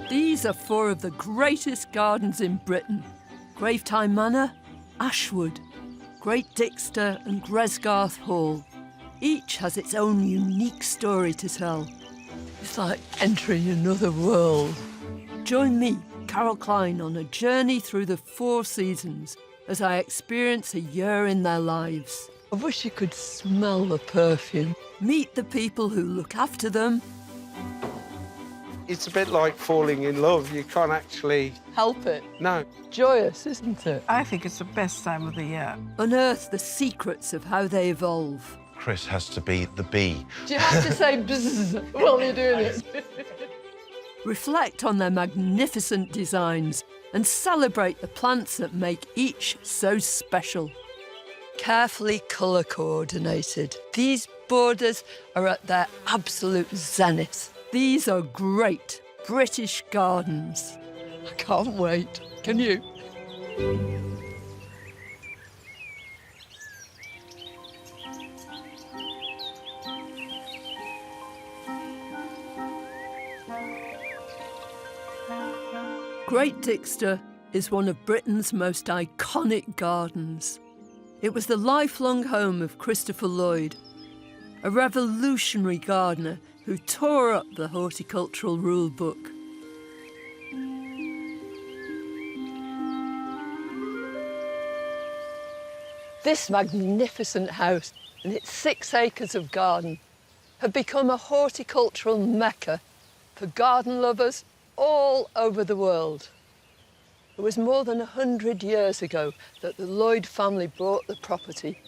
These are four of the greatest gardens in Britain: Gravetye Manor, Ashwood, Great Dixter and Gresgarth Hall. Each has its own unique story to tell. It's like entering another world. Join me, Carol Klein, on a journey through the four seasons as I experience a year in their lives. I wish you could smell the perfume. Meet the people who look after them. It's a bit like falling in love. You can't actually Help it. No. Joyous, isn't it? I think it's the best time of the year. Unearth the secrets of how they evolve. Chris has to be the bee. Do you have to say bzzz while you're doing it? Reflect on their magnificent designs and celebrate the plants that make each so special. Carefully colour coordinated, these borders are at their absolute zenith. These are great British gardens. I can't wait. Can you? Great Dixter is one of Britain's most iconic gardens. It was the lifelong home of Christopher Lloyd, a revolutionary gardener who tore up the horticultural rule book. This magnificent house and its 6 acres of garden have become a horticultural mecca for garden lovers all over the world. It was more than 100 years ago that the Lloyd family bought the property.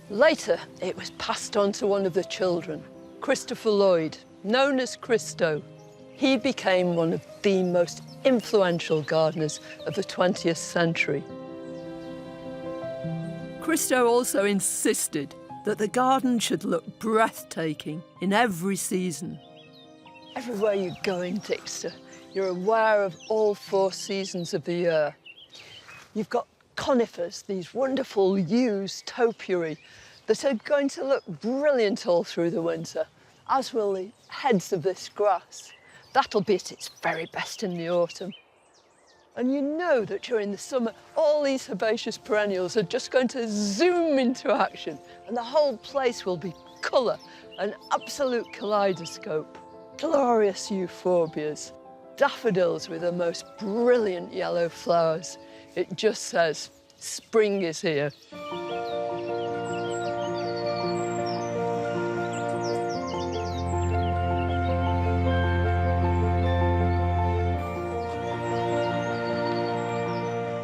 Later, it was passed on to one of the children, Christopher Lloyd, known as Christo. He became one of the most influential gardeners of the 20th century. Christo also insisted that the garden should look breathtaking in every season. Everywhere you go in Dixter, you're aware of all 4 seasons of the year. You've got conifers, these wonderful yews topiary that are going to look brilliant all through the winter, as will the heads of this grass. That'll be at its very best in the autumn. And you know that during the summer, all these herbaceous perennials are just going to zoom into action, and the whole place will be colour, an absolute kaleidoscope. Glorious euphorbias, daffodils with the most brilliant yellow flowers. It just says, spring is here.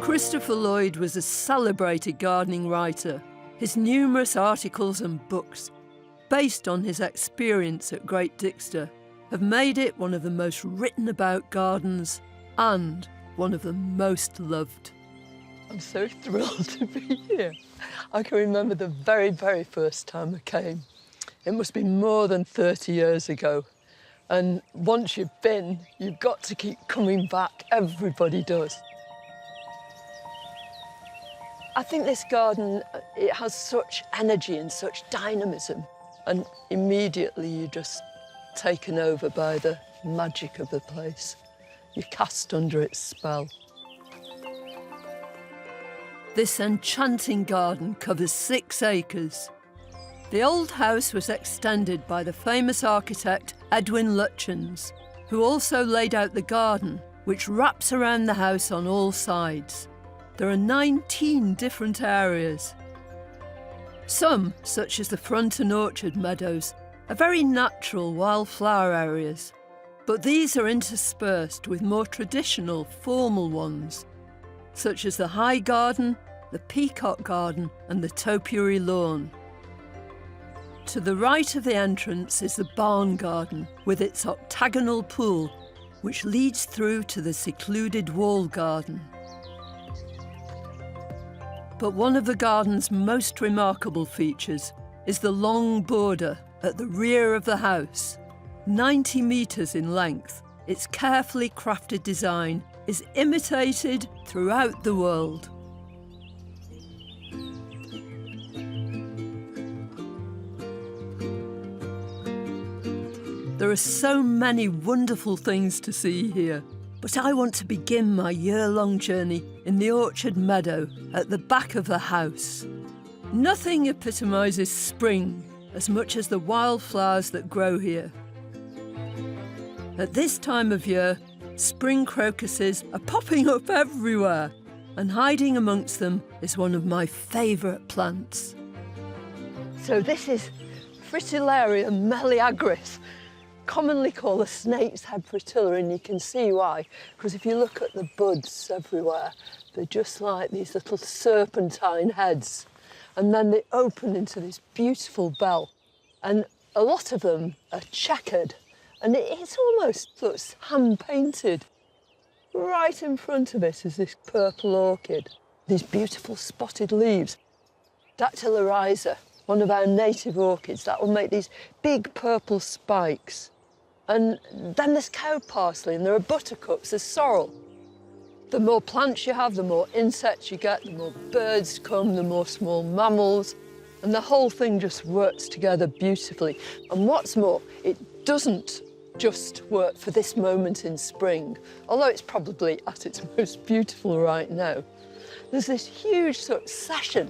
Christopher Lloyd was a celebrated gardening writer. His numerous articles and books, based on his experience at Great Dixter, have made it one of the most written about gardens and one of the most loved. I'm so thrilled to be here. I can remember the very, very first time I came. It must be more than 30 years ago. And once you've been, you've got to keep coming back. Everybody does. I think this garden, it has such energy and such dynamism. And immediately you're just taken over by the magic of the place. You're cast under its spell. This enchanting garden covers 6 acres. The old house was extended by the famous architect Edwin Lutyens, who also laid out the garden, which wraps around the house on all sides. There are 19 different areas. Some, such as the front and orchard meadows, are very natural wildflower areas, but these are interspersed with more traditional, formal ones, such as the High Garden, the Peacock Garden and the Topiary Lawn. To the right of the entrance is the Barn Garden, with its octagonal pool, which leads through to the secluded Wall Garden. But one of the garden's most remarkable features is the long border at the rear of the house. 90 metres in length, its carefully crafted design is imitated throughout the world. There are so many wonderful things to see here, but I want to begin my year-long journey in the orchard meadow at the back of the house. Nothing epitomises spring as much as the wildflowers that grow here. At this time of year, spring crocuses are popping up everywhere, and hiding amongst them is one of my favourite plants. So this is Fritillaria meleagris, commonly called a snake's head fritilla, and you can see why, because if you look at the buds everywhere, they're just like these little serpentine heads, and then they open into this beautiful bell, and a lot of them are checkered, and it almost looks hand-painted. Right in front of it is this purple orchid, these beautiful spotted leaves. Dactylarhiza, one of our native orchids, that will make these big purple spikes. And then there's cow parsley, and there are buttercups, there's sorrel. The more plants you have, the more insects you get, the more birds come, the more small mammals, and the whole thing just works together beautifully. And what's more, it doesn't just work for this moment in spring, although it's probably at its most beautiful right now. There's this huge succession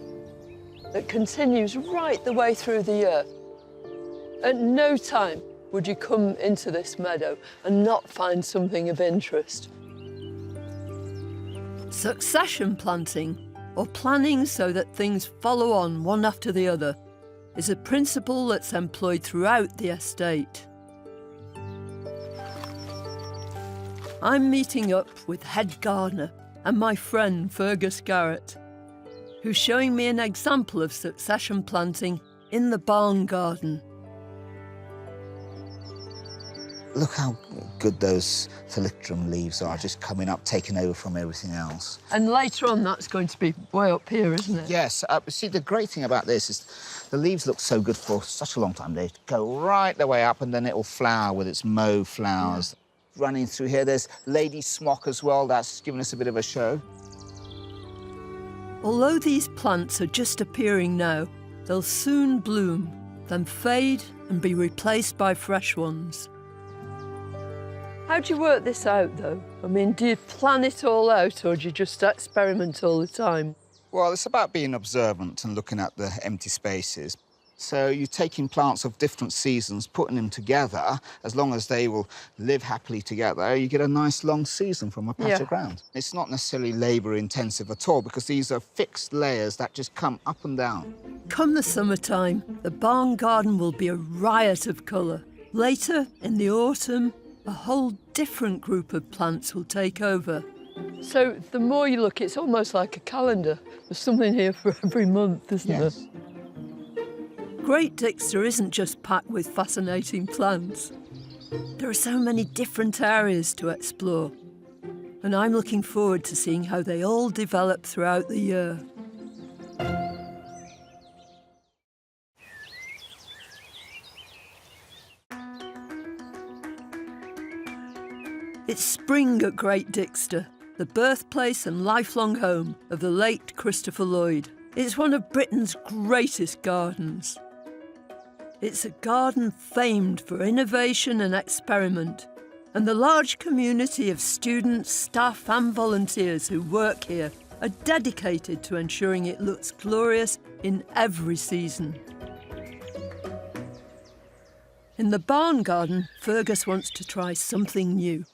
that continues right the way through the year. At no time would you come into this meadow and not find something of interest. Succession planting, or planning so that things follow on one after the other, is a principle that's employed throughout the estate. I'm meeting up with head gardener and my friend Fergus Garrett, who's showing me an example of succession planting in the barn garden. Look how good those phylloxera leaves are, just coming up, taking over from everything else. And later on, that's going to be way up here, isn't it? Yes. See, the great thing about this is the leaves look so good for such a long time. They go right the way up, and then it'll flower with its mauve flowers. Yeah. Running through here, there's lady smock as well. That's giving us a bit of a show. Although these plants are just appearing now, they'll soon bloom, then fade and be replaced by fresh ones. How do you work this out, though? I mean, do you plan it all out, or do you just experiment all the time? Well, it's about being observant and looking at the empty spaces. So you're taking plants of different seasons, putting them together. As long as they will live happily together, you get a nice long season from a patch of ground. It's not necessarily labour-intensive at all, because these are fixed layers that just come up and down. Come the summertime, the barn garden will be a riot of colour. Later, in the autumn, a whole different group of plants will take over. So the more you look, it's almost like a calendar. There's something here for every month, isn't there? Great Dixter isn't just packed with fascinating plants. There are so many different areas to explore, and I'm looking forward to seeing how they all develop throughout the year. It's spring at Great Dixter, the birthplace and lifelong home of the late Christopher Lloyd. It's one of Britain's greatest gardens. It's a garden famed for innovation and experiment, and the large community of students, staff and volunteers who work here are dedicated to ensuring it looks glorious in every season. In the barn garden, Fergus wants to try something new.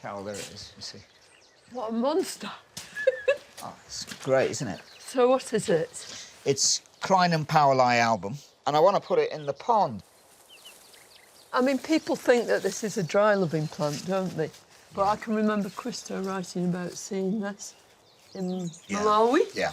Carol, there it is, you see. What a monster! Oh, it's great, isn't it? So what is it? It's Klein and Powell-I album, and I want to put it in the pond. I mean, people think that this is a dry-loving plant, don't they? But I can remember Christo writing about seeing this in Malawi. Yeah.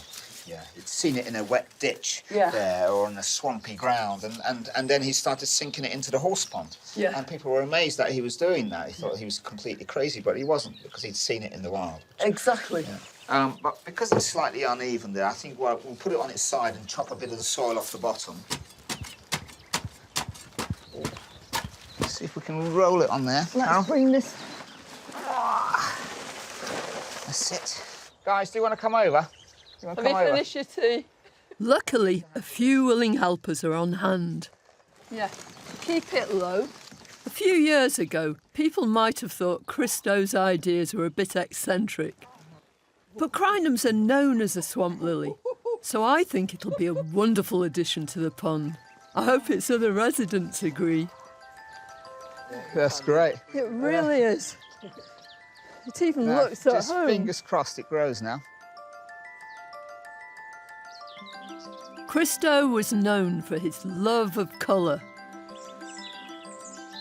He'd seen it in a wet ditch Yeah. there, or on a swampy ground, and then he started sinking it into the horse pond. Yeah. And people were amazed that he was doing that. He thought he was completely crazy, but he wasn't, because he'd seen it in the wild. Exactly. Yeah. But because it's slightly uneven there, I think we'll put it on its side and chop a bit of the soil off the bottom. See if we can roll it on there. Let's bring this. That's it. Guys, do you want to come over? Have you finished your tea? Luckily, a few willing helpers are on hand. Yeah. Keep it low. A few years ago, people might have thought Christo's ideas were a bit eccentric. But crinums are known as a swamp lily, so I think it'll be a wonderful addition to the pond. I hope its other residents agree. That's great. It really is. It even Now, looks at just home. fingers crossed it grows now. Christo was known for his love of colour.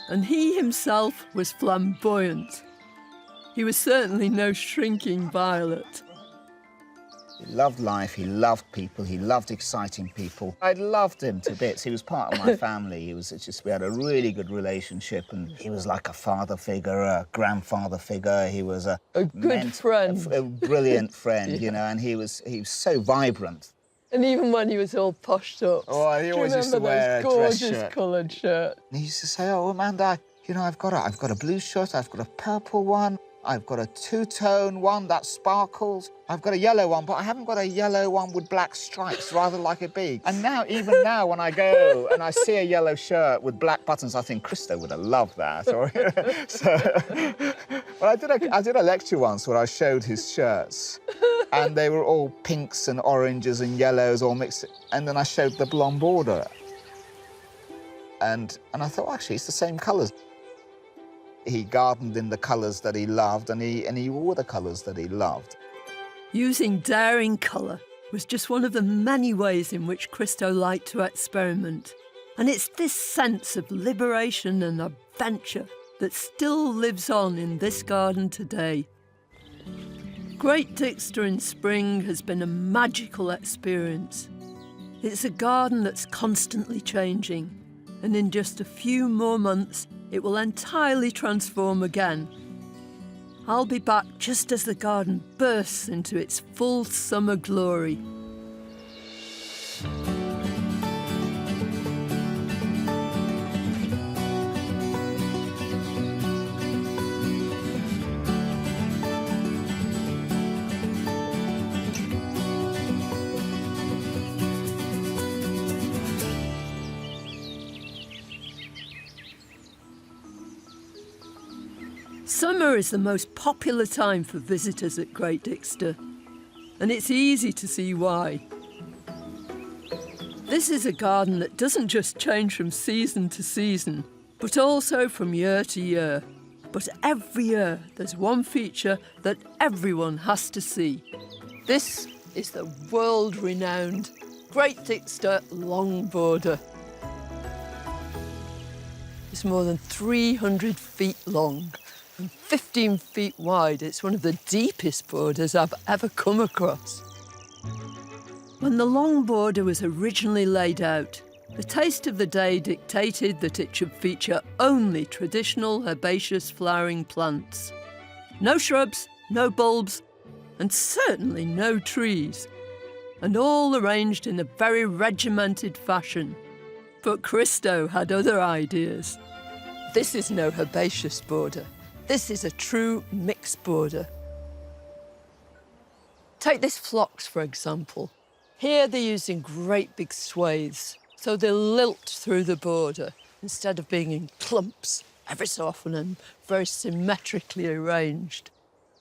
And he himself was flamboyant. He was certainly no shrinking violet. He loved life, he loved people, he loved exciting people. I loved him to bits. He was part of my family. We had a really good relationship, and he was like a father figure, a grandfather figure. He was a good friend. A brilliant friend, you know, and he was so vibrant. And even when he was all poshed up. Oh, he always used to wear a dress gorgeous shirt. coloured shirt. And he used to say, "Oh, Amanda, you know, I've got a blue shirt, I've got a purple one, I've got a two-tone one that sparkles, I've got a yellow one, but I haven't got a yellow one with black stripes, rather like a bee." And now, even now, when I go and I see a yellow shirt with black buttons, I think Christo would have loved that. But I did a lecture once where I showed his shirts, and they were all pinks and oranges and yellows all mixed, and then I showed the blonde border. And I thought, actually, it's the same colours. He gardened in the colours that he loved, and he wore the colours that he loved. Using daring colour was just one of the many ways in which Christo liked to experiment. And it's this sense of liberation and adventure that still lives on in this garden today. Great Dixter in spring has been a magical experience. It's a garden that's constantly changing, and in just a few more months, it will entirely transform again. I'll be back just as the garden bursts into its full summer glory. Summer is the most popular time for visitors at Great Dixter, and it's easy to see why. This is a garden that doesn't just change from season to season, but also from year to year. But every year there's one feature that everyone has to see. This is the world-renowned Great Dixter long border. It's more than 300 feet long and 15 feet wide. It's one of the deepest borders I've ever come across. When the long border was originally laid out, the taste of the day dictated that it should feature only traditional herbaceous flowering plants. No shrubs, no bulbs, and certainly no trees, and all arranged in a very regimented fashion. But Christo had other ideas. This is no herbaceous border. This is a true mixed border. Take this phlox, for example. Here they're using great big swathes, so they'll lilt through the border instead of being in clumps every so often and very symmetrically arranged.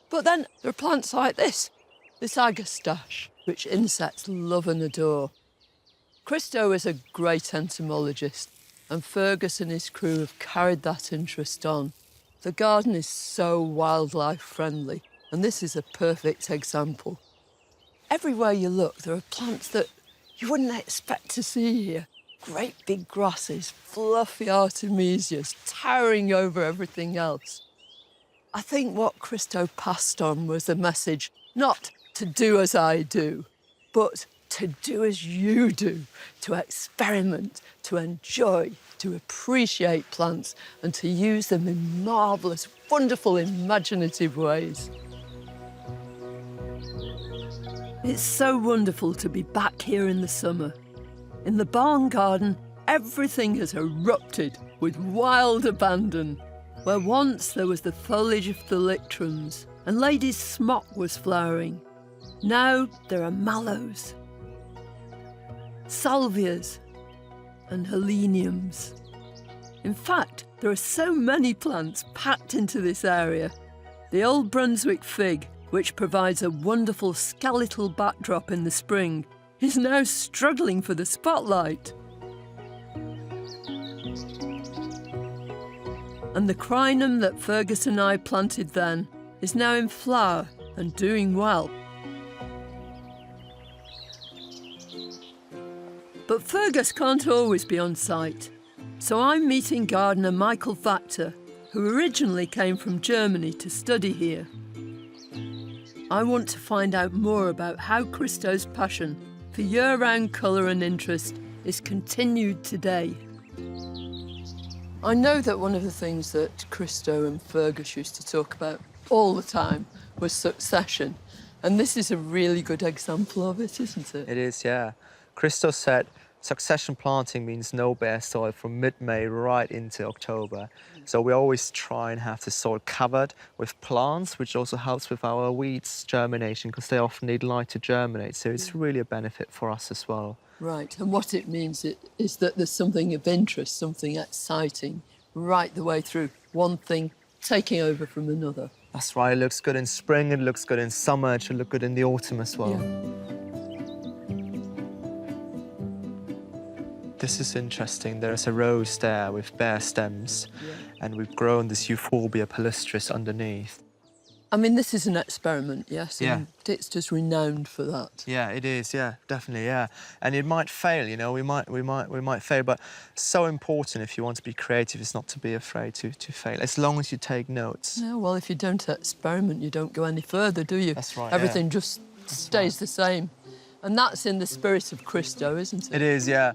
But then there are plants like this agastache, which insects love and adore. Christo is a great entomologist, and Fergus and his crew have carried that interest on. The garden is so wildlife friendly, and this is a perfect example. Everywhere you look, there are plants that you wouldn't expect to see here. Great big grasses, fluffy artemisias, towering over everything else. I think what Christo passed on was the message, not to do as I do, but to do as you do, to experiment, to enjoy, to appreciate plants, and to use them in marvellous, wonderful, imaginative ways. It's so wonderful to be back here in the summer. In the barn garden, everything has erupted with wild abandon. Where once there was the foliage of the lictrums and lady's smock was flowering, now there are mallows, salvias and heleniums. In fact, there are so many plants packed into this area. The old Brunswick fig, which provides a wonderful skeletal backdrop in the spring, is now struggling for the spotlight. And the crinum that Fergus and I planted then is now in flower and doing well. But Fergus can't always be on site, so I'm meeting gardener Michael Wachter, who originally came from Germany to study here. I want to find out more about how Christo's passion for year-round colour and interest is continued today. I know that one of the things that Christo and Fergus used to talk about all the time was succession, and this is a really good example of it, isn't it? It is, yeah. Christo said succession planting means no bare soil from mid-May right into October. So we always try and have the soil covered with plants, which also helps with our weeds germination because they often need light to germinate. So it's really a benefit for us as well. Right, and what it means is that there's something of interest, something exciting, right the way through, one thing taking over from another. That's right, it looks good in spring, it looks good in summer, it should look good in the autumn as well. Yeah. This is interesting. There's a rose there with bare stems, and we've grown this Euphorbia palustris underneath. I mean, this is an experiment, yes? Yeah. And Dixter's renowned for that. Yeah, it is. Yeah, definitely. Yeah, and it might fail. You know, we might fail. But so important if you want to be creative is not to be afraid to fail, as long as you take notes. Yeah, well, if you don't experiment, you don't go any further, do you? That's right. Everything just stays the same, and that's in the spirit of Christo, isn't it? It is. Yeah.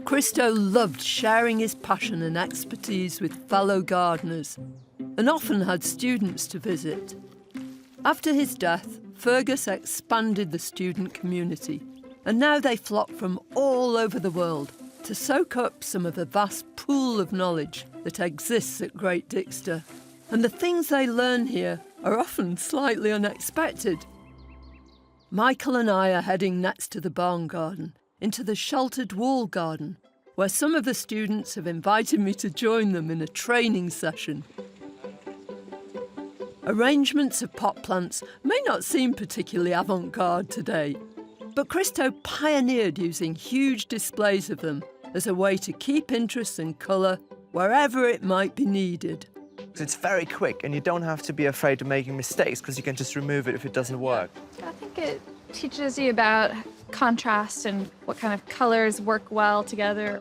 Christo loved sharing his passion and expertise with fellow gardeners and often had students to visit. After his death, Fergus expanded the student community, and now they flock from all over the world to soak up some of the vast pool of knowledge that exists at Great Dixter. And the things they learn here are often slightly unexpected. Michael and I are heading next to the barn garden, into the sheltered wall garden, where some of the students have invited me to join them in a training session. Arrangements of pot plants may not seem particularly avant-garde today, but Christo pioneered using huge displays of them as a way to keep interest and colour wherever it might be needed. It's very quick, and you don't have to be afraid of making mistakes because you can just remove it if it doesn't work. I think it teaches you about contrast and what kind of colours work well together.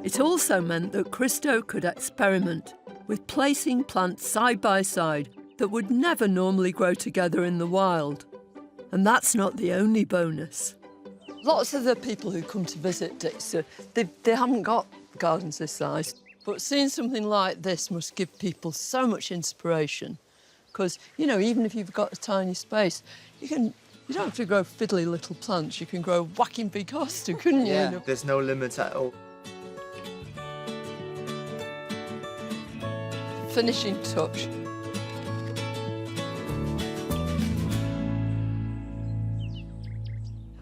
It also meant that Christo could experiment with placing plants side by side that would never normally grow together in the wild. And that's not the only bonus. Lots of the people who come to visit Dixter, they haven't got gardens this size, but seeing something like this must give people so much inspiration. Because, you know, even if you've got a tiny space, you don't have to grow fiddly little plants. You can grow whacking big hosta, couldn't you? Yeah, You know? there's no limit at all. Finishing touch.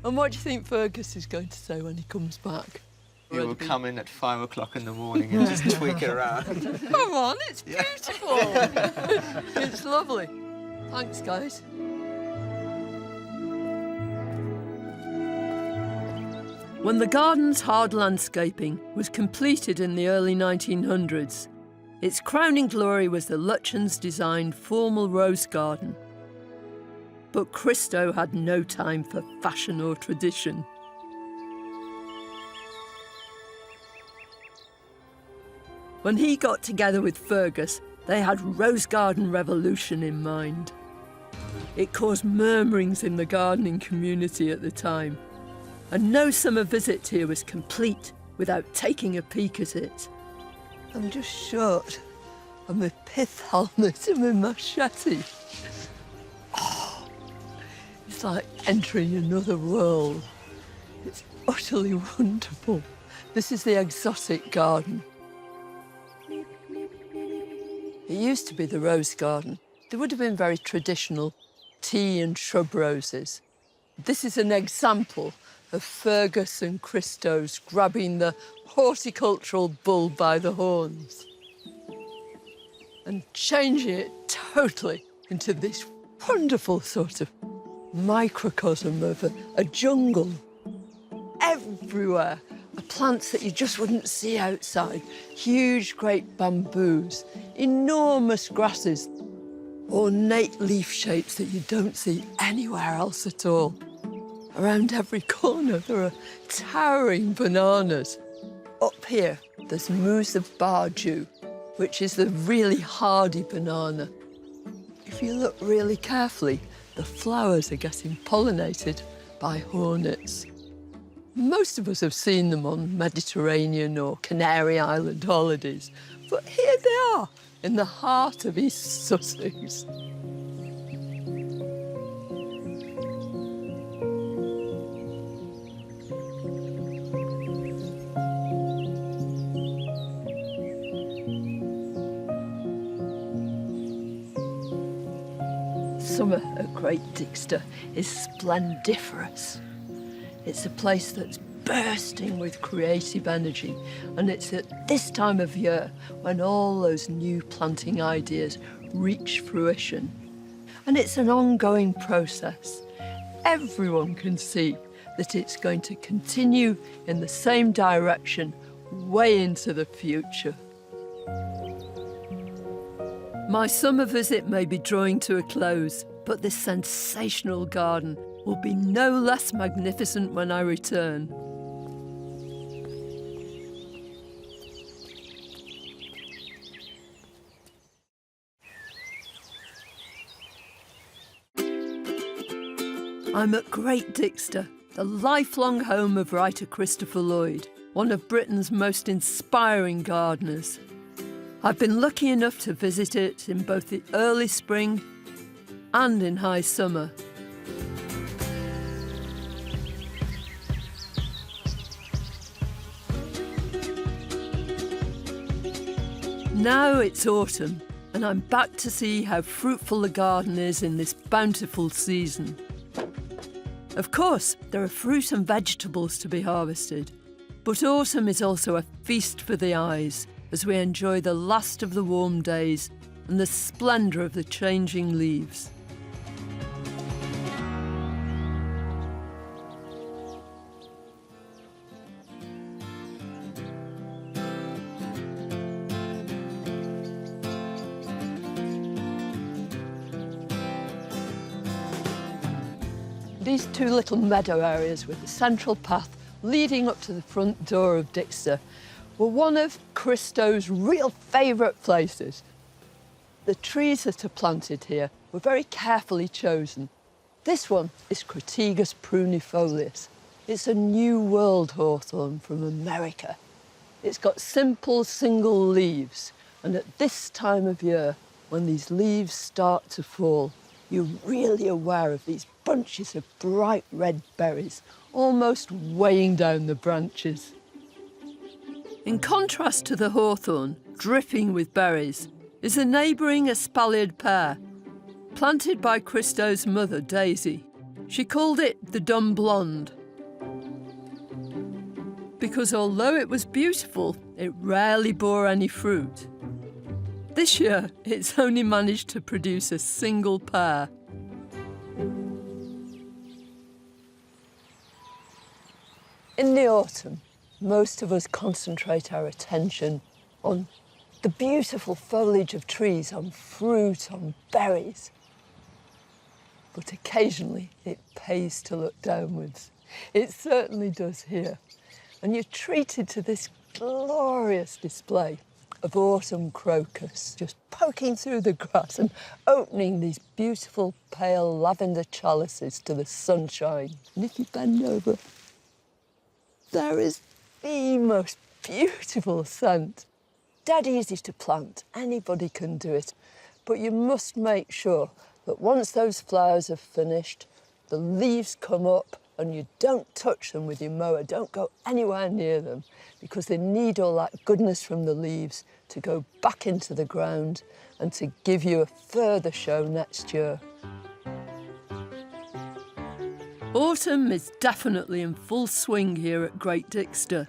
And what do you think Fergus is going to say when he comes back? You will come in at 5 o'clock in the morning and just tweak it around. Come on, it's beautiful. It's lovely. Thanks, guys. When the garden's hard landscaping was completed in the early 1900s, its crowning glory was the Lutyens-designed formal rose garden. But Christo had no time for fashion or tradition. When he got together with Fergus, they had Rose Garden Revolution in mind. It caused murmurings in the gardening community at the time, and no summer visit here was complete without taking a peek at it. I'm just short of my pith helmet and my machete. Oh, it's like entering another world. It's utterly wonderful. This is the exotic garden. It used to be the rose garden. They would have been very traditional tea and shrub roses. This is an example of Fergus and Christos grabbing the horticultural bull by the horns and changing it totally into this wonderful sort of microcosm of a jungle. Everywhere are plants that you just wouldn't see outside. Huge, great bamboos, enormous grasses, ornate leaf shapes that you don't see anywhere else at all. Around every corner, there are towering bananas. Up here, there's mousse of barju, which is the really hardy banana. If you look really carefully, the flowers are getting pollinated by hornets. Most of us have seen them on Mediterranean or Canary Island holidays, but here they are, in the heart of East Sussex. Summer at Great Dixter is splendiferous. It's a place that's bursting with creative energy, and it's at this time of year when all those new planting ideas reach fruition. And it's an ongoing process. Everyone can see that it's going to continue in the same direction way into the future. My summer visit may be drawing to a close, but this sensational garden will be no less magnificent when I return. I'm at Great Dixter, the lifelong home of writer Christopher Lloyd, one of Britain's most inspiring gardeners. I've been lucky enough to visit it in both the early spring and in high summer. Now it's autumn, and I'm back to see how fruitful the garden is in this bountiful season. Of course, there are fruit and vegetables to be harvested, but autumn is also a feast for the eyes as we enjoy the last of the warm days and the splendour of the changing leaves. These two little meadow areas with the central path leading up to the front door of Dixter were one of Christo's real favourite places. The trees that are planted here were very carefully chosen. This one is Crataegus prunifolius. It's a New World hawthorn from America. It's got simple single leaves, and at this time of year, when these leaves start to fall, you're really aware of these bunches of bright red berries, almost weighing down the branches. In contrast to the hawthorn, dripping with berries, is a neighbouring espaliered pear, planted by Christo's mother, Daisy. She called it the Dumb Blonde, because although it was beautiful, it rarely bore any fruit. This year, it's only managed to produce a single pear. In the autumn, most of us concentrate our attention on the beautiful foliage of trees, on fruit, on berries. But occasionally, it pays to look downwards. It certainly does here. And you're treated to this glorious display of autumn crocus, just poking through the grass and opening these beautiful pale lavender chalices to the sunshine. And if you bend over, there is the most beautiful scent. Dead easy to plant, anybody can do it, but you must make sure that once those flowers are finished, the leaves come up and you don't touch them with your mower, don't go anywhere near them, because they need all that goodness from the leaves to go back into the ground and to give you a further show next year. Autumn is definitely in full swing here at Great Dixter.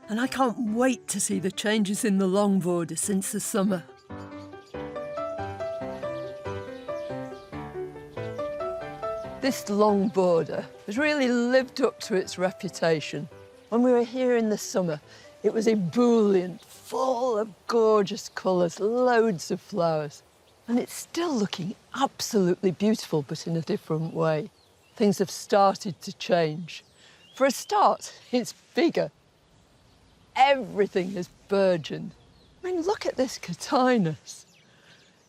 And I can't wait to see the changes in the long border since the summer. This long border has really lived up to its reputation. When we were here in the summer, it was ebullient, full of gorgeous colours, loads of flowers. And it's still looking absolutely beautiful, but in a different way. Things have started to change. For a start, it's bigger. Everything has burgeoned. I mean, look at this cotinus.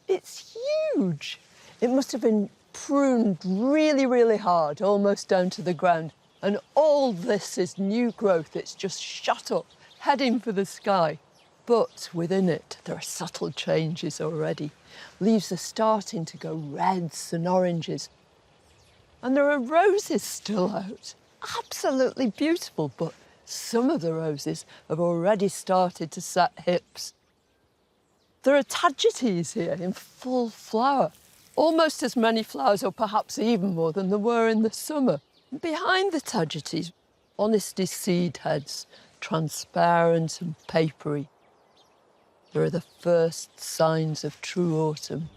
It's huge. It must have been pruned really, really hard, almost down to the ground. And all this is new growth. It's just shot up, heading for the sky. But within it, there are subtle changes already. Leaves are starting to go reds and oranges. And there are roses still out. Absolutely beautiful, but some of the roses have already started to set hips. There are tagetes here in full flower. Almost as many flowers, or perhaps even more, than there were in the summer. And behind the tagetes, honesty seed heads, transparent and papery. There are the first signs of true autumn.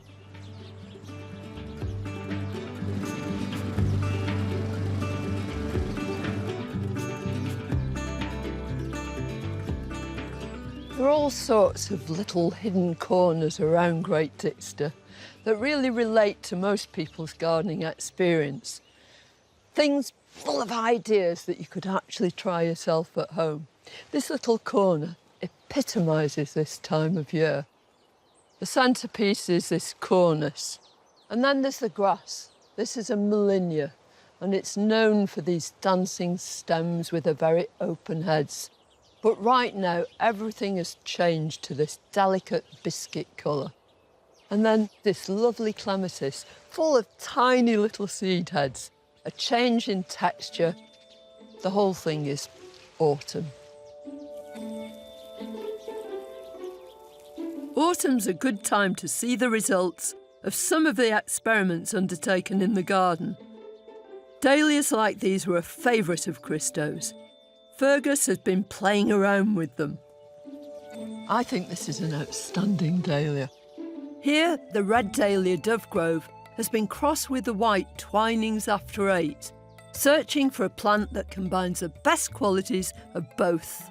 There are all sorts of little hidden corners around Great Dixter that really relate to most people's gardening experience. Things full of ideas that you could actually try yourself at home. This little corner epitomises this time of year. The centrepiece is this cornice. And then there's the grass. This is a Molinia, and it's known for these dancing stems with the very open heads. But right now, everything has changed to this delicate biscuit colour. And then this lovely clematis, full of tiny little seed heads, a change in texture. The whole thing is autumn. Autumn's a good time to see the results of some of the experiments undertaken in the garden. Dahlias like these were a favourite of Christo's. Fergus has been playing around with them. I think this is an outstanding dahlia. Here, the red dahlia Dovegrove has been crossed with the white Twinings after 8, searching for a plant that combines the best qualities of both.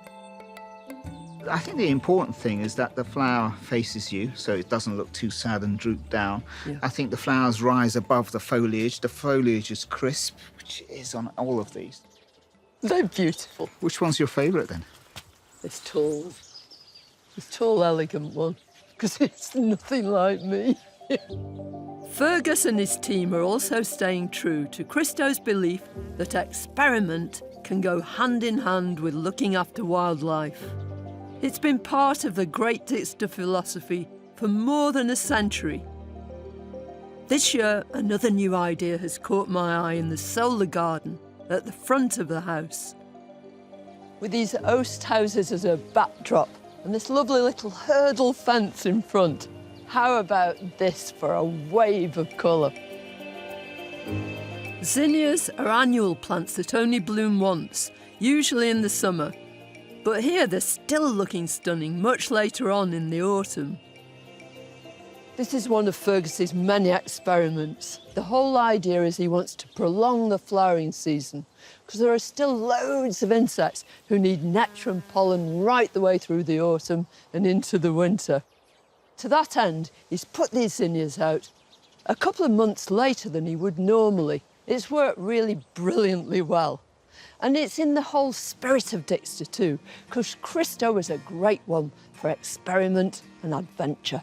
I think the important thing is that the flower faces you, so it doesn't look too sad and droop down. Yeah. I think the flowers rise above the foliage. The foliage is crisp, which is on all of these. They're beautiful. Which one's your favourite, then? This tall, elegant one, because it's nothing like me. Fergus and his team are also staying true to Christo's belief that experiment can go hand in hand with looking after wildlife. It's been part of the Great Dixter philosophy for more than a century. This year, another new idea has caught my eye in the solar garden at the front of the house. With these oast houses as a backdrop and this lovely little hurdle fence in front, how about this for a wave of colour? Zinnias are annual plants that only bloom once, usually in the summer. But here they're still looking stunning much later on in the autumn. This is one of Fergus's many experiments. The whole idea is he wants to prolong the flowering season because there are still loads of insects who need nectar and pollen right the way through the autumn and into the winter. To that end, he's put these zinnias out a couple of months later than he would normally. It's worked really brilliantly well. And it's in the whole spirit of Dixter too, because Christo is a great one for experiment and adventure.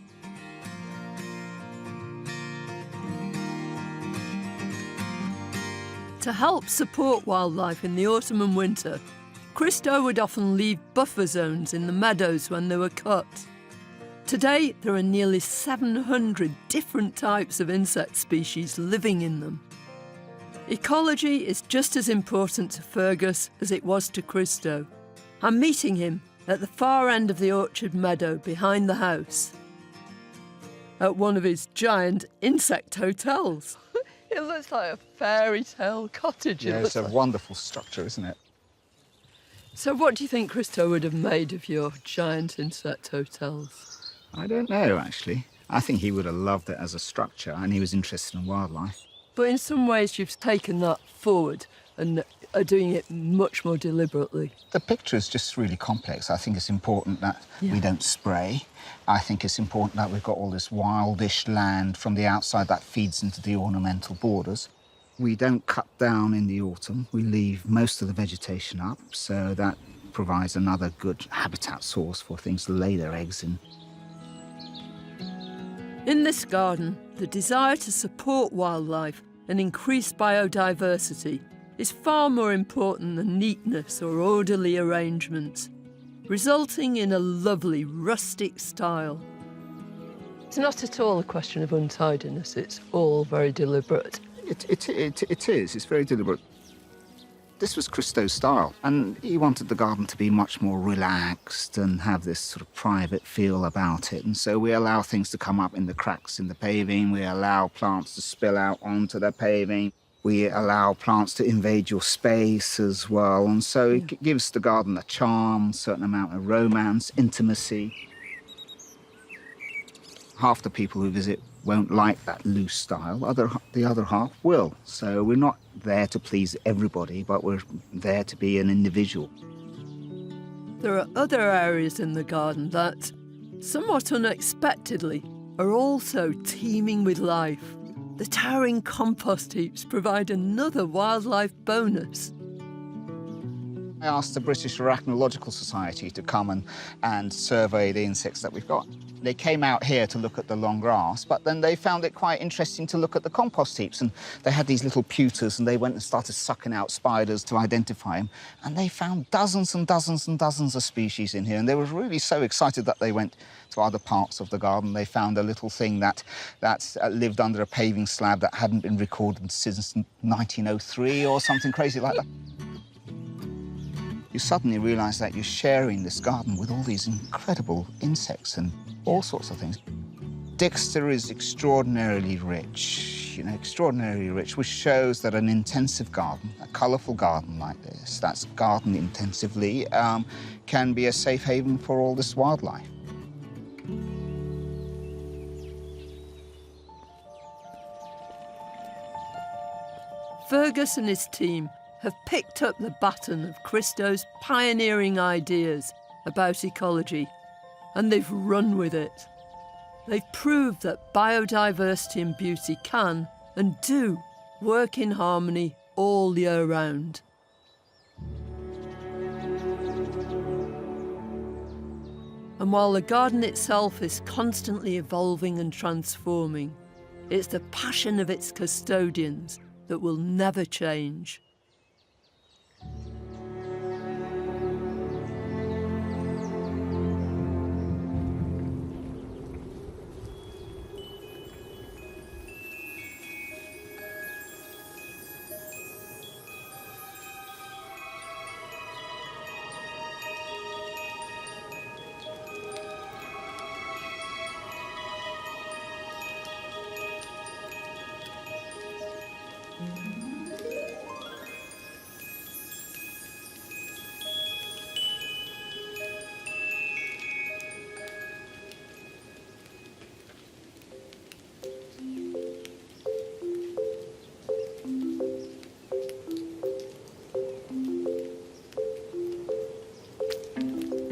To help support wildlife in the autumn and winter, Christo would often leave buffer zones in the meadows when they were cut. Today, there are nearly 700 different types of insect species living in them. Ecology is just as important to Fergus as it was to Christo. I'm meeting him at the far end of the orchard meadow behind the house, at one of his giant insect hotels. It looks like a fairy tale cottage. Yeah, it's a wonderful structure, isn't it? So what do you think Christo would have made of your giant insect hotels? I don't know, actually. I think he would have loved it as a structure, and he was interested in wildlife. But in some ways you've taken that forward and are doing it much more deliberately. The picture is just really complex. I think it's important that we don't spray. I think it's important that we've got all this wildish land from the outside that feeds into the ornamental borders. We don't cut down in the autumn. We leave most of the vegetation up, so that provides another good habitat source for things to lay their eggs in. In this garden, the desire to support wildlife and increase biodiversity is far more important than neatness or orderly arrangements, resulting in a lovely rustic style. It's not at all a question of untidiness, it's all very deliberate. It is. It's very deliberate. This was Christo's style, and he wanted the garden to be much more relaxed and have this sort of private feel about it. And so we allow things to come up in the cracks in the paving. We allow plants to spill out onto the paving. We allow plants to invade your space as well. And so it gives the garden a charm, a certain amount of romance, intimacy. Half the people who visit won't like that loose style. The other half will. So we're not there to please everybody, but we're there to be an individual. There are other areas in the garden that, somewhat unexpectedly, are also teeming with life. The towering compost heaps provide another wildlife bonus. I asked the British Arachnological Society to come and survey the insects that we've got. They came out here to look at the long grass, but then they found it quite interesting to look at the compost heaps. And they had these little pewters, and they went and started sucking out spiders to identify them. And they found dozens and dozens and dozens of species in here. And they were really so excited that they went to other parts of the garden. They found a little thing that lived under a paving slab that hadn't been recorded since 1903 or something crazy like that. You suddenly realise that you're sharing this garden with all these incredible insects and all sorts of things. Dixter is extraordinarily rich, extraordinarily rich, which shows that an intensive garden, a colourful garden like this, that's gardened intensively, can be a safe haven for all this wildlife. Fergus and his team have picked up the baton of Christo's pioneering ideas about ecology, and they've run with it. They've proved that biodiversity and beauty can, and do, work in harmony all year round. And while the garden itself is constantly evolving and transforming, it's the passion of its custodians that will never change.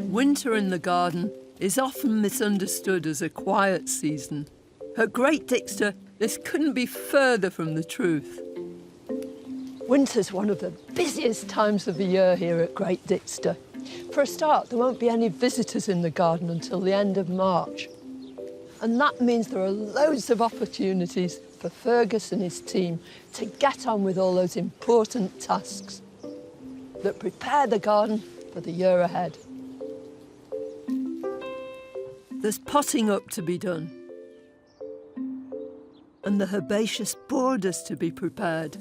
Winter in the garden is often misunderstood as a quiet season. At Great Dixter, this couldn't be further from the truth. Winter's one of the busiest times of the year here at Great Dixter. For a start, there won't be any visitors in the garden until the end of March. And that means there are loads of opportunities for Fergus and his team to get on with all those important tasks that prepare the garden for the year ahead. There's potting up to be done, and the herbaceous borders to be prepared.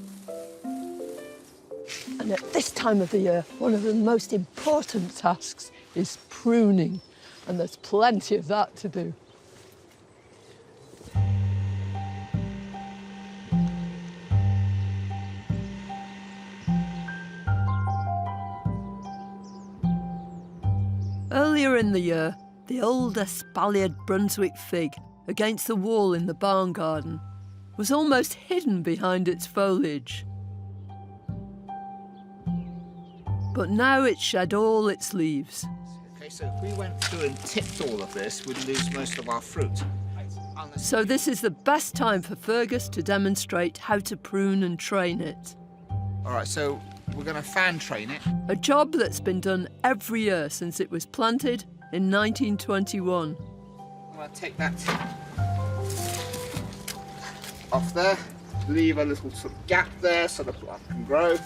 And at this time of the year, one of the most important tasks is pruning, and there's plenty of that to do. Earlier in the year, the old espaliered Brunswick fig against the wall in the barn garden was almost hidden behind its foliage. But now it's shed all its leaves. Okay, so if we went through and tipped all of this, we'd lose most of our fruit. So this is the best time for Fergus to demonstrate how to prune and train it. All right, so we're going to fan train it. A job that's been done every year since it was planted in 1921. I'm going to take that off there, leave a little sort of gap there so the plant can grow.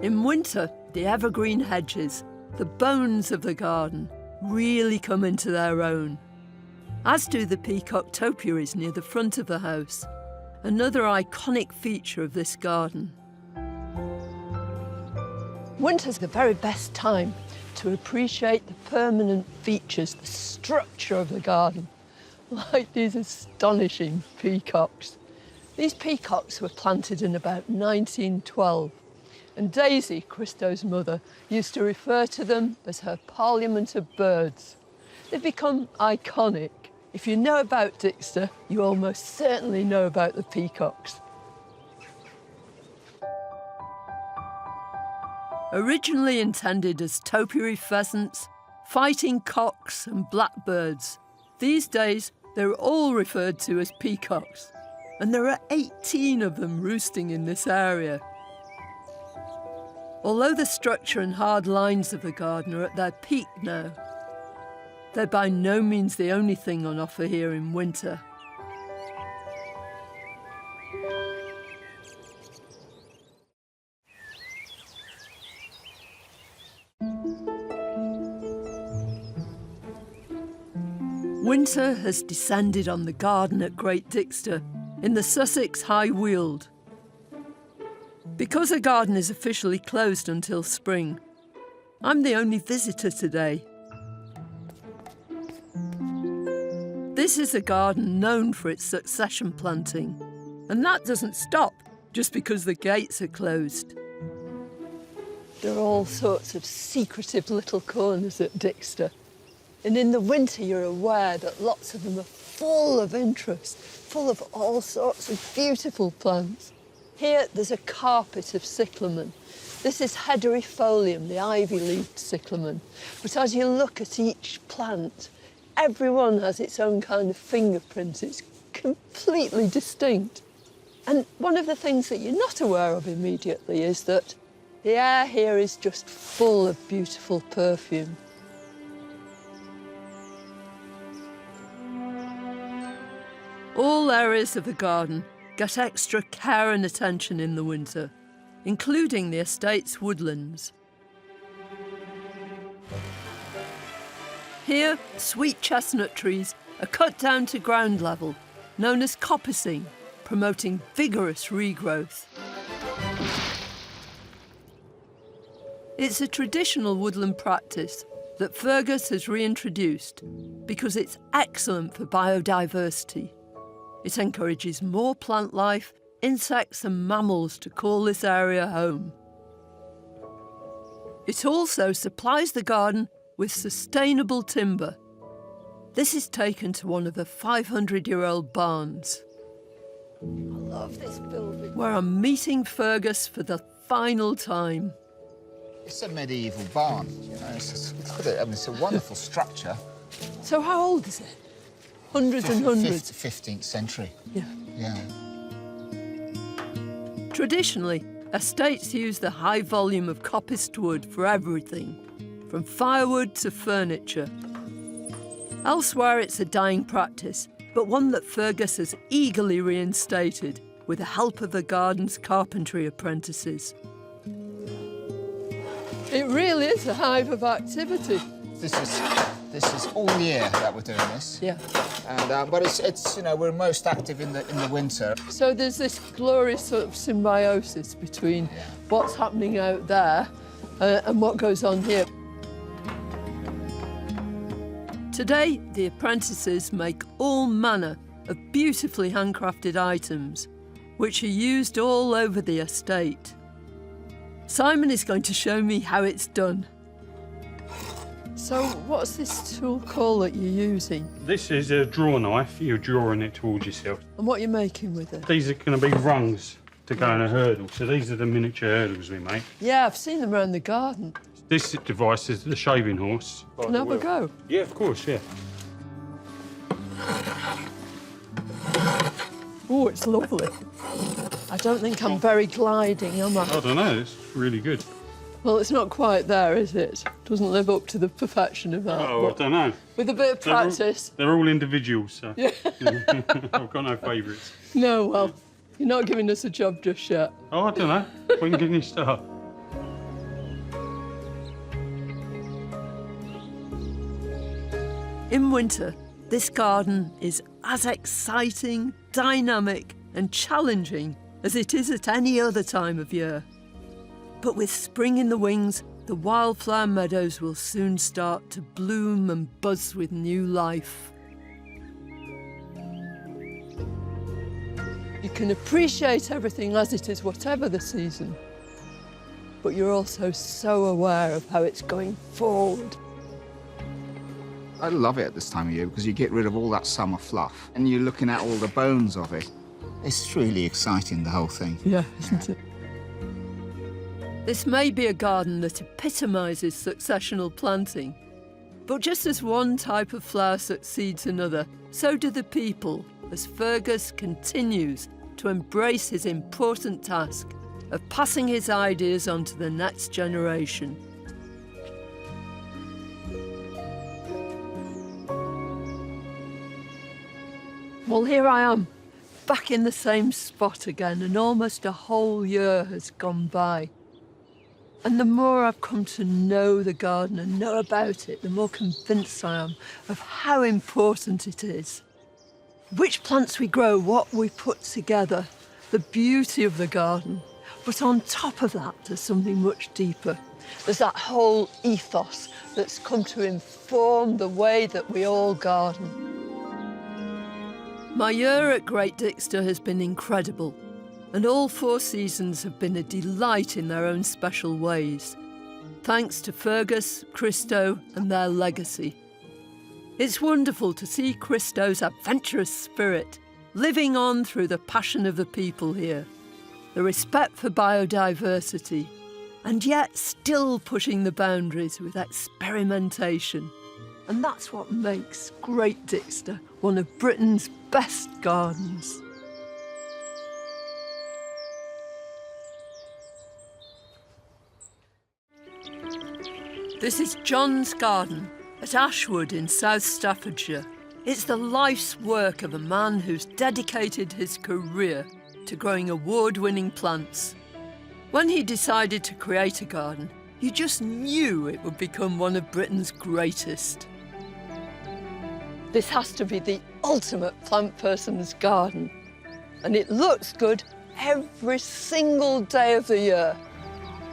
In winter, the evergreen hedges, the bones of the garden, really come into their own, as do the peacock topiaries near the front of the house, another iconic feature of this garden. Winter's the very best time to appreciate the permanent features, the structure of the garden, like these astonishing peacocks. These peacocks were planted in about 1912. And Daisy, Christo's mother, used to refer to them as her parliament of birds. They've become iconic. If you know about Dixter, you almost certainly know about the peacocks. Originally intended as topiary pheasants, fighting cocks and blackbirds, these days they're all referred to as peacocks. And there are 18 of them roosting in this area. Although the structure and hard lines of the garden are at their peak now, they're by no means the only thing on offer here in winter. Winter has descended on the garden at Great Dixter in the Sussex High Weald. Because the garden is officially closed until spring, I'm the only visitor today. This is a garden known for its succession planting, and that doesn't stop just because the gates are closed. There are all sorts of secretive little corners at Dixter, and in the winter you're aware that lots of them are full of interest, full of all sorts of beautiful plants. Here, there's a carpet of cyclamen. This is Hederifolium, the ivy-leaved cyclamen. But as you look at each plant, everyone has its own kind of fingerprint. It's completely distinct. And one of the things that you're not aware of immediately is that the air here is just full of beautiful perfume. All areas of the garden get extra care and attention in the winter, including the estate's woodlands. Here, sweet chestnut trees are cut down to ground level, known as coppicing, promoting vigorous regrowth. It's a traditional woodland practice that Fergus has reintroduced because it's excellent for biodiversity. It encourages more plant life, insects and mammals to call this area home. It also supplies the garden with sustainable timber. This is taken to one of the 500-year-old barns. I love this building, where I'm meeting Fergus for the final time. It's a medieval barn, you know. Look at it. I mean, it's a wonderful structure. So how old is it? Hundreds and hundreds? 15th century. Yeah. Yeah. Traditionally, estates use the high volume of coppiced wood for everything, from firewood to furniture. Elsewhere, it's a dying practice, but one that Fergus has eagerly reinstated with the help of the garden's carpentry apprentices. It really is a hive of activity. This is all year that we're doing this. Yeah. And but it's you know, we're most active in the winter. So there's this glorious sort of symbiosis between what's happening out there and what goes on here. Today, the apprentices make all manner of beautifully handcrafted items, which are used all over the estate. Simon is going to show me how it's done. So what's this tool called that you're using? This is a draw knife. You're drawing it towards yourself. And what are you making with it? These are going to be rungs to go in a hurdle. So these are the miniature hurdles we make. Yeah, I've seen them around the garden. This device is the shaving horse. Can I have a go? Yeah, of course, yeah. Oh, it's lovely. I don't think I'm very gliding, am I? I don't know, it's really good. Well, it's not quite there, is it? Doesn't live up to the perfection of that. Oh, I don't know. With a bit of practice. They're all individuals, so Yeah. I've got no favourites. No, well, you're not giving us a job just yet. Oh, I don't know. When can you start? In winter, this garden is as exciting, dynamic and challenging as it is at any other time of year. But with spring in the wings, the wildflower meadows will soon start to bloom and buzz with new life. You can appreciate everything as it is, whatever the season, but you're also so aware of how it's going forward. I love it at this time of year because you get rid of all that summer fluff and you're looking at all the bones of it. It's really exciting, the whole thing. Yeah, isn't it? This may be a garden that epitomises successional planting, but just as one type of flower succeeds another, so do the people as Fergus continues to embrace his important task of passing his ideas on to the next generation. Well, here I am, back in the same spot again, and almost a whole year has gone by. And the more I've come to know the garden and know about it, the more convinced I am of how important it is. Which plants we grow, what we put together, the beauty of the garden. But on top of that, there's something much deeper. There's that whole ethos that's come to inform the way that we all garden. My year at Great Dixter has been incredible, and all 4 seasons have been a delight in their own special ways, thanks to Fergus, Christo and their legacy. It's wonderful to see Christo's adventurous spirit living on through the passion of the people here, the respect for biodiversity, and yet still pushing the boundaries with experimentation. And that's what makes Great Dixter one of Britain's best gardens. This is John's garden at Ashwood in South Staffordshire. It's the life's work of a man who's dedicated his career to growing award-winning plants. When he decided to create a garden, you just knew it would become one of Britain's greatest. This has to be the ultimate plant person's garden, and it looks good every single day of the year.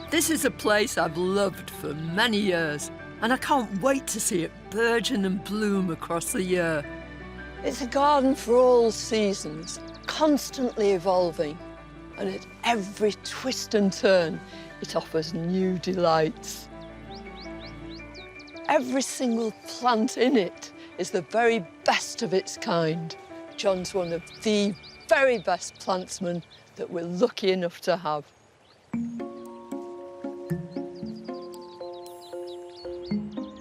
This is a place I've loved for many years, and I can't wait to see it burgeon and bloom across the year. It's a garden for all seasons, constantly evolving, and at every twist and turn, it offers new delights. Every single plant in it is the very best of its kind. John's one of the very best plantsmen that we're lucky enough to have.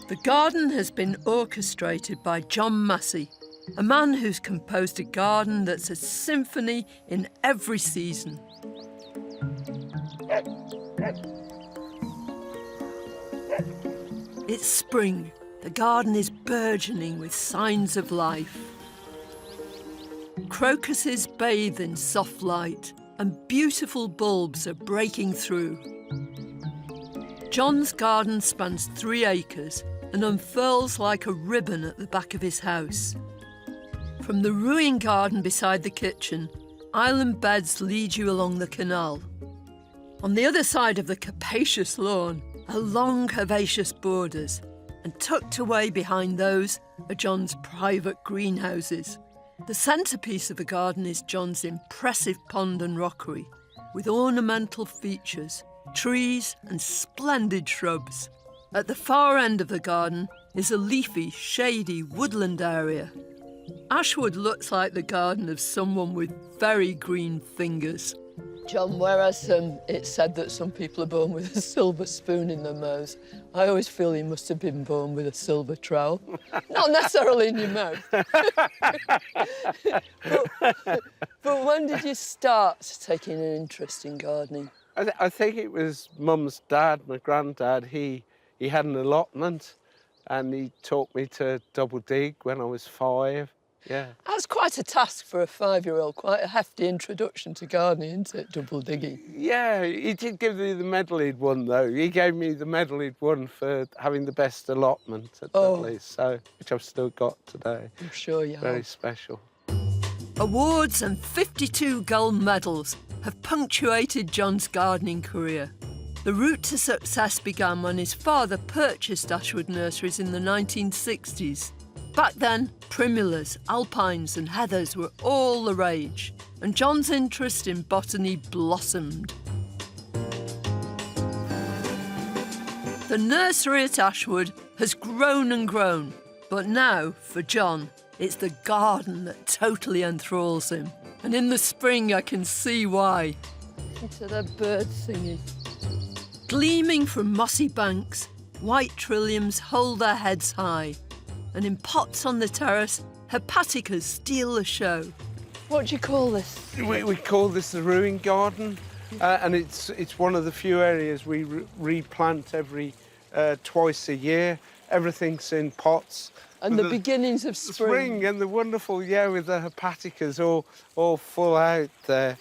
The garden has been orchestrated by John Massey, a man who's composed a garden that's a symphony in every season. It's spring. The garden is burgeoning with signs of life. Crocuses bathe in soft light, and beautiful bulbs are breaking through. John's garden spans 3 acres and unfurls like a ribbon at the back of his house. From the ruined garden beside the kitchen, island beds lead you along the canal. On the other side of the capacious lawn are long herbaceous borders, and tucked away behind those are John's private greenhouses. The centrepiece of the garden is John's impressive pond and rockery, with ornamental features, trees and splendid shrubs. At the far end of the garden is a leafy, shady woodland area. Ashwood looks like the garden of someone with very green fingers. John, whereas it's said that some people are born with a silver spoon in their mouths, I always feel you must have been born with a silver trowel. Not necessarily in your mouth. but when did you start taking an interest in gardening? I think it was Mum's dad, my granddad. He had an allotment and he taught me to double dig when I was 5. Yeah. That's quite a task for a 5-year-old, quite a hefty introduction to gardening, isn't it, double digging? Yeah, he did give me the medal he'd won, though. He gave me the medal he'd won for having the best allotment at Dudley's, so, which I've still got today. I'm sure you have. Very special. Awards and 52 gold medals have punctuated John's gardening career. The route to success began when his father purchased Ashwood Nurseries in the 1960s. Back then, primulas, alpines and heathers were all the rage, and John's interest in botany blossomed. The nursery at Ashwood has grown and grown, but now, for John, it's the garden that totally enthralls him. And in the spring, I can see why. Listen to the birds singing. Gleaming from mossy banks, white trilliums hold their heads high. And in pots on the terrace, hepaticas steal the show. What do you call this? We call this the ruin garden, and it's one of the few areas we replant every twice a year. Everything's in pots. And the beginnings of spring. And the wonderful, with the hepaticas all full out there.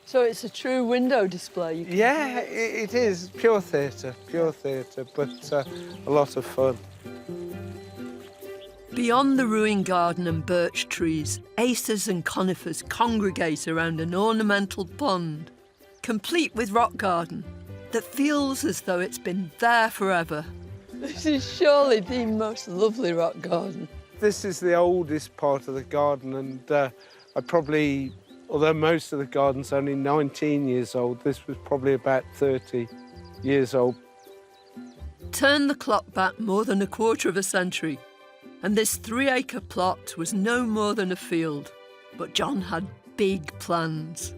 So it's a true window display? It is. Pure theatre, but a lot of fun. Beyond the ruined garden and birch trees, acers and conifers congregate around an ornamental pond, complete with rock garden that feels as though it's been there forever. This is surely the most lovely rock garden. This is the oldest part of the garden, and although most of the garden's only 19 years old, this was probably about 30 years old. Turn the clock back more than a quarter of a century, and this 3-acre plot was no more than a field. But John had big plans.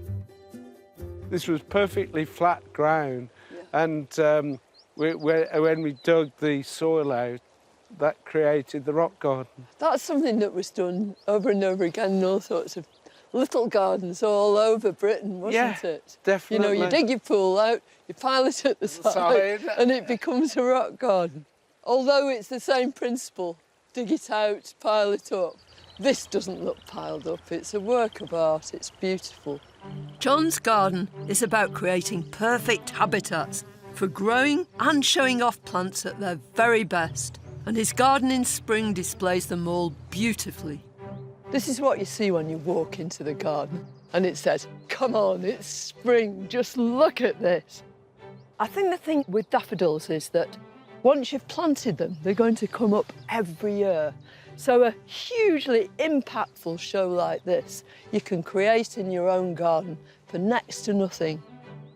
This was perfectly flat ground, and when we dug the soil out, that created the rock garden. That's something that was done over and over again in all sorts of little gardens all over Britain, wasn't it? Definitely. You know, you dig your pool out, you pile it at the side, and it becomes a rock garden. Although it's the same principle, dig it out, pile it up. This doesn't look piled up. It's a work of art. It's beautiful. John's garden is about creating perfect habitats for growing and showing off plants at their very best. And his garden in spring displays them all beautifully. This is what you see when you walk into the garden. And it says, come on, it's spring. Just look at this. I think the thing with daffodils is that once you've planted them, they're going to come up every year. So a hugely impactful show like this, you can create in your own garden for next to nothing.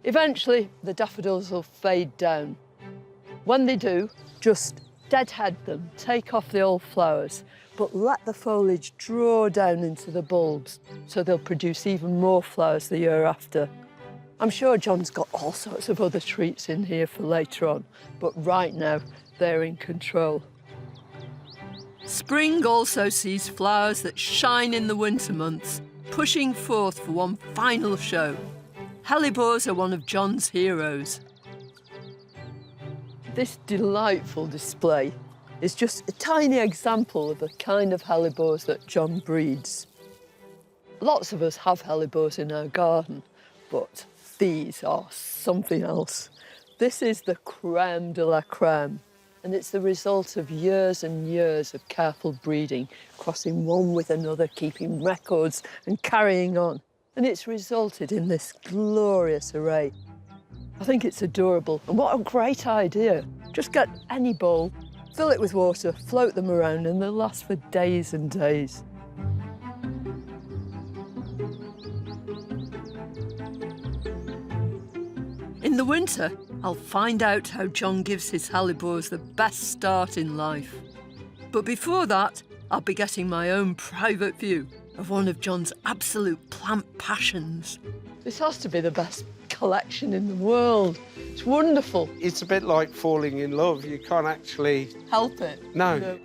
Eventually, the daffodils will fade down. When they do, just deadhead them, take off the old flowers, but let the foliage draw down into the bulbs so they'll produce even more flowers the year after. I'm sure John's got all sorts of other treats in here for later on, but right now, they're in control. Spring also sees flowers that shine in the winter months, pushing forth for one final show. Hellebores are one of John's heroes. This delightful display is just a tiny example of the kind of hellebores that John breeds. Lots of us have hellebores in our garden, but these are something else. This is the crème de la crème, and it's the result of years and years of careful breeding, crossing one with another, keeping records and carrying on. And it's resulted in this glorious array. I think it's adorable, and what a great idea. Just get any bowl, fill it with water, float them around, and they'll last for days and days. In the winter, I'll find out how John gives his hellebores the best start in life. But before that, I'll be getting my own private view of one of John's absolute plant passions. This has to be the best collection in the world. It's wonderful. It's a bit like falling in love. You can't actually... Help it. No.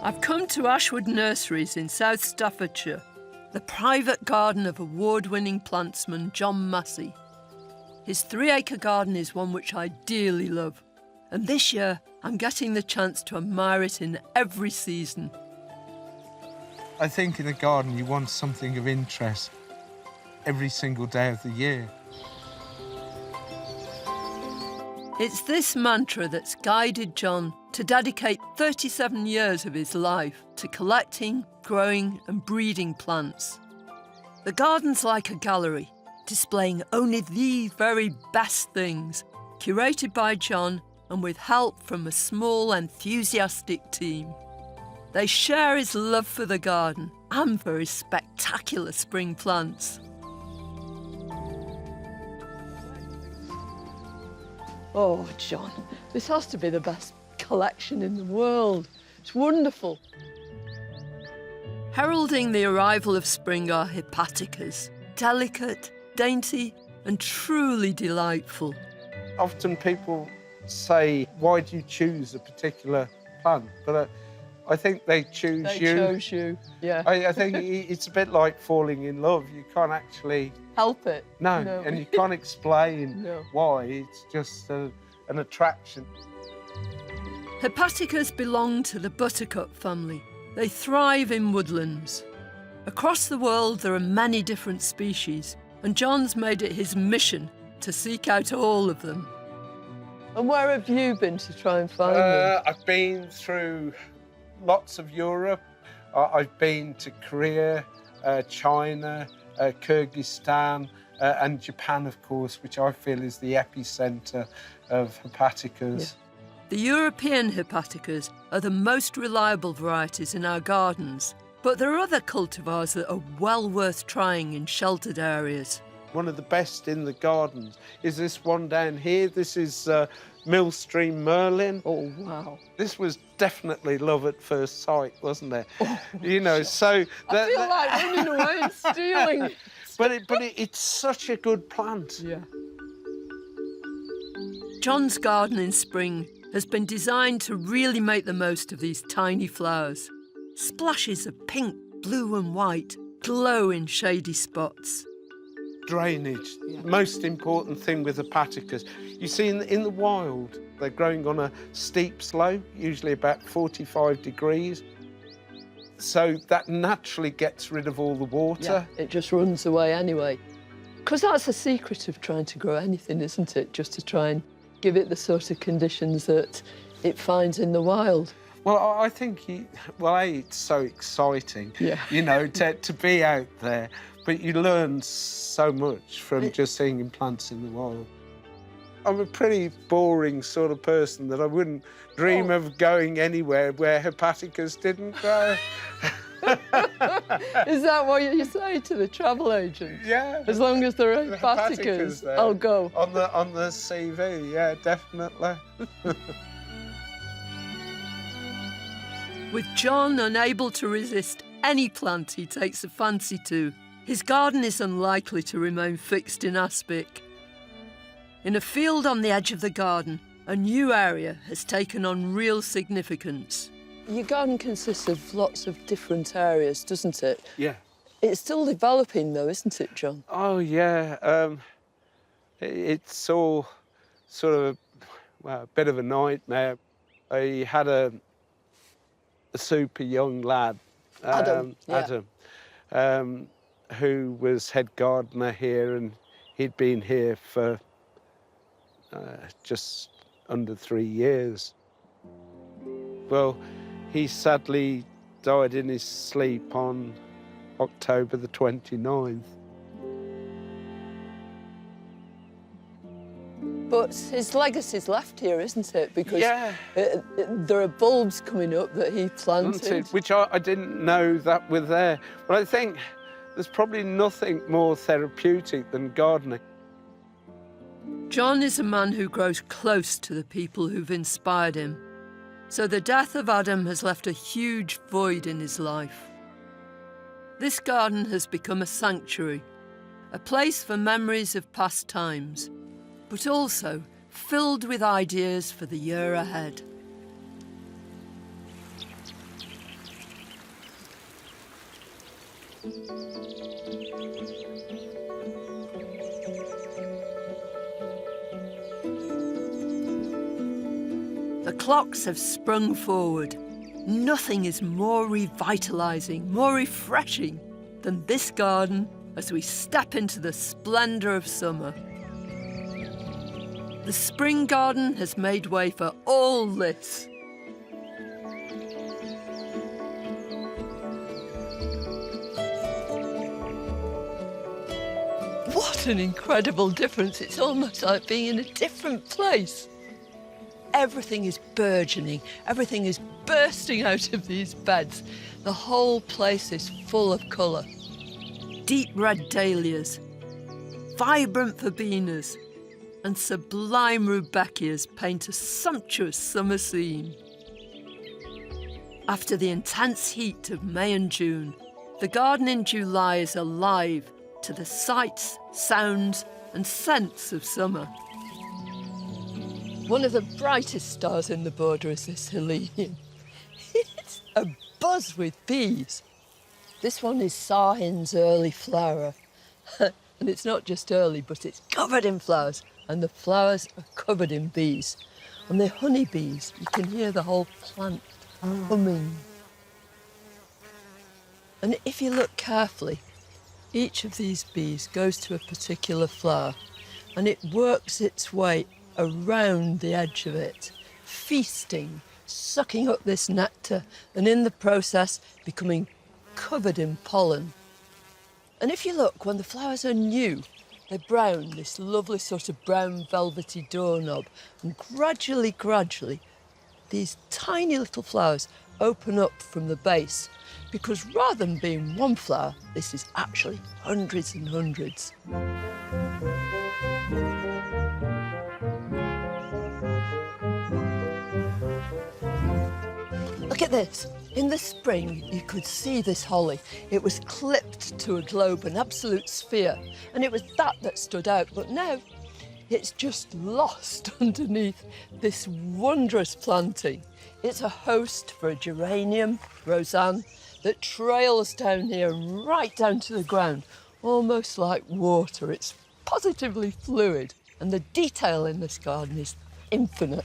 I've come to Ashwood Nurseries in South Staffordshire, the private garden of award-winning plantsman John Massey. His 3-acre garden is one which I dearly love, and this year I'm getting the chance to admire it in every season. I think in a garden you want something of interest every single day of the year. It's this mantra that's guided John to dedicate 37 years of his life to collecting, growing and breeding plants. The garden's like a gallery, displaying only the very best things, curated by John and with help from a small, enthusiastic team. They share his love for the garden and for his spectacular spring plants. Oh, John, this has to be the best collection in the world. It's wonderful. Heralding the arrival of spring are hepaticas, delicate, dainty and truly delightful. Often people say, why do you choose a particular plant? But I think they choose They you. chose you, yeah. I think it's a bit like falling in love. You can't actually... Help it. No, No. and you can't explain No. why. It's just an attraction. Hepaticas belong to the buttercup family. They thrive in woodlands. Across the world there are many different species, and John's made it his mission to seek out all of them. And where have you been to try and find them? I've been through lots of Europe. I've been to Korea, China, Kyrgyzstan, and Japan, of course, which I feel is the epicentre of hepaticas. Yeah. The European hepaticas are the most reliable varieties in our gardens, but there are other cultivars that are well worth trying in sheltered areas. One of the best in the gardens is this one down here. This is Millstream Merlin. Oh, wow. This was definitely love at first sight, wasn't it? Oh, you know, so... I feel like running away and stealing. But it's such a good plant. Yeah. John's garden in spring has been designed to really make the most of these tiny flowers. Splashes of pink, blue and white glow in shady spots. Drainage, most important thing with hepaticas. You see, in the wild, they're growing on a steep slope, usually about 45 degrees. So that naturally gets rid of all the water. Yeah, it just runs away anyway. Because that's the secret of trying to grow anything, isn't it? Just to try and give it the sort of conditions that it finds in the wild. Well, I think, it's so exciting, you know, to be out there. But you learn so much from just seeing plants in the wild. I'm a pretty boring sort of person that I wouldn't dream of going anywhere where hepaticas didn't grow. Is that what you say to the travel agent? Yeah. As long as there are hepaticas, there. I'll go. On the CV, yeah, definitely. With John unable to resist any plant he takes a fancy to, his garden is unlikely to remain fixed in aspic. In a field on the edge of the garden, a new area has taken on real significance. Your garden consists of lots of different areas, doesn't it? Yeah. It's still developing, though, isn't it, John? Oh, yeah. It's all sort of a bit of a nightmare. I had a super young lad, Adam, who was head gardener here, and he'd been here for just under 3 years. Well, he sadly died in his sleep on October the 29th. But his legacy's left here, isn't it? Because Yeah. there are bulbs coming up that he planted. Which I didn't know that were there. But I think there's probably nothing more therapeutic than gardening. John is a man who grows close to the people who've inspired him. So the death of Adam has left a huge void in his life. This garden has become a sanctuary, a place for memories of past times, but also filled with ideas for the year ahead. The clocks have sprung forward. Nothing is more revitalising, more refreshing than this garden as we step into the splendour of summer. The spring garden has made way for all this. What an incredible difference. It's almost like being in a different place. Everything is burgeoning. Everything is bursting out of these beds. The whole place is full of colour. Deep red dahlias, vibrant verbenas, and sublime rudbeckias paint a sumptuous summer scene. After the intense heat of May and June, the garden in July is alive to the sights, sounds, and scents of summer. One of the brightest stars in the border is this Helenium. It's abuzz with bees. This one is Sahin's early flower. And it's not just early, but it's covered in flowers. And the flowers are covered in bees. And the honeybees, you can hear the whole plant humming. And if you look carefully, each of these bees goes to a particular flower and it works its way around the edge of it, feasting, sucking up this nectar, and in the process becoming covered in pollen. And if you look, when the flowers are new, they're brown, this lovely sort of brown velvety doorknob, and gradually, these tiny little flowers open up from the base, because rather than being one flower, this is actually hundreds and hundreds. Look at this. In the spring, you could see this holly. It was clipped to a globe, an absolute sphere, and it was that stood out. But now, it's just lost underneath this wondrous planting. It's a host for a geranium, Roseanne, that trails down here right down to the ground, almost like water. It's positively fluid, and the detail in this garden is infinite.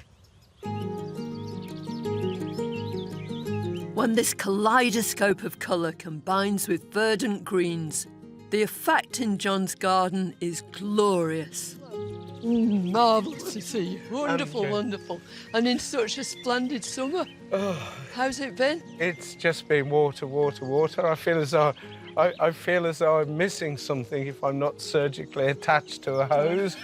When this kaleidoscope of colour combines with verdant greens, the effect in John's garden is glorious. Marvellous to see you. Wonderful, wonderful. And in such a splendid summer. Oh, how's it been? It's just been water, water, water. I feel as though I'm missing something if I'm not surgically attached to a hose.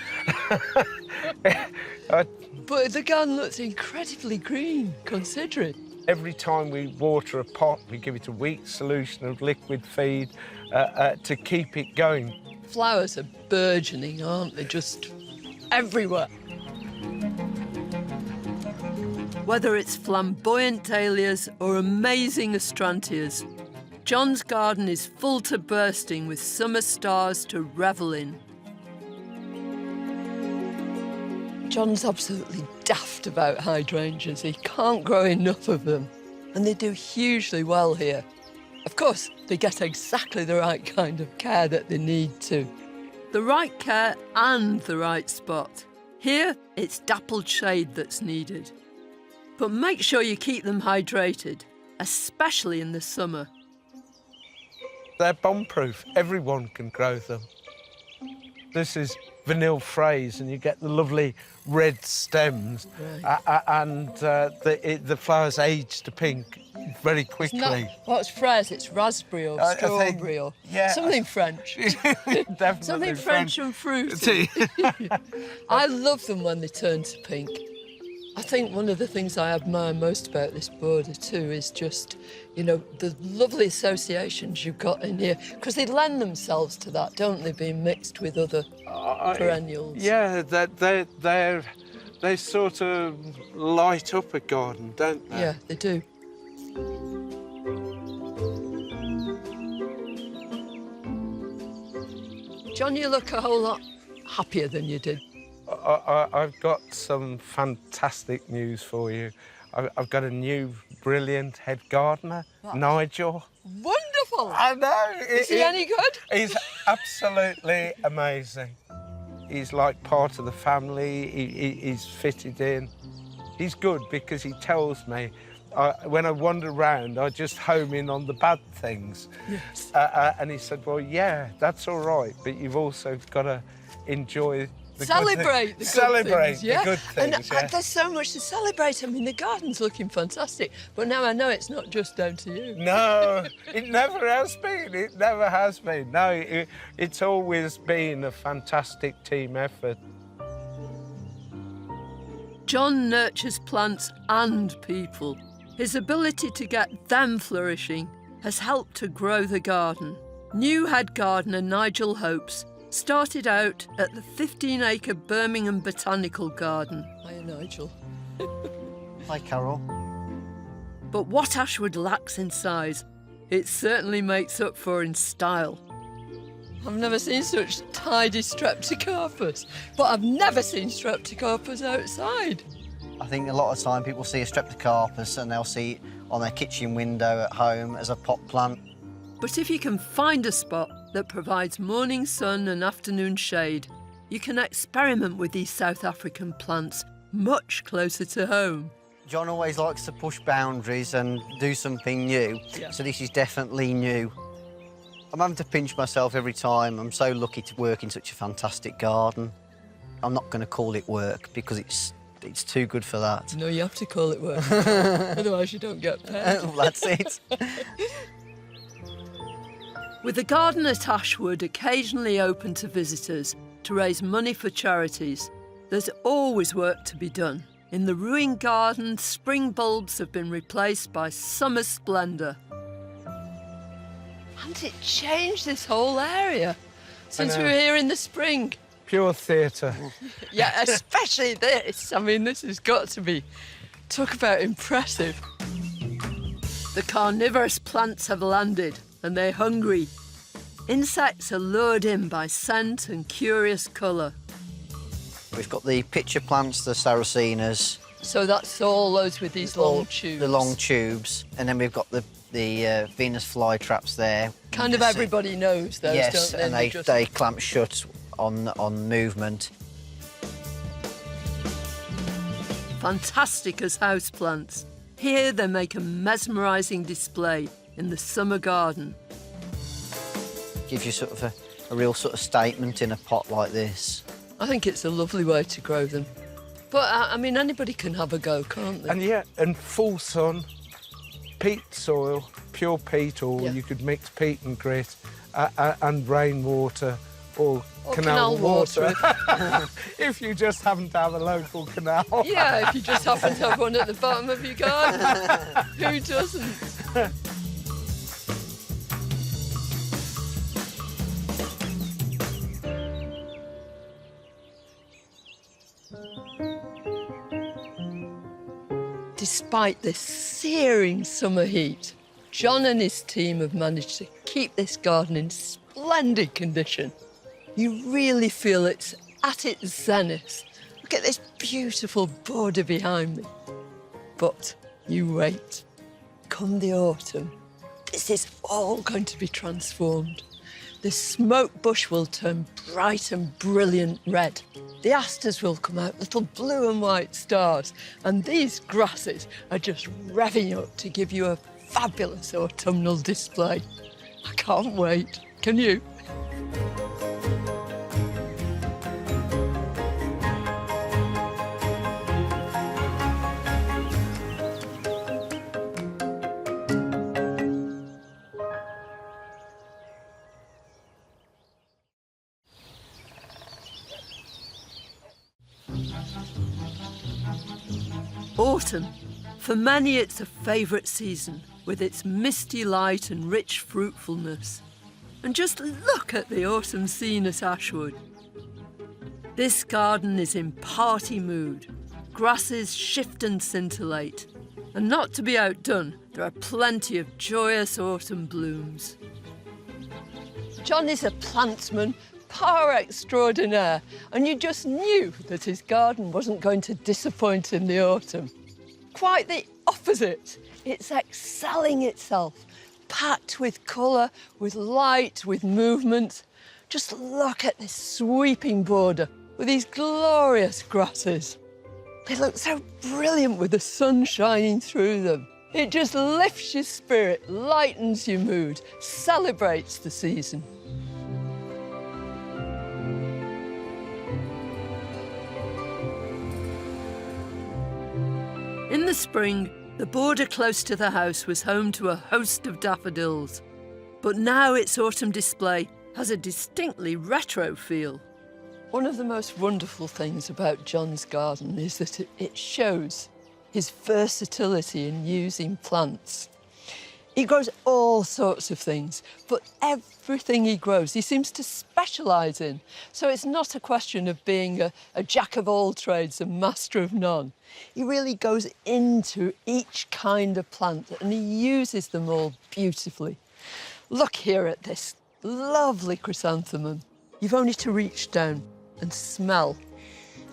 But the garden looks incredibly green, considering. Every time we water a pot, we give it a weak solution of liquid feed to keep it going. Flowers are burgeoning, aren't they? Just everywhere. Whether it's flamboyant dahlias or amazing astrantias, John's garden is full to bursting with summer stars to revel in. John's absolutely daft about hydrangeas. He can't grow enough of them, and they do hugely well here. Of course, they get exactly the right kind of care that they need to. The right care and the right spot. Here, it's dappled shade that's needed. But make sure you keep them hydrated, especially in the summer. They're bomb-proof. Everyone can grow them. This is vanilla fraise, and you get the lovely red stems, and the flowers age to pink very quickly. What's fraise? It's raspberry or strawberry or something French. Definitely something French and fruity. I love them when they turn to pink. I think one of the things I admire most about this border too is just, you know, the lovely associations you've got in here, because they lend themselves to that, don't they, being mixed with other perennials? Yeah, they sort of light up a garden, don't they? Yeah, they do. John, you look a whole lot happier than you did. I've got some fantastic news for you. I've got a new, brilliant head gardener, Nigel. Wonderful! I know. Is he any good? He's absolutely amazing. He's like part of the family. He's fitted in. He's good because he tells me when I wander around, I just home in on the bad things. Yes. And he said, well, yeah, that's all right, but you've also got to enjoy Celebrate the good things. And there's so much to celebrate. I mean, the garden's looking fantastic, but now I know it's not just down to you. No, it never has been. It never has been. No, it's always been a fantastic team effort. John nurtures plants and people. His ability to get them flourishing has helped to grow the garden. New head gardener Nigel hopes started out at the 15-acre Birmingham Botanical Garden. Hiya, Nigel. Hi, Carol. But what Ashwood lacks in size, it certainly makes up for in style. I've never seen such tidy streptocarpus, but I've never seen streptocarpus outside. I think a lot of time people see a streptocarpus and they'll see it on their kitchen window at home as a pot plant. But if you can find a spot that provides morning sun and afternoon shade, you can experiment with these South African plants much closer to home. John always likes to push boundaries and do something new, so this is definitely new. I'm having to pinch myself every time. I'm so lucky to work in such a fantastic garden. I'm not going to call it work because it's too good for that. No, you have to call it work, otherwise you don't get paid. Well, that's it. With the garden at Ashwood occasionally open to visitors to raise money for charities, there's always work to be done. In the ruined garden, spring bulbs have been replaced by summer splendour. Hasn't it changed this whole area since we were here in the spring? Pure theatre. Yeah, especially this. I mean, this has got to be, talk about impressive. The carnivorous plants have landed and they're hungry. Insects are lured in by scent and curious colour. We've got the pitcher plants, the Sarracenias. So that's all those with these long tubes? The long tubes. And then we've got the Venus flytraps there. Kind of everybody knows those, yes, don't they? Yes, and they clamp shut on movement. Fantastic as houseplants. Here they make a mesmerising display in the summer garden. Gives you sort of a real sort of statement in a pot like this. I think it's a lovely way to grow them. But, I mean, anybody can have a go, can't they? And full sun, peat soil, pure peat, or you could mix peat and grit, and rainwater, or canal water. If you just happen to have a local canal. Yeah, if you just happen to have one at the bottom of your garden. Who doesn't? Despite this searing summer heat, John and his team have managed to keep this garden in splendid condition. You really feel it's at its zenith. Look at this beautiful border behind me. But you wait. Come the autumn, this is all going to be transformed. The smoke bush will turn bright and brilliant red. The asters will come out, little blue and white stars. And these grasses are just revving up to give you a fabulous autumnal display. I can't wait. Can you? Autumn. For many, it's a favourite season, with its misty light and rich fruitfulness. And just look at the autumn scene at Ashwood. This garden is in party mood. Grasses shift and scintillate. And not to be outdone, there are plenty of joyous autumn blooms. John is a plantsman par extraordinaire, and you just knew that his garden wasn't going to disappoint in the autumn. Quite the opposite. It's excelling itself, packed with colour, with light, with movement. Just look at this sweeping border with these glorious grasses. They look so brilliant with the sun shining through them. It just lifts your spirit, lightens your mood, celebrates the season. In the spring, the border close to the house was home to a host of daffodils. But now its autumn display has a distinctly retro feel. One of the most wonderful things about John's garden is that it shows his versatility in using plants. He grows all sorts of things, but everything he grows, he seems to specialise in. So it's not a question of being a jack of all trades and master of none. He really goes into each kind of plant and he uses them all beautifully. Look here at this lovely chrysanthemum. You've only to reach down and smell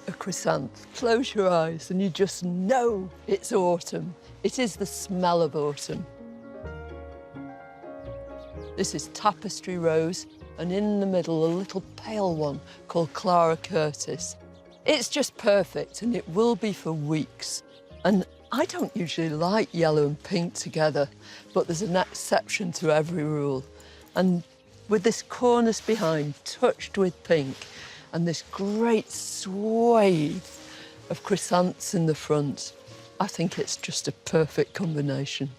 a chrysanth. Close your eyes and you just know it's autumn. It is the smell of autumn. This is tapestry rose, and in the middle, a little pale one called Clara Curtis. It's just perfect, and it will be for weeks. And I don't usually like yellow and pink together, but there's an exception to every rule. And with this cornice behind, touched with pink, and this great swathe of chrysanths in the front, I think it's just a perfect combination.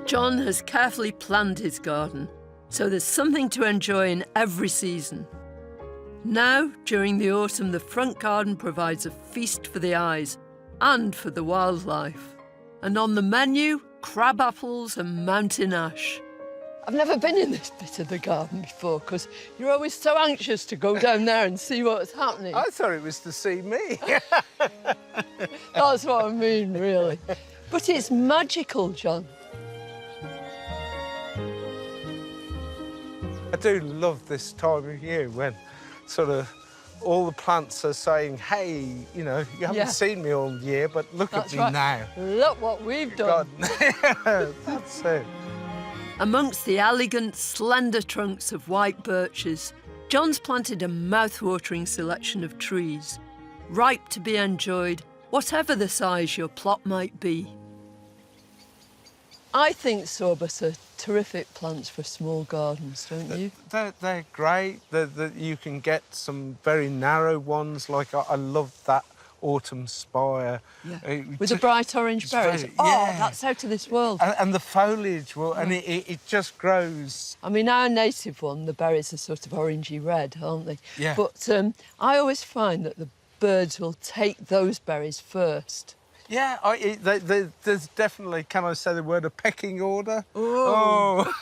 John has carefully planned his garden, so there's something to enjoy in every season. Now, during the autumn, the front garden provides a feast for the eyes and for the wildlife. And on the menu, crab apples and mountain ash. I've never been in this bit of the garden before because you're always so anxious to go down there and see what's happening. I thought it was to see me. That's what I mean, really. But it's magical, John. I do love this time of year when sort of all the plants are saying, hey, you know, you haven't seen me all year, but look at me now. Look what we've done. That's it. Amongst the elegant, slender trunks of white birches, John's planted a mouth-watering selection of trees, ripe to be enjoyed, whatever the size your plot might be. I think sorbus are terrific plants for small gardens, don't you? They're great. You can get some very narrow ones, like I love that autumn spire. Yeah. With the bright orange berries. That's out of this world. And the foliage, and it just grows. I mean, our native one, the berries are sort of orangey red, aren't they? Yeah. But I always find that the birds will take those berries first. Yeah, there's definitely, can I say the word, a pecking order? Oh.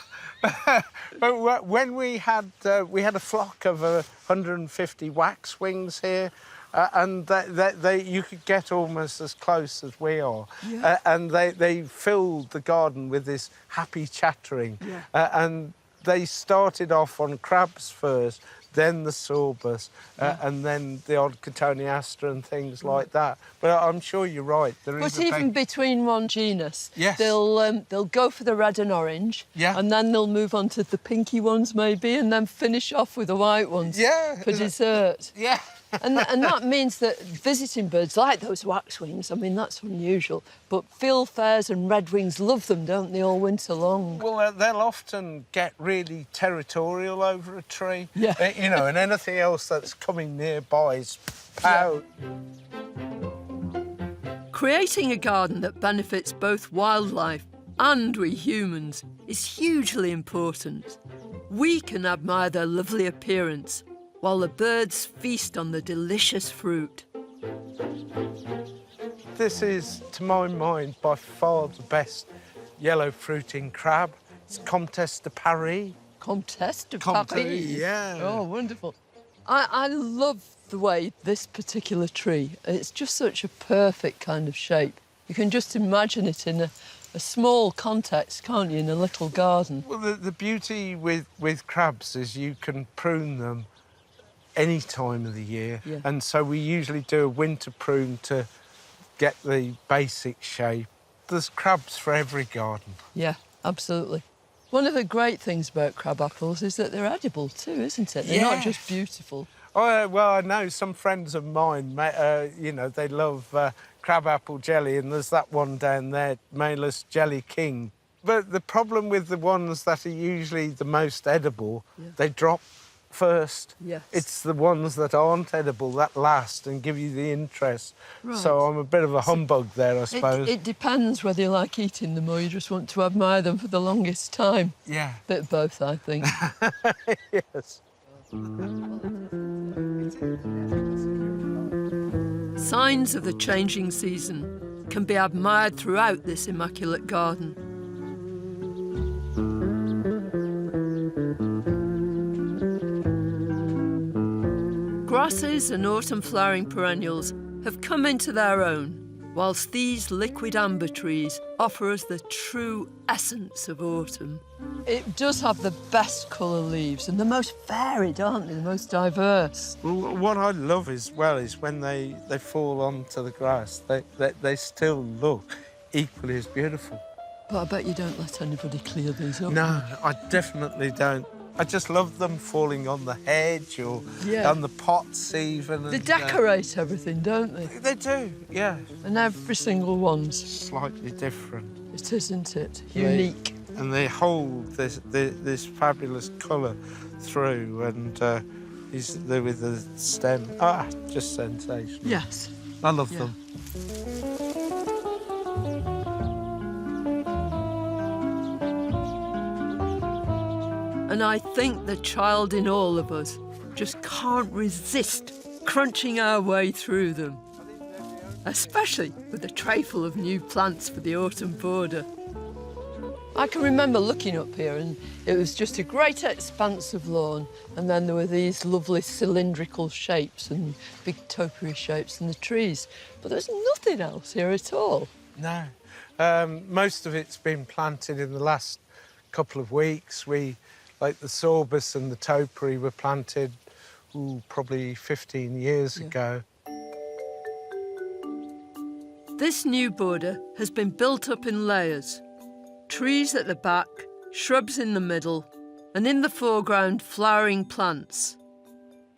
But when we had a flock of 150 waxwings here, and you could get almost as close as we are. Yeah. And they filled the garden with this happy chattering. Yeah. And they started off on crabs first, then the sorbus, and then the odd cotoneaster and things like that. But I'm sure you're right. But even between one genus, they'll go for the red and orange, and then they'll move on to the pinky ones maybe, and then finish off with the white ones for dessert. Yeah. And that means that visiting birds like those waxwings, I mean, that's unusual, but fieldfares and redwings love them, don't they, all winter long? Well, they'll often get really territorial over a tree. Yeah. You know, and anything else that's coming nearby is pout. Creating a garden that benefits both wildlife and we humans is hugely important. We can admire their lovely appearance while the birds feast on the delicious fruit. This is, to my mind, by far the best yellow fruiting crab. It's Comtesse de Paris. Comtesse de Comte, Paris. yeah. Oh, wonderful. I love the way this particular tree, it's just such a perfect kind of shape. You can just imagine it in a small context, can't you, in a little garden? Well, the beauty with crabs is you can prune them any time of the year. Yeah. And so we usually do a winter prune to get the basic shape. There's crabs for every garden. Yeah, absolutely. One of the great things about crab apples is that they're edible too, isn't it? They're not just beautiful. Oh, well, I know some friends of mine, you know, they love crab apple jelly, and there's that one down there, Malus Jelly King. But the problem with the ones that are usually the most edible, they drop first. Yes. It's the ones that aren't edible that last and give you the interest. Right. So I'm a bit of a humbug there, I suppose. It depends whether you like eating them or you just want to admire them for the longest time. Yeah. Bit of both, I think. Yes. Signs of the changing season can be admired throughout this immaculate garden. Grasses and autumn flowering perennials have come into their own, whilst these liquid amber trees offer us the true essence of autumn. It does have the best colour leaves and the most varied, aren't they? The most diverse. Well, what I love as well is when they fall onto the grass, they still look equally as beautiful. But I bet you don't let anybody clear these up. No, I definitely don't. I just love them falling on the hedge or on the pots even. They decorate everything, don't they? They do, yeah. And every single one's slightly different. It isn't it? Unique. And they hold this fabulous colour through, and he's there with the stem. Just sensational. Yes. I love them. And I think the child in all of us just can't resist crunching our way through them, especially with a tray full of new plants for the autumn border. I can remember looking up here and it was just a great expanse of lawn, and then there were these lovely cylindrical shapes and big topiary shapes in the trees. But there's nothing else here at all. No. Most of it's been planted in the last couple of weeks. Like the sorbus and the topiary were planted, probably 15 years ago. This new border has been built up in layers. Trees at the back, shrubs in the middle, and in the foreground, flowering plants.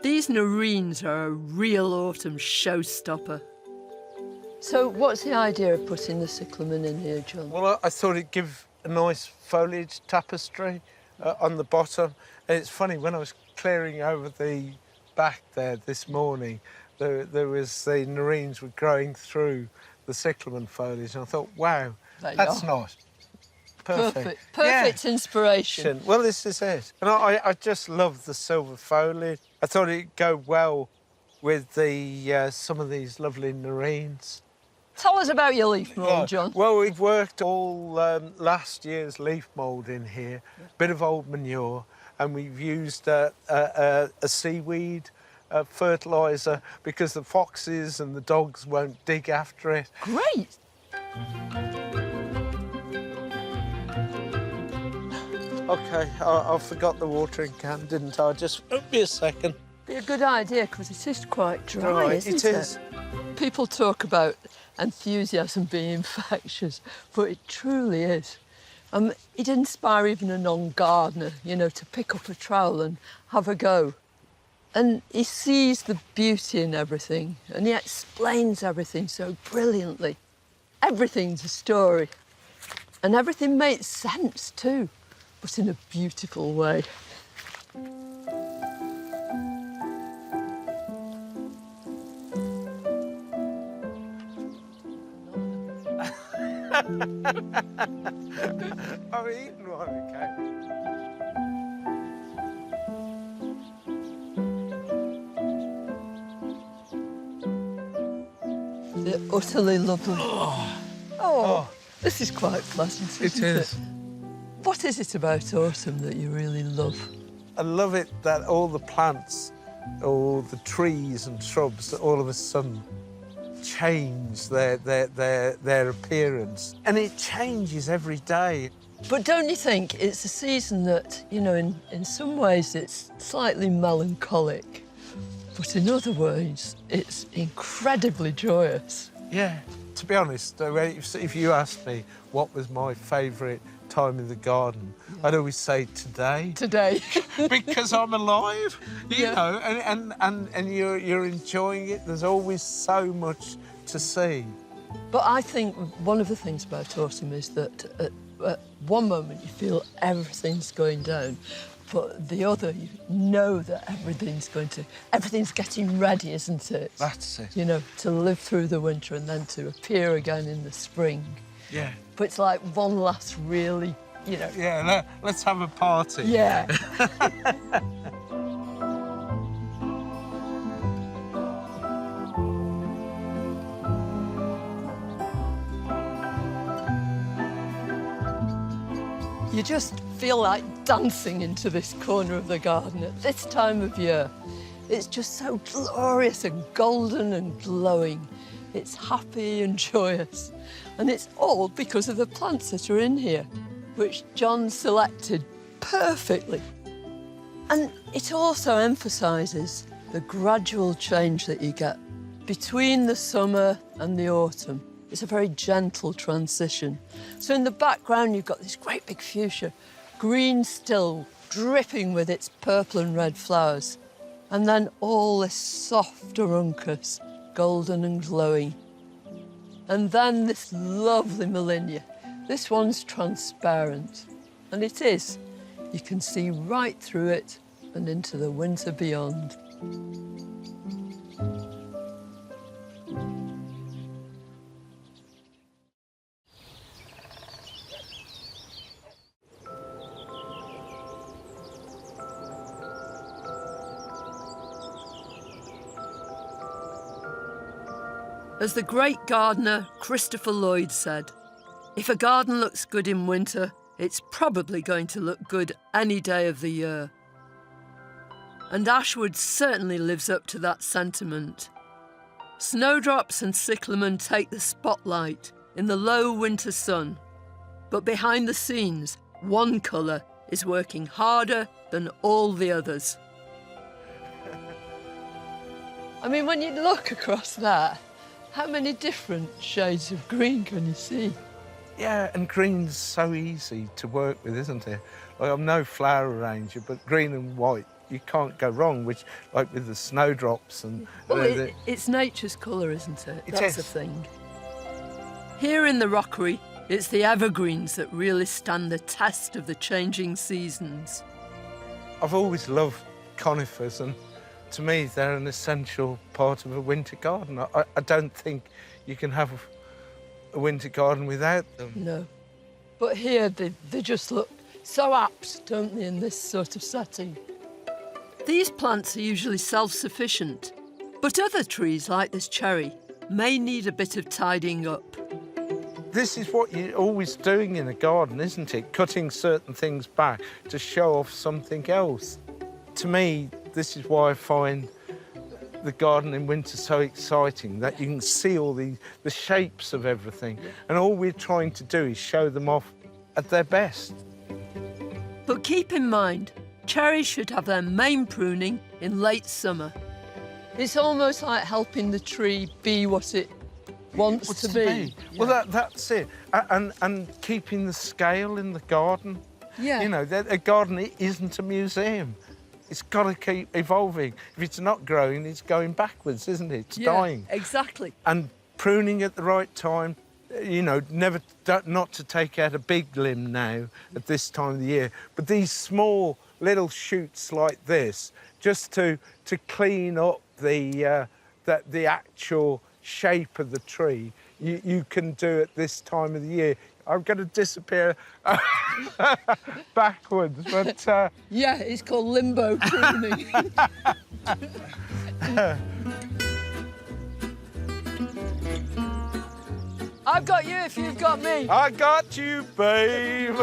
These nerines are a real autumn showstopper. So what's the idea of putting the cyclamen in here, John? Well, I thought it'd give a nice foliage tapestry on the bottom. And it's funny, when I was clearing over the back there this morning, there was the nerines were growing through the cyclamen foliage, and I thought, wow, that's nice. Perfect inspiration. Well, this is it. And I just love the silver foliage. I thought it'd go well with the some of these lovely nerines. Tell us about your leaf mould, John. Well, we've worked all last year's leaf mould in here, bit of old manure, and we've used a seaweed fertiliser because the foxes and the dogs won't dig after it. Great. OK, I forgot the watering can, didn't I? Just wait me a second. Be a good idea, because it is quite dry, isn't it? It is. People talk about enthusiasm being infectious, but it truly is. It'd inspire even a non-gardener, you know, to pick up a trowel and have a go. And he sees the beauty in everything, and he explains everything so brilliantly. Everything's a story. And everything makes sense too, but in a beautiful way. I've eaten one, okay. They're utterly lovely. Oh, this is quite pleasant, isn't it? What is it about autumn that you really love? I love it that all the plants, all the trees and shrubs, all of a sudden change their appearance. And it changes every day. But don't you think it's a season that, you know, in some ways it's slightly melancholic, but in other ways it's incredibly joyous? Yeah. To be honest, if you asked me what was my favourite time in the garden, I'd always say today. Today. Because I'm alive, you know, and you're enjoying it. There's always so much to see. But I think one of the things about autumn is that at one moment you feel everything's going down, but the other, you know that everything's getting ready, isn't it? That's it. You know, to live through the winter and then to appear again in the spring. Yeah. But it's like one last really, you know... Yeah, let's have a party. Yeah. You just feel like dancing into this corner of the garden at this time of year. It's just so glorious and golden and glowing. It's happy and joyous. And it's all because of the plants that are in here, which John selected perfectly. And it also emphasises the gradual change that you get between the summer and the autumn. It's a very gentle transition. So in the background, you've got this great big fuchsia, green still, dripping with its purple and red flowers. And then all this soft aruncus, golden and glowing. And then this lovely Molinia. This one's transparent. And it is. You can see right through it and into the winter beyond. As the great gardener Christopher Lloyd said, if a garden looks good in winter, it's probably going to look good any day of the year. And Ashwood certainly lives up to that sentiment. Snowdrops and cyclamen take the spotlight in the low winter sun, but behind the scenes, one colour is working harder than all the others. I mean, when you look across that, how many different shades of green can you see? Yeah, and green's so easy to work with, isn't it? Like, I'm no flower arranger, but green and white, you can't go wrong, which, like with the snowdrops and... Well, it's nature's colour, isn't it? That's the thing. Here in the rockery, it's the evergreens that really stand the test of the changing seasons. I've always loved conifers, and to me, they're an essential part of a winter garden. I don't think you can have a winter garden without them. No. But here, they just look so apt, don't they, in this sort of setting? These plants are usually self-sufficient, but other trees, like this cherry, may need a bit of tidying up. This is what you're always doing in a garden, isn't it? Cutting certain things back to show off something else. To me, this is why I find the garden in winter so exciting, that you can see all the shapes of everything, and all we're trying to do is show them off at their best. But keep in mind, cherries should have their main pruning in late summer. It's almost like helping the tree be what it wants to be. Yeah. Well, that's it. And keeping the scale in the garden. Yeah. You know, a garden isn't a museum. It's got to keep evolving. If it's not growing, it's going backwards, isn't it? It's dying. Exactly. And pruning at the right time, you know, not to take out a big limb now at this time of the year, but these small little shoots like this, just to clean up the actual shape of the tree, you can do at this time of the year. I'm going to disappear backwards, but... Yeah, it's called limbo pruning. I've got you if you've got me. I got you, babe.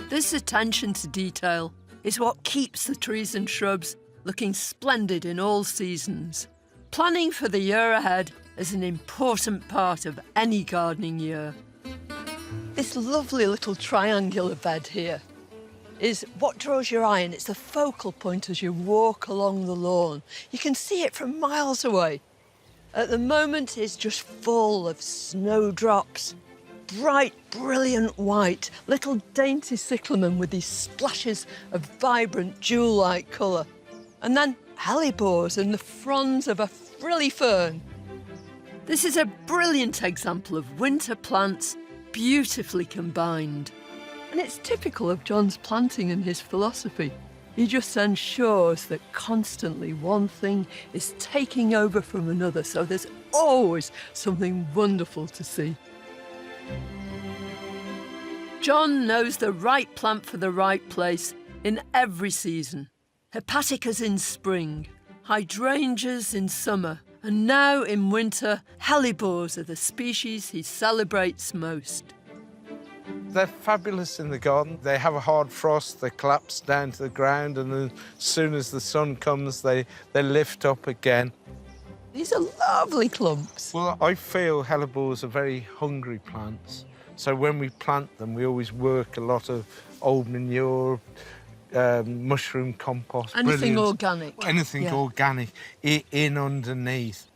This attention to detail is what keeps the trees and shrubs looking splendid in all seasons. Planning for the year ahead is an important part of any gardening year. This lovely little triangular bed here is what draws your eye, and it's the focal point as you walk along the lawn. You can see it from miles away. At the moment, it's just full of snowdrops, bright, brilliant white, little dainty cyclamen with these splashes of vibrant jewel-like colour. And then hellebores and the fronds of a frilly fern. This is a brilliant example of winter plants beautifully combined. And it's typical of John's planting and his philosophy. He just ensures that constantly one thing is taking over from another, so there's always something wonderful to see. John knows the right plant for the right place in every season. Hepaticas in spring, hydrangeas in summer, and now in winter, hellebores are the species he celebrates most. They're fabulous in the garden. They have a hard frost, they collapse down to the ground, and then as soon as the sun comes, they lift up again. These are lovely clumps. Well, I feel hellebores are very hungry plants. So when we plant them, we always work a lot of old manure, mushroom compost. Anything organic. Anything organic in underneath.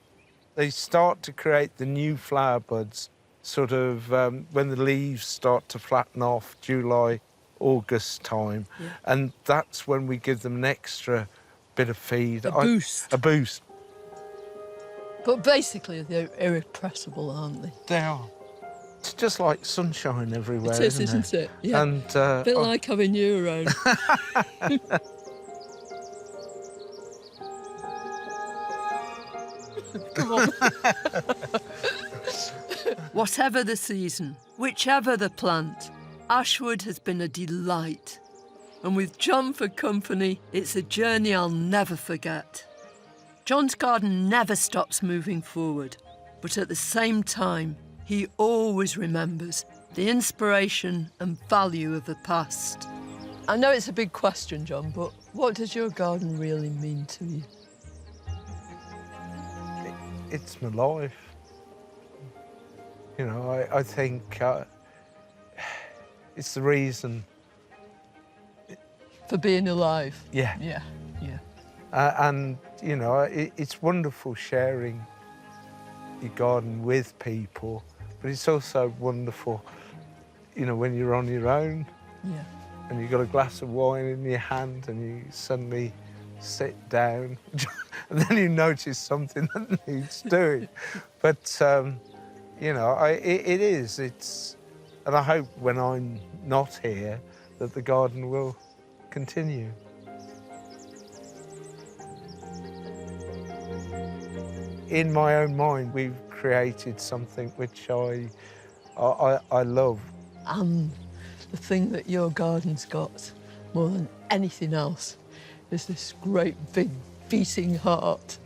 They start to create the new flower buds sort of when the leaves start to flatten off, July, August time. Yeah. And that's when we give them an extra bit of feed. A boost. A boost. But basically, they're irrepressible, aren't they? They are. It's just like sunshine everywhere, it is, isn't it? Yeah. And, a bit like having you around. Come on. Whatever the season, whichever the plant, Ashwood has been a delight. And with John for company, it's a journey I'll never forget. John's garden never stops moving forward, but at the same time, he always remembers the inspiration and value of the past. I know it's a big question, John, but what does your garden really mean to you? It's my life. You know, I think it's the reason. For being alive? Yeah. Yeah, yeah. And, you know, it's wonderful sharing your garden with people, but it's also wonderful, you know, when you're on your own. Yeah. And you've got a glass of wine in your hand and you suddenly sit down and then you notice something that needs doing. But, you know, it is. And I hope when I'm not here that the garden will continue. In my own mind, we've created something which I love. And the thing that your garden's got more than anything else is this great big beating heart.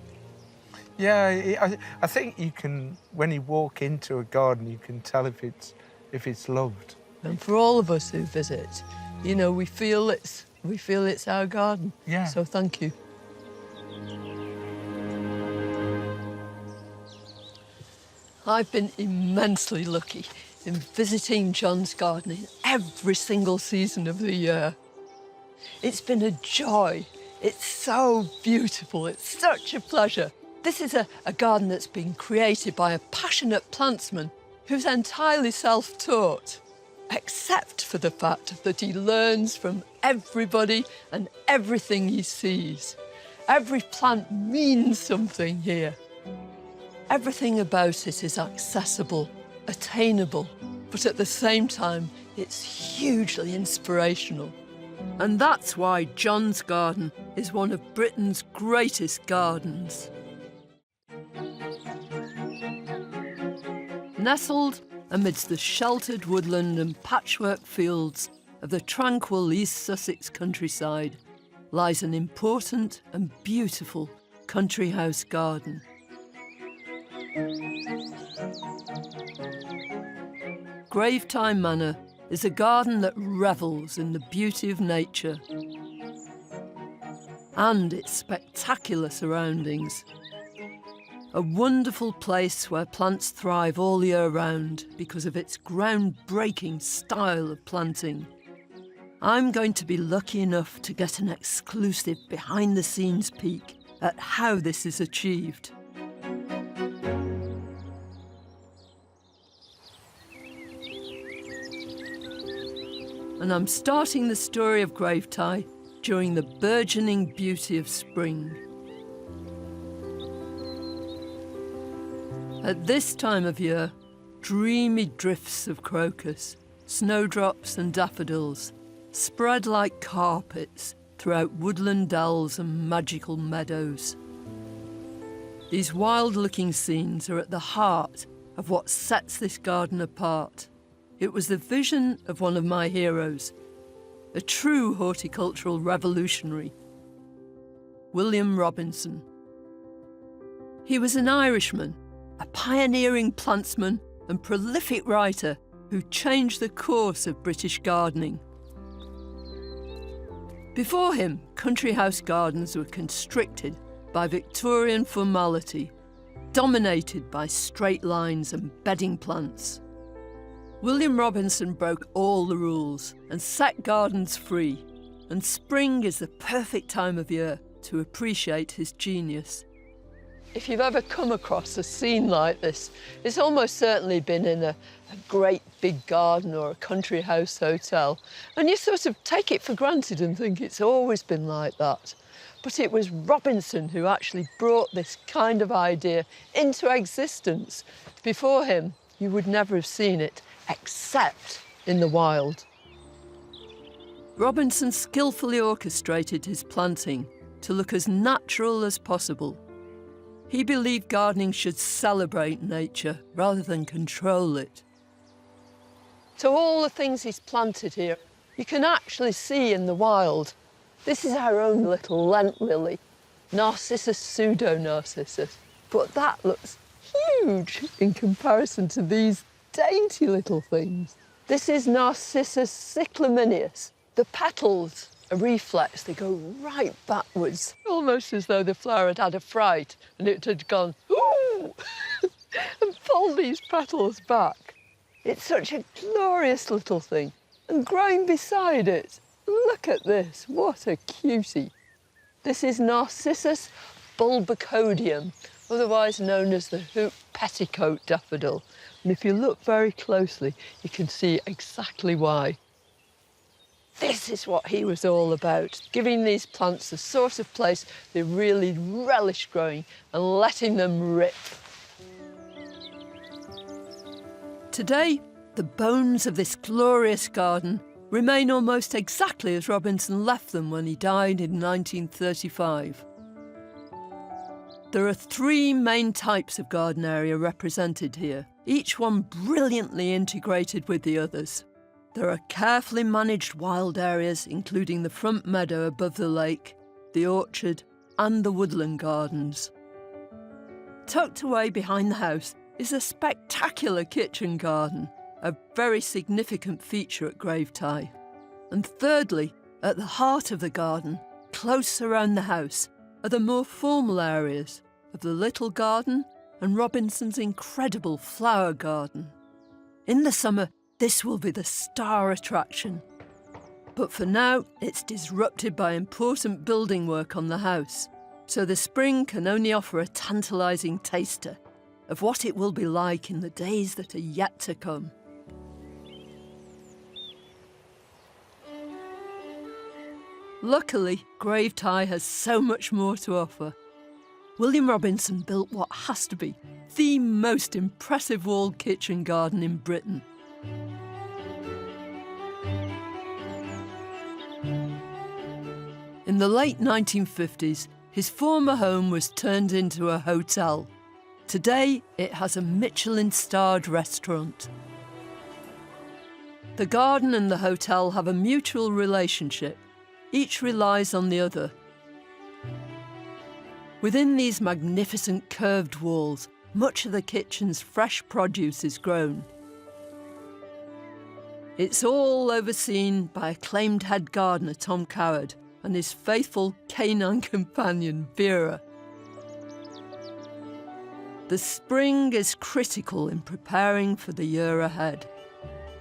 Yeah, I think you can, when you walk into a garden, you can tell if it's loved. And for all of us who visit, you know, we feel it's our garden. Yeah. So thank you. I've been immensely lucky in visiting John's garden in every single season of the year. It's been a joy. It's so beautiful. It's such a pleasure. This is a garden that's been created by a passionate plantsman who's entirely self-taught, except for the fact that he learns from everybody and everything he sees. Every plant means something here. Everything about it is accessible, attainable, but at the same time, it's hugely inspirational. And that's why John's garden is one of Britain's greatest gardens. Nestled amidst the sheltered woodland and patchwork fields of the tranquil East Sussex countryside lies an important and beautiful country house garden. Gravetye Manor is a garden that revels in the beauty of nature and its spectacular surroundings. A wonderful place where plants thrive all year round because of its groundbreaking style of planting. I'm going to be lucky enough to get an exclusive behind-the-scenes peek at how this is achieved. And I'm starting the story of Gravetye during the burgeoning beauty of spring. At this time of year, dreamy drifts of crocus, snowdrops and daffodils spread like carpets throughout woodland dells and magical meadows. These wild-looking scenes are at the heart of what sets this garden apart. It was the vision of one of my heroes, a true horticultural revolutionary, William Robinson. He was an Irishman, a pioneering plantsman and prolific writer who changed the course of British gardening. Before him, country house gardens were constricted by Victorian formality, dominated by straight lines and bedding plants. William Robinson broke all the rules and set gardens free, and spring is the perfect time of year to appreciate his genius. If you've ever come across a scene like this, it's almost certainly been in a great big garden or a country house hotel, and you sort of take it for granted and think it's always been like that. But it was Robinson who actually brought this kind of idea into existence. Before him, you would never have seen it, except in the wild. Robinson skillfully orchestrated his planting to look as natural as possible. He believed gardening should celebrate nature rather than control it. So all the things he's planted here, you can actually see in the wild. This is our own little Lent lily, Narcissus pseudo-narcissus. But that looks huge in comparison to these dainty little things. This is Narcissus cyclaminius. The petals are reflex, they go right backwards, almost as though the flower had had a fright and it had gone, ooh, and pulled these petals back. It's such a glorious little thing. And growing beside it, look at this, what a cutie. This is Narcissus bulbicodium, otherwise known as the hoop petticoat daffodil. And if you look very closely, you can see exactly why. This is what he was all about, giving these plants the sort of place they really relish growing and letting them rip. Today, the bones of this glorious garden remain almost exactly as Robinson left them when he died in 1935. There are three main types of garden area represented here, each one brilliantly integrated with the others. There are carefully managed wild areas, including the front meadow above the lake, the orchard, and the woodland gardens. Tucked away behind the house is a spectacular kitchen garden, a very significant feature at Gravetye. And thirdly, at the heart of the garden, close around the house, are the more formal areas of the little garden and Robinson's incredible flower garden. In the summer, this will be the star attraction. But for now, it's disrupted by important building work on the house, so the spring can only offer a tantalising taster of what it will be like in the days that are yet to come. Luckily, Gravetye has so much more to offer. William Robinson built what has to be the most impressive walled kitchen garden in Britain. In the late 1950s, his former home was turned into a hotel. Today, it has a Michelin-starred restaurant. The garden and the hotel have a mutual relationship. Each relies on the other. Within these magnificent curved walls, much of the kitchen's fresh produce is grown. It's all overseen by acclaimed head gardener Tom Coward and his faithful canine companion Vera. The spring is critical in preparing for the year ahead.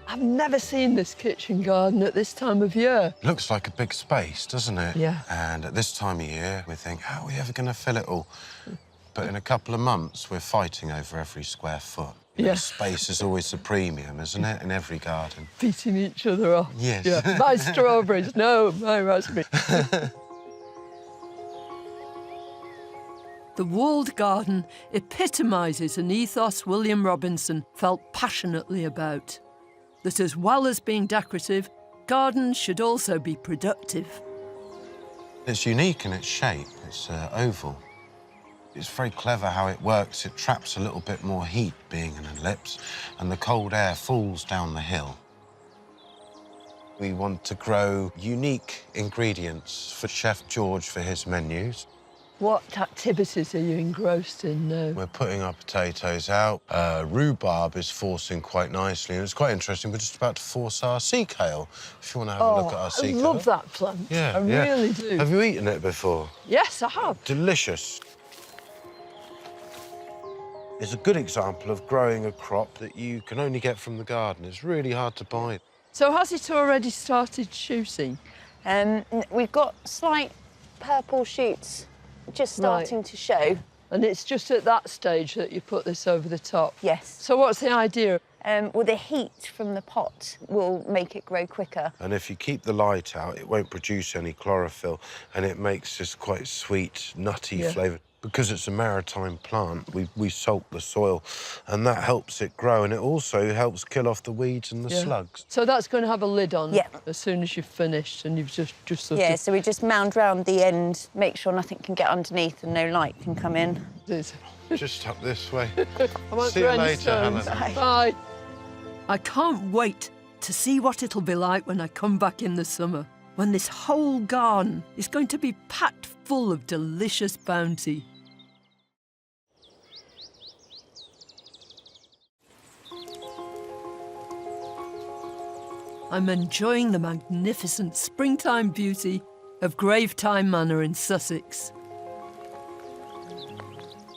I've never seen this kitchen garden at this time of year. Looks like a big space, doesn't it? Yeah. And at this time of year, we think, how are we ever going to fill it all? But in a couple of months, we're fighting over every square foot. You know, Yeah. space is always the premium, isn't it, in every garden? Beating each other off. Yes. Yeah. My strawberries, no, my raspberries. The walled garden epitomises an ethos William Robinson felt passionately about. That as well as being decorative, gardens should also be productive. It's unique in its shape. It's oval. It's very clever how it works. It traps a little bit more heat, being an ellipse, and the cold air falls down the hill. We want to grow unique ingredients for Chef George for his menus. What activities are you engrossed in now? We're putting our potatoes out. Rhubarb is forcing quite nicely, and it's quite interesting. We're just about to force our sea kale, if you want to have a look at our sea I kale. love that plant. Yeah, I yeah. really do. Have you eaten it before? Yes, I have. Delicious. It's a good example of growing a crop that you can only get from the garden. It's really hard to buy. So has it already started shooting? We've got slight purple shoots just starting to show. And it's just at that stage that you put this over the top? Yes. So what's the idea? Well, the heat from the pot will make it grow quicker. And if you keep the light out, it won't produce any chlorophyll, and it makes this quite sweet, nutty flavour. Because it's a maritime plant, we salt the soil, and that helps it grow, and it also helps kill off the weeds and the slugs. So that's going to have a lid on as soon as you've finished, and you've just sort of... So we just mound round the end, make sure nothing can get underneath and no light can come in. Just up this way. I won't See throw you any later, stones. Helen. Bye. I can't wait to see what it'll be like when I come back in the summer, when this whole garden is going to be packed full of delicious bounty. I'm enjoying the magnificent springtime beauty of Gravetye Manor in Sussex.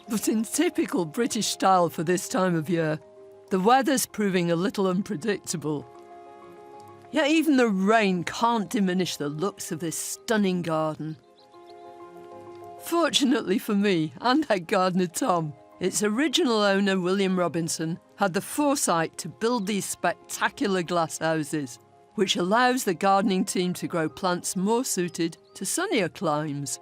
But in typical British style for this time of year, the weather's proving a little unpredictable. Yet even the rain can't diminish the looks of this stunning garden. Fortunately for me and head gardener Tom, its original owner, William Robinson, had the foresight to build these spectacular glass houses, which allows the gardening team to grow plants more suited to sunnier climes.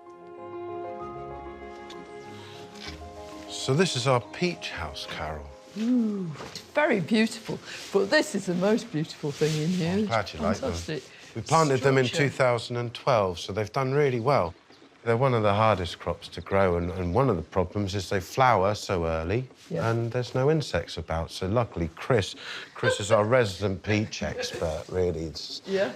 So this is our peach house, Carol. Ooh, it's very beautiful. But this is the most beautiful thing in here. I'm glad you like them. Fantastic. We planted them in Structure. 2012, so they've done really well. They're one of the hardest crops to grow, and one of the problems is they flower so early and there's no insects about. So luckily, Chris is our resident peach expert, really.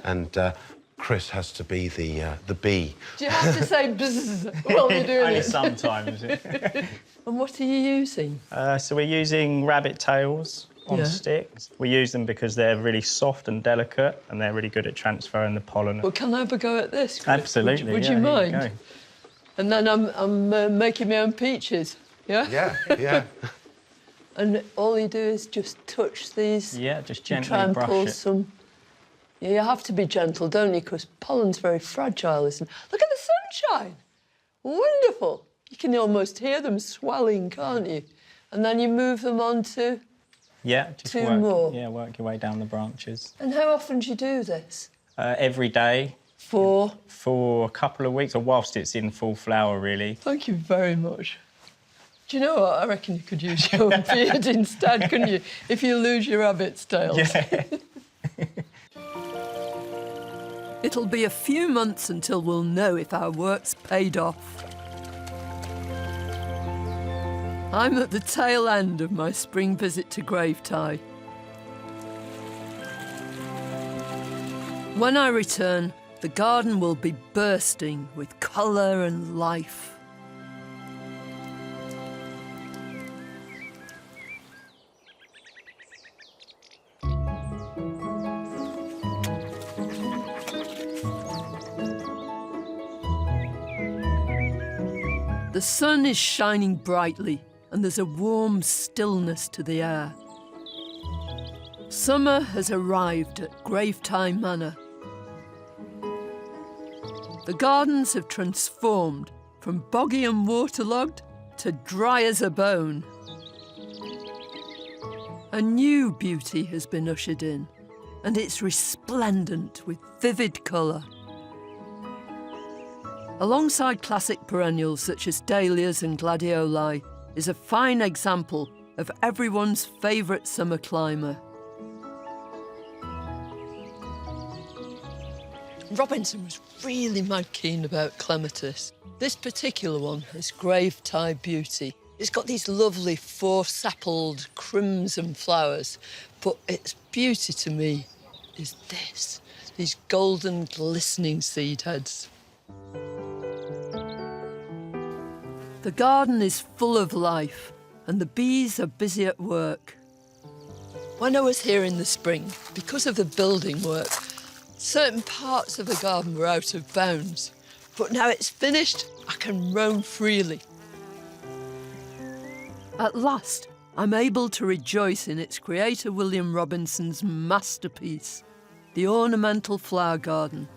And Chris has to be the bee. Do you have to say bzzz while you're doing Only it? sometimes. And what are you using? So we're using rabbit tails on sticks. We use them because they're really soft and delicate, and they're really good at transferring the pollen. Well, can I have a go at this, Chris? Absolutely. Would you mind? And then I'm making my own peaches. Yeah. Yeah. And all you do is just touch these. Yeah, just gently try and brush pull it. some. Yeah, you have to be gentle, don't you? Because pollen's very fragile, isn't it? Look at the sunshine. Wonderful. You can almost hear them swelling, can't you? And then you move them on to... Yeah, just two work, more. Yeah, work your way down the branches. And how often do you do this? Every day. For a couple of weeks, or whilst it's in full flower, really. Thank you very much. Do you know what? I reckon you could use your own beard instead, couldn't you? If you lose your rabbit's tails. Yeah. It'll be a few months until we'll know if our work's paid off. I'm at the tail end of my spring visit to Gravetye. When I return, the garden will be bursting with colour and life. The sun is shining brightly and there's a warm stillness to the air. Summer has arrived at Gravetye Manor. The gardens have transformed from boggy and waterlogged to dry as a bone. A new beauty has been ushered in, and it's resplendent with vivid colour. Alongside classic perennials such as dahlias and gladioli is a fine example of everyone's favourite summer climber. Robinson was really mad keen about clematis. This particular one is Gravetye Beauty. It's got these lovely four-sepaled crimson flowers, but its beauty to me is this, these golden glistening seed heads. The garden is full of life and the bees are busy at work. When I was here in the spring, because of the building work, certain parts of the garden were out of bounds. But now it's finished, I can roam freely. At last, I'm able to rejoice in its creator William Robinson's masterpiece, the ornamental flower garden.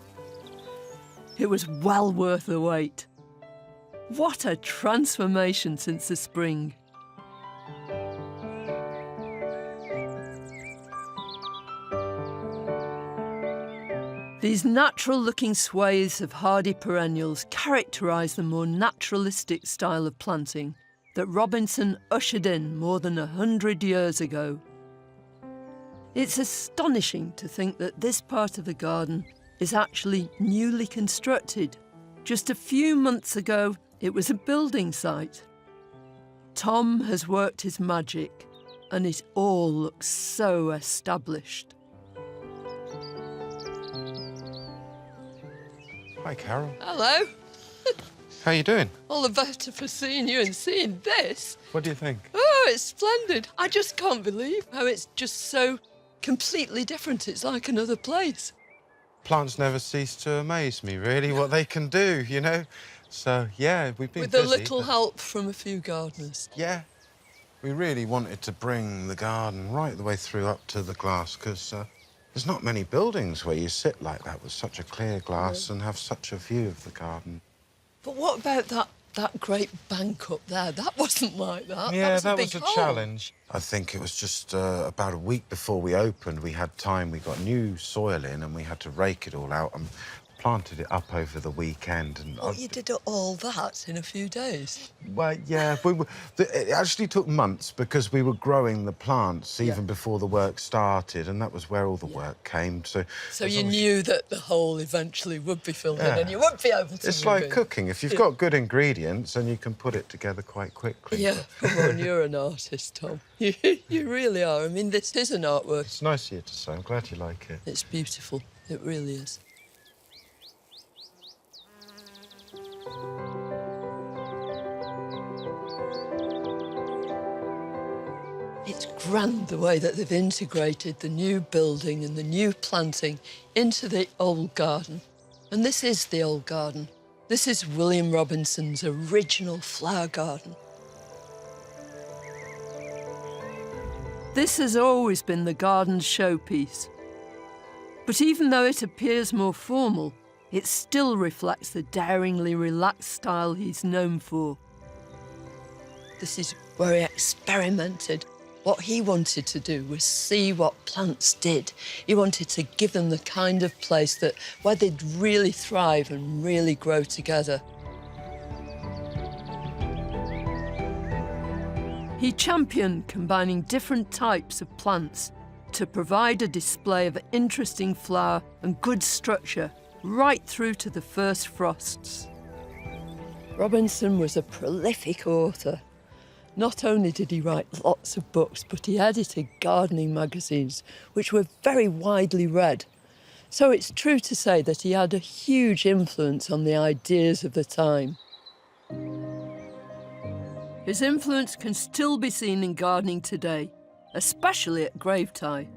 It was well worth the wait. What a transformation since the spring. These natural-looking swathes of hardy perennials characterise the more naturalistic style of planting that Robinson ushered in more than 100 years ago. It's astonishing to think that this part of the garden is actually newly constructed. Just a few months ago, it was a building site. Tom has worked his magic, and it all looks so established. Hi, Carol. Hello. How you doing? All the better for seeing you and seeing this. What do you think? Oh, it's splendid. I just can't believe how it's just so completely different. It's like another place. Plants never cease to amaze me, really, what they can do, you know? So, yeah, we've been busy. With a little help from a few gardeners. Yeah. We really wanted to bring the garden right the way through up to the glass, because there's not many buildings where you sit like that with such a clear glass and have such a view of the garden. But what about that great bank up there? That wasn't like that. Yeah, that was a challenge. I think it was just about a week before we opened, we had time, we got new soil in and we had to rake it all out and planted it up over the weekend. And you did all that in a few days? Well, yeah, it actually took months because we were growing the plants even before the work started, and that was where all the work came. So you knew that the hole eventually would be filled in and you wouldn't be able to It's move like in. cooking. If you've got good ingredients, and you can put it together quite quickly. Yeah, come on, you're an artist, Tom. You really are. I mean, this is an artwork. It's nice of you to say. I'm glad you like it. It's beautiful. It really is. It's grand the way that they've integrated the new building and the new planting into the old garden. And this is the old garden. This is William Robinson's original flower garden. This has always been the garden's showpiece. But even though it appears more formal, it still reflects the daringly relaxed style he's known for. This is where he experimented. What he wanted to do was see what plants did. He wanted to give them the kind of place where they'd really thrive and really grow together. He championed combining different types of plants to provide a display of interesting flower and good structure right through to the first frosts. Robinson was a prolific author. Not only did he write lots of books, but he edited gardening magazines, which were very widely read. So it's true to say that he had a huge influence on the ideas of the time. His influence can still be seen in gardening today, especially at Gravetye,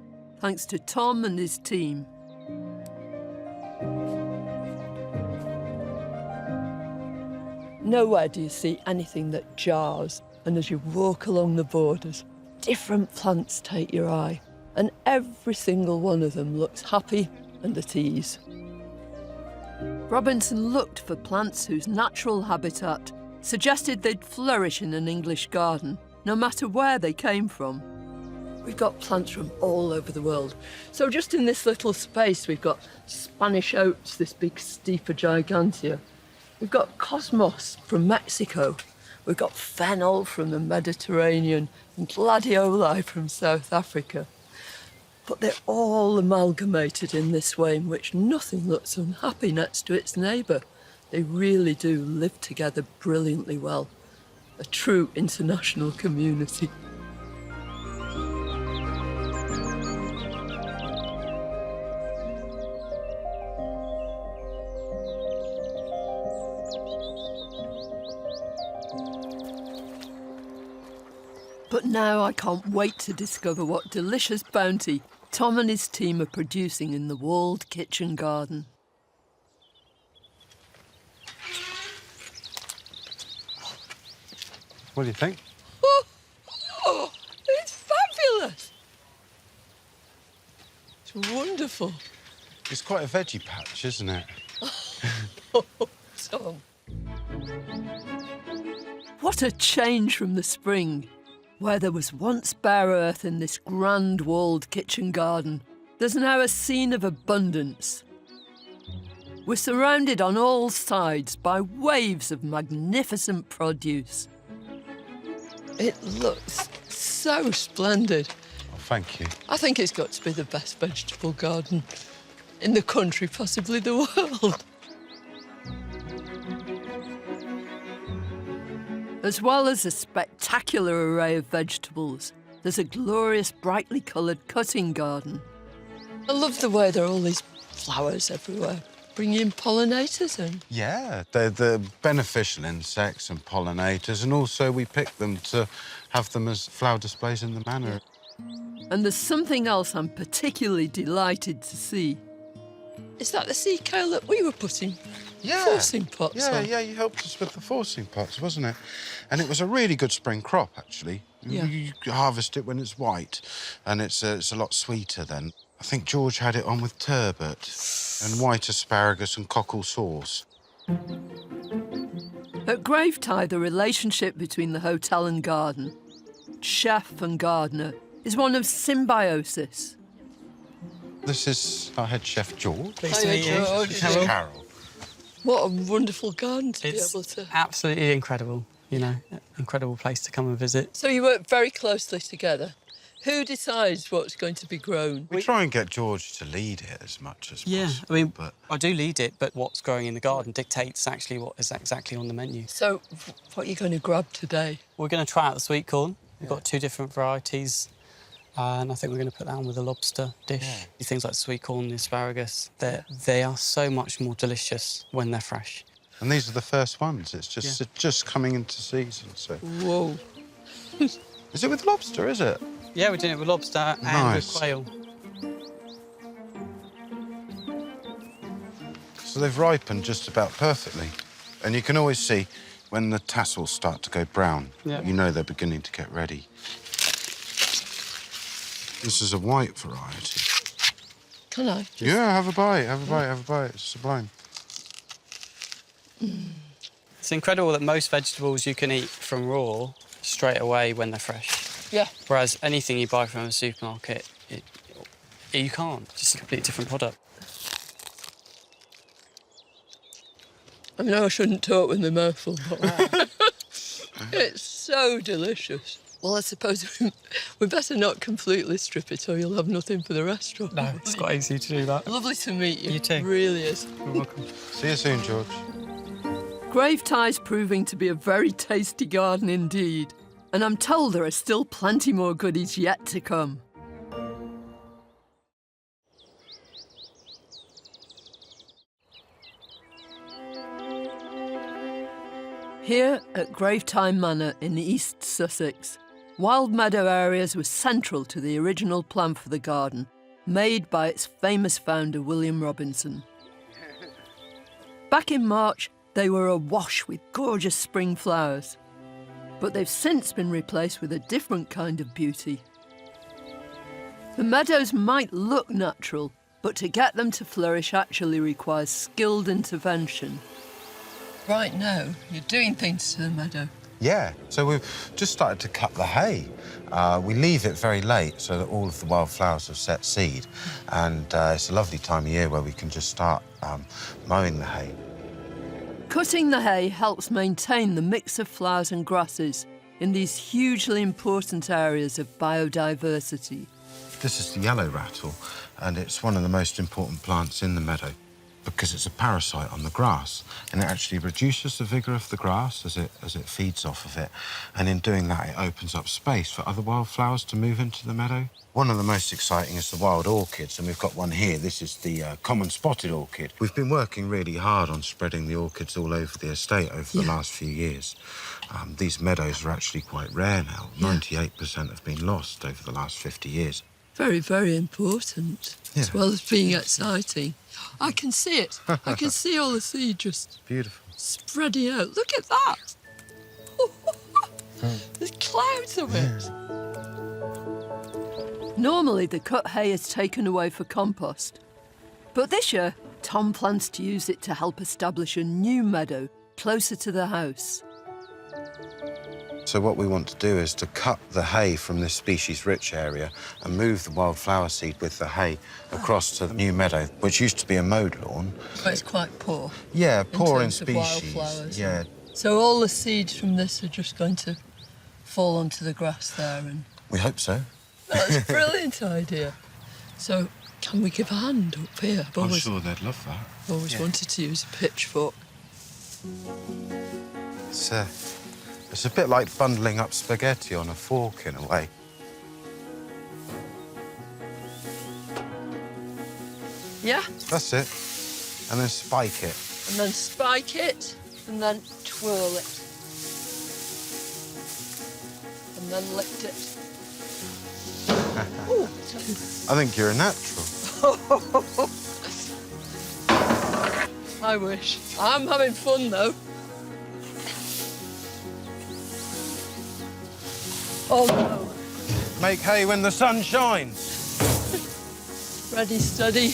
thanks to Tom and his team. Nowhere do you see anything that jars, and as you walk along the borders, different plants take your eye, and every single one of them looks happy and at ease. Robinson looked for plants whose natural habitat suggested they'd flourish in an English garden, no matter where they came from. We've got plants from all over the world. So just in this little space, we've got Spanish oats, this big Stipa gigantea. We've got cosmos from Mexico. We've got fennel from the Mediterranean and gladioli from South Africa. But they're all amalgamated in this way in which nothing looks unhappy next to its neighbour. They really do live together brilliantly well. A true international community. But now I can't wait to discover what delicious bounty Tom and his team are producing in the walled kitchen garden. What do you think? Oh, it's fabulous! It's wonderful. It's quite a veggie patch, isn't it? Tom. What a change from the spring, where there was once bare earth in this grand walled kitchen garden. There's now a scene of abundance. We're surrounded on all sides by waves of magnificent produce. It looks so splendid. Oh, thank you. I think it's got to be the best vegetable garden in the country, possibly the world. As well as a spectacular array of vegetables, there's a glorious, brightly coloured cutting garden. I love the way there are all these flowers everywhere, bringing in pollinators in. Yeah, they're the beneficial insects and pollinators, and also we pick them to have them as flower displays in the manor. And there's something else I'm particularly delighted to see. Is that the sea kale that we were putting forcing pots on? Yeah, you helped us with the forcing pots, wasn't it? And it was a really good spring crop, actually. Yeah. You harvest it when it's white, and it's a lot sweeter then. I think George had it on with turbot and white asparagus and cockle sauce. At Gravetye, the relationship between the hotel and garden, chef and gardener, is one of symbiosis. This is our head chef, George. Pleased to meet you. George. This is Carol. What a wonderful garden to It's be able to... absolutely incredible, you know, incredible place to come and visit. So you work very closely together. Who decides what's going to be grown? We try and get George to lead it as much as possible. I mean, but I do lead it, but what's growing in the garden dictates actually what is exactly on the menu. So what are you going to grab today? We're going to try out the sweet corn. We've got 2 different varieties, and I think we're going to put that on with a lobster dish. Yeah. Things like sweet corn and asparagus, they are so much more delicious when they're fresh. And these are the first ones. It's just coming into season, so... Whoa. Is it with lobster, is it? Yeah, we're doing it with lobster and Nice. with quail. So they've ripened just about perfectly. And you can always see when the tassels start to go brown, you know they're beginning to get ready. This is a white variety. Can I? Yeah, have a bite, have a bite, have a bite. It's sublime. It's incredible that most vegetables you can eat from raw straight away when they're fresh. Yeah. Whereas anything you buy from a supermarket, you can't. It's just a completely different product. I know I shouldn't talk with my mouth full, but it's so delicious. Well, I suppose we better not completely strip it or you'll have nothing for the restaurant. No, it's quite easy to do that. Lovely to meet you. You too. It really is. You're welcome. See you soon, George. Gravetye's proving to be a very tasty garden indeed. And I'm told there are still plenty more goodies yet to come. Here at Gravetye Manor in East Sussex, wild meadow areas were central to the original plan for the garden, made by its famous founder, William Robinson. Back in March, they were awash with gorgeous spring flowers, but they've since been replaced with a different kind of beauty. The meadows might look natural, but to get them to flourish actually requires skilled intervention. Right now, you're doing things to the meadow. Yeah, so we've just started to cut the hay. We leave it very late so that all of the wildflowers have set seed, and it's a lovely time of year where we can just start mowing the hay. Cutting the hay helps maintain the mix of flowers and grasses in these hugely important areas of biodiversity. This is the yellow rattle, and it's one of the most important plants in the meadow because it's a parasite on the grass, and it actually reduces the vigour of the grass as it feeds off of it, and in doing that, it opens up space for other wildflowers to move into the meadow. One of the most exciting is the wild orchids, and we've got one here. This is the common spotted orchid. We've been working really hard on spreading the orchids all over the estate over the last few years. These meadows are actually quite rare now. 98% have been lost over the last 50 years. Very, very important, as well as being exciting. I can see it. I can see all the seed just beautiful spreading out. Look at that. There's clouds of it. Normally, the cut hay is taken away for compost. But this year, Tom plans to use it to help establish a new meadow closer to the house. So what we want to do is to cut the hay from this species-rich area and move the wildflower seed with the hay across to the new meadow, which used to be a mowed lawn. But it's quite poor. Yeah, poor in terms of species. wildflowers. Yeah. So all the seeds from this are just going to fall onto the grass there, and We hope so. that's a brilliant idea. So can we give a hand up here? I'm sure they'd love that. I've always wanted to use a pitchfork. It's a bit like bundling up spaghetti on a fork, in a way. Yeah? That's it. And then spike it. And then spike it, and then twirl it. And then lift it. Ooh, I think you're a natural. I wish. I'm having fun, though. Oh, no. Make hay when the sun shines. Ready, steady.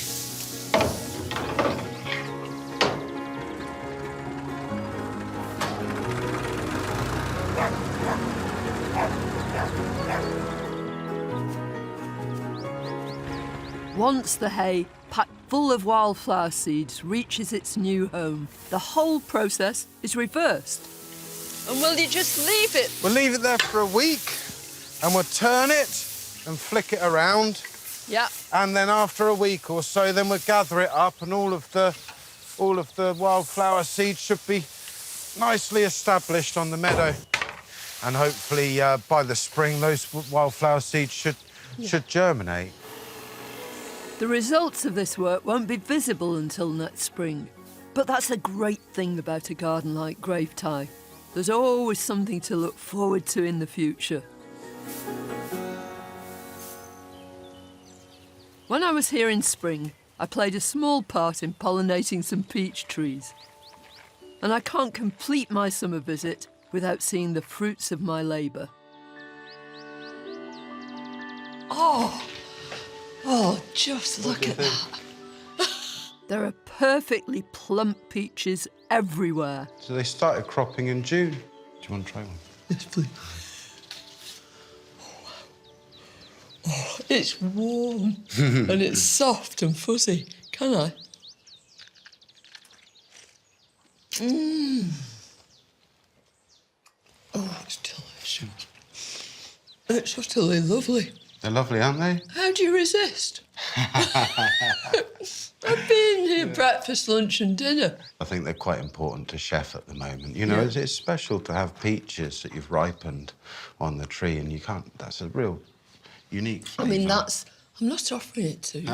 Once the hay, packed full of wildflower seeds, reaches its new home, the whole process is reversed. And will you just leave it? We'll leave it there for a week, and we'll turn it and flick it around. Yeah. And then after a week or so, then we'll gather it up, and all of the wildflower seeds should be nicely established on the meadow. And hopefully, by the spring, those wildflower seeds should germinate. The results of this work won't be visible until next spring. But that's a great thing about a garden like Gravetye. There's always something to look forward to in the future. When I was here in spring, I played a small part in pollinating some peach trees. And I can't complete my summer visit without seeing the fruits of my labour. Oh, just look at that. There are perfectly plump peaches everywhere. So they started cropping in June. Do you want to try one? Yes, please. Oh, it's warm and it's soft and fuzzy. Can I? Oh, it's delicious. It's utterly lovely. They're lovely, aren't they? How do you resist? I've been here breakfast, lunch and dinner. I think they're quite important to chef at the moment. You know, it's special to have peaches that you've ripened on the tree, and you can't... That's a real unique flavour. I mean, that's... I'm not offering it to you.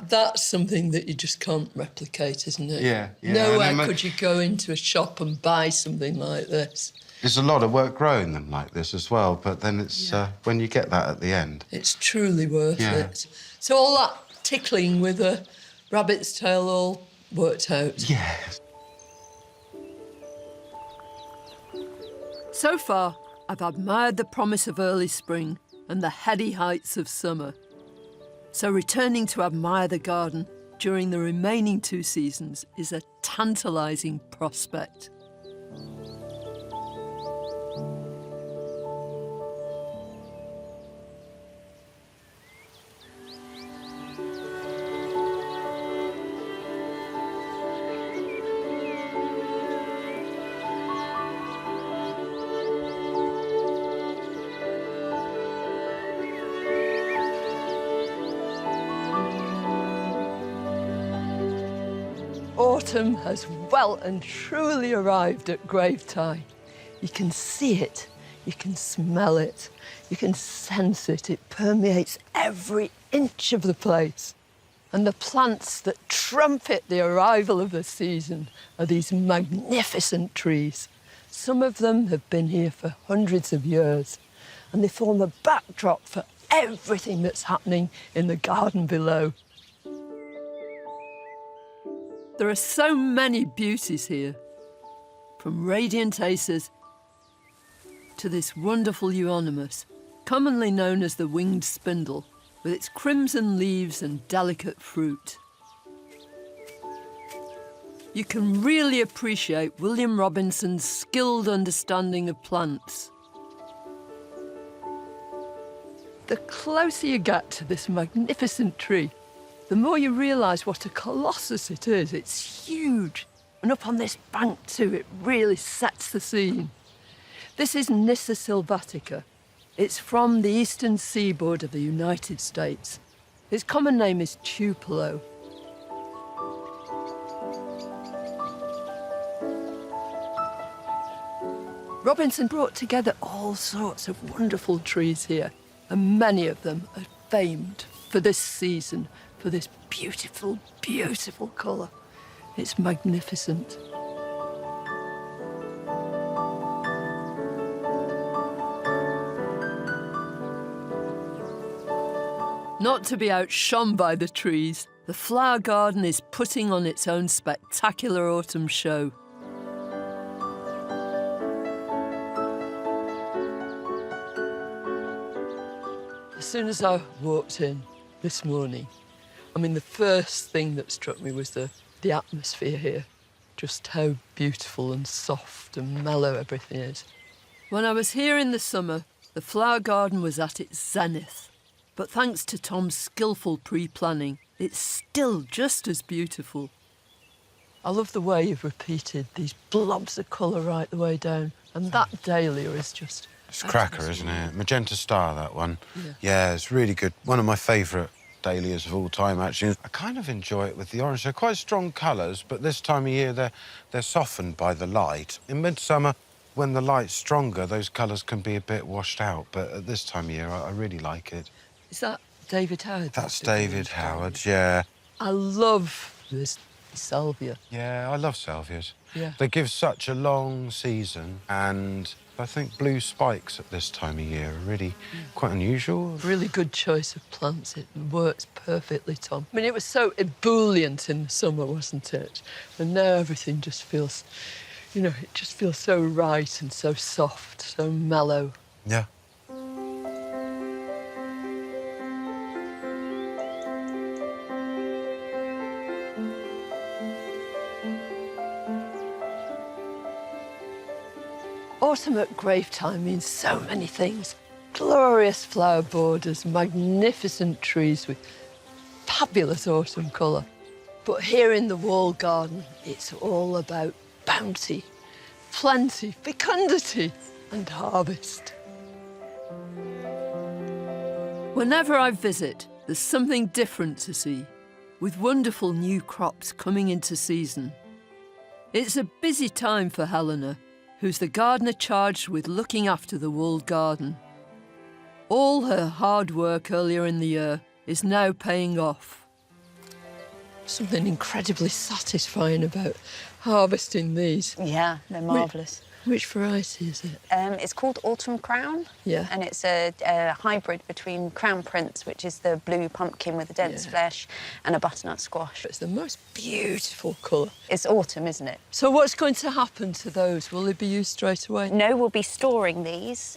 That's something that you just can't replicate, isn't it? Yeah. Nowhere could you go into a shop and buy something like this. There's a lot of work growing them like this as well, but then it's when you get that at the end. It's truly worth it. So all that tickling with a rabbit's tail all worked out? Yeah. So far, I've admired the promise of early spring and the heady heights of summer. So returning to admire the garden during the remaining 2 seasons is a tantalising prospect. Autumn has well and truly arrived at Gravetye. You can see it, you can smell it, you can sense it. It permeates every inch of the place. And the plants that trumpet the arrival of the season are these magnificent trees. Some of them have been here for hundreds of years, and they form a backdrop for everything that's happening in the garden below. There are so many beauties here, from radiant acers to this wonderful euonymus, commonly known as the winged spindle, with its crimson leaves and delicate fruit. You can really appreciate William Robinson's skilled understanding of plants. The closer you get to this magnificent tree, the more you realise what a colossus it is. It's huge. And up on this bank too, it really sets the scene. This is Nyssa sylvatica. It's from the eastern seaboard of the United States. Its common name is tupelo. Robinson brought together all sorts of wonderful trees here, and many of them are famed for this season, for this beautiful, beautiful colour. It's magnificent. Not to be outshone by the trees, the flower garden is putting on its own spectacular autumn show. As soon as I walked in this morning, I mean, the first thing that struck me was the atmosphere here, just how beautiful and soft and mellow everything is. When I was here in the summer, the flower garden was at its zenith. But thanks to Tom's skillful pre-planning, it's still just as beautiful. I love the way you've repeated these blobs of colour right the way down, and that dahlia is just... It's cracker, isn't it? Magenta star, that one. Yeah, it's really good. One of my favourite dahlias of all time, actually. I kind of enjoy it with the orange. They're quite strong colours, but this time of year they're softened by the light. In midsummer, when the light's stronger, those colours can be a bit washed out, but at this time of year, I really like it. Is that David Howard? That's David Howard, yeah. I love this salvia. Yeah, I love salvias. Yeah. They give such a long season, and I think blue spikes at this time of year are really quite unusual. Really good choice of plants. It works perfectly, Tom. I mean, it was so ebullient in the summer, wasn't it? And now everything just feels, you know, it just feels so right and so soft, so mellow. Yeah. Autumn at Gravetye means so many things. Glorious flower borders, magnificent trees with fabulous autumn colour. But here in the wall garden, it's all about bounty, plenty, fecundity and harvest. Whenever I visit, there's something different to see, with wonderful new crops coming into season. It's a busy time for Helena, who's the gardener charged with looking after the walled garden. All her hard work earlier in the year is now paying off. Something incredibly satisfying about harvesting these. Yeah, they're marvellous. Which variety is it? It's called Autumn Crown. Yeah. And it's a hybrid between Crown Prince, which is the blue pumpkin with the dense flesh, and a butternut squash. It's the most beautiful colour. It's autumn, isn't it? So what's going to happen to those? Will they be used straight away? No, we'll be storing these.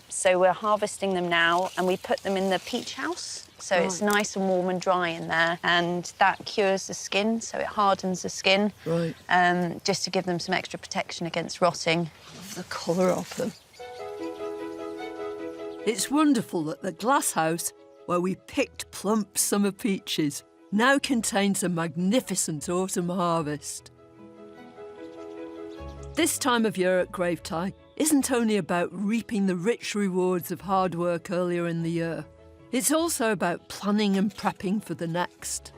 So we're harvesting them now, and we put them in the peach house. So it's nice and warm and dry in there, and that cures the skin, so it hardens the skin. Right. Just to give them some extra protection against rotting. I love the colour of them. It's wonderful that the glass house, where we picked plump summer peaches, now contains a magnificent autumn harvest. This time of year at Gravetye isn't only about reaping the rich rewards of hard work earlier in the year. It's also about planning and prepping for the next.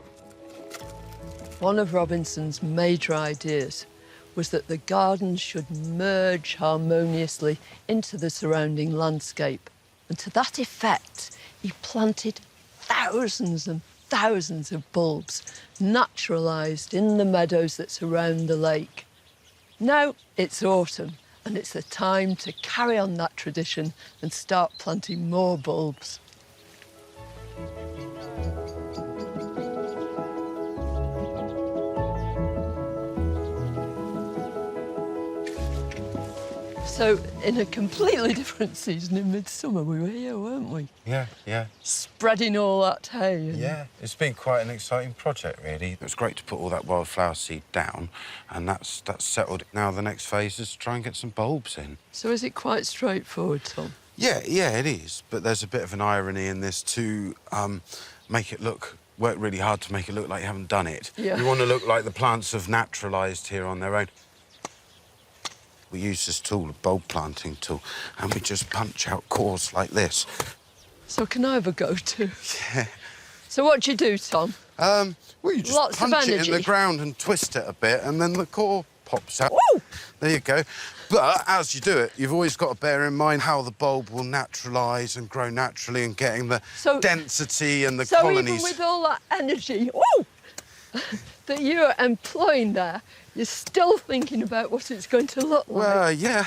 One of Robinson's major ideas was that the garden should merge harmoniously into the surrounding landscape. And to that effect, he planted thousands and thousands of bulbs, naturalised in the meadows that surround the lake. Now it's autumn, and it's the time to carry on that tradition and start planting more bulbs. So, in a completely different season in midsummer, we were here, weren't we? Yeah, yeah. Spreading all that hay. And... Yeah, it's been quite an exciting project, really. It was great to put all that wildflower seed down, and that's settled. Now the next phase is to try and get some bulbs in. So is it quite straightforward, Tom? Yeah, it is. But there's a bit of an irony in this to make it work really hard to make it look like you haven't done it. Yeah. You want to look like the plants have naturalised here on their own. We use this tool, a bulb planting tool, and we just punch out cores like this. So can I have a go too? Yeah. So what do you do, Tom? Well, you just Lots of punch it energy. in the ground and twist it a bit, and then the core pops out. Woo! There you go. But as you do it, you've always got to bear in mind how the bulb will naturalise and grow naturally, and getting the density and the colonies. So even with all that energy, that you're employing there, you're still thinking about what it's going to look like. Well, yeah.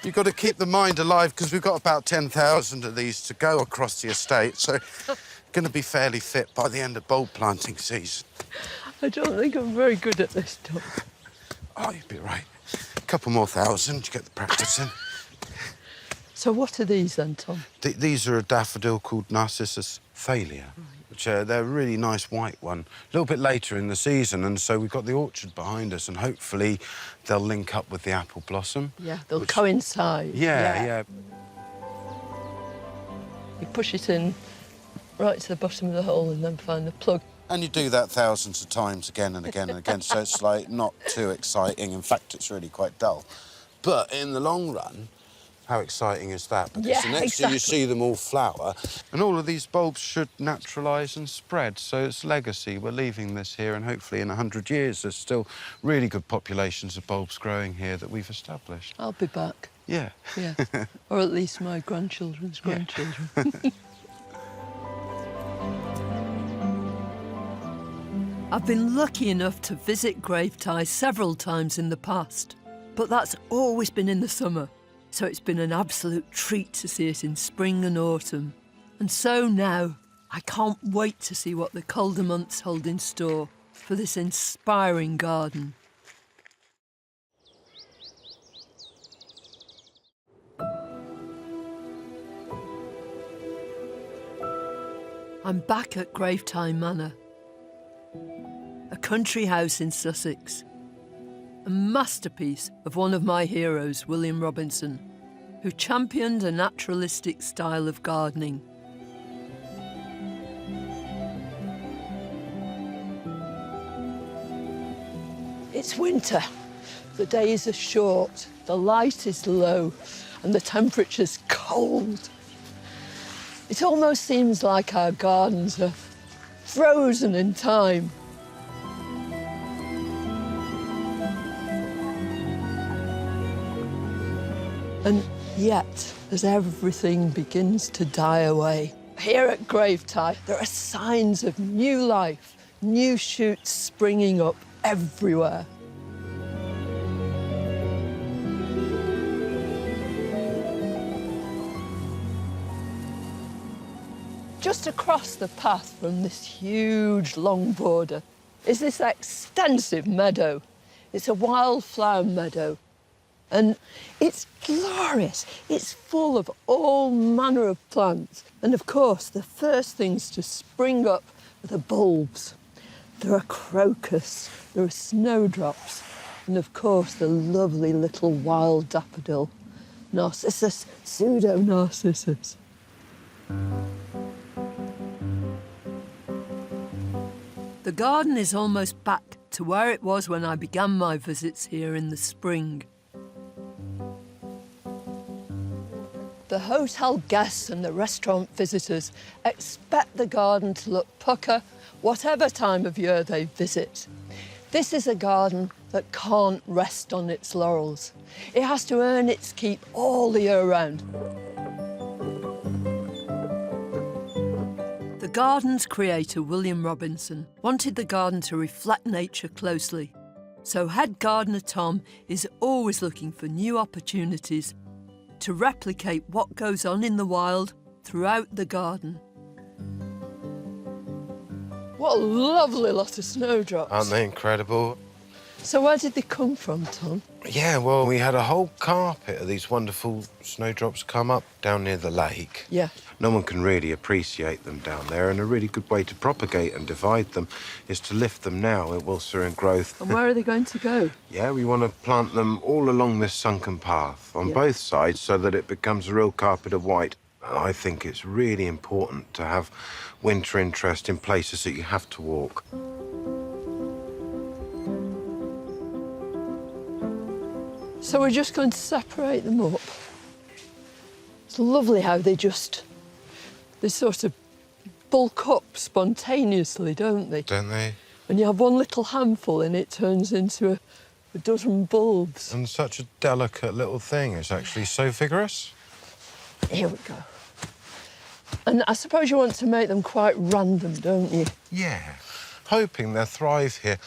You've got to keep the mind alive, because we've got about 10,000 of these to go across the estate, so going to be fairly fit by the end of bulb planting season. I don't think I'm very good at this, Tom. Oh, you'd be right. A couple more thousand to get the practice in. So what are these then, Tom? These are a daffodil called Narcissus thalia. Which they're a really nice white one. A little bit later in the season, and so we've got the orchard behind us, and hopefully they'll link up with the apple blossom. Yeah, they'll coincide. Yeah. You push it in right to the bottom of the hole and then find the plug. And you do that thousands of times again and again and again, so it's like not too exciting. In fact, it's really quite dull. But in the long run, how exciting is that? Because the next year you see them all flower, and all of these bulbs should naturalise and spread, so it's legacy. We're leaving this here, and hopefully in 100 years there's still really good populations of bulbs growing here that we've established. I'll be back. Yeah. Yeah. Or at least my grandchildren's grandchildren. I've been lucky enough to visit Gravetye several times in the past, but that's always been in the summer. So it's been an absolute treat to see it in spring and autumn. And so now, I can't wait to see what the colder months hold in store for this inspiring garden. I'm back at Gravetye Manor, a country house in Sussex. A masterpiece of one of my heroes, William Robinson, who championed a naturalistic style of gardening. It's winter. The days are short, the light is low, and the temperature's cold. It almost seems like our gardens are frozen in time. And yet, as everything begins to die away, here at Gravetye, there are signs of new life, new shoots springing up everywhere. Just across the path from this huge long border is this extensive meadow. It's a wildflower meadow. And it's glorious. It's full of all manner of plants. And of course, the first things to spring up are the bulbs. There are crocus, there are snowdrops, and of course, the lovely little wild daffodil, Narcissus, pseudo-narcissus. The garden is almost back to where it was when I began my visits here in the spring. The hotel guests and the restaurant visitors expect the garden to look pucker whatever time of year they visit. This is a garden that can't rest on its laurels. It has to earn its keep all the year round. The garden's creator, William Robinson, wanted the garden to reflect nature closely. So head gardener Tom is always looking for new opportunities to replicate what goes on in the wild throughout the garden. What a lovely lot of snowdrops. Aren't they incredible? So where did they come from, Tom? Yeah, well, we had a whole carpet of these wonderful snowdrops come up down near the lake. Yeah. No one can really appreciate them down there, and a really good way to propagate and divide them is to lift them now whilst they're in growth. And where are they going to go? Yeah, we want to plant them all along this sunken path on both sides so that it becomes a real carpet of white. I think it's really important to have winter interest in places that you have to walk. So we're just going to separate them up. It's lovely how they sort of bulk up spontaneously, don't they? Don't they? When you have one little handful and it turns into a dozen bulbs. And such a delicate little thing. It's actually so vigorous. Here we go. And I suppose you want to make them quite random, don't you? Yeah. Hoping they'll thrive here.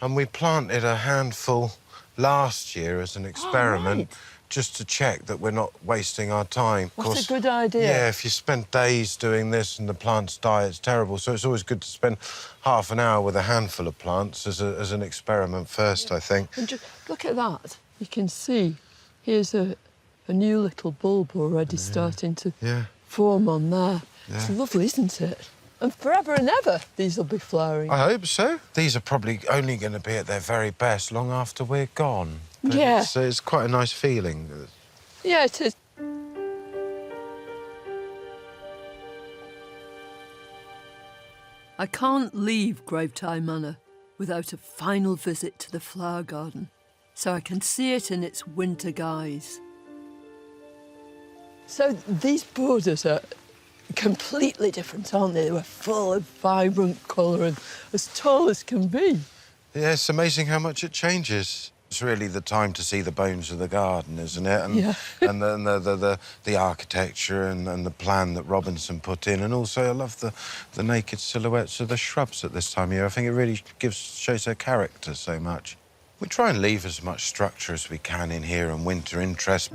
And we planted a handful last year as an experiment, just to check that we're not wasting our time. What's a good idea? Yeah, if you spend days doing this and the plants die, it's terrible. So it's always good to spend half an hour with a handful of plants as an experiment first, I think. And just look at that. You can see here's a new little bulb already starting to form on there. Yeah. It's lovely, isn't it? And forever and ever, these will be flowering. I hope so. These are probably only going to be at their very best long after we're gone. But yeah. It's quite a nice feeling. Yeah, it is. I can't leave Gravetye Manor without a final visit to the flower garden, so I can see it in its winter guise. So these borders are completely different, aren't they? They were full of vibrant colour and as tall as can be. Yeah, it's amazing how much it changes. It's really the time to see the bones of the garden, isn't it? And, and the architecture and the plan that Robinson put in. And also, I love the naked silhouettes of the shrubs at this time of year. I think it really shows their character so much. We try and leave as much structure as we can in here and winter interest.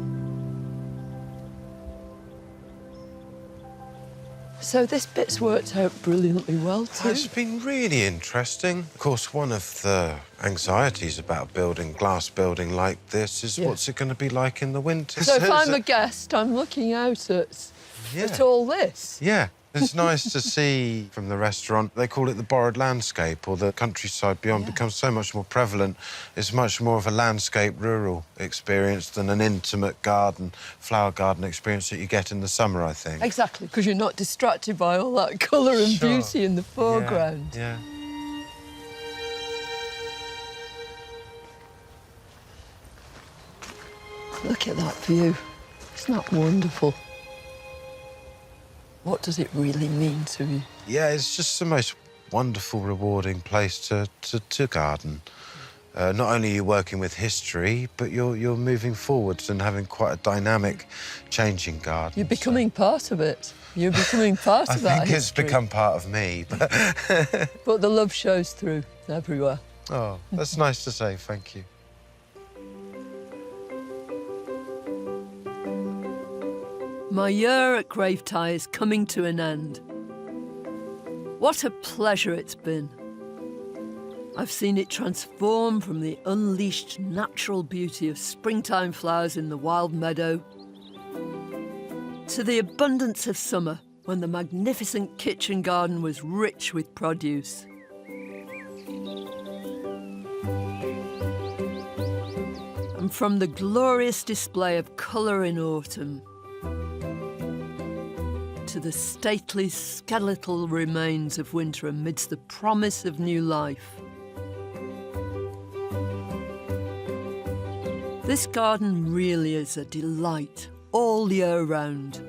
So this bit's worked out brilliantly well, too. It's been really interesting. Of course, one of the anxieties about building a glass building like this is what's it going to be like in the winter? So if I'm a guest, I'm looking out at all this. Yeah. It's nice to see from the restaurant. They call it the borrowed landscape, or the countryside beyond becomes so much more prevalent. It's much more of a landscape rural experience than an intimate garden, flower garden experience that you get in the summer, I think. Exactly, because you're not distracted by all that colour and beauty in the foreground. Yeah. Look at that view. Isn't that wonderful? What does it really mean to you? Yeah, it's just the most wonderful, rewarding place to garden. Not only are you working with history, but you're moving forwards and having quite a dynamic, changing garden. You're becoming part of it. You're becoming part of that I think it's history. become part of me. But, but the love shows through everywhere. oh, that's nice to say, thank you. My year at Gravetye is coming to an end. What a pleasure it's been. I've seen it transform from the unleashed natural beauty of springtime flowers in the wild meadow to the abundance of summer when the magnificent kitchen garden was rich with produce. And from the glorious display of colour in autumn to the stately skeletal remains of winter amidst the promise of new life. This garden really is a delight all year round.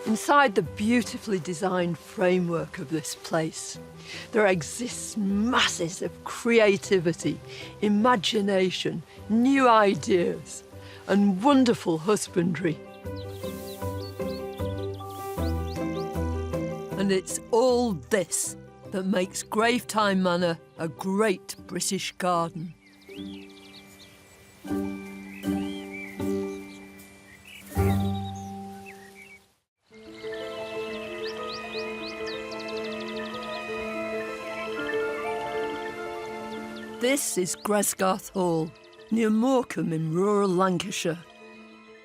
Inside the beautifully designed framework of this place, there exists masses of creativity, imagination, new ideas, and wonderful husbandry. And it's all this that makes Gravetye Manor a great British garden. This is Gresgarth Hall, near Morecambe in rural Lancashire,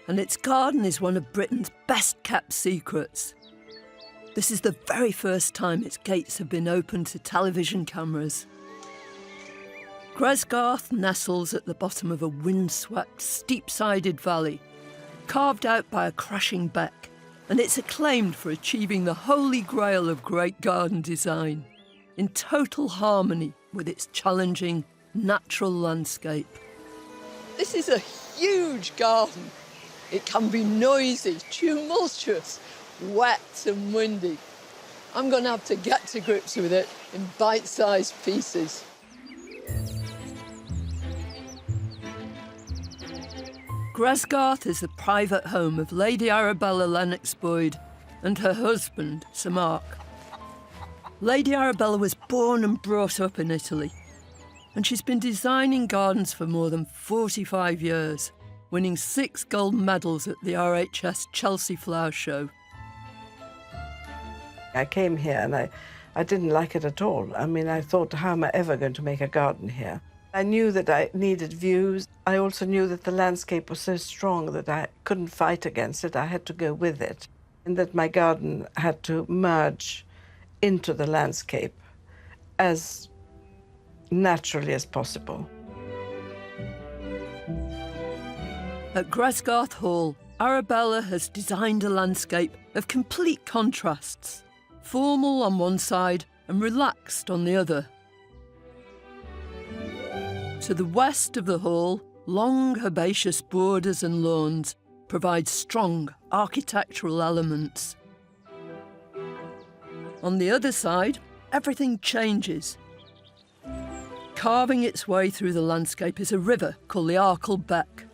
and its garden is one of Britain's best-kept secrets. This is the very first time its gates have been opened to television cameras. Gresgarth nestles at the bottom of a windswept, steep-sided valley, carved out by a crashing beck, and it's acclaimed for achieving the holy grail of great garden design, in total harmony with its challenging, natural landscape. This is a huge garden. It can be noisy, tumultuous, wet and windy. I'm going to have to get to grips with it in bite-sized pieces. Gresgarth is the private home of Lady Arabella Lennox Boyd and her husband, Sir Mark. Lady Arabella was born and brought up in Italy, and she's been designing gardens for more than 45 years, winning 6 gold medals at the RHS Chelsea Flower Show. I came here and I didn't like it at all. I mean, I thought, how am I ever going to make a garden here? I knew that I needed views. I also knew that the landscape was so strong that I couldn't fight against it. I had to go with it, and that my garden had to merge into the landscape as naturally as possible. At Gresgarth Hall, Arabella has designed a landscape of complete contrasts, formal on one side and relaxed on the other. To the west of the hall, long herbaceous borders and lawns provide strong architectural elements. On the other side, everything changes. Carving its way through the landscape is a river called the Arkle Beck.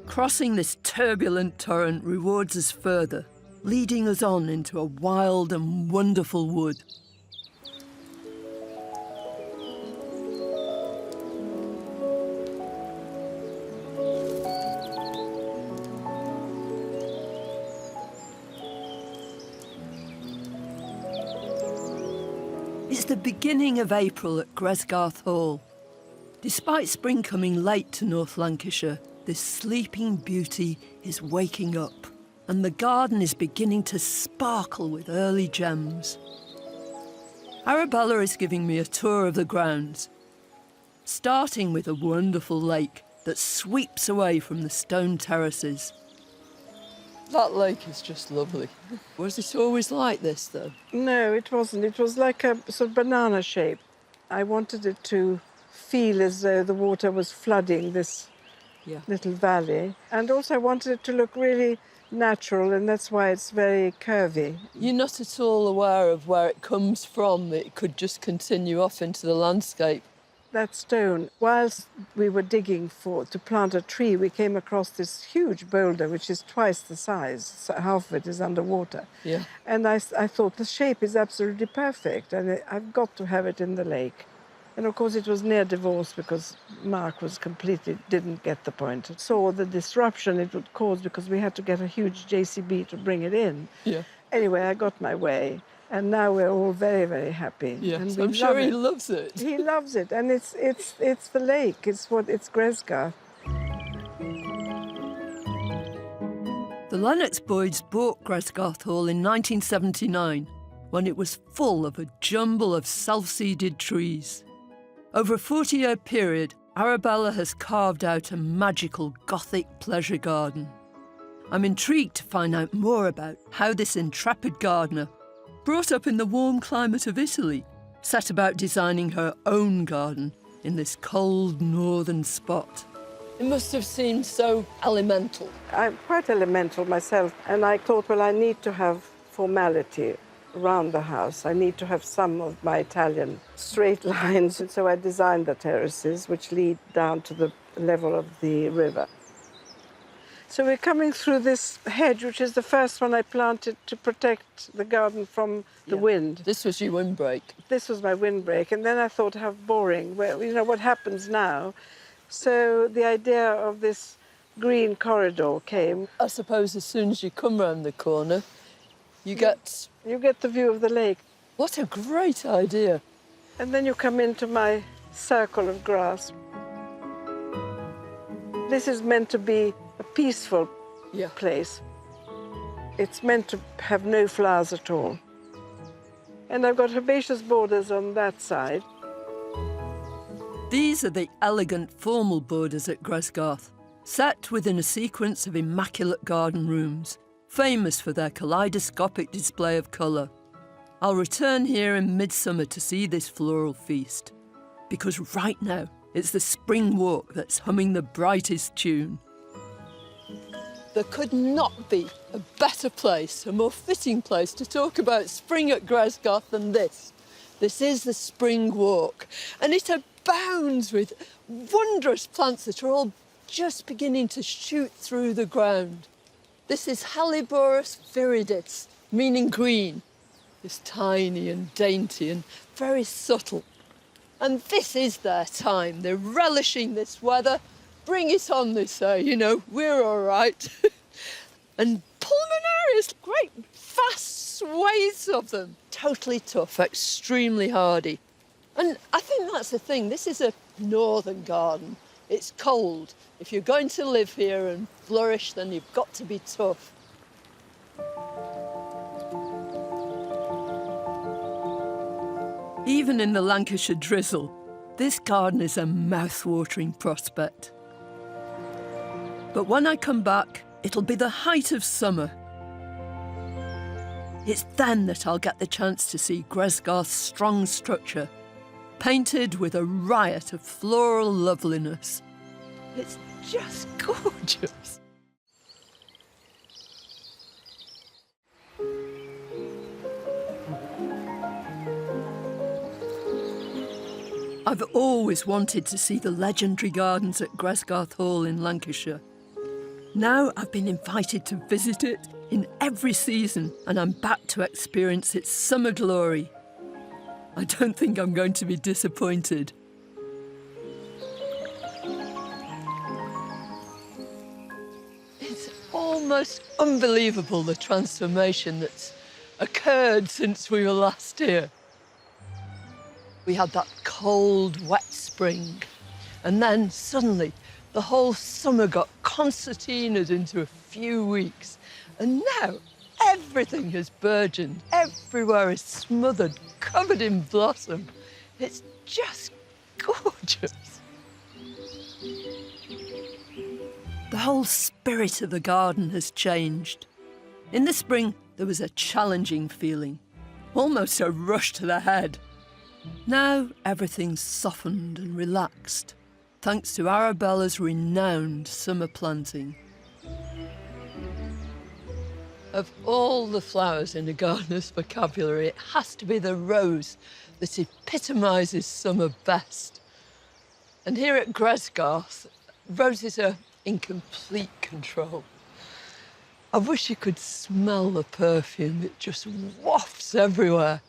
Crossing this turbulent torrent rewards us further, leading us on into a wild and wonderful wood. It's the beginning of April at Gresgarth Hall. Despite spring coming late to North Lancashire, this sleeping beauty is waking up, and the garden is beginning to sparkle with early gems. Arabella is giving me a tour of the grounds, starting with a wonderful lake that sweeps away from the stone terraces. That lake is just lovely. Was it always like this, though? No, it wasn't. It was like a sort of banana shape. I wanted it to feel as though the water was flooding this little valley. And also I wanted it to look really natural, and that's why it's very curvy. You're not at all aware of where it comes from. It could just continue off into the landscape. That stone, whilst we were digging to plant a tree, we came across this huge boulder, which is twice the size. So half of it is underwater. Yeah. And I thought the shape is absolutely perfect, and I've got to have it in the lake. And of course it was near divorce because Mark didn't get the point. Saw the disruption it would cause because we had to get a huge JCB to bring it in. Yeah. Anyway, I got my way. And now we're all very, very happy. Yes, and I'm sure he loves it. He loves it, and it's the lake. It's Gresgarth. The Lennox Boyds bought Gresgarth Hall in 1979, when it was full of a jumble of self-seeded trees. Over a 40-year period, Arabella has carved out a magical Gothic pleasure garden. I'm intrigued to find out more about how this intrepid gardener, brought up in the warm climate of Italy, set about designing her own garden in this cold northern spot. It must have seemed so elemental. I'm quite elemental myself, and I thought, well, I need to have formality around the house. I need to have some of my Italian straight lines, and so I designed the terraces, which lead down to the level of the river. So we're coming through this hedge, which is the first one I planted to protect the garden from the wind. This was your windbreak. This was my windbreak, and then I thought, how boring. Well, you know, what happens now? So the idea of this green corridor came. I suppose as soon as you come round the corner, you get the view of the lake. What a great idea. And then you come into my circle of grass. This is meant to be a peaceful place. It's meant to have no flowers at all. And I've got herbaceous borders on that side. These are the elegant formal borders at Gresgarth, set within a sequence of immaculate garden rooms, famous for their kaleidoscopic display of colour. I'll return here in midsummer to see this floral feast, because right now it's the spring walk that's humming the brightest tune. There could not be a better place, a more fitting place to talk about spring at Gresgarth than this. This is the spring walk, and it abounds with wondrous plants that are all just beginning to shoot through the ground. This is Helleborus viridis, meaning green. It's tiny and dainty and very subtle. And this is their time. They're relishing this weather. Bring it on, they say, you know, we're all right. And pulmonarias, great vast swathes of them. Totally tough, extremely hardy. And I think that's the thing. This is a northern garden. It's cold. If you're going to live here and flourish, then you've got to be tough. Even in the Lancashire drizzle, this garden is a mouth-watering prospect. But when I come back, it'll be the height of summer. It's then that I'll get the chance to see Gresgarth's strong structure, painted with a riot of floral loveliness. It's just gorgeous. I've always wanted to see the legendary gardens at Gresgarth Hall in Lancashire. Now I've been invited to visit it in every season, and I'm back to experience its summer glory. I don't think I'm going to be disappointed. It's almost unbelievable, the transformation that's occurred since we were last here. We had that cold, wet spring, and then suddenly the whole summer got concertinaed into a few weeks. And now everything has burgeoned. Everywhere is smothered, covered in blossom. It's just gorgeous. The whole spirit of the garden has changed. In the spring, there was a challenging feeling, almost a rush to the head. Now everything's softened and relaxed. thanks to Arabella's renowned summer planting. Of all the flowers in a gardener's vocabulary, it has to be the rose that epitomises summer best. And here at Gresgarth, roses are in complete control. I wish you could smell the perfume. It just wafts everywhere.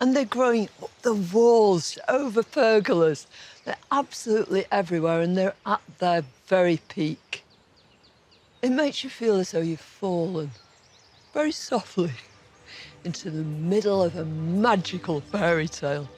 And they're growing up the walls, over pergolas. They're absolutely everywhere, and they're at their very peak. It makes you feel as though you've fallen, very softly, into the middle of a magical fairy tale.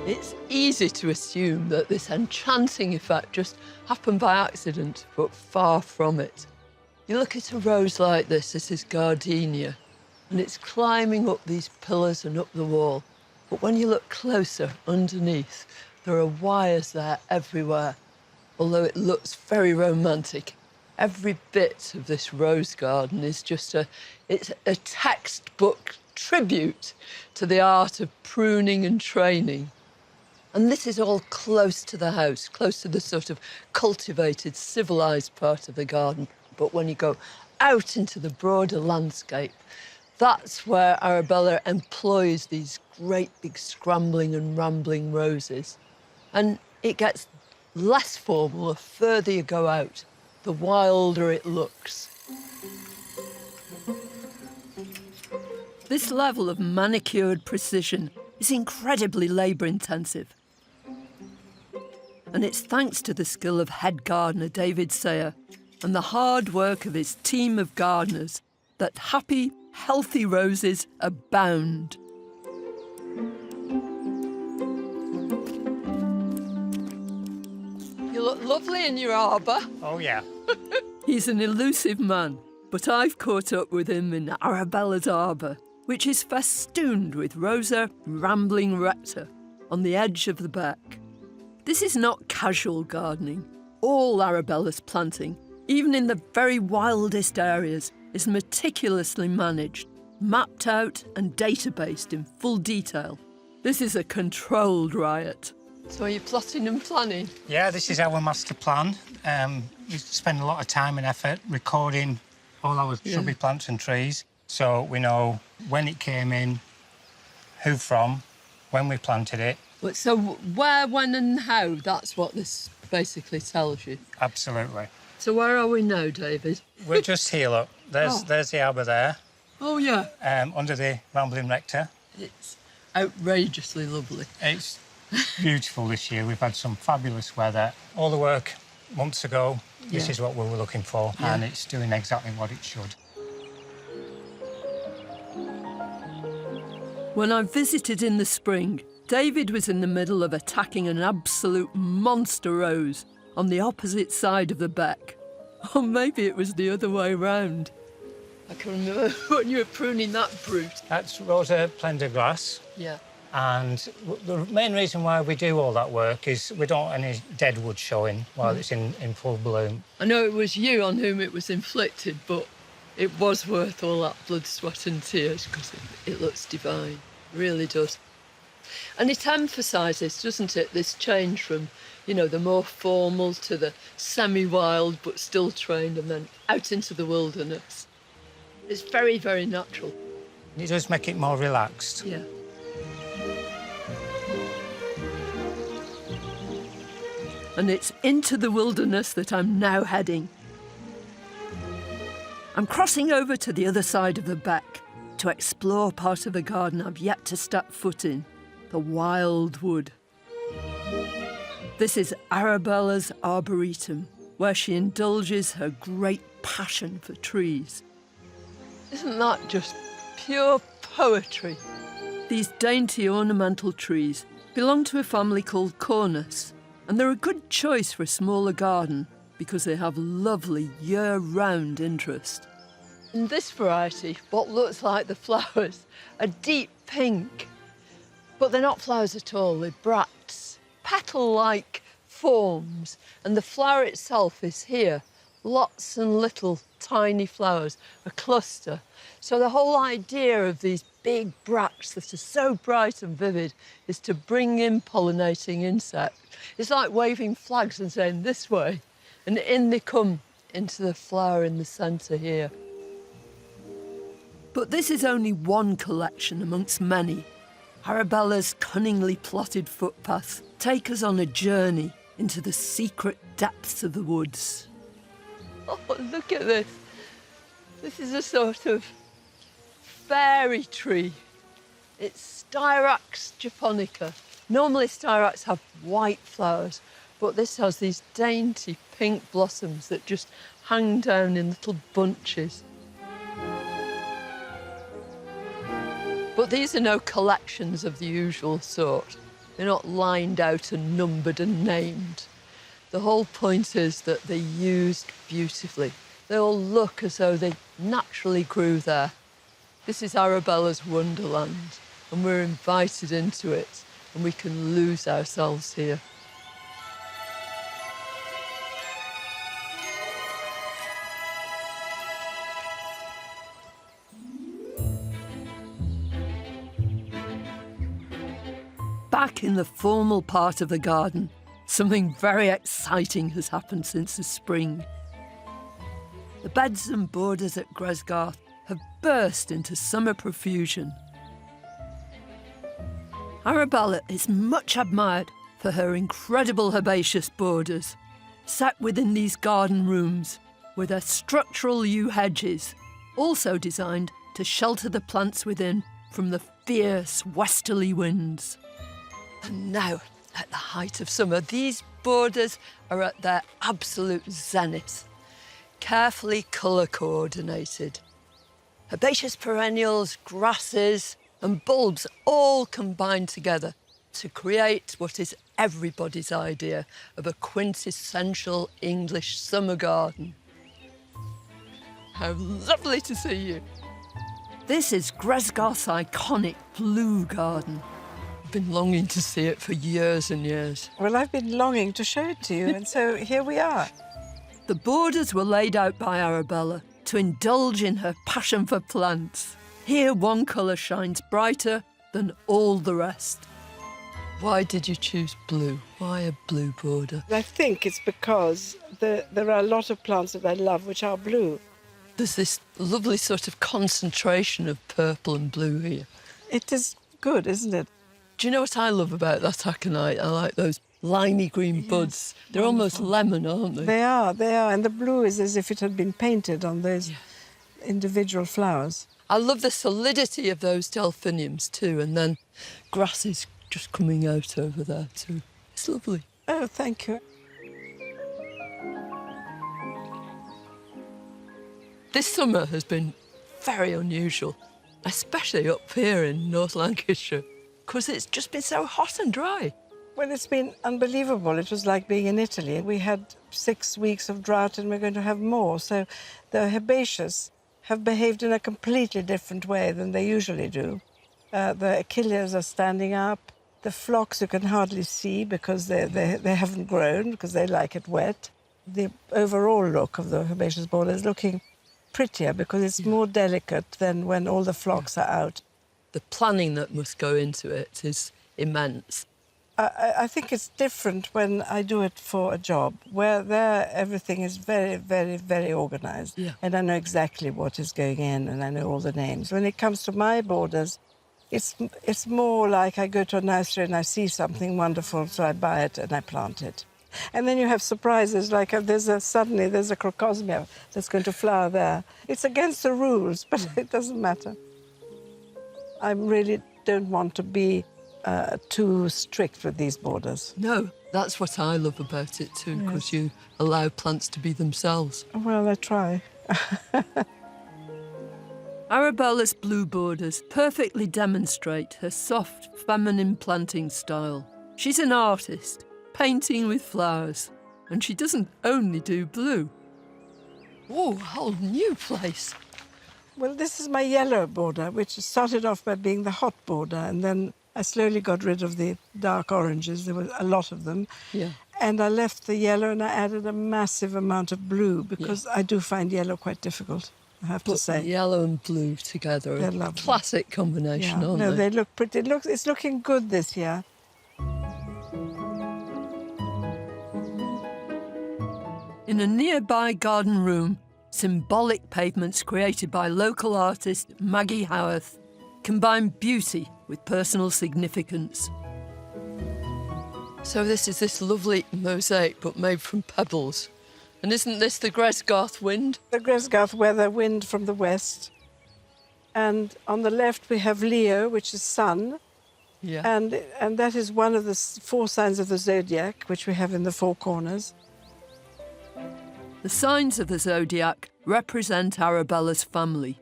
It's easy to assume that this enchanting effect just happened by accident, but far from it. You look at a rose like this is gardenia, and it's climbing up these pillars and up the wall. But when you look closer underneath, there are wires there everywhere, although it looks very romantic. Every bit of this rose garden is just it's a textbook tribute to the art of pruning and training. And this is all close to the house, close to the sort of cultivated, civilised part of the garden. But when you go out into the broader landscape, that's where Arabella employs these great big scrambling and rambling roses. And it gets less formal the further you go out, the wilder it looks. This level of manicured precision is incredibly labour-intensive. And it's thanks to the skill of head gardener David Sayer and the hard work of his team of gardeners that happy, healthy roses abound. You look lovely in your arbour. Oh, yeah. He's an elusive man, but I've caught up with him in Arabella's arbour, which is festooned with Rosa rambling recta on the edge of the beck. This is not casual gardening. All Arabella's planting, even in the very wildest areas, is meticulously managed, mapped out and databased in full detail. This is a controlled riot. So are you plotting and planning? Yeah, this is our master plan. We spend a lot of time and effort recording all our shrubby plants and trees, so we know when it came in, who from, when we planted it. So where, when and how, that's what this basically tells you? Absolutely. So where are we now, David? We're just here, look. There's the arbour there. Oh, yeah. Under the rambling rector. It's outrageously lovely. It's beautiful this year. We've had some fabulous weather. All the work months ago, this is what we were looking for, and it's doing exactly what it should. When I visited in the spring, David was in the middle of attacking an absolute monster rose on the opposite side of the beck. Or maybe it was the other way round. I can remember when you were pruning that brute. That's Rosa Prendergrass. Yeah. And the main reason why we do all that work is we don't want any dead wood showing while it's in full bloom. I know it was you on whom it was inflicted, but it was worth all that blood, sweat and tears because it looks divine. It really does. And it emphasises, doesn't it, this change from, you know, the more formal to the semi-wild but still trained and then out into the wilderness. It's very, very natural. It does make it more relaxed. Yeah. And it's into the wilderness that I'm now heading. I'm crossing over to the other side of the beck to explore part of the garden I've yet to step foot in, the wild wood. This is Arabella's arboretum, where she indulges her great passion for trees. Isn't that just pure poetry? These dainty ornamental trees belong to a family called Cornus, and they're a good choice for a smaller garden because they have lovely year-round interest. In this variety, what looks like the flowers are deep pink, but they're not flowers at all, they're bracts, petals petal-like forms, and the flower itself is here. Lots and little tiny flowers, a cluster. So the whole idea of these big bracts that are so bright and vivid is to bring in pollinating insects. It's like waving flags and saying, this way, and in they come into the flower in the centre here. But this is only one collection amongst many. Arabella's cunningly plotted footpaths take us on a journey into the secret depths of the woods. Oh, look at this. This is a sort of fairy tree. It's Styrax japonica. Normally Styrax have white flowers, but this has these dainty pink blossoms that just hang down in little bunches. But these are no collections of the usual sort. They're not lined out and numbered and named. The whole point is that they're used beautifully. They all look as though they naturally grew there. This is Arabella's wonderland, and we're invited into it, and we can lose ourselves here. Back in the formal part of the garden, something very exciting has happened since the spring. The beds and borders at Gresgarth have burst into summer profusion. Arabella is much admired for her incredible herbaceous borders, set within these garden rooms with their structural yew hedges, also designed to shelter the plants within from the fierce westerly winds. And now, at the height of summer, these borders are at their absolute zenith, carefully colour coordinated. Herbaceous perennials, grasses and bulbs all combine together to create what is everybody's idea of a quintessential English summer garden. How lovely to see you. This is Gresgarth's iconic blue garden. Been longing to see it for years and years. Well, I've been longing to show it to you, and so here we are. The borders were laid out by Arabella to indulge in her passion for plants. Here one colour shines brighter than all the rest. Why did you choose blue? Why a blue border? I think it's because there are a lot of plants that I love which are blue. There's this lovely sort of concentration of purple and blue here. It is good, isn't it? Do you know what I love about that aconite? I like those limey green buds. They're almost lemon, aren't they? They are. And the blue is as if it had been painted on those individual flowers. I love the solidity of those delphiniums too, and then grasses just coming out over there too. It's lovely. Oh, thank you. This summer has been very unusual, especially up here in North Lancashire, because it's just been so hot and dry. Well, it's been unbelievable. It was like being in Italy. We had 6 weeks of drought and we're going to have more. So the herbaceous have behaved in a completely different way than they usually do. The achilles are standing up. The phlox you can hardly see because they haven't grown, because they like it wet. The overall look of the herbaceous border is looking prettier because it's more delicate than when all the phlox are out. The planning that must go into it is immense. I think it's different when I do it for a job, where there everything is very, very, very organised. Yeah. And I know exactly what is going in and I know all the names. When it comes to my borders, it's more like I go to a nursery and I see something wonderful, so I buy it and I plant it. And then you have surprises, like suddenly there's a crocosmia that's going to flower there. It's against the rules, but it doesn't matter. I really don't want to be too strict with these borders. No, that's what I love about it too, because you allow plants to be themselves. Well, I try. Arabella's blue borders perfectly demonstrate her soft, feminine planting style. She's an artist, painting with flowers, and she doesn't only do blue. Oh, a whole new place. Well, this is my yellow border, which started off by being the hot border, and then I slowly got rid of the dark oranges. There were a lot of them. Yeah. And I left the yellow and I added a massive amount of blue because I do find yellow quite difficult, I have to say. Yellow and blue together, They're a lovely. classic combination, Yeah. aren't No, they? they look pretty. It's looking good this year. In a nearby garden room, symbolic pavements created by local artist Maggie Howarth combine beauty with personal significance. So this is this lovely mosaic, but made from pebbles. And isn't this the Gresgarth wind? The Gresgarth weather wind from the west. And on the left we have Leo, which is sun. Yeah. And that is one of the 4 signs of the zodiac, which we have in the 4 corners. The signs of the zodiac represent Arabella's family.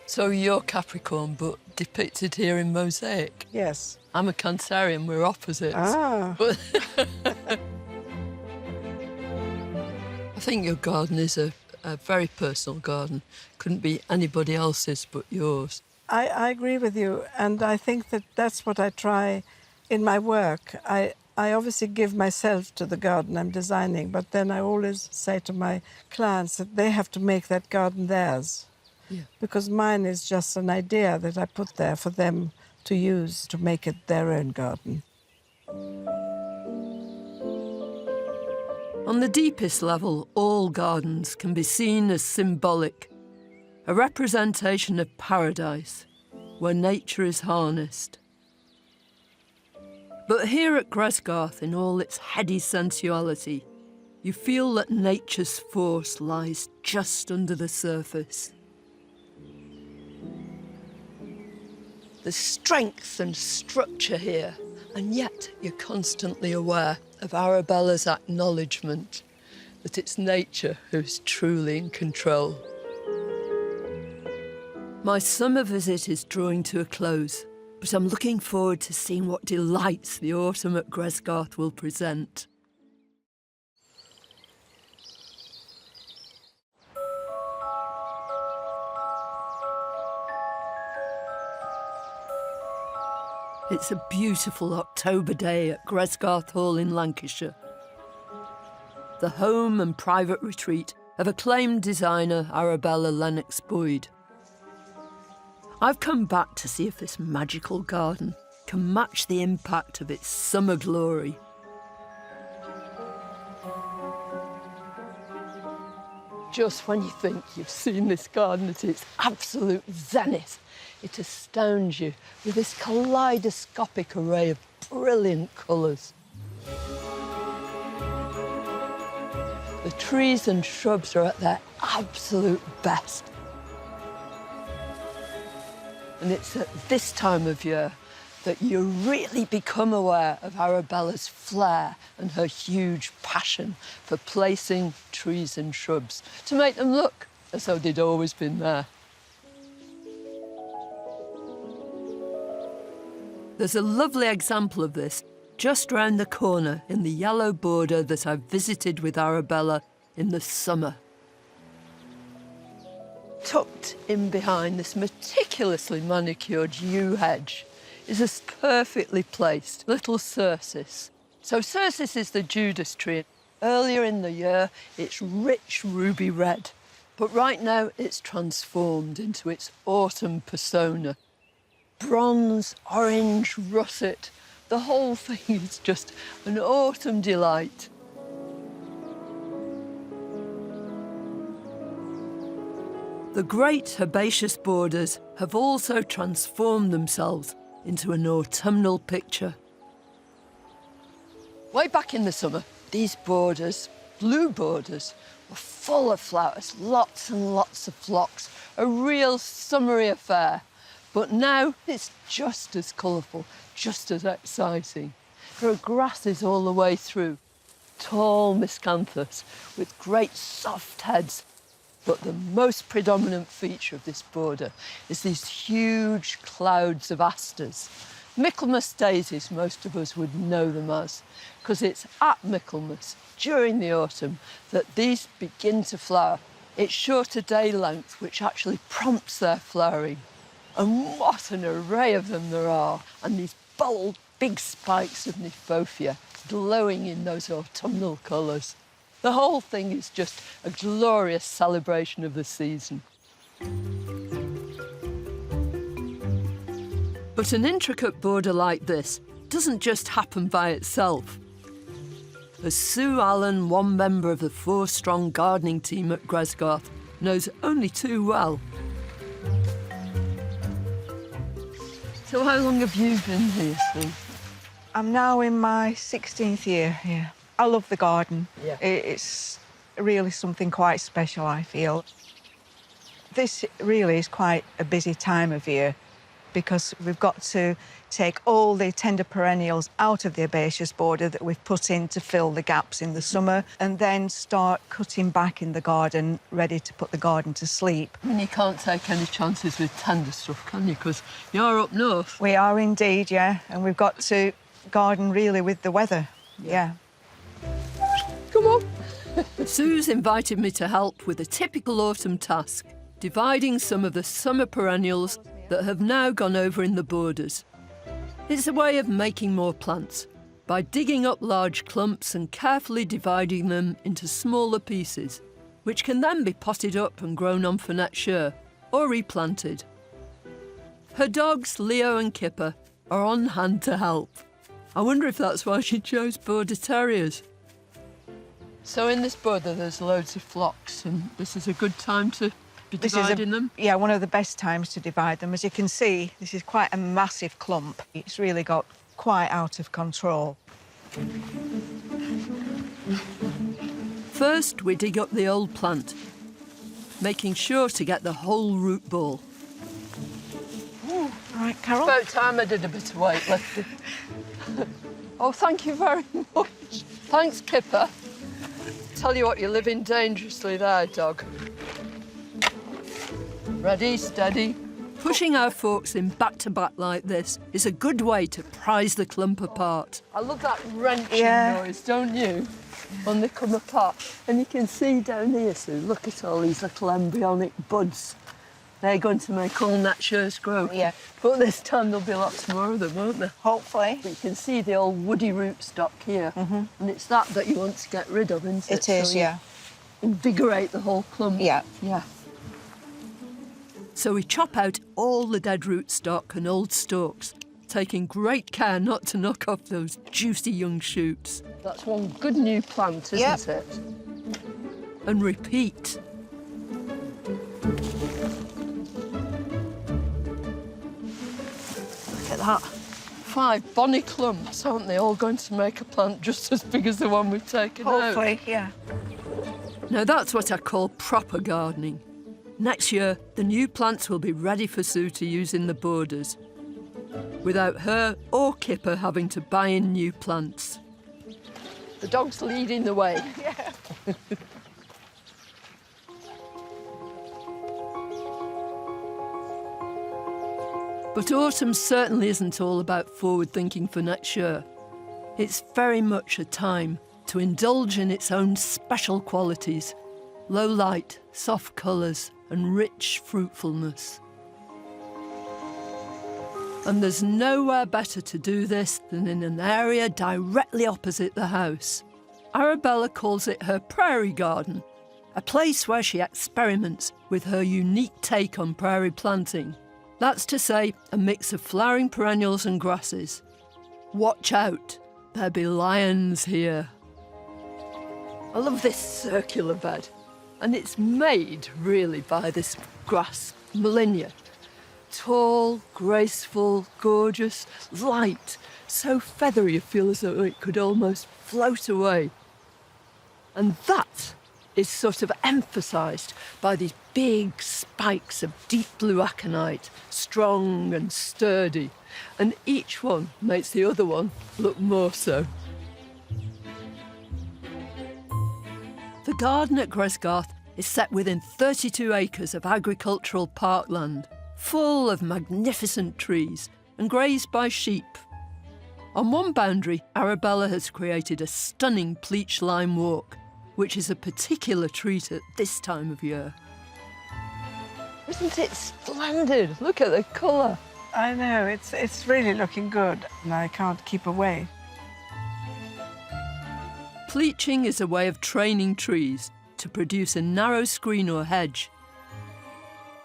So you're Capricorn, but depicted here in mosaic? Yes. I'm a Cancerian, we're opposites. Ah. But I think your garden is a very personal garden. Couldn't be anybody else's but yours. I agree with you, and I think that that's what I try in my work. I obviously give myself to the garden I'm designing, but then I always say to my clients that they have to make that garden theirs. Yeah. Because mine is just an idea that I put there for them to use to make it their own garden. On the deepest level, all gardens can be seen as symbolic, a representation of paradise, where nature is harnessed. But here at Gresgarth, in all its heady sensuality, you feel that nature's force lies just under the surface. There's strength and structure here, and yet you're constantly aware of Arabella's acknowledgement that it's nature who's truly in control. My summer visit is drawing to a close, but I'm looking forward to seeing what delights the autumn at Gresgarth will present. It's a beautiful October day at Gresgarth Hall in Lancashire, the home and private retreat of acclaimed designer Arabella Lennox-Boyd. I've come back to see if this magical garden can match the impact of its summer glory. Just when you think you've seen this garden at its absolute zenith, it astounds you with this kaleidoscopic array of brilliant colours. The trees and shrubs are at their absolute best. And it's at this time of year that you really become aware of Arabella's flair and her huge passion for placing trees and shrubs to make them look as though they'd always been there. There's a lovely example of this just round the corner in the yellow border that I visited with Arabella in the summer. Tucked in behind this meticulously manicured yew hedge is a perfectly placed little cercis. So cercis is the Judas tree. Earlier in the year, it's rich ruby red, but right now it's transformed into its autumn persona. Bronze, orange, russet, the whole thing is just an autumn delight. The great herbaceous borders have also transformed themselves into an autumnal picture. Way back in the summer, these borders, blue borders, were full of flowers, lots and lots of phlox, a real summery affair. But now it's just as colourful, just as exciting. There are grasses all the way through, tall miscanthus with great soft heads. But the most predominant feature of this border is these huge clouds of asters. Michaelmas daisies, most of us would know them as, because it's at Michaelmas, during the autumn, that these begin to flower. It's shorter day length, which actually prompts their flowering. And what an array of them there are. And these bold, big spikes of Kniphofia glowing in those autumnal colours. The whole thing is just a glorious celebration of the season. But an intricate border like this doesn't just happen by itself. As Sue Allen, one member of the 4-strong gardening team at Gresgarth, knows only too well. So how long have you been here, Sue? I'm now in my 16th year here. I love the garden. Yeah. It's really something quite special, I feel. This really is quite a busy time of year because we've got to take all the tender perennials out of the herbaceous border that we've put in to fill the gaps in the summer and then start cutting back in the garden, ready to put the garden to sleep. I mean, you can't take any chances with tender stuff, can you? Because you're up north. We are indeed, yeah, and we've got to garden really with the weather, yeah. Come on. Sue's invited me to help with a typical autumn task, dividing some of the summer perennials that have now gone over in the borders. It's a way of making more plants by digging up large clumps and carefully dividing them into smaller pieces, which can then be potted up and grown on for next year or replanted. Her dogs, Leo and Kipper, are on hand to help. I wonder if that's why she chose border terriers. So in this border there's loads of flocks and this is a good time to be dividing them? Yeah, one of the best times to divide them. As you can see, this is quite a massive clump. It's really got quite out of control. First, we dig up the old plant, making sure to get the whole root ball. Ooh, right, Carol. About time I did a bit of weightlifting. Oh, thank you very much. Thanks, Kipper. Tell you what, you're living dangerously there, dog. Ready, steady. Pushing our forks in back-to-back like this is a good way to prise the clump apart. I love that wrenching noise, don't you? When they come apart. And you can see down here, Sue, look at all these little embryonic buds. They're going to make all next year's growth. Yeah. But this time there'll be lots more of them, won't there? Hopefully. But you can see the old woody rootstock here. And it's that you want to get rid of, isn't it? It is, so yeah. Invigorate the whole clump. Yeah. Yeah. So we chop out all the dead rootstock and old stalks, taking great care not to knock off those juicy young shoots. That's one good new plant, isn't it? And repeat. Look at that. 5 bonny clumps, aren't they? All going to make a plant just as big as the one we've taken out. Hopefully, yeah. Now that's what I call proper gardening. Next year, the new plants will be ready for Sue to use in the borders, without her or Kipper having to buy in new plants. The dog's leading the way. Yeah. But autumn certainly isn't all about forward thinking for next year. It's very much a time to indulge in its own special qualities: low light, soft colours, and rich fruitfulness. And there's nowhere better to do this than in an area directly opposite the house. Arabella calls it her prairie garden, a place where she experiments with her unique take on prairie planting. That's to say, a mix of flowering perennials and grasses. Watch out, there'll be lions here. I love this circular bed. And it's made, really, by this grass, Molinia. Tall, graceful, gorgeous, light, so feathery you feel as though it could almost float away. And that is sort of emphasised by these big spikes of deep blue aconite, strong and sturdy. And each one makes the other one look more so. The garden at Gresgarth is set within 32 acres of agricultural parkland, full of magnificent trees and grazed by sheep. On one boundary, Arabella has created a stunning pleach lime walk, which is a particular treat at this time of year. Isn't it splendid? Look at the colour. I know, it's really looking good, and I can't keep away. Pleaching is a way of training trees to produce a narrow screen or hedge.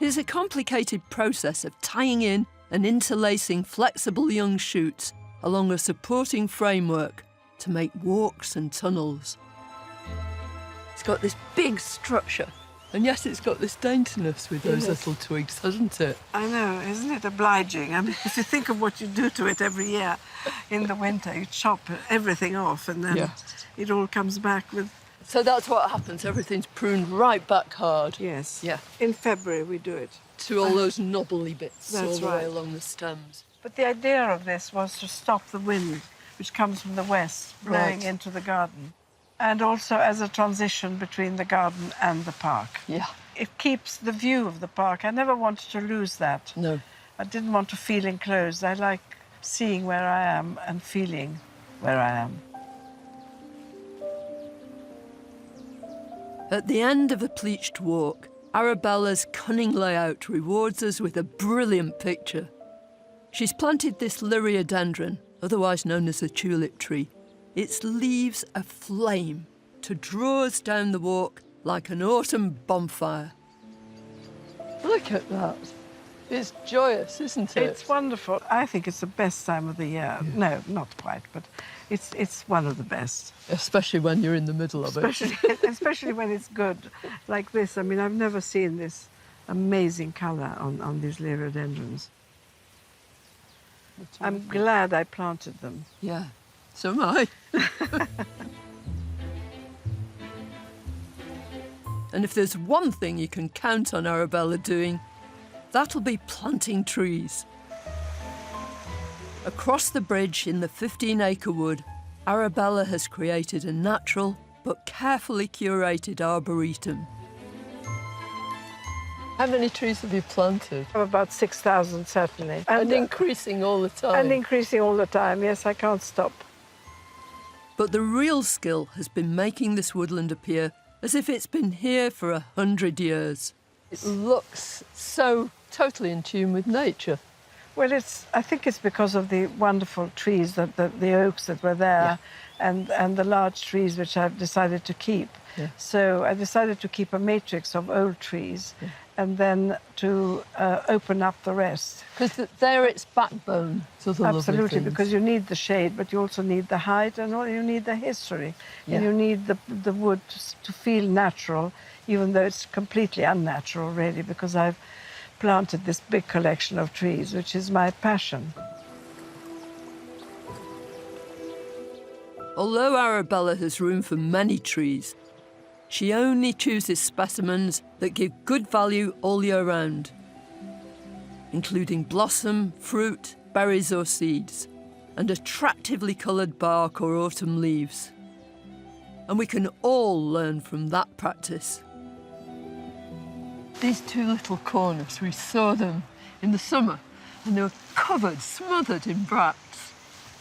It's a complicated process of tying in and interlacing flexible young shoots along a supporting framework to make walks and tunnels. It's got this big structure, and yet it's got this daintiness with those little twigs, hasn't it? I know, isn't it obliging? I mean, if you think of what you do to it every year in the winter, you chop everything off and then it all comes back with... So that's what happens, everything's pruned right back hard. Yes. Yeah. In February we do it. To all those knobbly bits all That's the way right. along the stems. But the idea of this was to stop the wind, which comes from the west, blowing into the garden. And also as a transition between the garden and the park. Yeah. It keeps the view of the park. I never wanted to lose that. No. I didn't want to feel enclosed. I like seeing where I am and feeling where I am. At the end of the pleached walk, Arabella's cunning layout rewards us with a brilliant picture. She's planted this liriodendron, otherwise known as a tulip tree, its leaves aflame, to draw us down the walk like an autumn bonfire. Look at that. It's joyous, isn't it? It's wonderful. I think it's the best time of the year. Yeah. No, not quite, but it's one of the best. Especially when you're in the middle of it. Especially when it's good, like this. I mean, I've never seen this amazing colour on these liriodendrons. I'm glad I planted them. Yeah, so am I. And if there's one thing you can count on Arabella doing, that'll be planting trees. Across the bridge in the 15-acre wood, Arabella has created a natural but carefully curated arboretum. How many trees have you planted? About 6,000, certainly. And increasing all the time? And increasing all the time, yes, I can't stop. But the real skill has been making this woodland appear as if it's been here for 100 years. It looks so totally in tune with nature. Well, I think it's because of the wonderful trees, the oaks that were there, and the large trees which I've decided to keep. Yeah. So I decided to keep a matrix of old trees and then to open up the rest. Because they're its backbone to the lovely Absolutely, things. because you need the shade, but you also need the height and you need the history. Yeah. And you need the wood to feel natural, even though it's completely unnatural, really, because I've planted this big collection of trees, which is my passion. Although Arabella has room for many trees, she only chooses specimens that give good value all year round, including blossom, fruit, berries or seeds, and attractively coloured bark or autumn leaves. And we can all learn from that practice. These two little corners, we saw them in the summer and they were covered, smothered in bracts.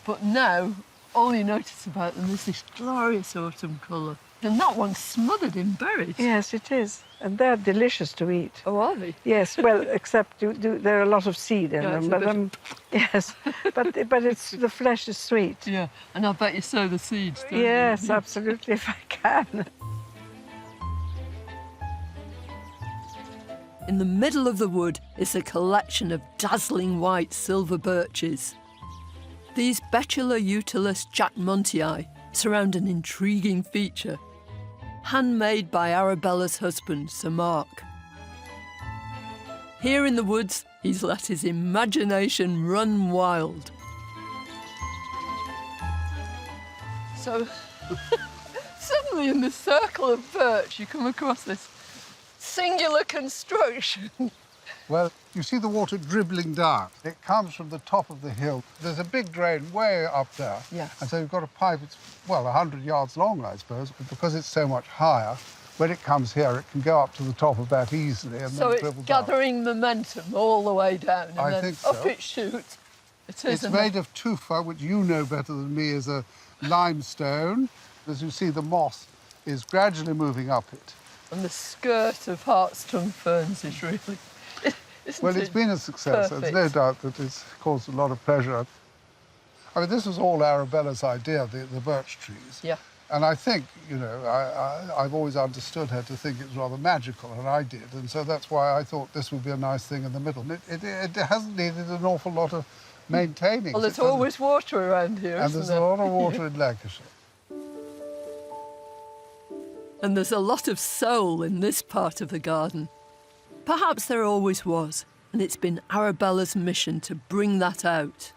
But now, all you notice about them is this glorious autumn colour. And that one's smothered in berries. Yes, it is. And they're delicious to eat. Oh, are they? Yes, well, except there are a lot of seed in them. But yes, but it's the flesh is sweet. Yeah, and I bet you sow the seeds, don't you? Yes, absolutely, if I can. In the middle of the wood is a collection of dazzling white silver birches. These Betula utilis jackmontii surround an intriguing feature, handmade by Arabella's husband, Sir Mark. Here in the woods, he's let his imagination run wild. So, suddenly in the circle of birch, you come across this singular construction. Well, you see the water dribbling down. It comes from the top of the hill. There's a big drain way up there. Yes. And so you've got a pipe, it's, well, 100 yards long, I suppose, but because it's so much higher, when it comes here, it can go up to the top of that easily and So then it's dribble gathering momentum all the way down, and I then think so. up it shoots. It's made of tufa, which you know better than me is a limestone. As you see, the moss is gradually moving up it. And the skirt of hartstongue ferns is really Well, it's been a success. There's no doubt that it's caused a lot of pleasure. I mean, this was all Arabella's idea, the birch trees. Yeah. And I think, you know, I've always understood her to think it was rather magical, and I did. And so that's why I thought this would be a nice thing in the middle. And it hasn't needed an awful lot of maintaining. Well, there's always water around here, and there's a lot of water in Lancashire. And there's a lot of soul in this part of the garden. Perhaps there always was, and it's been Arabella's mission to bring that out.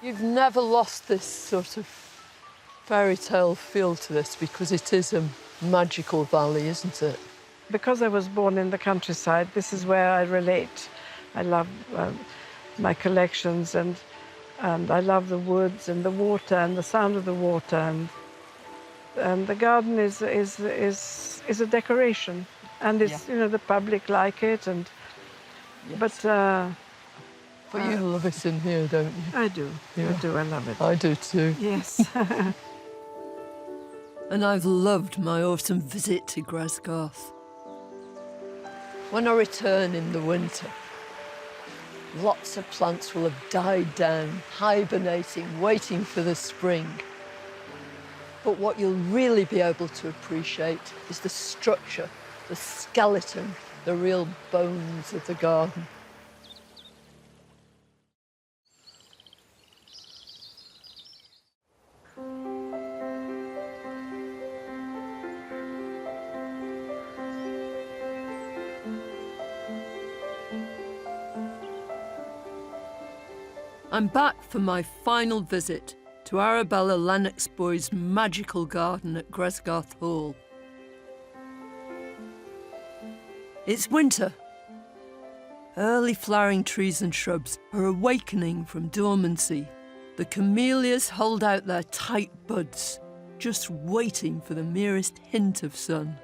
You've never lost this sort of fairy tale feel to this, because it is a magical valley, isn't it? Because I was born in the countryside, this is where I relate. I love my collections, and I love the woods and the water and the sound of the water, and the garden is a decoration, and it's you know, the public like it, and But you love it in here, don't you? I do. Yeah. I do. I love it. I do too. Yes. And I've loved my autumn visit to Gresgarth. When I return in the winter, lots of plants will have died down, hibernating, waiting for the spring. But what you'll really be able to appreciate is the structure, the skeleton, the real bones of the garden. I'm back for my final visit to Arabella Lennox-Boy's magical garden at Gresgarth Hall. It's winter. Early flowering trees and shrubs are awakening from dormancy. The camellias hold out their tight buds, just waiting for the merest hint of sun.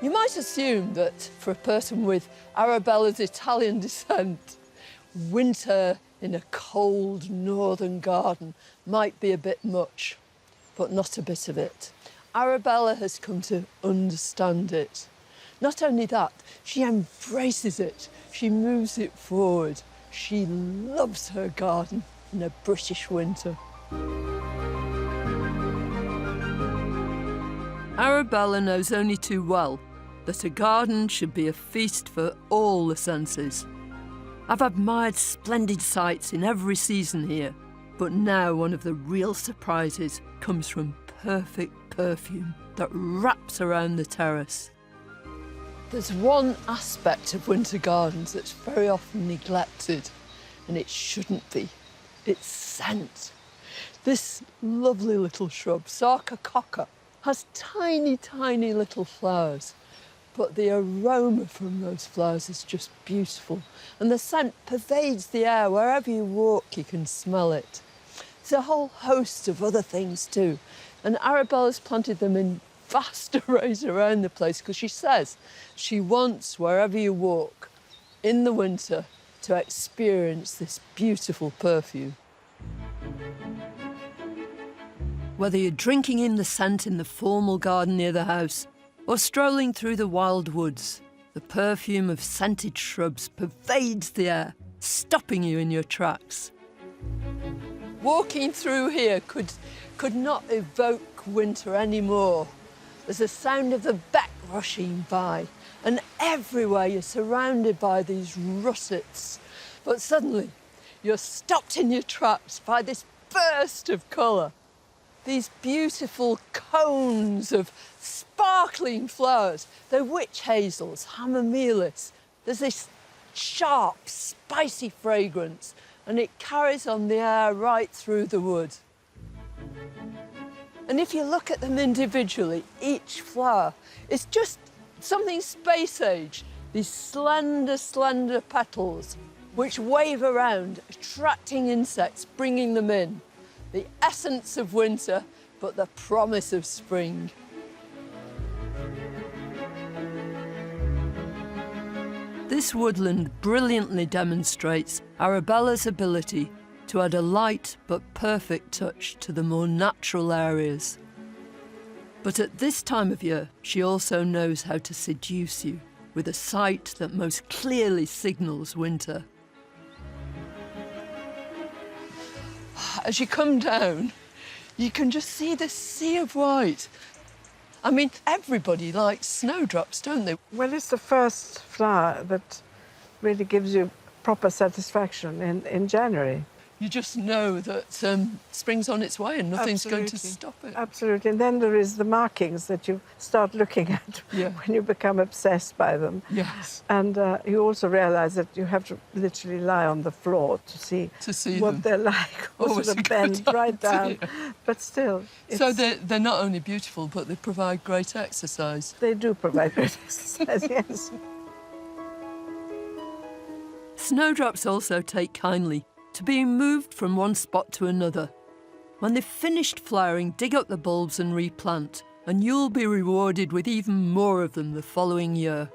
You might assume that for a person with Arabella's Italian descent, winter in a cold northern garden might be a bit much, but not a bit of it. Arabella has come to understand it. Not only that, she embraces it. She moves it forward. She loves her garden in a British winter. Arabella knows only too well that a garden should be a feast for all the senses. I've admired splendid sights in every season here, but now one of the real surprises comes from perfect perfume that wraps around the terrace. There's one aspect of winter gardens that's very often neglected, and it shouldn't be. It's scent. This lovely little shrub, Sarcococca, has tiny, tiny little flowers, but the aroma from those flowers is just beautiful, and the scent pervades the air. Wherever you walk, you can smell it. There's a whole host of other things too, and Arabella's planted them in vast arrays around the place, because she says she wants, wherever you walk in the winter, to experience this beautiful perfume. Whether you're drinking in the scent in the formal garden near the house or strolling through the wild woods, the perfume of scented shrubs pervades the air, stopping you in your tracks. Walking through here could not evoke winter anymore. There's the sound of the beck rushing by, and everywhere you're surrounded by these russets. But suddenly, you're stopped in your tracks by this burst of colour. These beautiful cones of sparkling flowers. They're witch hazels, hamamelis. There's this sharp, spicy fragrance, and it carries on the air right through the wood. And if you look at them individually, each flower is just something space age. These slender, slender petals which wave around, attracting insects, bringing them in. The essence of winter, but the promise of spring. This woodland brilliantly demonstrates Arabella's ability to add a light but perfect touch to the more natural areas. But at this time of year, she also knows how to seduce you with a sight that most clearly signals winter. As you come down, you can just see the sea of white. I mean, everybody likes snowdrops, don't they? Well, it's the first flower that really gives you proper satisfaction in January. You just know that spring's on its way and nothing's going to stop it. Absolutely. And then there is the markings that you start looking at when you become obsessed by them. Yes. And you also realise that you have to literally lie on the floor to see what them. they're like. Or Always sort of a good bend right down. idea. But still. So they're not only beautiful, but they provide great exercise. They do provide great exercise, yes. Snowdrops also take kindly to being moved from one spot to another. When they've finished flowering, dig up the bulbs and replant, and you'll be rewarded with even more of them the following year.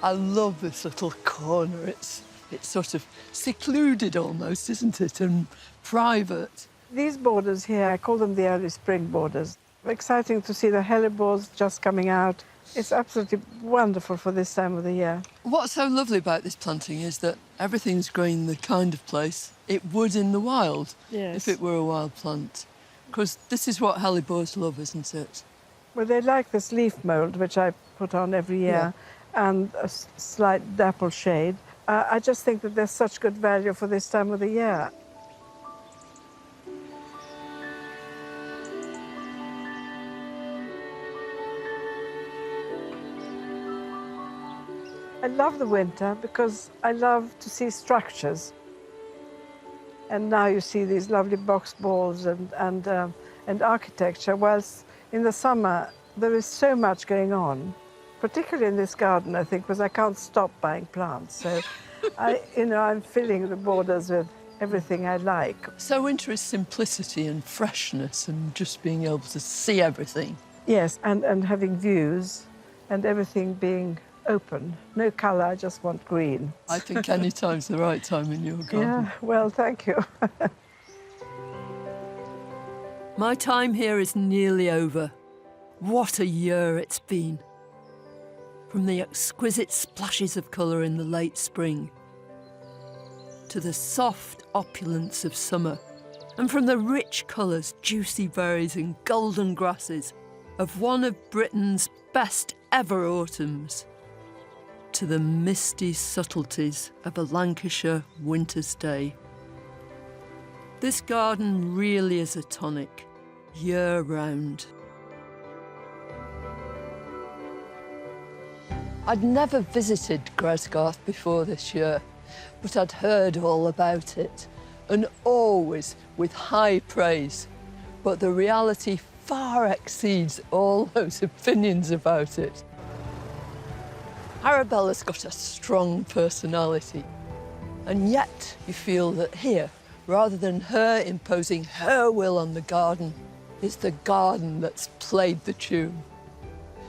I love this little corner. It's sort of secluded almost, isn't it, and private. These borders here, I call them the early spring borders. Exciting to see the hellebores just coming out. It's absolutely wonderful for this time of the year. What's so lovely about this planting is that everything's growing the kind of place it would in the wild if it were a wild plant. Because this is what hellebores love, isn't it? Well, they like this leaf mould, which I put on every year, and a slight dapple shade. I just think that there's such good value for this time of the year. I love the winter because I love to see structures. And now you see these lovely box balls and architecture, whilst in the summer there is so much going on, particularly in this garden, I think, because I can't stop buying plants. So, I'm filling the borders with everything I like. So winter is simplicity and freshness and just being able to see everything. Yes, and having views and everything being open. No colour, I just want green. I think any time's the right time in your garden. Yeah, well, thank you. My time here is nearly over. What a year it's been. From the exquisite splashes of colour in the late spring, to the soft opulence of summer, and from the rich colours, juicy berries and golden grasses of one of Britain's best ever autumns, to the misty subtleties of a Lancashire winter's day. This garden really is a tonic, year-round. I'd never visited Gresgarth before this year, but I'd heard all about it, and always with high praise. But the reality far exceeds all those opinions about it. Arabella's got a strong personality, and yet you feel that here, rather than her imposing her will on the garden, it's the garden that's played the tune.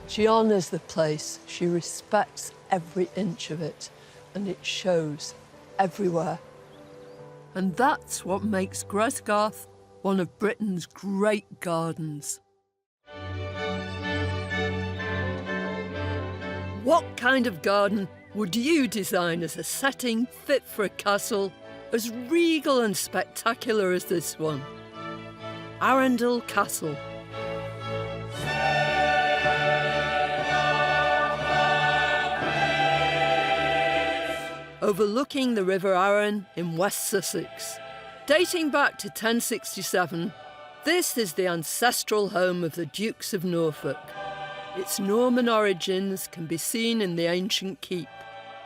She honours the place, she respects every inch of it, and it shows everywhere. And that's what makes Gresgarth one of Britain's great gardens. What kind of garden would you design as a setting fit for a castle as regal and spectacular as this one? Arundel Castle. Overlooking the River Arun in West Sussex. Dating back to 1067, this is the ancestral home of the Dukes of Norfolk. Its Norman origins can be seen in the ancient keep,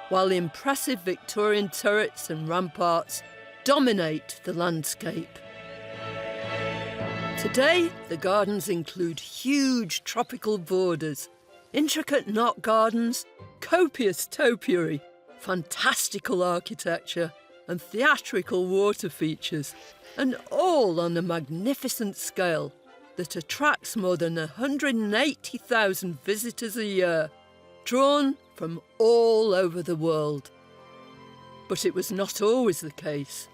while the impressive Victorian turrets and ramparts dominate the landscape. Today, the gardens include huge tropical borders, intricate knot gardens, copious topiary, fantastical architecture, and theatrical water features, and all on a magnificent scale that attracts more than 180,000 visitors a year, drawn from all over the world. But it was not always the case.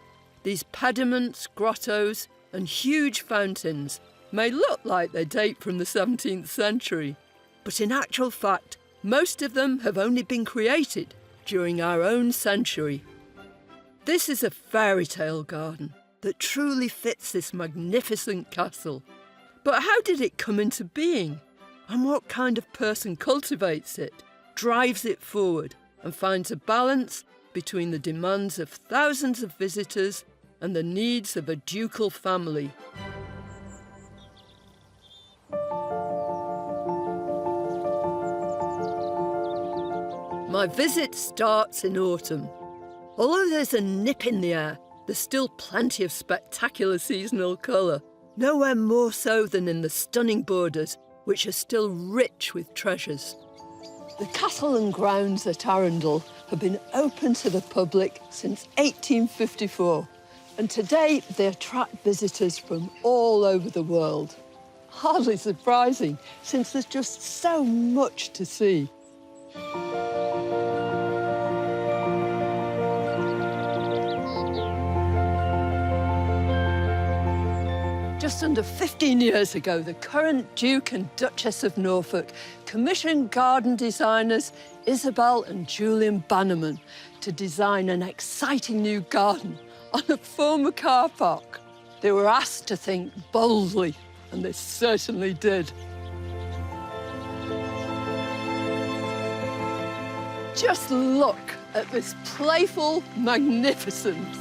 These pediments, grottos, and huge fountains may look like they date from the 17th century, But in actual fact, most of them have only been created during our own century. This is a fairy tale garden that truly fits this magnificent castle. But how did it come into being? And what kind of person cultivates it, drives it forward, and finds a balance between the demands of thousands of visitors and the needs of a ducal family? My visit starts in autumn. Although there's a nip in the air, there's still plenty of spectacular seasonal colour, nowhere more so than in the stunning borders, which are still rich with treasures. The castle and grounds at Arundel have been open to the public since 1854, and today they attract visitors from all over the world. Hardly surprising, since there's just so much to see. Just under 15 years ago, the current Duke and Duchess of Norfolk commissioned garden designers Isabel and Julian Bannerman to design an exciting new garden on a former car park. They were asked to think boldly, and they certainly did. Just look at this playful magnificence.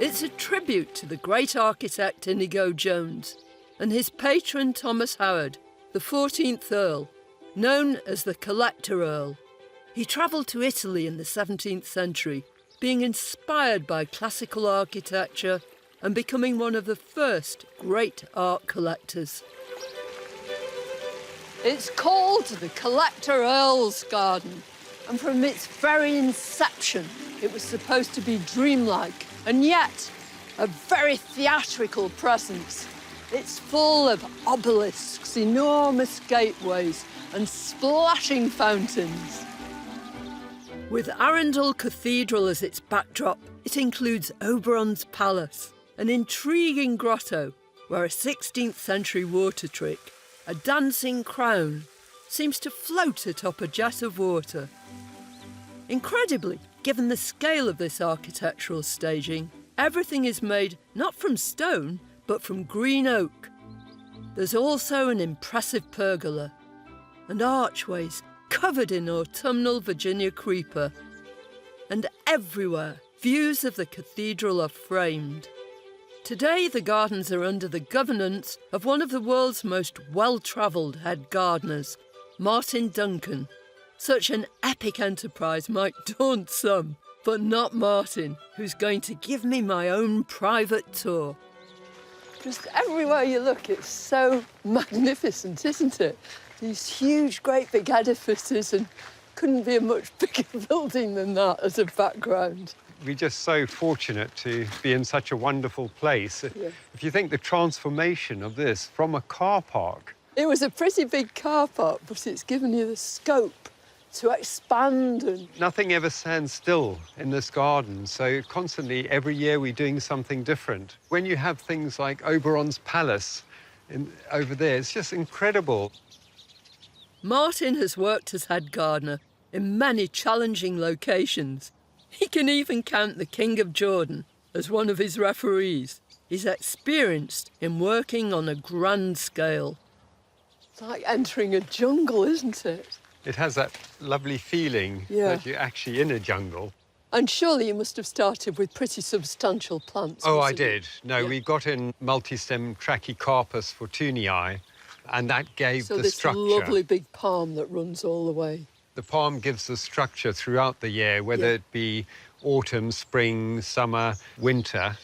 It's a tribute to the great architect Inigo Jones and his patron Thomas Howard, the 14th Earl, known as the Collector Earl. He travelled to Italy in the 17th century, being inspired by classical architecture and becoming one of the first great art collectors. It's called the Collector Earl's Garden, and from its very inception, it was supposed to be dreamlike, and yet a very theatrical presence. It's full of obelisks, enormous gateways, and splashing fountains. With Arundel Cathedral as its backdrop, it includes Oberon's Palace, an intriguing grotto where a 16th century water trick, a dancing crown, seems to float atop a jet of water. Incredibly, given the scale of this architectural staging, everything is made not from stone, but from green oak. There's also an impressive pergola and archways covered in autumnal Virginia creeper. And everywhere, views of the cathedral are framed. Today, the gardens are under the governance of one of the world's most well-travelled head gardeners, Martin Duncan. Such an epic enterprise might daunt some, but not Martin, who's going to give me my own private tour. Just everywhere you look, it's so magnificent, isn't it? These huge, great big edifices, and couldn't be a much bigger building than that as a background. We're just so fortunate to be in such a wonderful place. Yeah. If you think the transformation of this from a car park. It was a pretty big car park, but it's given you the scope to expand. And nothing ever stands still in this garden, so constantly, every year, we're doing something different. When you have things like Oberon's Palace over there, it's just incredible. Martin has worked as head gardener in many challenging locations. He can even count the King of Jordan as one of his referees. He's experienced in working on a grand scale. It's like entering a jungle, isn't it? It has that lovely feeling that you're actually in a jungle. And surely you must have started with pretty substantial plants. Oh, I did. No, we got in multi-stem Trachycarpus fortunii, and that gave the structure. So this lovely big palm that runs all the way. The palm gives the structure throughout the year, whether it be autumn, spring, summer, winter.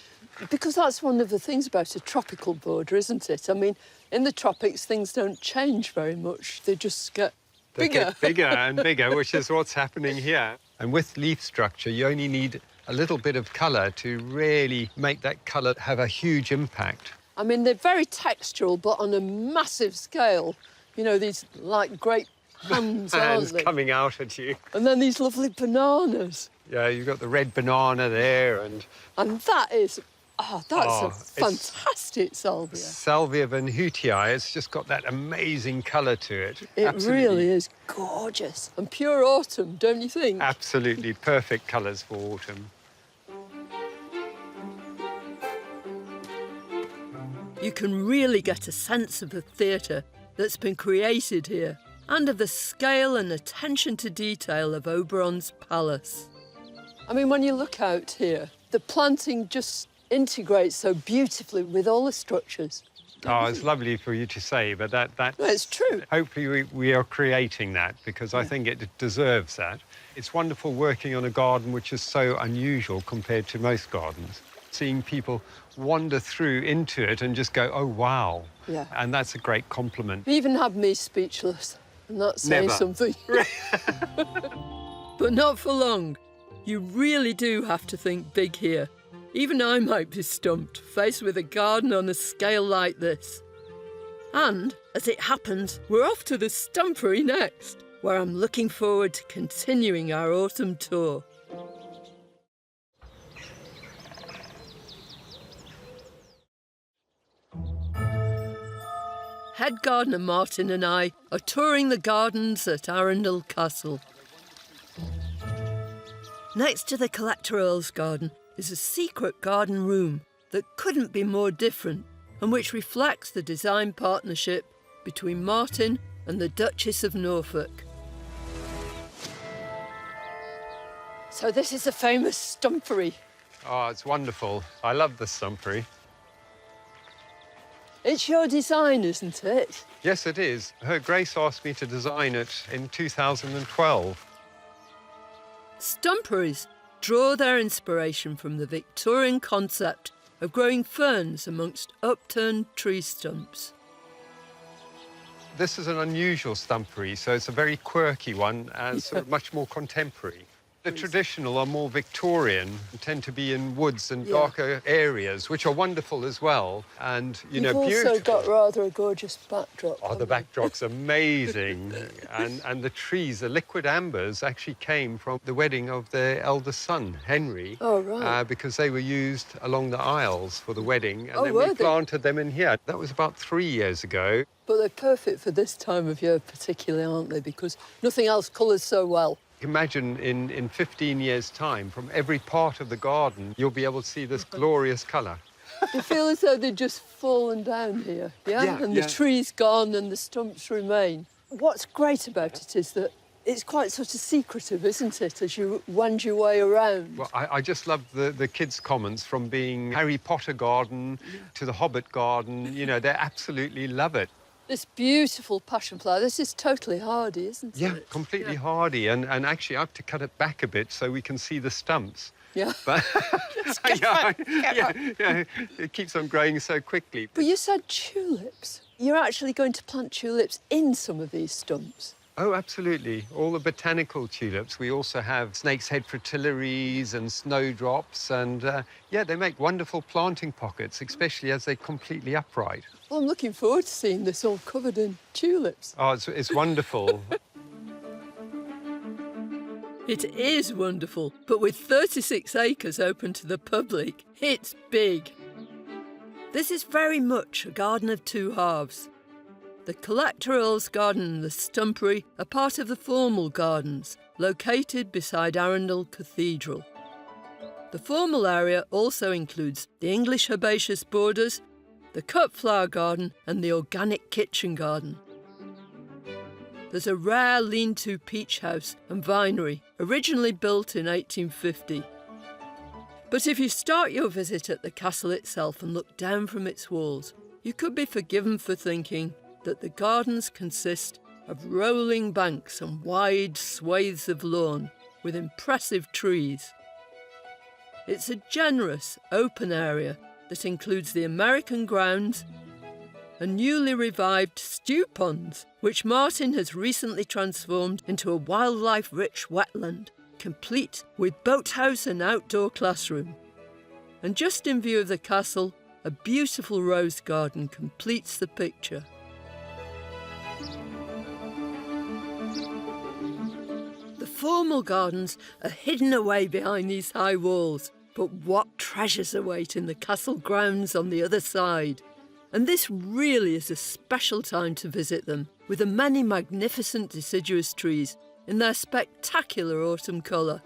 Because that's one of the things about a tropical border, isn't it? I mean, in the tropics, things don't change very much. They just get They bigger. get bigger and bigger, which is what's happening here. And with leaf structure, you only need a little bit of colour to really make that colour have a huge impact. I mean, they're very textural, but on a massive scale. You know, these, like, great hands, aren't they? Coming out at you. And then these lovely bananas. Yeah, you've got the red banana there and... And that is Oh, that's a fantastic salvia. Salvia van Houtii. It's just got that amazing colour to it. It really is gorgeous. And pure autumn, don't you think? Absolutely perfect colours for autumn. You can really get a sense of the theatre that's been created here and of the scale and attention to detail of Oberon's palace. I mean, when you look out here, the planting just integrates so beautifully with all the structures. Oh, it's lovely for you to say, but it's true. Hopefully we are creating that, because I think it deserves that. It's wonderful working on a garden which is so unusual compared to most gardens. Seeing people wander through into it and just go, oh, wow. Yeah. And that's a great compliment. You even have me speechless, and that's saying Never. something. But not for long. You really do have to think big here. Even I might be stumped, faced with a garden on a scale like this. And, as it happens, we're off to the Stumpery next, where I'm looking forward to continuing our autumn tour. Head gardener Martin and I are touring the gardens at Arundel Castle. Next to the Collector Earl's garden is a secret garden room that couldn't be more different and which reflects the design partnership between Martin and the Duchess of Norfolk. So this is the famous Stumpery. Oh, it's wonderful. I love the Stumpery. It's your design, isn't it? Yes, it is. Her Grace asked me to design it in 2012. Stumperies draw their inspiration from the Victorian concept of growing ferns amongst upturned tree stumps. This is an unusual Stumpery, so it's a very quirky one and sort of much more contemporary. The traditional are more Victorian, tend to be in woods and darker areas, which are wonderful as well, and, you know, beautiful. You've also got rather a gorgeous backdrop. Oh, the backdrop's amazing. and the trees, the liquid ambers, actually came from the wedding of their eldest son, Henry. Oh, right. Because they were used along the aisles for the wedding, and then were we they? planted them in here. That was about 3 years ago. But they're perfect for this time of year particularly, aren't they? Because nothing else colours so well. Imagine in 15 years' time, from every part of the garden, you'll be able to see this glorious colour. You feel as though they've just fallen down here, yeah? And the tree's gone and the stumps remain. What's great about it is that it's quite sort of secretive, isn't it, as you wend your way around? Well, I just love the kids' comments, from being Harry Potter garden to the Hobbit garden. You know, they absolutely love it. This beautiful passion flower, this is totally hardy, isn't it? Yeah, completely hardy. And actually, I have to cut it back a bit so we can see the stumps. Yeah. But it keeps on growing so quickly. But you said tulips. You're actually going to plant tulips in some of these stumps. Oh, absolutely. All the botanical tulips. We also have snake's head fritillaries and snowdrops. And, yeah, they make wonderful planting pockets, especially as they're completely upright. Well, I'm looking forward to seeing this all covered in tulips. Oh, it's wonderful. It is wonderful, but with 36 acres open to the public, it's big. This is very much a garden of two halves. The Collector Earl's Garden and the Stumpery are part of the formal gardens, located beside Arundel Cathedral. The formal area also includes the English herbaceous borders, the cut flower garden and the organic kitchen garden. There's a rare lean-to peach house and vinery, originally built in 1850. But if you start your visit at the castle itself and look down from its walls, you could be forgiven for thinking that the gardens consist of rolling banks and wide swathes of lawn with impressive trees. It's a generous, open area that includes the American grounds and newly revived stew ponds, which Martin has recently transformed into a wildlife-rich wetland, complete with boathouse and outdoor classroom. And just in view of the castle, a beautiful rose garden completes the picture. The formal gardens are hidden away behind these high walls, But what treasures await in the castle grounds on the other side? And this really is a special time to visit them, with the many magnificent deciduous trees in their spectacular autumn colour.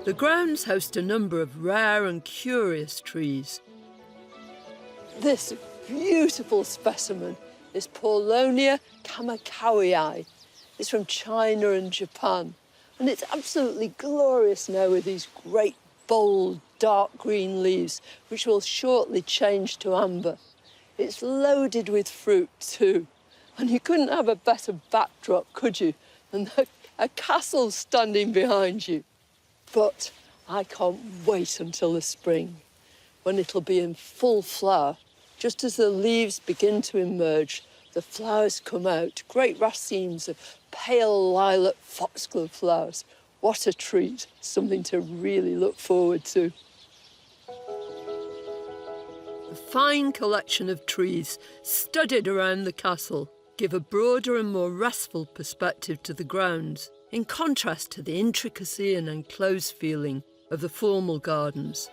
The grounds host a number of rare and curious trees. This beautiful specimen is Paulownia kamakawii. It's from China and Japan, and it's absolutely glorious now with these great, bold, dark green leaves, which will shortly change to amber. It's loaded with fruit too, and you couldn't have a better backdrop, could you, than a castle standing behind you. But I can't wait until the spring, when it'll be in full flower. Just as the leaves begin to emerge, the flowers come out, great racemes of pale lilac foxglove flowers. What a treat, something to really look forward to. A fine collection of trees studded around the castle give a broader and more restful perspective to the grounds, in contrast to the intricacy and enclosed feeling of the formal gardens.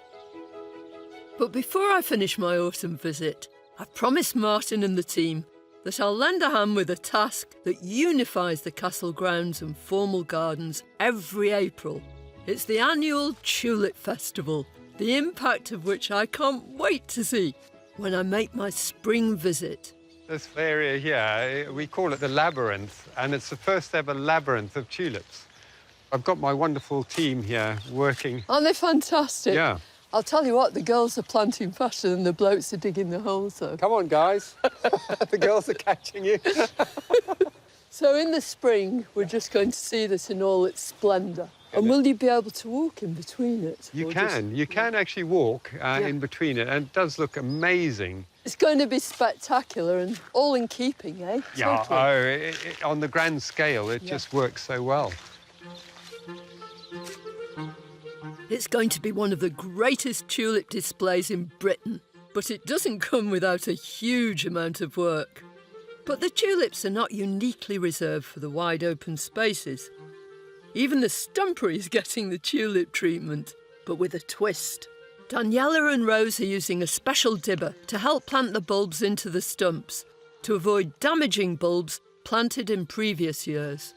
But before I finish my autumn visit, I've promised Martin and the team that I'll lend a hand with a task that unifies the castle grounds and formal gardens every April. It's the annual Tulip Festival, the impact of which I can't wait to see when I make my spring visit. This area here, we call it the labyrinth, and it's the first ever labyrinth of tulips. I've got my wonderful team here working. Aren't they fantastic? Yeah. I'll tell you what, the girls are planting faster than the blokes are digging the holes, though. Come on, guys. The girls are catching you. So in the spring, we're just going to see this in all its splendour. And will you be able to walk in between it? You can. You can actually walk in between it, and it does look amazing. It's going to be spectacular and all in keeping, eh? Yeah, Totally. on the grand scale, it just works so well. It's going to be one of the greatest tulip displays in Britain, but it doesn't come without a huge amount of work. But the tulips are not uniquely reserved for the wide open spaces. Even the stumpery is getting the tulip treatment, but with a twist. Daniela and Rose are using a special dibber to help plant the bulbs into the stumps, to avoid damaging bulbs planted in previous years.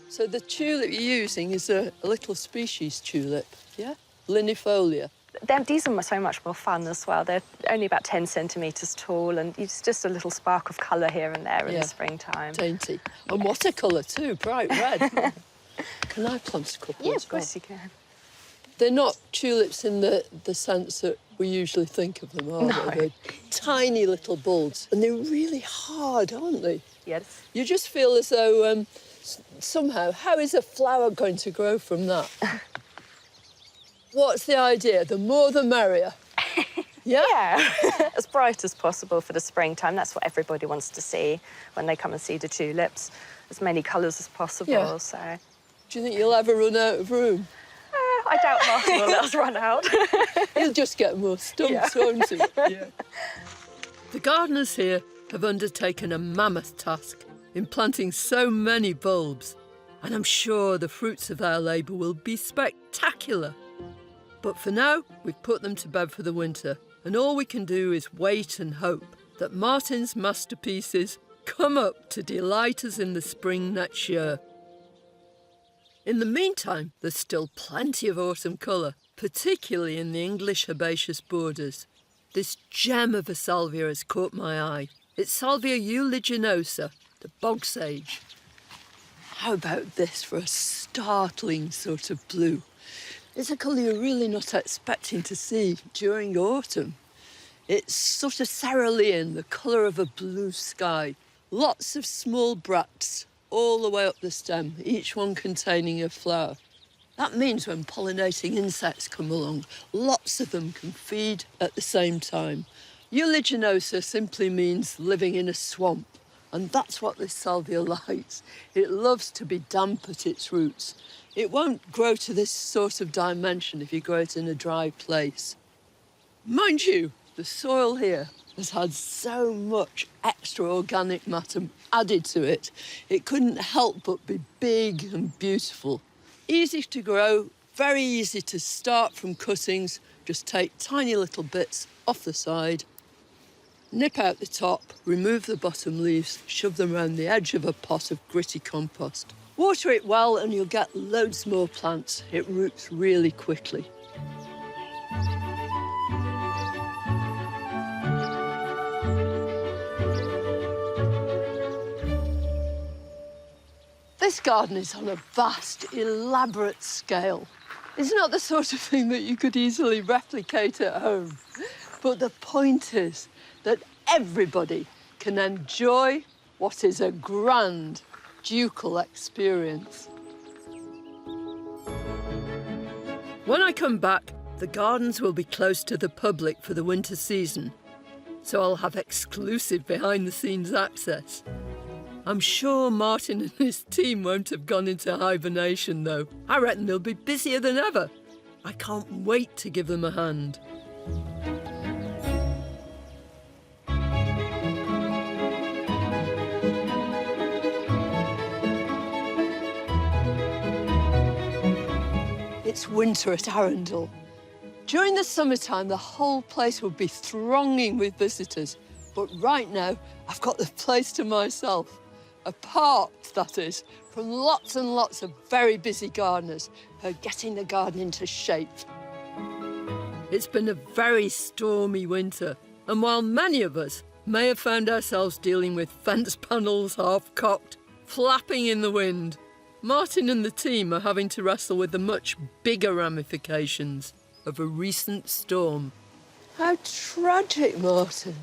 So the tulip you're using is a little species tulip, yeah? Linifolia. These are so much more fun as well. They're only about 10 centimetres tall, and it's just a little spark of colour here and there in the springtime. Dainty. And watercolour too, bright red. Can I plant a couple? Yeah, of course you can. They're not tulips in the sense that we usually think of them, are they? They're tiny little bulbs, and they're really hard, aren't they? Yes. You just feel as though somehow, how is a flower going to grow from that? What's the idea? The more the merrier. Yeah. As bright as possible for the springtime. That's what everybody wants to see when they come and see the tulips. As many colours as possible. Yeah. So. Do you think you'll ever run out of room? I doubt Martin will let us run out. He'll just get more stumps, won't he? Yeah. The gardeners here have undertaken a mammoth task in planting so many bulbs, and I'm sure the fruits of their labour will be spectacular. But for now, we've put them to bed for the winter, and all we can do is wait and hope that Martin's masterpieces come up to delight us in the spring next year. In the meantime, there's still plenty of autumn colour, particularly in the English herbaceous borders. This gem of a salvia has caught my eye. It's Salvia uliginosa, the bog sage. How about this for a startling sort of blue? It's a colour you're really not expecting to see during autumn. It's sort of cerulean, the colour of a blue sky. Lots of small bracts all the way up the stem, each one containing a flower. That means when pollinating insects come along, lots of them can feed at the same time. Uliginosa simply means living in a swamp, and that's what this salvia likes. It loves to be damp at its roots. It won't grow to this sort of dimension if you grow it in a dry place. Mind you, the soil here has had so much extra organic matter added to it, it couldn't help but be big and beautiful. Easy to grow, very easy to start from cuttings. Just take tiny little bits off the side, nip out the top, remove the bottom leaves, shove them around the edge of a pot of gritty compost. Water it well and you'll get loads more plants. It roots really quickly. This garden is on a vast, elaborate scale. It's not the sort of thing that you could easily replicate at home. But the point is that everybody can enjoy what is a grand, ducal experience. When I come back, the gardens will be closed to the public for the winter season, so I'll have exclusive behind-the-scenes access. I'm sure Martin and his team won't have gone into hibernation, though. I reckon they'll be busier than ever. I can't wait to give them a hand. It's winter at Arundel. During the summertime, the whole place would be thronging with visitors. But right now, I've got the place to myself. Apart, that is, from lots and lots of very busy gardeners who are getting the garden into shape. It's been a very stormy winter, and while many of us may have found ourselves dealing with fence panels half-cocked, flapping in the wind, Martin and the team are having to wrestle with the much bigger ramifications of a recent storm. How tragic, Martin.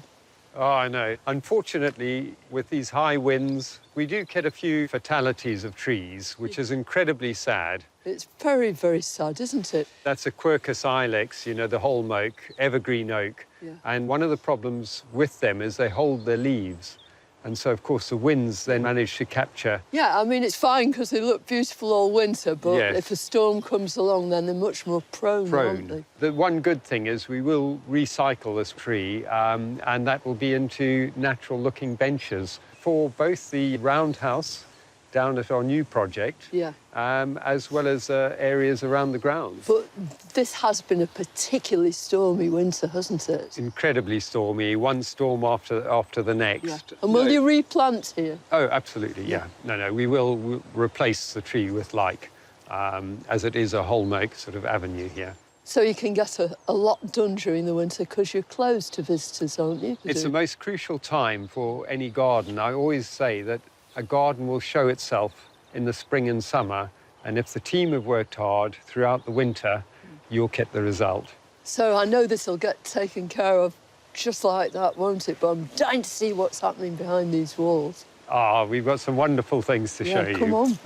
Oh, I know. Unfortunately, with these high winds, we do get a few fatalities of trees, which is incredibly sad. It's very, very sad, isn't it? That's a Quercus ilex, you know, the holm oak, evergreen oak. Yeah. And one of the problems with them is they hold their leaves. And so, of course, the winds then manage to capture. Yeah, I mean, it's fine because they look beautiful all winter, but Yes. if a storm comes along, then they're much more prone, aren't they? The one good thing is we will recycle this tree, and that will be into natural-looking benches for both the roundhouse down at our new project, Yeah. as well as areas around the grounds. But this has been a particularly stormy winter, hasn't it? Incredibly stormy, one storm after the next. Yeah. And will you replant here? Oh, absolutely, yeah. No, we'll replace the tree with like, as it is a holm oak sort of avenue here. So you can get a lot done during the winter because you're closed to visitors, aren't you? It's the most crucial time for any garden. I always say that a garden will show itself in the spring and summer, and if the team have worked hard throughout the winter, you'll get the result. So I know this will get taken care of just like that, won't it? But I'm dying to see what's happening behind these walls. Ah, we've got some wonderful things to show you. Come on.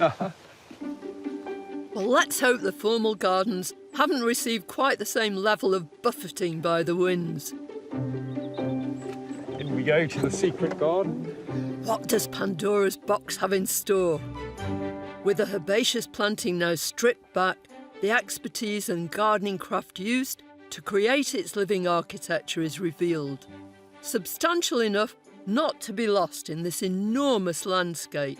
Well, let's hope the formal gardens haven't received quite the same level of buffeting by the winds. In we go to the secret garden. What does Pandora's box have in store? With the herbaceous planting now stripped back, the expertise and gardening craft used to create its living architecture is revealed. Substantial enough not to be lost in this enormous landscape.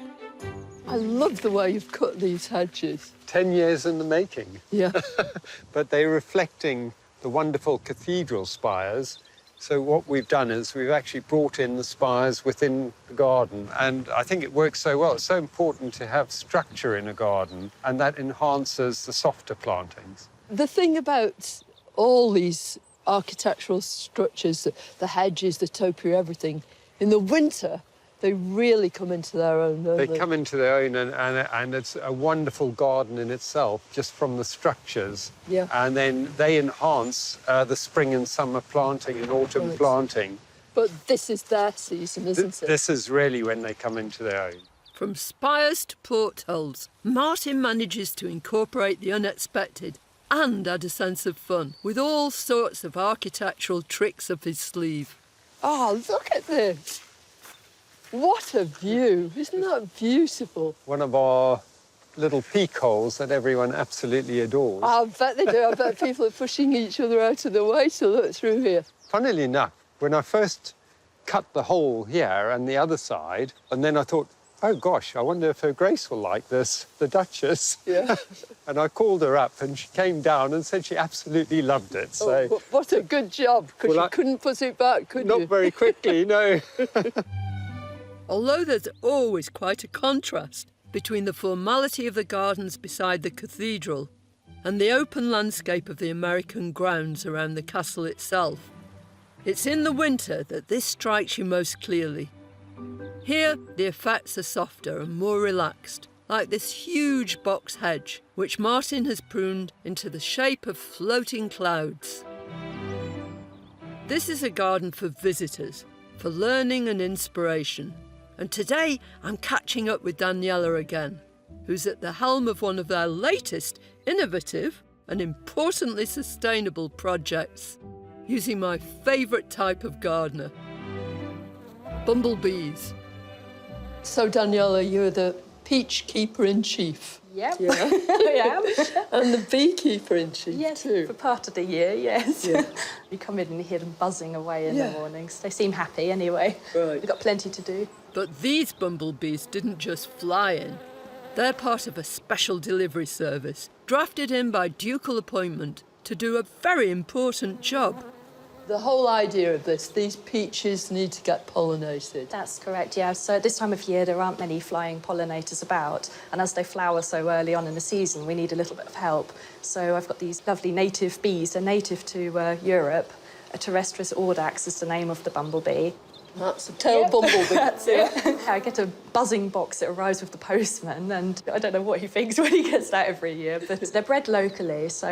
I love the way you've cut these hedges. 10 years in the making. Yeah. But they're reflecting the wonderful cathedral spires. So what we've done is we've actually brought in the spires within the garden, and I think it works so well. It's so important to have structure in a garden, and that enhances the softer plantings. The thing about all these architectural structures, the hedges, the topiary, everything, in the winter, they really come into their own, don't they? They come into their own, and it's a wonderful garden in itself, just from the structures. Yeah. And then they enhance the spring and summer planting and autumn Right. planting. But this is their season, isn't it? This is really when they come into their own. From spires to portholes, Martin manages to incorporate the unexpected and add a sense of fun with all sorts of architectural tricks up his sleeve. Oh, look at this! What a view! Isn't that beautiful? One of our little peak holes that everyone absolutely adores. I bet they do. I bet people are pushing each other out of the way to look through here. Funnily enough, when I first cut the hole here and the other side, and then I thought, oh, gosh, I wonder if Her Grace will like this, the Duchess. Yeah. And I called her up and she came down and said she absolutely loved it. So, oh, what a good job, because you couldn't put it back, could you? Not very quickly, no. Although there's always quite a contrast between the formality of the gardens beside the cathedral and the open landscape of the American grounds around the castle itself, it's in the winter that this strikes you most clearly. Here, the effects are softer and more relaxed, like this huge box hedge, which Martin has pruned into the shape of floating clouds. This is a garden for visitors, for learning and inspiration. And today, I'm catching up with Daniela again, who's at the helm of one of their latest innovative and importantly sustainable projects, using my favourite type of gardener, bumblebees. So, Daniela, you're the peach keeper-in-chief. Yep, yeah. I am. And the beekeeper-in-chief, yes, too. for part of the year, yes. Yeah. You come in and hear them buzzing away in the mornings. They seem happy anyway. Right. We've got plenty to do. But these bumblebees didn't just fly in. They're part of a special delivery service, drafted in by ducal appointment to do a very important job. The whole idea of this, these peaches need to get pollinated. That's correct, yeah. So at this time of year, there aren't many flying pollinators about. And as they flower so early on in the season, we need a little bit of help. So I've got these lovely native bees. They're native to Europe. A terrestris audax is the name of the bumblebee. That's a tail bumblebee. That's it. I get a buzzing box that arrives with the postman, and I don't know what he thinks when he gets that every year, but they're bred locally, so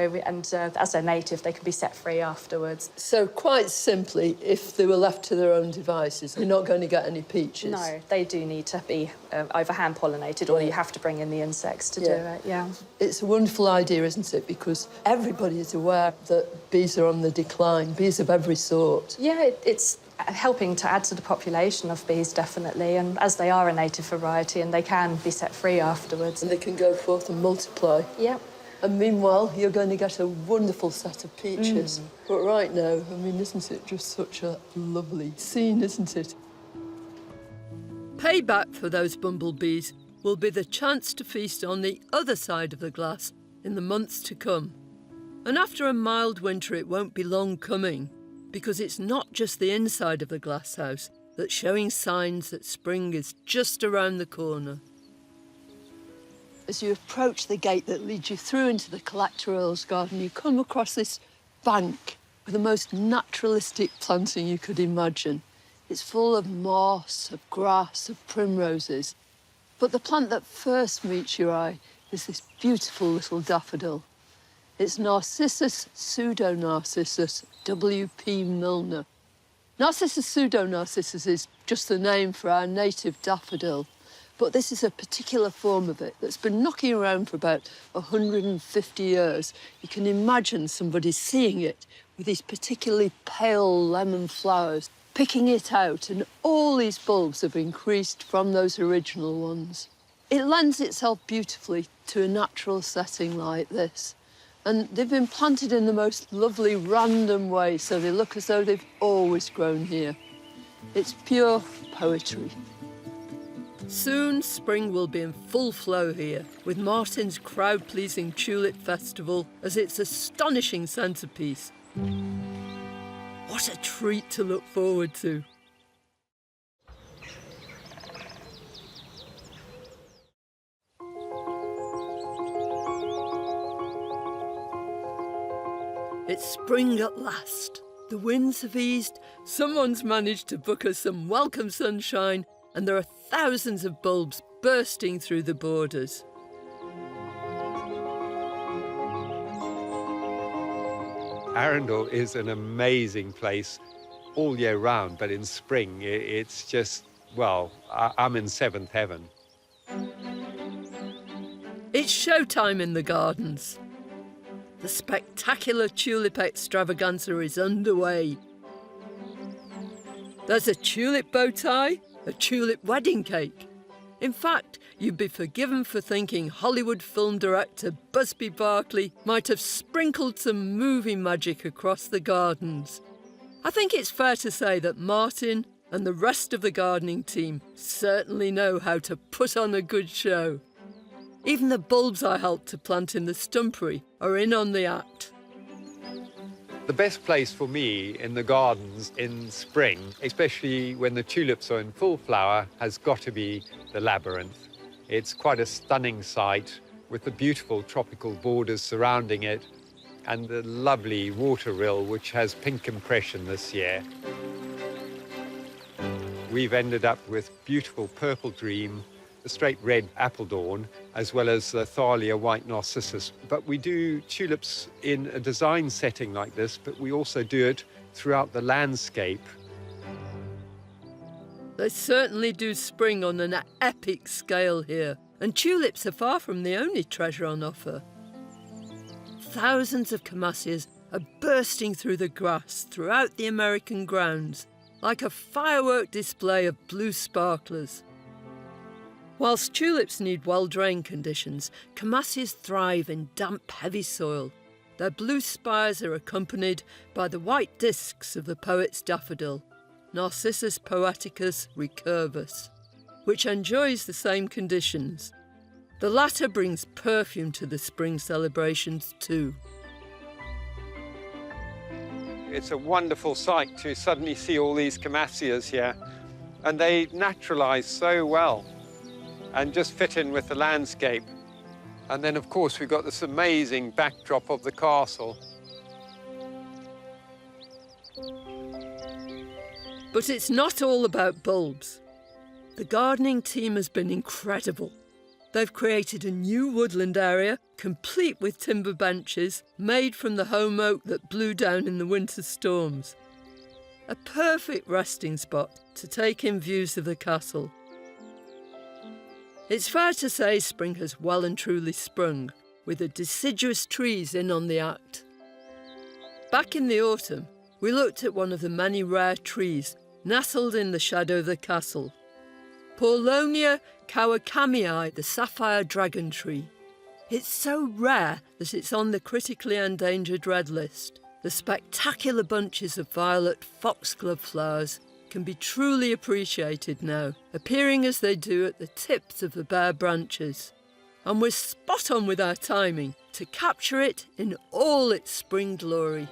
as they're native, they can be set free afterwards. So quite simply, if they were left to their own devices, you're not going to get any peaches? No, they do need to be either hand-pollinated or you have to bring in the insects to do it, yeah. It's a wonderful idea, isn't it? Because everybody is aware that bees are on the decline, bees of every sort. Yeah, it's helping to add to the population of bees, definitely, and as they are a native variety and they can be set free afterwards. And they can go forth and multiply. Yep. And meanwhile, you're going to get a wonderful set of peaches. But right now, I mean, isn't it just such a lovely scene, isn't it? Payback for those bumblebees will be the chance to feast on the other side of the glass in the months to come. And after a mild winter, it won't be long coming, because it's not just the inside of the glasshouse that's showing signs that spring is just around the corner. As you approach the gate that leads you through into the Collector Earl's garden, you come across this bank with the most naturalistic planting you could imagine. It's full of moss, of grass, of primroses. But the plant that first meets your eye is this beautiful little daffodil. It's Narcissus pseudonarcissus, W.P. Milner. Narcissus pseudonarcissus is just the name for our native daffodil, but this is a particular form of it that's been knocking around for about 150 years. You can imagine somebody seeing it with these particularly pale lemon flowers, picking it out, and all these bulbs have increased from those original ones. It lends itself beautifully to a natural setting like this. And they've been planted in the most lovely random way, so they look as though they've always grown here. It's pure poetry. Soon, spring will be in full flow here, with Martin's crowd-pleasing Tulip Festival as its astonishing centrepiece. What a treat to look forward to. It's spring at last. The winds have eased, someone's managed to book us some welcome sunshine, and there are thousands of bulbs bursting through the borders. Arundel is an amazing place all year round, but in spring, it's just, well, I'm in seventh heaven. It's showtime in the gardens. The spectacular tulip extravaganza is underway. There's a tulip bow tie, a tulip wedding cake. In fact, you'd be forgiven for thinking Hollywood film director Busby Berkeley might have sprinkled some movie magic across the gardens. I think it's fair to say that Martin, and the rest of the gardening team certainly know how to put on a good show. Even the bulbs I helped to plant in the stumpery are in on the act. The best place for me in the gardens in spring, especially when the tulips are in full flower, has got to be the labyrinth. It's quite a stunning sight with the beautiful tropical borders surrounding it and the lovely water rill, which has pink impression this year. We've ended up with beautiful purple dream, the straight red appledorn, as well as the Thalia white narcissus. But we do tulips in a design setting like this, but we also do it throughout the landscape. They certainly do spring on an epic scale here, and tulips are far from the only treasure on offer. Thousands of Camasias are bursting through the grass throughout the American grounds, like a firework display of blue sparklers. Whilst tulips need well-drained conditions, Camasias thrive in damp, heavy soil. Their blue spires are accompanied by the white discs of the poet's daffodil, Narcissus poeticus recurvus, which enjoys the same conditions. The latter brings perfume to the spring celebrations too. It's a wonderful sight to suddenly see all these Camasias here, and they naturalise so well and just fit in with the landscape. And then, of course, we've got this amazing backdrop of the castle. But it's not all about bulbs. The gardening team has been incredible. They've created a new woodland area, complete with timber benches, made from the home oak that blew down in the winter storms. A perfect resting spot to take in views of the castle. It's fair to say spring has well and truly sprung, with the deciduous trees in on the act. Back in the autumn, we looked at one of the many rare trees nestled in the shadow of the castle. Paulownia Kawakamii, the sapphire dragon tree. It's so rare that it's on the critically endangered red list. The spectacular bunches of violet foxglove flowers can be truly appreciated now, appearing as they do at the tips of the bare branches. And we're spot on with our timing to capture it in all its spring glory.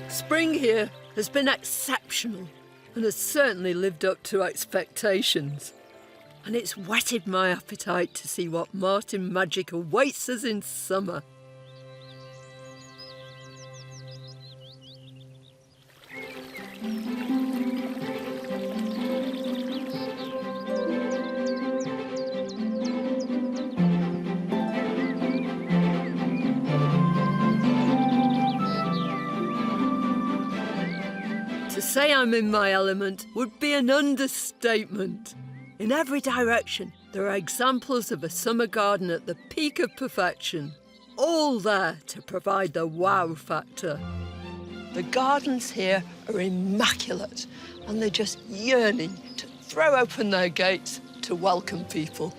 Spring here has been exceptional and has certainly lived up to expectations. And it's whetted my appetite to see what Martin magic awaits us in summer. To say I'm in my element would be an understatement. In every direction, there are examples of a summer garden at the peak of perfection, all there to provide the wow factor. The gardens here are immaculate, and they're just yearning to throw open their gates to welcome people.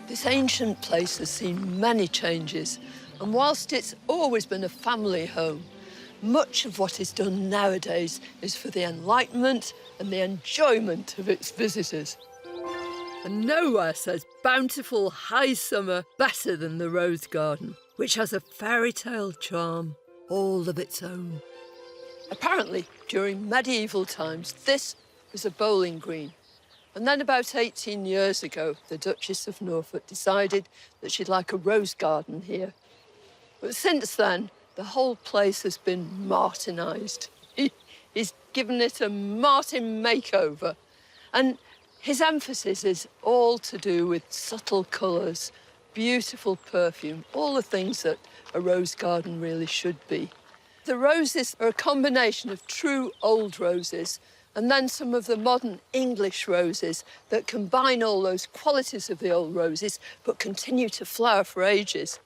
This ancient place has seen many changes, and whilst it's always been a family home, much of what is done nowadays is for the enlightenment and the enjoyment of its visitors. And nowhere says bountiful high summer better than the Rose Garden, which has a fairy tale charm all of its own. Apparently, during medieval times, this was a bowling green. And then about 18 years ago, the Duchess of Norfolk decided that she'd like a rose garden here. But since then, the whole place has been Martinised. He's given it a Martin makeover. And his emphasis is all to do with subtle colours, beautiful perfume, all the things that a rose garden really should be. The roses are a combination of true old roses and then some of the modern English roses that combine all those qualities of the old roses but continue to flower for ages.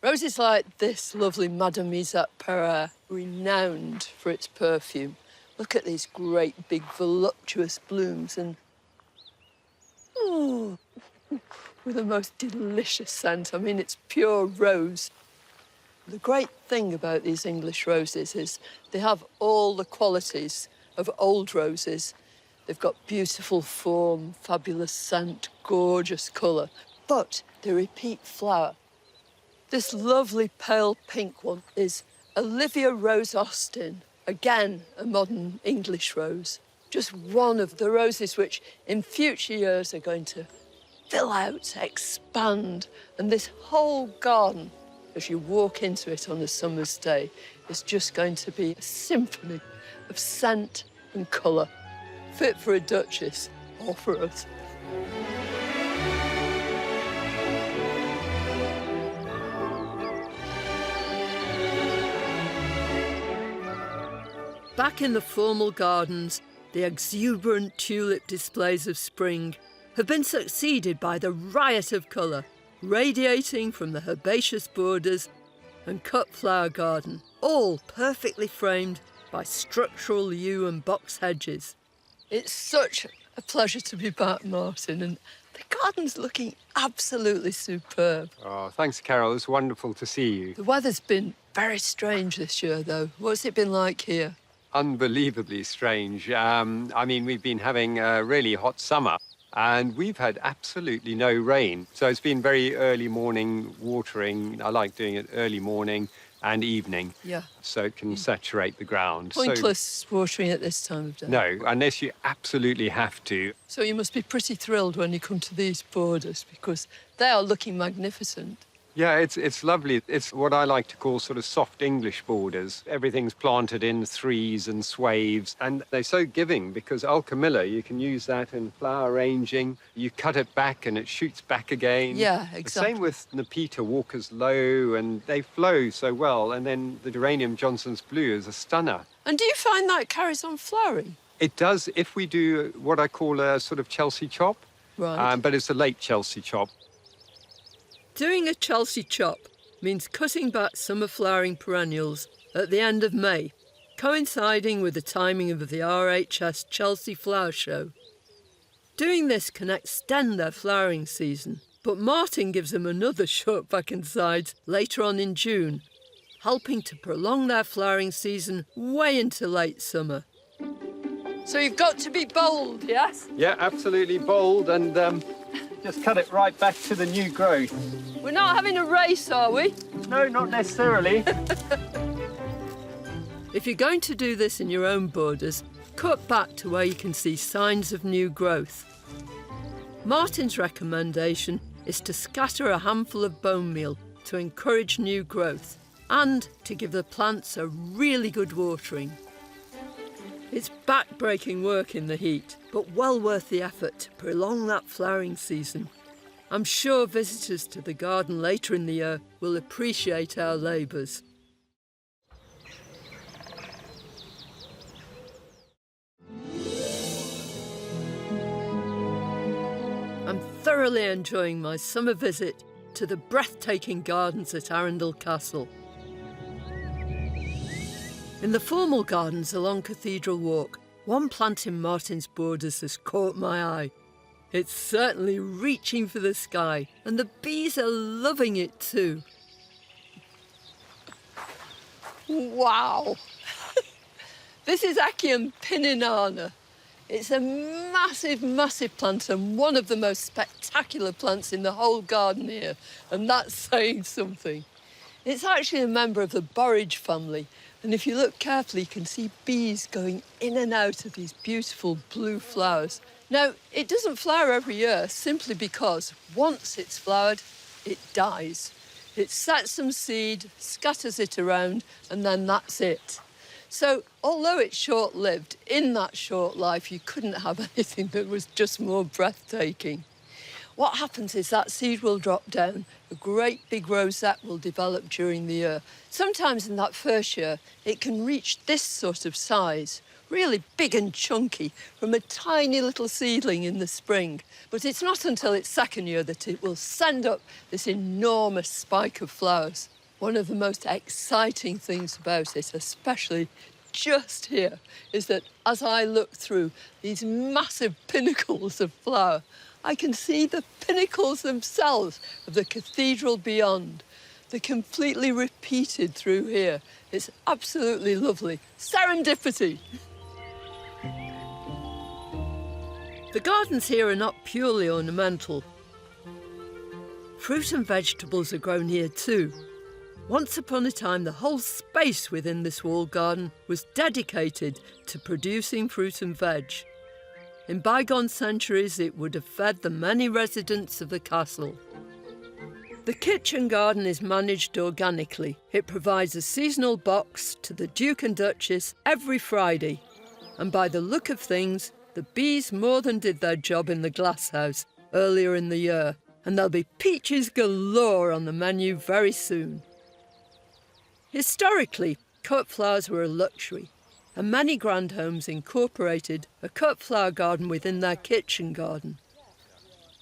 Roses like this lovely Madame Isaac Perret, renowned for its perfume. Look at these great, big, voluptuous blooms and... oh, with the most delicious scent. I mean, it's pure rose. The great thing about these English roses is they have all the qualities of old roses. They've got beautiful form, fabulous scent, gorgeous colour, but they repeat flower. This lovely pale pink one is Olivia Rose Austin, again a modern English rose. Just one of the roses which in future years are going to fill out, expand, and this whole garden, as you walk into it on a summer's day, is just going to be a symphony of scent and colour, fit for a duchess or for us. Back in the formal gardens, the exuberant tulip displays of spring have been succeeded by the riot of colour radiating from the herbaceous borders and cut flower garden, all perfectly framed by structural yew and box hedges. It's such a pleasure to be back, Martin, and the garden's looking absolutely superb. Oh, thanks, Carol. It's wonderful to see you. The weather's been very strange this year, though. What's it been like here? Unbelievably strange. I mean, we've been having a really hot summer and we've had absolutely no rain. So it's been very early morning watering. I like doing it early morning and evening. Yeah. So it can saturate the ground. Pointless watering at this time of day. No, unless you absolutely have to. So you must be pretty thrilled when you come to these borders because they are looking magnificent. Yeah, it's lovely. It's what I like to call sort of soft English borders. Everything's planted in threes and swaves, and they're so giving because Alchemilla, you can use that in flower arranging. You cut it back and it shoots back again. Yeah, exactly. The same with Nepeta Walker's Low, and they flow so well. And then the Geranium Johnson's Blue is a stunner. And do you find that carries on flowering? It does if we do what I call a sort of Chelsea chop. Right. But it's a late Chelsea chop. Doing a Chelsea chop means cutting back summer flowering perennials at the end of May, coinciding with the timing of the RHS Chelsea Flower Show. Doing this can extend their flowering season, but Martin gives them another short back and sides later on in June, helping to prolong their flowering season way into late summer. So you've got to be bold, yes? Yeah, absolutely bold, and just cut it right back to the new growth. We're not having a race, are we? No, not necessarily. If you're going to do this in your own borders, cut back to where you can see signs of new growth. Martin's recommendation is to scatter a handful of bone meal to encourage new growth and to give the plants a really good watering. It's back-breaking work in the heat, but well worth the effort to prolong that flowering season. I'm sure visitors to the garden later in the year will appreciate our labours. I'm thoroughly enjoying my summer visit to the breathtaking gardens at Arundel Castle. In the formal gardens along Cathedral Walk, one plant in Martin's borders has caught my eye. It's certainly reaching for the sky, and the bees are loving it too. Wow! This is Achium pininana. It's a massive, massive plant and one of the most spectacular plants in the whole garden here, and that's saying something. It's actually a member of the borage family, and if you look carefully, you can see bees going in and out of these beautiful blue flowers. Now, it doesn't flower every year simply because once it's flowered, it dies. It sets some seed, scatters it around, and then that's it. So, although it's short-lived, in that short life, you couldn't have anything that was just more breathtaking. What happens is that seed will drop down, a great big rosette will develop during the year. Sometimes in that first year, it can reach this sort of size, really big and chunky, from a tiny little seedling in the spring. But it's not until its second year that it will send up this enormous spike of flowers. One of the most exciting things about it, especially just here, is that as I look through these massive pinnacles of flower, I can see the pinnacles themselves of the cathedral beyond. They're completely repeated through here. It's absolutely lovely. Serendipity. The gardens here are not purely ornamental. Fruit and vegetables are grown here too. Once upon a time, the whole space within this walled garden was dedicated to producing fruit and veg. In bygone centuries, it would have fed the many residents of the castle. The kitchen garden is managed organically. It provides a seasonal box to the Duke and Duchess every Friday. And by the look of things, the bees more than did their job in the glasshouse earlier in the year. And there'll be peaches galore on the menu very soon. Historically, cut flowers were a luxury, and many grand homes incorporated a cut flower garden within their kitchen garden.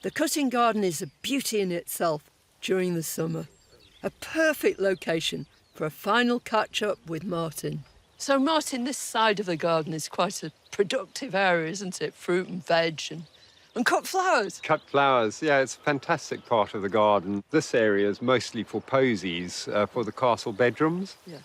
The cutting garden is a beauty in itself during the summer, a perfect location for a final catch-up with Martin. So, Martin, this side of the garden is quite a productive area, isn't it? Fruit and veg and cut flowers. Cut flowers, yeah, it's a fantastic part of the garden. This area is mostly for posies, for the castle bedrooms. Yeah.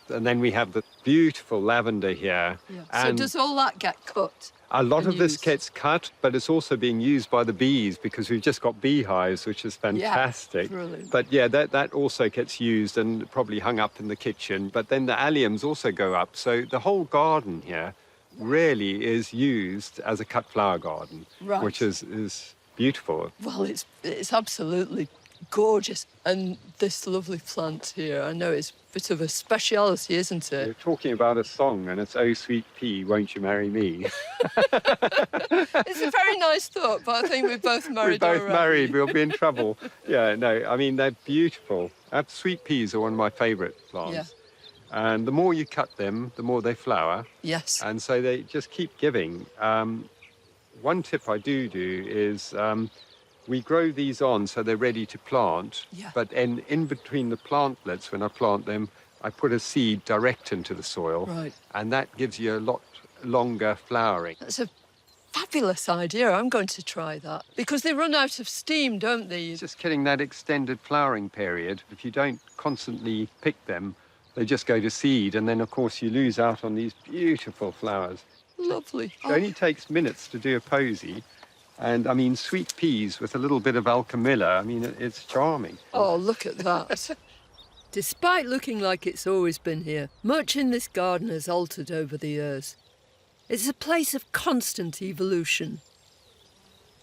And then we have the beautiful lavender here. Yeah. And so does all that get cut? a lot of this used? gets cut, but it's also being used by the bees because we've just got beehives, which is fantastic. Yeah, brilliant. But yeah, that also gets used and probably hung up in the kitchen. But then the alliums also go up. So the whole garden here really is used as a cut flower garden, Right. which is beautiful. Well, it's absolutely gorgeous. And this lovely plant here, I know it's a bit of a speciality, isn't it? We're talking about a song, and it's "Oh Sweet Pea, Won't You Marry Me?" It's a very nice thought, but I think we're both married We're both already. married, we'll be in trouble. Yeah, no, I mean, they're beautiful. Sweet peas are one of my favourite plants. Yeah. And the more you cut them, the more they flower. Yes. And so they just keep giving. One tip I do is we grow these on so they're ready to plant. Yeah. But in between the plantlets, when I plant them, I put a seed direct into the soil. Right. And that gives you a lot longer flowering. That's a fabulous idea. I'm going to try that. Because they run out of steam, don't they? Just getting that extended flowering period. If you don't constantly pick them, they just go to seed, and then, of course, you lose out on these beautiful flowers. Lovely. It only takes minutes to do a posy, and, I mean, sweet peas with a little bit of alchemilla, I mean, it's charming. Oh, look at that. Despite looking like it's always been here, much in this garden has altered over the years. It's a place of constant evolution.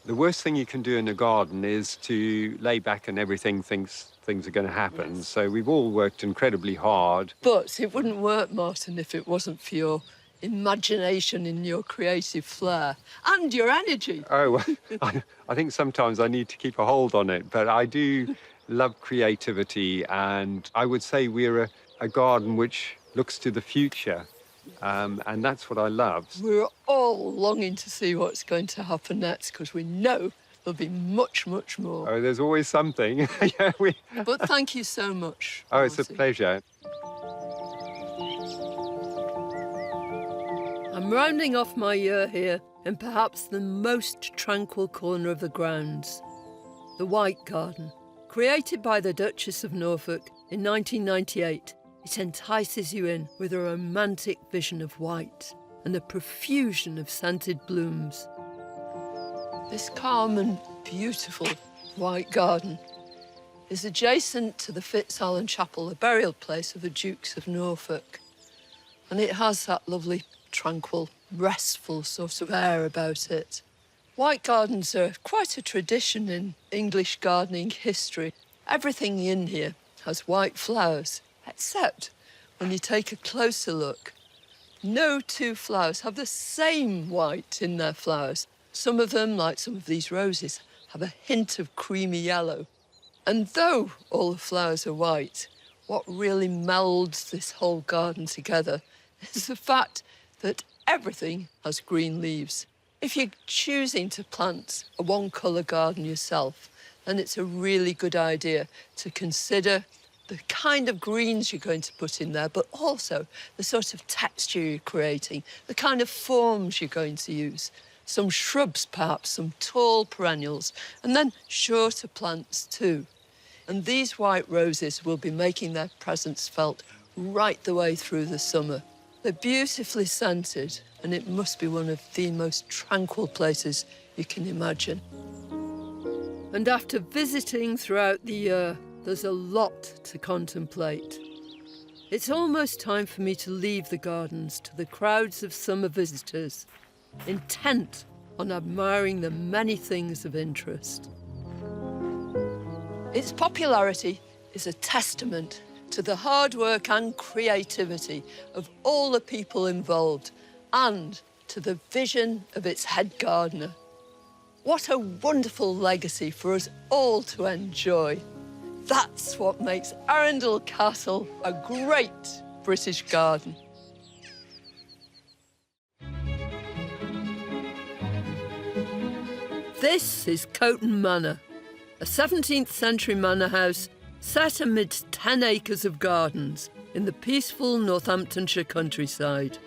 The worst thing you can do in a garden is to lay back and everything thinks things are going to happen. Yes. So we've all worked incredibly hard. But it wouldn't work, Martin, if it wasn't for your imagination and your creative flair and your energy. Oh, I think sometimes I need to keep a hold on it, but I do love creativity, and I would say we're a garden which looks to the future. And that's what I love. We're all longing to see what's going to happen next because we know there'll be much, much more. Oh, there's always something. Yeah, But thank you so much. Oh, it's a pleasure. I'm rounding off my year here in perhaps the most tranquil corner of the grounds, the White Garden. Created by the Duchess of Norfolk in 1998, it entices you in with a romantic vision of white and a profusion of scented blooms. This calm and beautiful White Garden is adjacent to the Fitzallen Chapel, the burial place of the Dukes of Norfolk. And it has that lovely, tranquil, restful sort of air about it. White gardens are quite a tradition in English gardening history. Everything in here has white flowers, except when you take a closer look. No two flowers have the same white in their flowers. Some of them, like some of these roses, have a hint of creamy yellow. And though all the flowers are white, what really melds this whole garden together is the fact that everything has green leaves. If you're choosing to plant a one-colour garden yourself, then it's a really good idea to consider the kind of greens you're going to put in there, but also the sort of texture you're creating, the kind of forms you're going to use. Some shrubs, perhaps, some tall perennials, and then shorter plants too. And these white roses will be making their presence felt right the way through the summer. They're beautifully scented, and it must be one of the most tranquil places you can imagine. And after visiting throughout the year, there's a lot to contemplate. It's almost time for me to leave the gardens to the crowds of summer visitors, intent on admiring the many things of interest. Its popularity is a testament to the hard work and creativity of all the people involved, and to the vision of its head gardener. What a wonderful legacy for us all to enjoy. That's what makes Arundel Castle a great British garden. This is Coton Manor, a 17th century manor house set amidst 10 acres of gardens in the peaceful Northamptonshire countryside.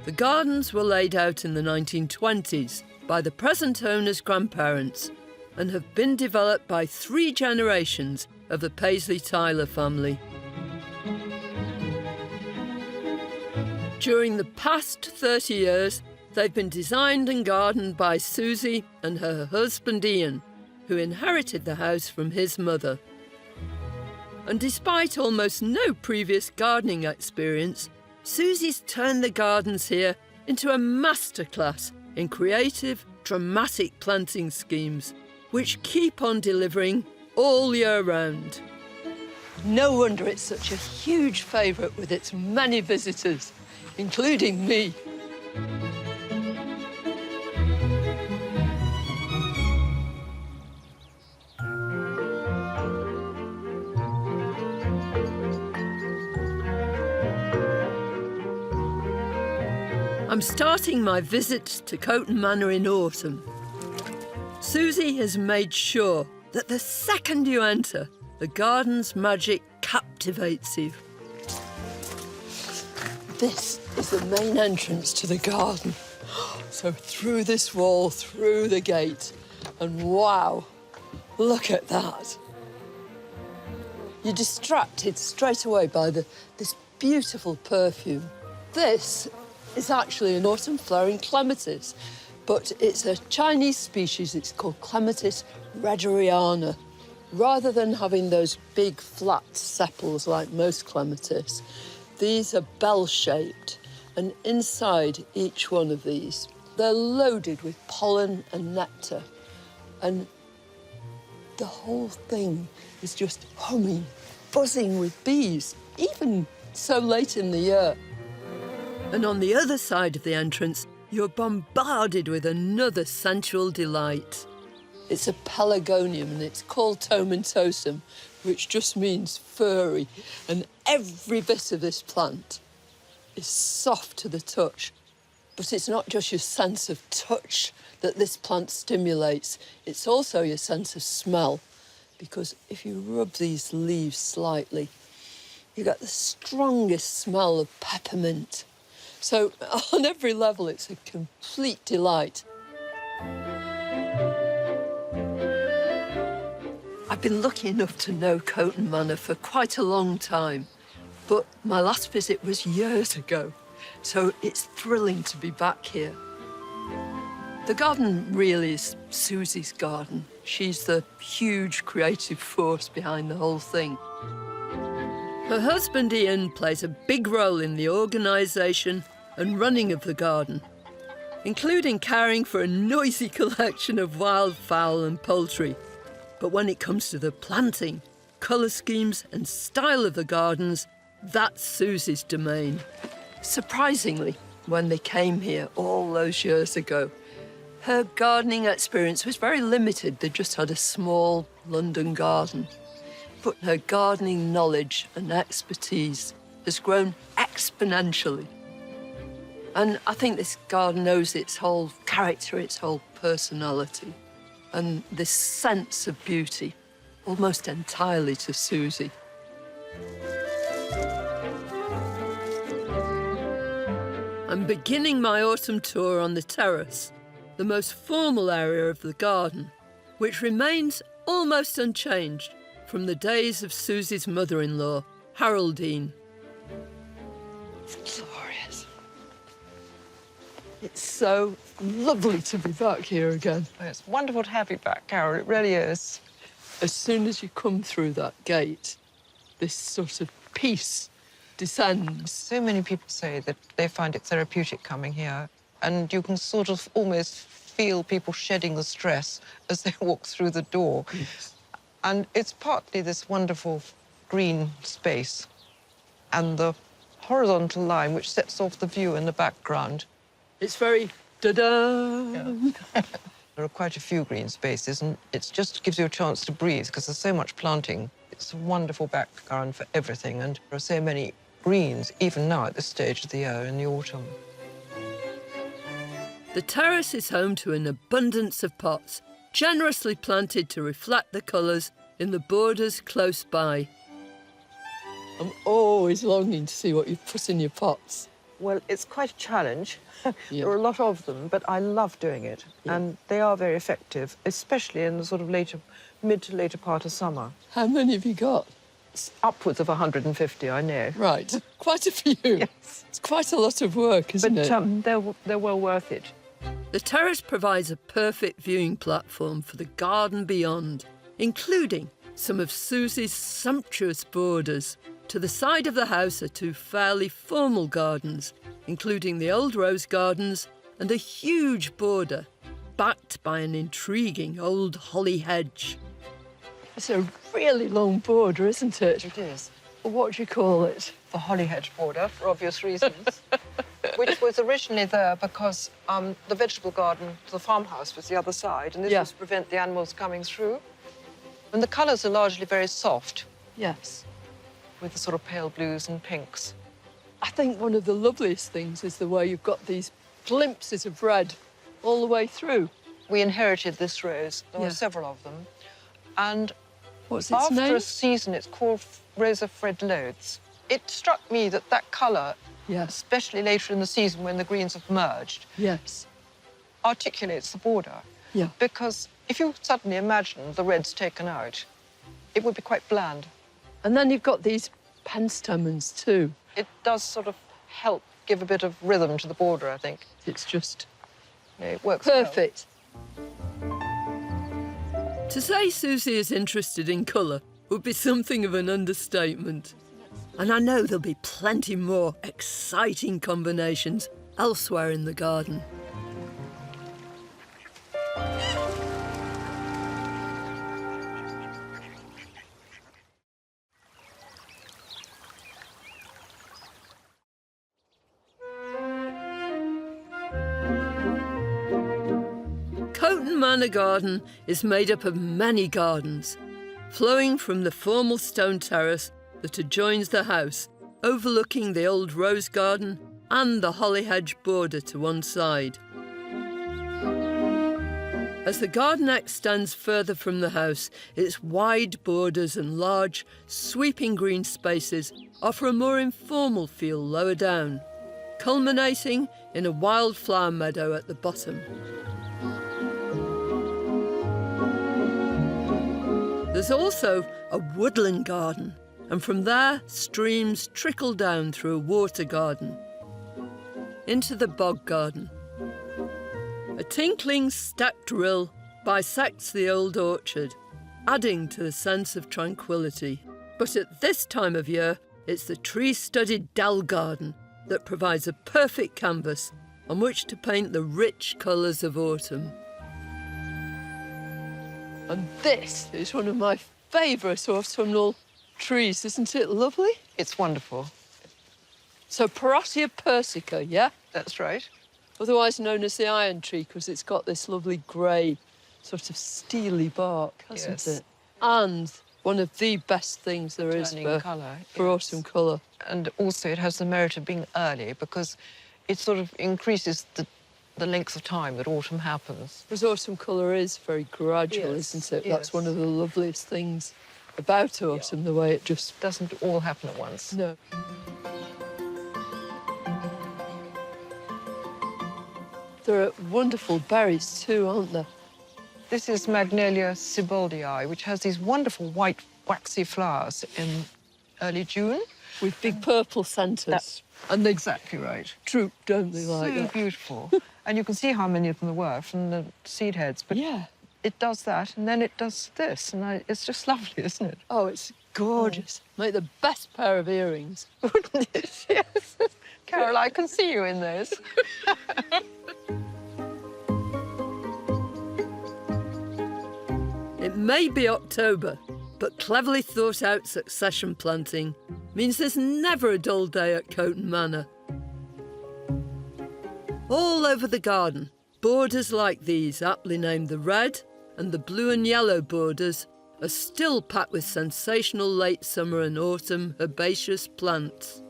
The gardens were laid out in the 1920s by the present owner's grandparents and have been developed by 3 generations of the Paisley-Tyler family. During the past 30 years, they've been designed and gardened by Susie and her husband Ian, who inherited the house from his mother. And despite almost no previous gardening experience, Susie's turned the gardens here into a masterclass in creative, dramatic planting schemes, which keep on delivering all year round. No wonder it's such a huge favourite with its many visitors, including me. I'm starting my visit to Coton Manor in autumn. Susie has made sure that the second you enter, the garden's magic captivates you. This is the main entrance to the garden. So through this wall, through the gate, and wow, look at that. You're distracted straight away by this beautiful perfume. This is actually an autumn flowering clematis, but it's a Chinese species. It's called Clematis rederiana. Rather than having those big flat sepals like most clematis, these are bell-shaped, and inside each one of these, they're loaded with pollen and nectar, and the whole thing is just humming, buzzing with bees, even so late in the year. And on the other side of the entrance, you're bombarded with another sensual delight. It's a pelargonium, and it's called tomentosum, which just means furry. And every bit of this plant is soft to the touch. But it's not just your sense of touch that this plant stimulates, it's also your sense of smell. Because if you rub these leaves slightly, you get the strongest smell of peppermint. So on every level, it's a complete delight. I've been lucky enough to know Coton Manor for quite a long time, but my last visit was years ago, so it's thrilling to be back here. The garden really is Susie's garden. She's the huge creative force behind the whole thing. Her husband Ian plays a big role in the organisation and running of the garden, including caring for a noisy collection of wildfowl and poultry. But when it comes to the planting, colour schemes and style of the gardens, that's Susie's domain. Surprisingly, when they came here all those years ago, her gardening experience was very limited. They just had a small London garden. But her gardening knowledge and expertise has grown exponentially. And I think this garden owes its whole character, its whole personality, and this sense of beauty almost entirely to Susie. I'm beginning my autumn tour on the terrace, the most formal area of the garden, which remains almost unchanged from the days of Susie's mother-in-law, Haroldine. It's glorious. It's so lovely to be back here again. It's wonderful to have you back, Carol. It really is. As soon as you come through that gate, this sort of peace descends. So many people say that they find it therapeutic coming here, and you can sort of almost feel people shedding the stress as they walk through the door. Yes. And it's partly this wonderful green space and the horizontal line which sets off the view in the background. It's very da-da. Yeah. There are quite a few green spaces, and it just gives you a chance to breathe because there's so much planting. It's a wonderful background for everything, and there are so many greens, even now at this stage of the year in the autumn. The terrace is home to an abundance of pots, generously planted to reflect the colours in the borders close by. I'm always longing to see what you've put in your pots. Well, it's quite a challenge. There are a lot of them, but I love doing it. Yeah. And they are very effective, especially in the sort of mid to later part of summer. How many have you got? It's upwards of 150, I know. Right, quite a few. Yes. It's quite a lot of work, isn't it? But they're well worth it. The terrace provides a perfect viewing platform for the garden beyond, including some of Susie's sumptuous borders. To the side of the house are two fairly formal gardens, including the Old Rose Gardens and a huge border, backed by an intriguing old holly hedge. It's a really long border, isn't it? It is. What do you call it? The holly hedge border, for obvious reasons, which was originally there because the vegetable garden, the farmhouse, was the other side, and this was to prevent the animals coming through. And the colours are largely very soft. Yes. With the sort of pale blues and pinks. I think one of the loveliest things is the way you've got these glimpses of red all the way through. We inherited this rose. There were several of them. And what's its name? After a season, it's called Rosa Fred Loads. It struck me that that colour, especially later in the season when the greens have merged, articulates the border. Yeah. Because if you suddenly imagine the red's taken out, it would be quite bland. And then you've got these penstemons too. It does sort of help give a bit of rhythm to the border, I think. It's just... it works perfect. Well. To say Susie is interested in colour would be something of an understatement. And I know there'll be plenty more exciting combinations elsewhere in the garden. Coton Manor Garden is made up of many gardens, flowing from the formal stone terrace that adjoins the house, overlooking the old rose garden and the holly hedge border to one side. As the garden extends further from the house, its wide borders and large, sweeping green spaces offer a more informal feel lower down, culminating in a wildflower meadow at the bottom. There's also a woodland garden, and from there, streams trickle down through a water garden into the bog garden. A tinkling stepped rill bisects the old orchard, adding to the sense of tranquility. But at this time of year, it's the tree-studded dell garden that provides a perfect canvas on which to paint the rich colours of autumn. And this is one of my favourite autumnal trees. Isn't it lovely? It's wonderful. So Paratia persica, yeah? That's right. Otherwise known as the iron tree, because it's got this lovely grey, sort of steely bark, hasn't it? And one of the best things there is for autumn colour. And also it has the merit of being early, because it sort of increases the length of time that autumn happens. Because autumn colour is very gradual, isn't it? That's one of the loveliest things about autumn, the way it just... doesn't all happen at once. No. There are wonderful berries too, aren't there? This is Magnalia sieboldii, which has these wonderful white waxy flowers in early June. With big purple centres. And exactly right. Droop, don't they, like So that? beautiful. And you can see how many of them there were from the seed heads. But yeah, it does that, and then it does this, and it's just lovely, isn't it? Oh, it's gorgeous. Make the best pair of earrings. Wouldn't it? Yes. Carol, I can see you in those. It may be October, but cleverly thought out succession planting means there's never a dull day at Coton Manor. All over the garden, borders like these, aptly named the red, and the blue and yellow borders are still packed with sensational late summer and autumn herbaceous plants.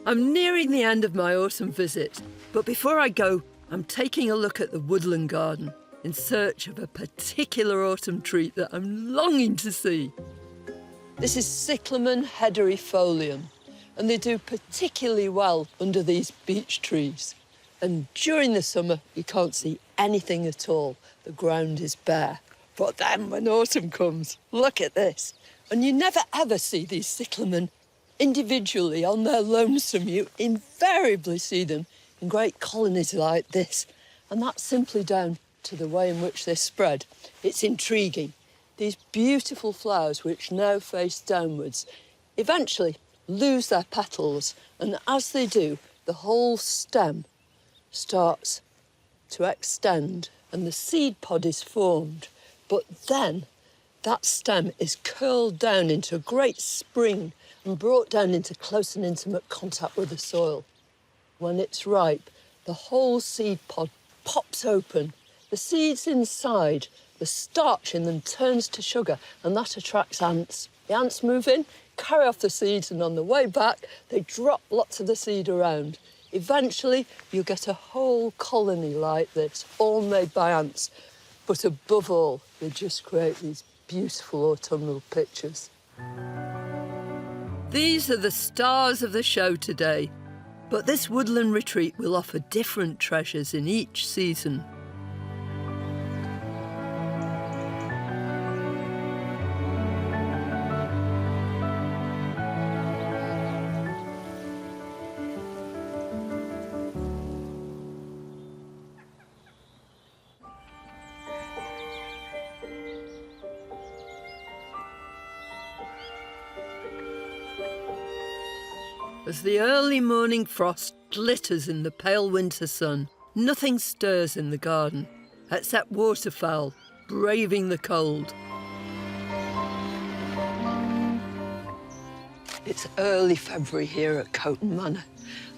I'm nearing the end of my autumn visit, but before I go, I'm taking a look at the woodland garden in search of a particular autumn treat that I'm longing to see. This is Cyclamen hederifolium, and they do particularly well under these beech trees. And during the summer, you can't see anything at all. The ground is bare. But then when autumn comes, look at this. And you never ever see these cyclamen individually on their lonesome. You invariably see them in great colonies like this. And that's simply down to the way in which they spread. It's intriguing. These beautiful flowers, which now face downwards, eventually lose their petals, and as they do, the whole stem starts to extend and the seed pod is formed. But then that stem is curled down into a great spring and brought down into close and intimate contact with the soil. When it's ripe, the whole seed pod pops open. The seeds inside, the starch in them turns to sugar, and that attracts ants. The ants move in, carry off the seeds, and on the way back, they drop lots of the seed around. Eventually, you get a whole colony like this, all made by ants. But above all, they just create these beautiful autumnal pictures. These are the stars of the show today, but this woodland retreat will offer different treasures in each season. As the early morning frost glitters in the pale winter sun, nothing stirs in the garden, except waterfowl braving the cold. It's early February here at Coton Manor,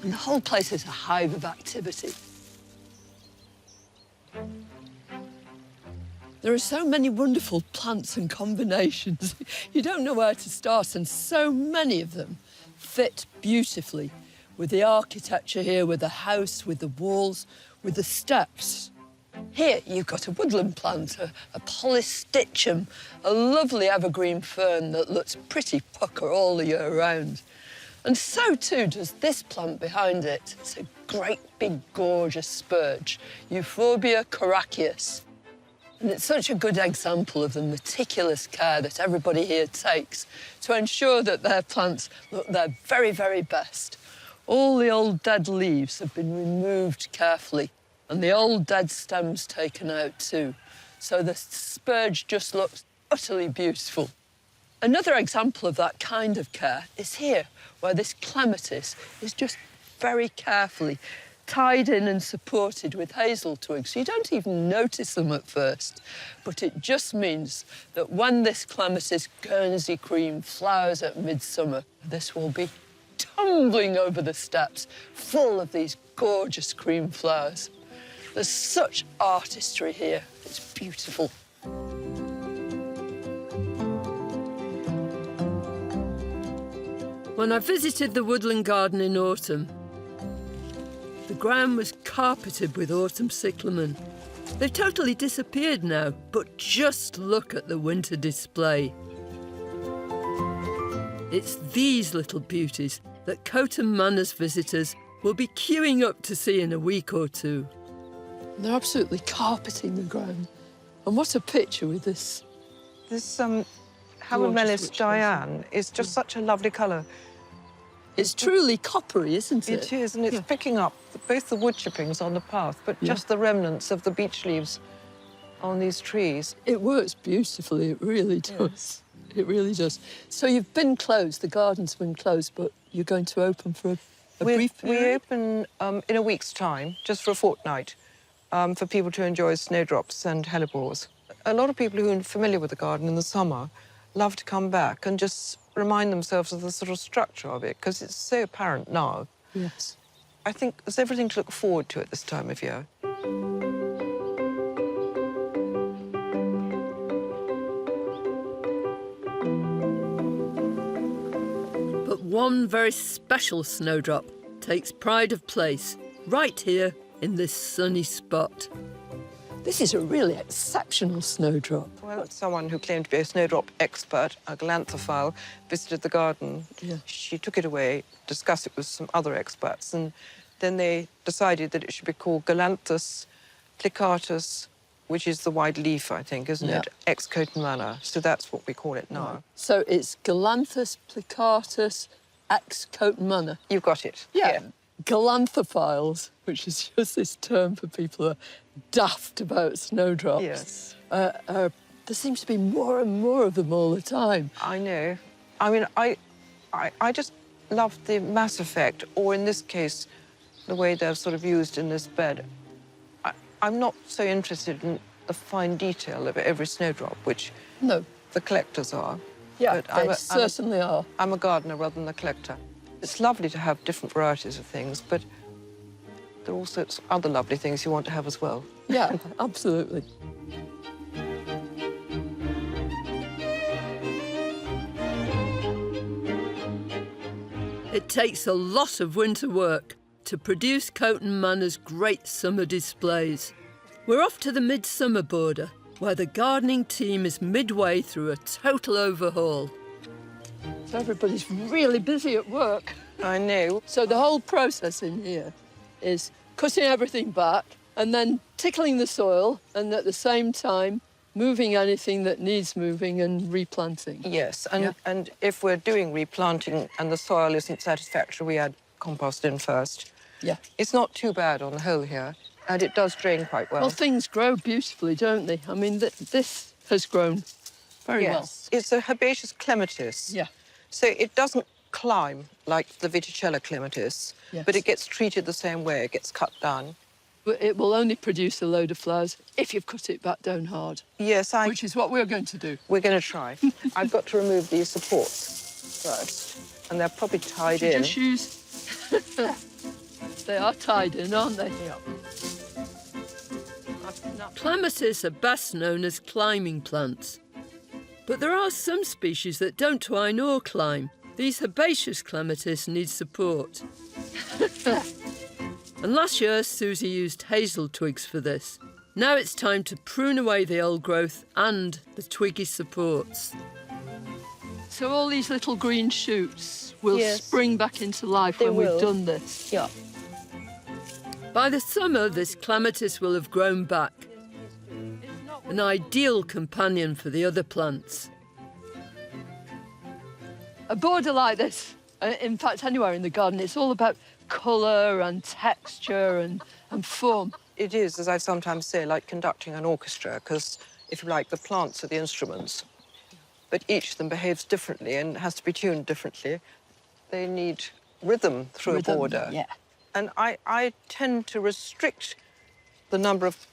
and the whole place is a hive of activity. There are so many wonderful plants and combinations. You don't know where to start, and so many of them fit beautifully with the architecture here, with the house, with the walls, with the steps. Here you've got a woodland plant, a polystichum, a lovely evergreen fern that looks pretty pucker all the year round. And so too does this plant behind it. It's a great big gorgeous spurge, Euphorbia coraceus. And it's such a good example of the meticulous care that everybody here takes to ensure that their plants look their very, very best. All the old dead leaves have been removed carefully and the old dead stems taken out too. So the spurge just looks utterly beautiful. Another example of that kind of care is here, where this clematis is just very carefully tied in and supported with hazel twigs. You don't even notice them at first, but it just means that when this clematis Guernsey cream flowers at midsummer, this will be tumbling over the steps, full of these gorgeous cream flowers. There's such artistry here. It's beautiful. When I visited the woodland garden in autumn, the ground was carpeted with autumn cyclamen. They've totally disappeared now, but just look at the winter display. It's these little beauties that Coton Manor's visitors will be queuing up to see in a week or two. They're absolutely carpeting the ground. And what a picture with this This Howard Mellis Diane is just such a lovely colour. It's truly coppery, isn't it? It is, and it's picking up both the wood chippings on the path, but just the remnants of the beech leaves on these trees. It works beautifully, it really does. It really does. So you've been closed, the garden's been closed, but you're going to open for a brief period? We open in a week's time, just for a fortnight, for people to enjoy snowdrops and hellebores. A lot of people who are familiar with the garden in the summer love to come back and just remind themselves of the sort of structure of it, because it's so apparent now. Yes. I think there's everything to look forward to at this time of year. But one very special snowdrop takes pride of place right here in this sunny spot. This is a really exceptional snowdrop. Well, someone who claimed to be a snowdrop expert, a galanthophile, visited the garden. She took it away, discussed it with some other experts, and then they decided that it should be called Galanthus plicatus, which is the wide leaf, I think, isn't it? Ex Coton Manor. So that's what we call it now. So it's Galanthus plicatus ex Coton Manor. You've got it. Yeah. Galanthophiles, which is just this term for people who are daft about snowdrops. Yes. There seems to be more and more of them all the time. I know. I mean, I just love the mass effect, or in this case, the way they're sort of used in this bed. I'm not so interested in the fine detail of every snowdrop, which the collectors are. Yeah, they certainly are. I'm a gardener rather than a collector. It's lovely to have different varieties of things, but there are all sorts of other lovely things you want to have as well. Yeah, absolutely. It takes a lot of winter work to produce Coton Manor's great summer displays. We're off to the midsummer border, where the gardening team is midway through a total overhaul. So everybody's really busy at work. I know. So the whole process in here is cutting everything back and then tickling the soil, and at the same time moving anything that needs moving and replanting. Yes, and if we're doing replanting and the soil isn't satisfactory, we add compost in first. Yeah. It's not too bad on the whole here, and it does drain quite well. Well, things grow beautifully, don't they? I mean, this has grown very well. It's a herbaceous clematis. Yeah. So it doesn't climb like the Viticella clematis, but it gets treated the same way. It gets cut down. But it will only produce a load of flowers if you've cut it back down hard. Yes, which is what we're going to do. We're going to try. I've got to remove these supports first, and they're probably tied in. Just use... They are tied in, aren't they? Yeah. Clematis are best known as climbing plants. But there are some species that don't twine or climb. These herbaceous clematis need support. And last year, Susie used hazel twigs for this. Now it's time to prune away the old growth and the twiggy supports. So all these little green shoots will spring back into life when we've done this. Yeah. By the summer, this clematis will have grown back. An ideal companion for the other plants. A border like this, in fact, anywhere in the garden, it's all about colour and texture and form. It is, as I sometimes say, like conducting an orchestra, because, if you like, the plants are the instruments, but each of them behaves differently and has to be tuned differently. They need rhythm through a border. Yeah. And I tend to restrict the number of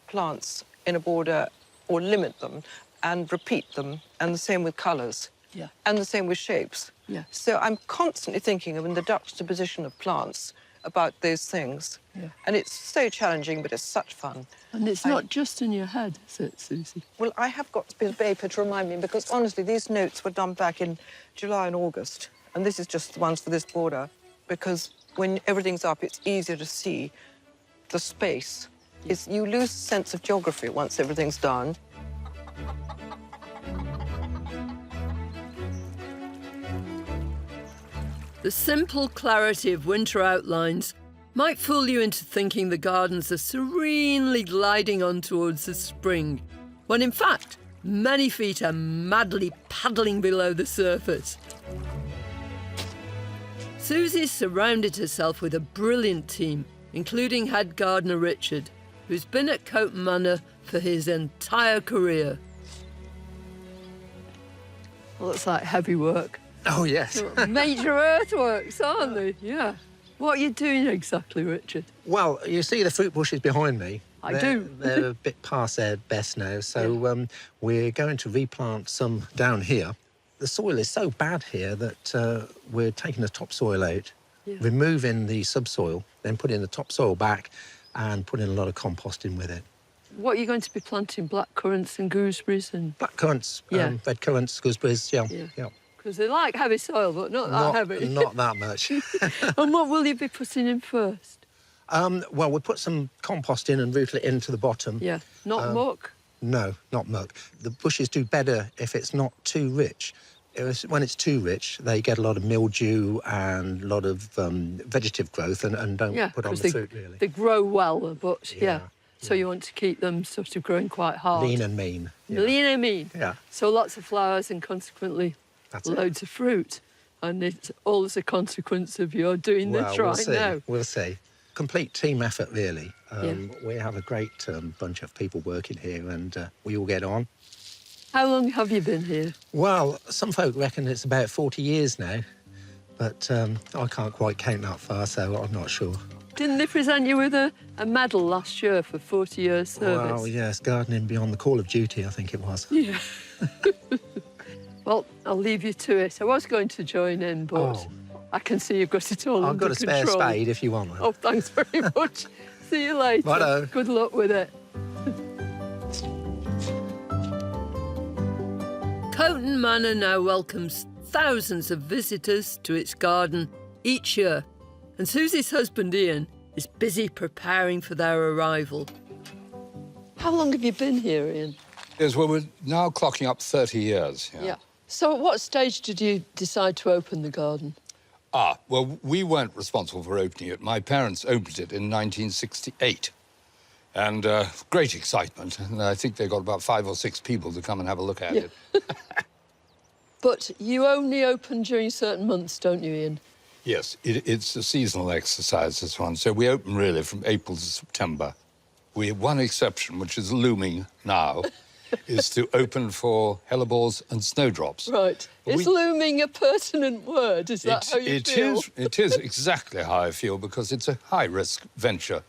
plants in a border, or limit them, and repeat them, and the same with colours. Yeah. And the same with shapes. Yeah. So I'm constantly thinking of in the juxtaposition of plants about those things. Yeah. And it's so challenging, but it's such fun. And it's not just in your head, is it, Susie? Well, I have got a bit of paper to remind me, because honestly, these notes were done back in July and August. And this is just the ones for this border, because when everything's up, it's easier to see the space. You lose a sense of geography once everything's done. The simple clarity of winter outlines might fool you into thinking the gardens are serenely gliding on towards the spring, when in fact, Many feet are madly paddling below the surface. Susie's surrounded herself with a brilliant team, including head gardener Richard, who's been at Coton Manor for his entire career. Well, it's like heavy work. Oh, yes. Major earthworks, aren't they? Yeah. What are you doing exactly, Richard? Well, you see the fruit bushes behind me? I do. They're a bit past their best now, so we're going to replant some down here. The soil is so bad here that we're taking the topsoil out, removing the subsoil, then putting the topsoil back and putting a lot of compost in with it. What are you going to be planting? Black currants and gooseberries and... Black currants, red currants, gooseberries, yeah. Because they like heavy soil, but not that heavy. Not that much. And what will you be putting in first? Well, we'll put some compost in and root it into the bottom. Yeah, not muck? No, not muck. The bushes do better if it's not too rich. When it's too rich, they get a lot of mildew and a lot of vegetative growth and don't put on the fruit, really. They grow well, but so you want to keep them sort of growing quite hard. Lean and mean. Yeah. Lean and mean. Yeah. So lots of flowers and consequently loads of fruit. And it's all as a consequence of your doing this now. We'll see. Complete team effort, really. We have a great bunch of people working here and we all get on. How long have you been here? Well, some folk reckon it's about 40 years now, but I can't quite count that far, so I'm not sure. Didn't they present you with a medal last year for 40 years service? Well, yes, gardening beyond the call of duty, I think it was. Yeah. Well, I'll leave you to it. I was going to join in, but I can see you've got it all under control. I've got a spare spade if you want one. Oh, thanks very much. See you later. Righto. Good luck with it. Coton Manor now welcomes thousands of visitors to its garden each year, and Susie's husband Ian is busy preparing for their arrival. How long have you been here, Ian? Yes, well, we're now clocking up 30 years. Yeah. So at what stage did you decide to open the garden? Well, we weren't responsible for opening it. My parents opened it in 1968. And great excitement. And I think they got about 5 or 6 people to come and have a look at it. But you only open during certain months, don't you, Ian? Yes, it's a seasonal exercise, this one. So we open really from April to September. We have one exception, which is looming now, is to open for hellebores and snowdrops. Right. Is looming a pertinent word? Is that how you feel? It is exactly how I feel, because it's a high-risk venture,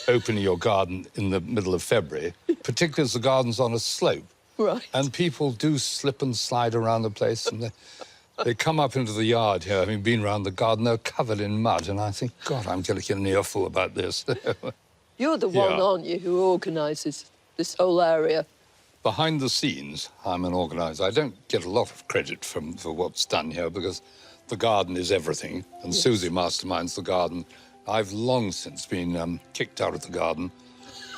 opening your garden in the middle of February, particularly as the garden's on a slope. Right. And people do slip and slide around the place, and they come up into the yard here. Having been around the garden, they're covered in mud, and I think, God, I'm going to get an earful about this. You're the one, aren't you, who organises this whole area? Behind the scenes, I'm an organiser. I don't get a lot of credit for what's done here, because the garden is everything, and Susie masterminds the garden. I've long since been kicked out of the garden,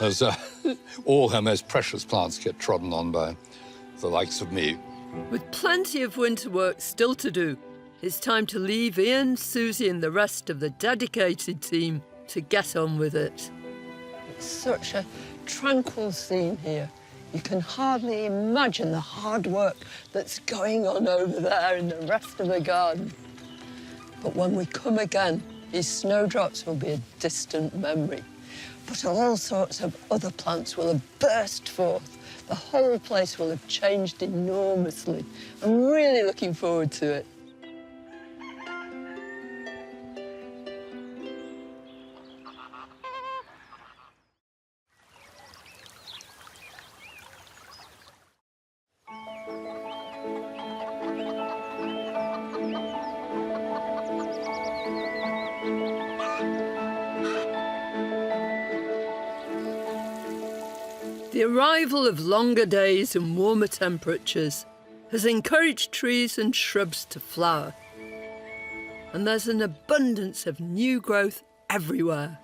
as all her most precious plants get trodden on by the likes of me. With plenty of winter work still to do, it's time to leave Ian, Susie and the rest of the dedicated team to get on with it. It's such a tranquil scene here. You can hardly imagine the hard work that's going on over there in the rest of the garden. But when we come again, these snowdrops will be a distant memory. But all sorts of other plants will have burst forth. The whole place will have changed enormously. I'm really looking forward to it. The arrival of longer days and warmer temperatures has encouraged trees and shrubs to flower. And there's an abundance of new growth everywhere.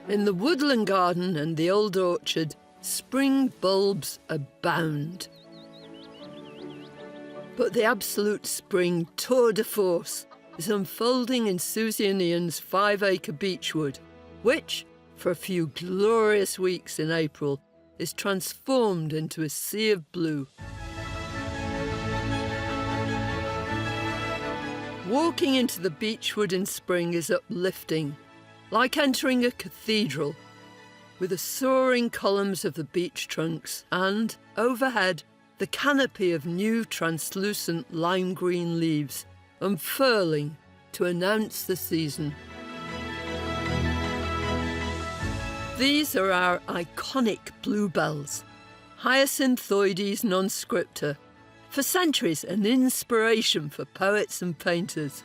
In the woodland garden and the old orchard, spring bulbs abound. But the absolute spring tour de force is unfolding in Susie and Ian's 5-acre beechwood, which, for a few glorious weeks in April, is transformed into a sea of blue. Walking into the beechwood in spring is uplifting, like entering a cathedral, with the soaring columns of the beech trunks and, overhead, the canopy of new translucent lime green leaves unfurling to announce the season. These are our iconic bluebells, Hyacinthoides non-scripta, for centuries an inspiration for poets and painters.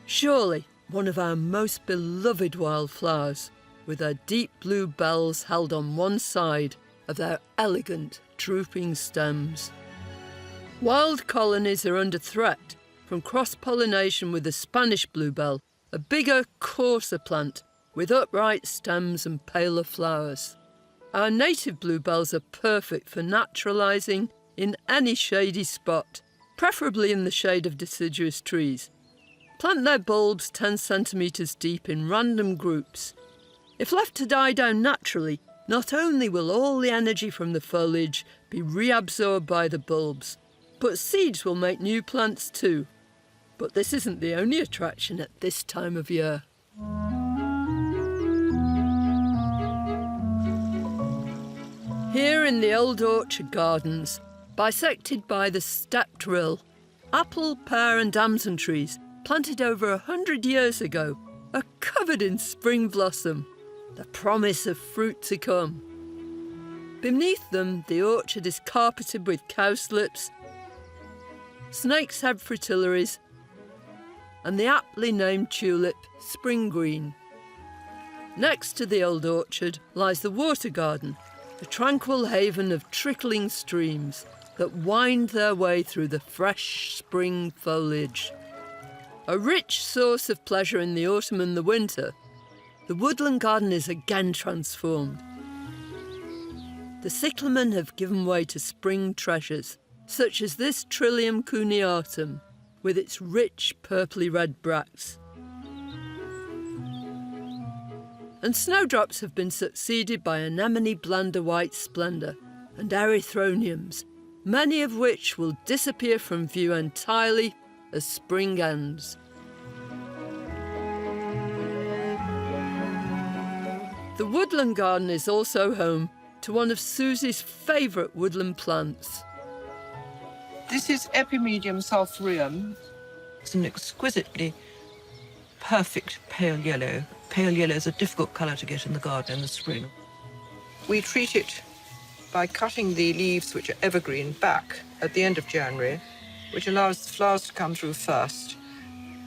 Surely one of our most beloved wildflowers, with their deep blue bells held on one side of their elegant drooping stems. Wild colonies are under threat from cross-pollination with the Spanish bluebell, a bigger, coarser plant with upright stems and paler flowers. Our native bluebells are perfect for naturalising in any shady spot, preferably in the shade of deciduous trees. Plant their bulbs 10 centimetres deep in random groups. If left to die down naturally, not only will all the energy from the foliage be reabsorbed by the bulbs, but seeds will make new plants too. But this isn't the only attraction at this time of year. Here in the Old Orchard Gardens, bisected by the stepped rill, apple, pear and damson trees, planted over 100 years ago, are covered in spring blossom, the promise of fruit to come. Beneath them, the orchard is carpeted with cowslips, snake's head fritillaries, and the aptly named tulip, Spring Green. Next to the old orchard lies the water garden, a tranquil haven of trickling streams that wind their way through the fresh spring foliage. A rich source of pleasure in the autumn and the winter, the woodland garden is again transformed. The cyclamen have given way to spring treasures, such as this Trillium cuneatum, with its rich purply red bracts. And snowdrops have been succeeded by anemone blunder white splendour and erythroniums, many of which will disappear from view entirely as spring ends. The woodland garden is also home to one of Susie's favourite woodland plants. This is Epimedium sulphureum. It's an exquisitely perfect pale yellow. Pale yellow is a difficult colour to get in the garden in the spring. We treat it by cutting the leaves, which are evergreen, back at the end of January, which allows the flowers to come through first,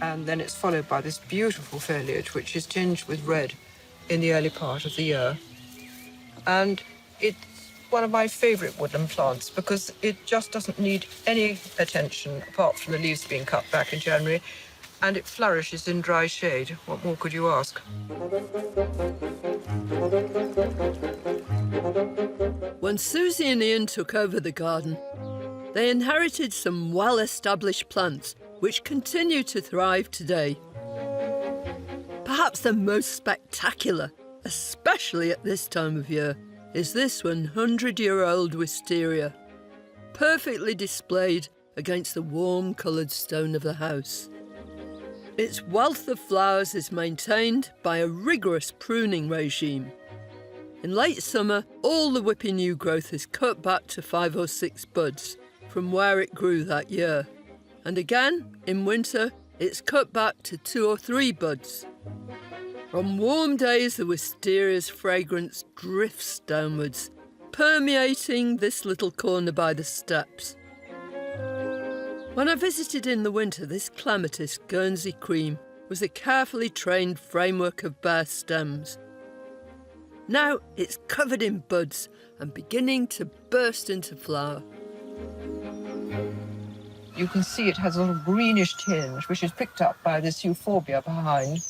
and then it's followed by this beautiful foliage, which is tinged with red in the early part of the year. And it's one of my favourite woodland plants because it just doesn't need any attention apart from the leaves being cut back in January, and it flourishes in dry shade. What more could you ask? When Susie and Ian took over the garden, they inherited some well-established plants which continue to thrive today. Perhaps the most spectacular, especially at this time of year, is this 100-year-old wisteria, perfectly displayed against the warm-coloured stone of the house. Its wealth of flowers is maintained by a rigorous pruning regime. In late summer, all the whippy new growth is cut back to 5 or 6 buds from where it grew that year. And again, in winter, it's cut back to 2 or 3 buds. On warm days, the wisteria's fragrance drifts downwards, permeating this little corner by the steps. When I visited in the winter, this clematis Guernsey cream was a carefully trained framework of bare stems. Now it's covered in buds and beginning to burst into flower. You can see it has a little greenish tinge, which is picked up by this euphorbia behind.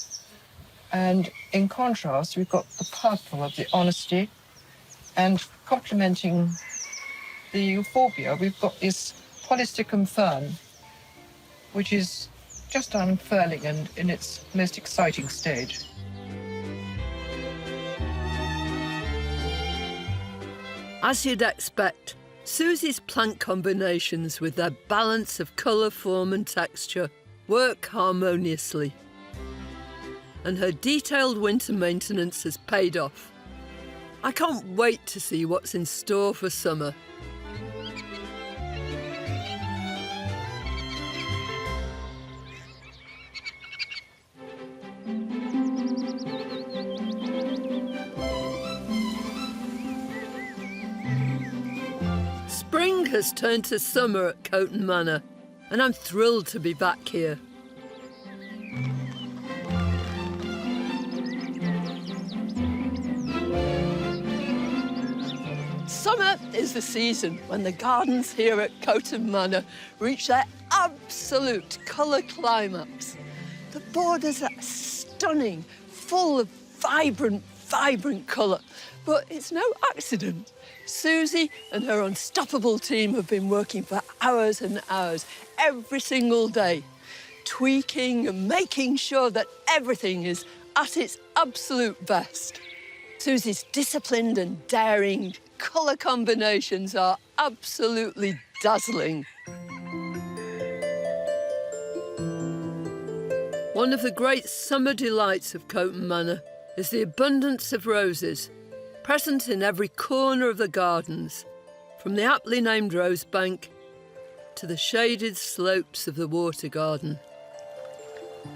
And in contrast, we've got the purple of the honesty. And complementing the euphorbia, we've got this Polystichum fern, which is just unfurling and in its most exciting stage. As you'd expect, Susie's plant combinations with their balance of colour, form and texture work harmoniously. And her detailed winter maintenance has paid off. I can't wait to see what's in store for summer. Spring has turned to summer at Coton Manor, and I'm thrilled to be back here. Summer is the season when the gardens here at Coton Manor reach their absolute colour climax. The borders are stunning, full of vibrant colour. But it's no accident. Susie and her unstoppable team have been working for hours and hours, every single day, tweaking and making sure that everything is at its absolute best. Susie's disciplined and daring colour combinations are absolutely dazzling. One of the great summer delights of Coton Manor is the abundance of roses, present in every corner of the gardens, from the aptly named rosebank to the shaded slopes of the water garden.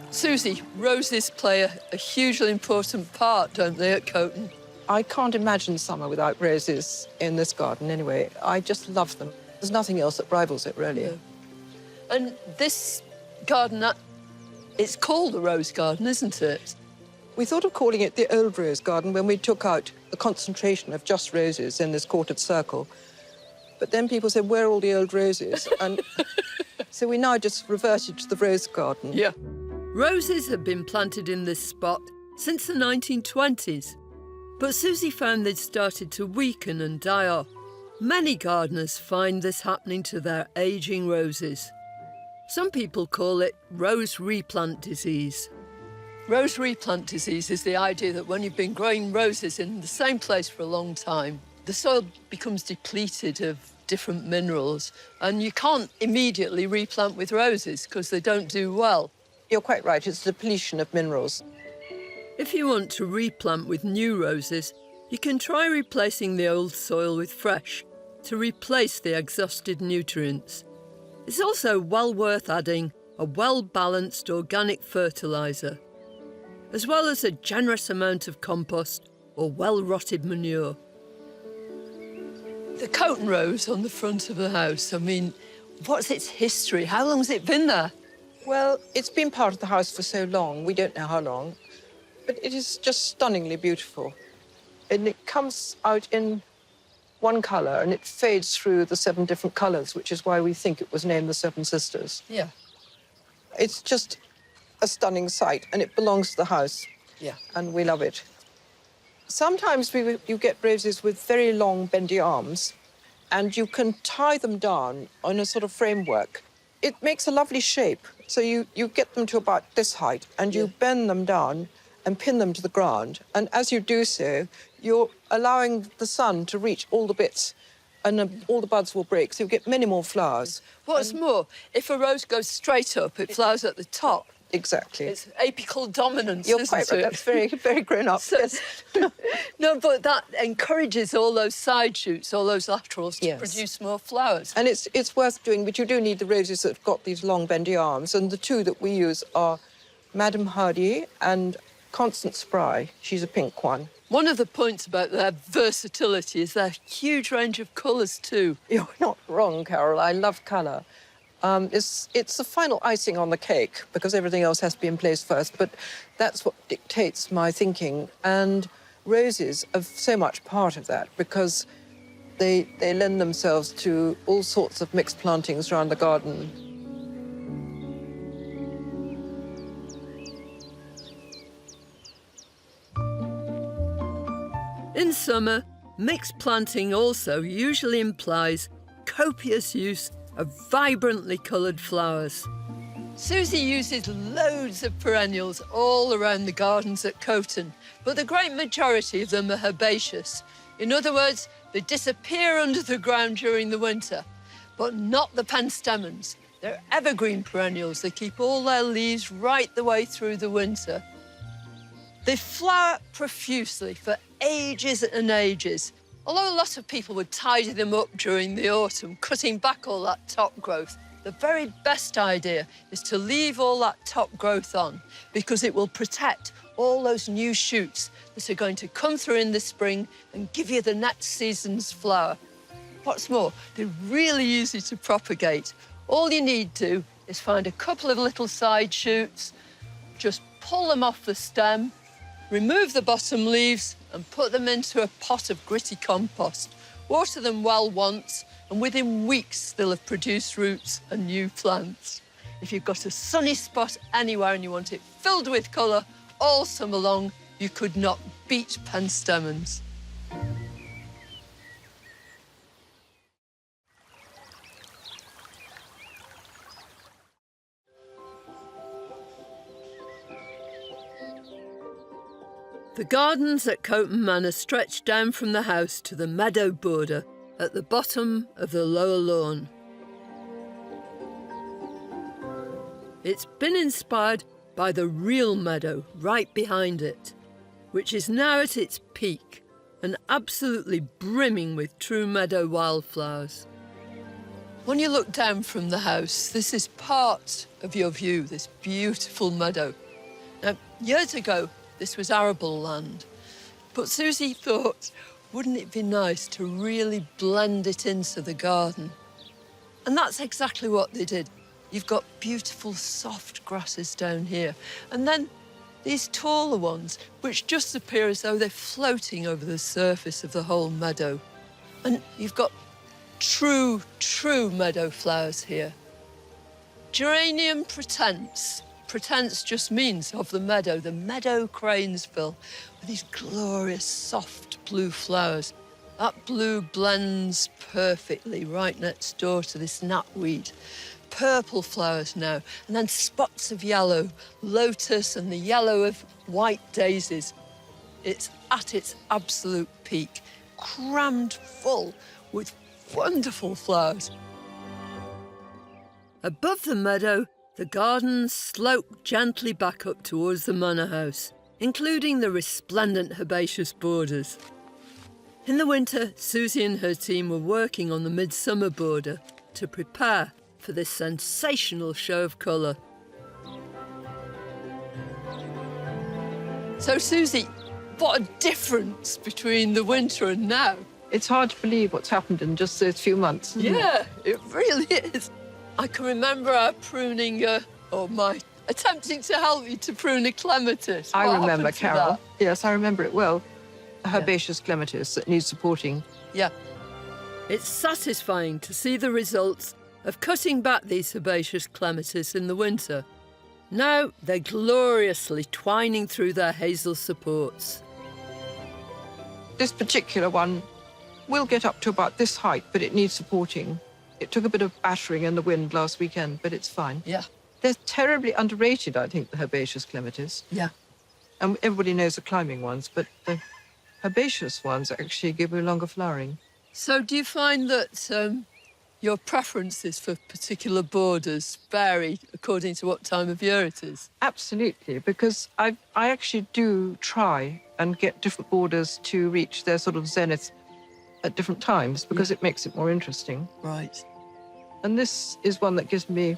Susie, roses play a hugely important part, don't they, at Coton? I can't imagine summer without roses in this garden anyway. I just love them. There's nothing else that rivals it, really. Yeah. And this garden, it's called the Rose Garden, isn't it? We thought of calling it the Old Rose Garden when we took out the concentration of just roses in this quartered circle. But then people said, where are all the old roses? And so we now just reverted to the Rose Garden. Yeah. Roses have been planted in this spot since the 1920s. But Susie found they'd started to weaken and die off. Many gardeners find this happening to their ageing roses. Some people call it rose replant disease. Rose replant disease is the idea that when you've been growing roses in the same place for a long time, the soil becomes depleted of different minerals, and you can't immediately replant with roses because they don't do well. You're quite right, it's depletion of minerals. If you want to replant with new roses, you can try replacing the old soil with fresh to replace the exhausted nutrients. It's also well worth adding a well-balanced organic fertiliser, as well as a generous amount of compost or well-rotted manure. The Coton Rose on the front of the house, I mean, what's its history? How long has it been there? Well, it's been part of the house for so long, we don't know how long, but it is just stunningly beautiful. And it comes out in one colour and it fades through the 7 different colours, which is why we think it was named the Seven Sisters. Yeah. It's just a stunning sight, and it belongs to the house. Yeah. And we love it. Sometimes you get roses with very long, bendy arms, and you can tie them down on a sort of framework. It makes a lovely shape. So you get them to about this height, and you bend them down and pin them to the ground. And as you do so, you're allowing the sun to reach all the bits, and all the buds will break, so you get many more flowers. What's more, if a rose goes straight up, it flowers at the top. Exactly. It's apical dominance, You're isn't quite right. it? That's very, very grown up. So, yes. No, but that encourages all those side shoots, all those laterals to Yes. produce more flowers. And it's worth doing, but you do need the roses that have got these long, bendy arms. And the 2 that we use are Madame Hardy and Constance Spry. She's a pink one. One of the points about their versatility is their huge range of colours too. You're not wrong, Carol. I love colour. It's the final icing on the cake because everything else has to be in place first, but that's what dictates my thinking. And roses are so much part of that because they lend themselves to all sorts of mixed plantings around the garden. In summer, mixed planting also usually implies copious use of vibrantly coloured flowers. Susie uses loads of perennials all around the gardens at Coton, but the great majority of them are herbaceous. In other words, They disappear under the ground during the winter, but not the penstemons. They're evergreen perennials. They keep all their leaves right the way through the winter. They flower profusely for ages and ages. Although a lot of people would tidy them up during the autumn, cutting back all that top growth, the very best idea is to leave all that top growth on because it will protect all those new shoots that are going to come through in the spring and give you the next season's flower. What's more, they're really easy to propagate. All you need to is find a couple of little side shoots, just pull them off the stem, remove the bottom leaves and put them into a pot of gritty compost. Water them well once, and within weeks they'll have produced roots and new plants. If you've got a sunny spot anywhere and you want it filled with colour all summer long, you could not beat penstemons. The gardens at Coton Manor stretch down from the house to the meadow border at the bottom of the lower lawn. It's been inspired by the real meadow right behind it, which is now at its peak and absolutely brimming with true meadow wildflowers. When you look down from the house, this is part of your view, this beautiful meadow. Now, years ago, this was arable land, but Susie thought, wouldn't it be nice to really blend it into the garden? And that's exactly what they did. You've got beautiful soft grasses down here, and then these taller ones, which just appear as though they're floating over the surface of the whole meadow. And you've got true meadow flowers here. Geranium pretense. Pretense just means of the meadow cranesbill, with these glorious soft blue flowers. That blue blends perfectly right next door to this knapweed. Purple flowers now, and then spots of yellow, lotus and the yellow of white daisies. It's at its absolute peak, crammed full with wonderful flowers. Above the meadow, the gardens slope gently back up towards the manor house, including the resplendent herbaceous borders. In the winter, Susie and her team were working on the midsummer border to prepare for this sensational show of colour. So, Susie, what a difference between the winter and now. It's hard to believe what's happened in just those few months, isn't it? It really is. I can remember our pruning, attempting to help you to prune a clematis. I What remember, happened to Carol. that? Yes, I remember it well. A herbaceous clematis that needs supporting. Yeah. It's satisfying to see the results of cutting back these herbaceous clematis in the winter. Now they're gloriously twining through their hazel supports. This particular one will get up to about this height, but it needs supporting. It took a bit of battering in the wind last weekend, but it's fine. Yeah. They're terribly underrated, I think, the herbaceous clematis. Yeah. And everybody knows the climbing ones, but the herbaceous ones actually give you longer flowering. So do you find that your preferences for particular borders vary according to what time of year it is? Absolutely, because I actually do try and get different borders to reach their sort of zenith at different times, because it makes it more interesting. Right. And this is one that gives me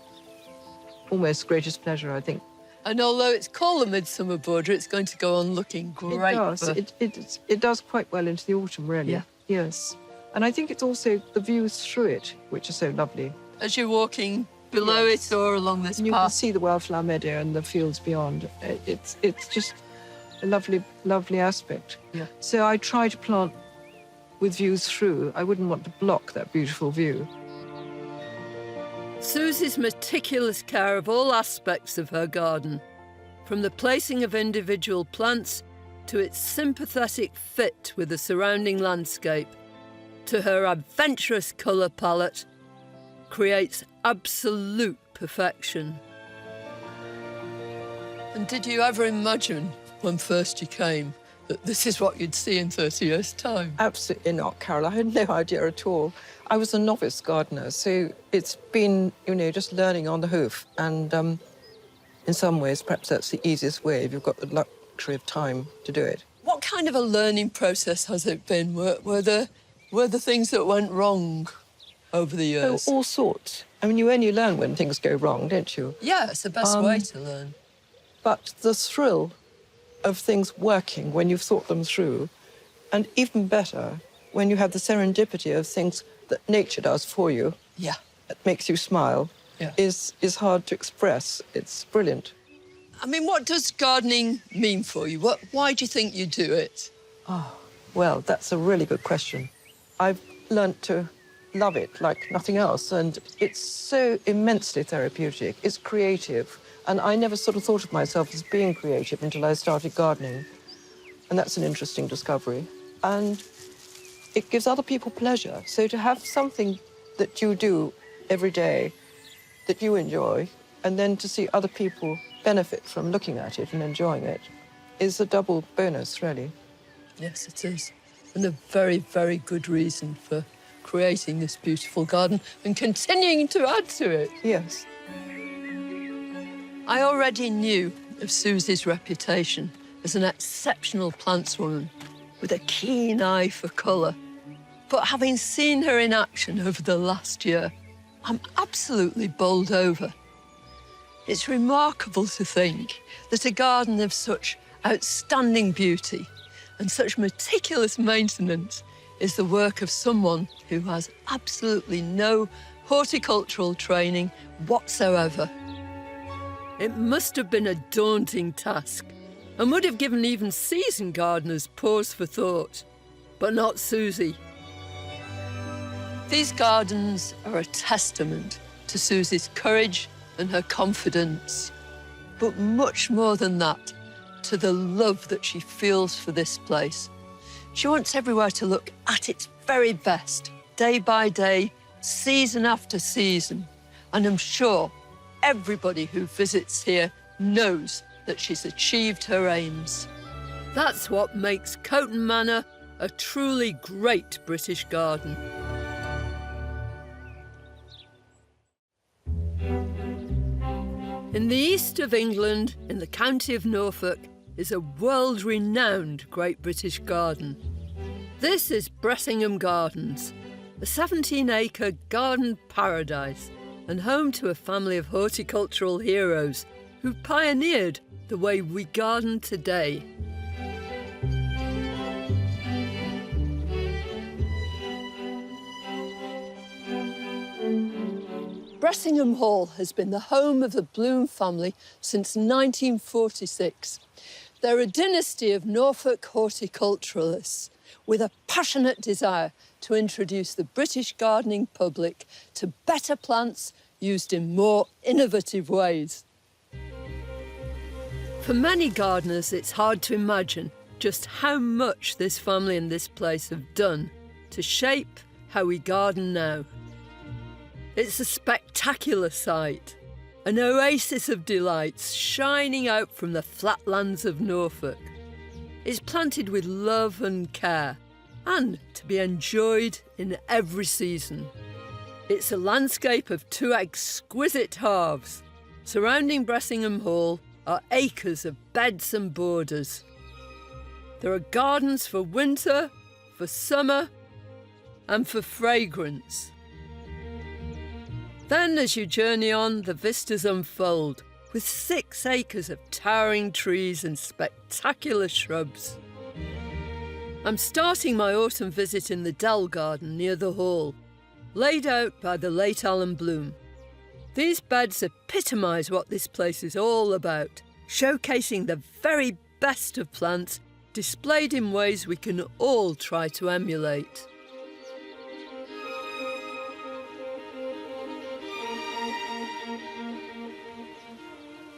almost greatest pleasure, I think. And although it's called the midsummer border, it's going to go on looking great. It does. It does quite well into the autumn, really. Yeah. Yes. And I think it's also the views through it, which are so lovely. As you're walking below it or along this And you path. can see the wildflower meadow and the fields beyond. It's just a lovely, lovely aspect. Yeah. So I try to plant with views through. I wouldn't want to block that beautiful view. Susie's meticulous care of all aspects of her garden, from the placing of individual plants to its sympathetic fit with the surrounding landscape, to her adventurous colour palette, creates absolute perfection. And did you ever imagine, when first you came, that this is what you'd see in 30 years' time? Absolutely not, Carol. I had no idea at all. I was a novice gardener, so it's been, you know, just learning on the hoof. And in some ways, perhaps that's the easiest way if you've got the luxury of time to do it. What kind of a learning process has it been? Were there things that went wrong over the years? Oh, all sorts. I mean, you only learn when things go wrong, don't you? Yeah, it's the best way to learn. But the thrill of things working when you've thought them through, and even better, when you have the serendipity of things that nature does for you, yeah, that makes you smile, yeah, is hard to express. It's brilliant. I mean, what does gardening mean for you? Why do you think you do it? Oh, well, that's a really good question. I've learnt to love it like nothing else, and it's so immensely therapeutic. It's creative, and I never sort of thought of myself as being creative until I started gardening, and that's an interesting discovery. And it gives other people pleasure. So to have something that you do every day that you enjoy, and then to see other people benefit from looking at it and enjoying it, is a double bonus, really. Yes, it is. And a very, very good reason for creating this beautiful garden and continuing to add to it. Yes. I already knew of Susie's reputation as an exceptional plantswoman with a keen eye for colour. But having seen her in action over the last year, I'm absolutely bowled over. It's remarkable to think that a garden of such outstanding beauty and such meticulous maintenance is the work of someone who has absolutely no horticultural training whatsoever. It must have been a daunting task and would have given even seasoned gardeners pause for thought, but not Susie. These gardens are a testament to Susie's courage and her confidence, but much more than that, to the love that she feels for this place. She wants everywhere to look at its very best, day by day, season after season. And I'm sure everybody who visits here knows that she's achieved her aims. That's what makes Coton Manor a truly great British garden. In the east of England, in the county of Norfolk, is a world-renowned Great British Garden. This is Bressingham Gardens, a 17-acre garden paradise and home to a family of horticultural heroes who pioneered the way we garden today. Bressingham Hall has been the home of the Bloom family since 1946. They're a dynasty of Norfolk horticulturalists with a passionate desire to introduce the British gardening public to better plants used in more innovative ways. For many gardeners, it's hard to imagine just how much this family and this place have done to shape how we garden now. It's a spectacular sight, an oasis of delights shining out from the flatlands of Norfolk. It's planted with love and care, and to be enjoyed in every season. It's a landscape of two exquisite halves. Surrounding Bressingham Hall are acres of beds and borders. There are gardens for winter, for summer, and for fragrance. Then, as you journey on, the vistas unfold, with 6 acres of towering trees and spectacular shrubs. I'm starting my autumn visit in the Dell Garden near the Hall, laid out by the late Alan Bloom. These beds epitomise what this place is all about, showcasing the very best of plants, displayed in ways we can all try to emulate.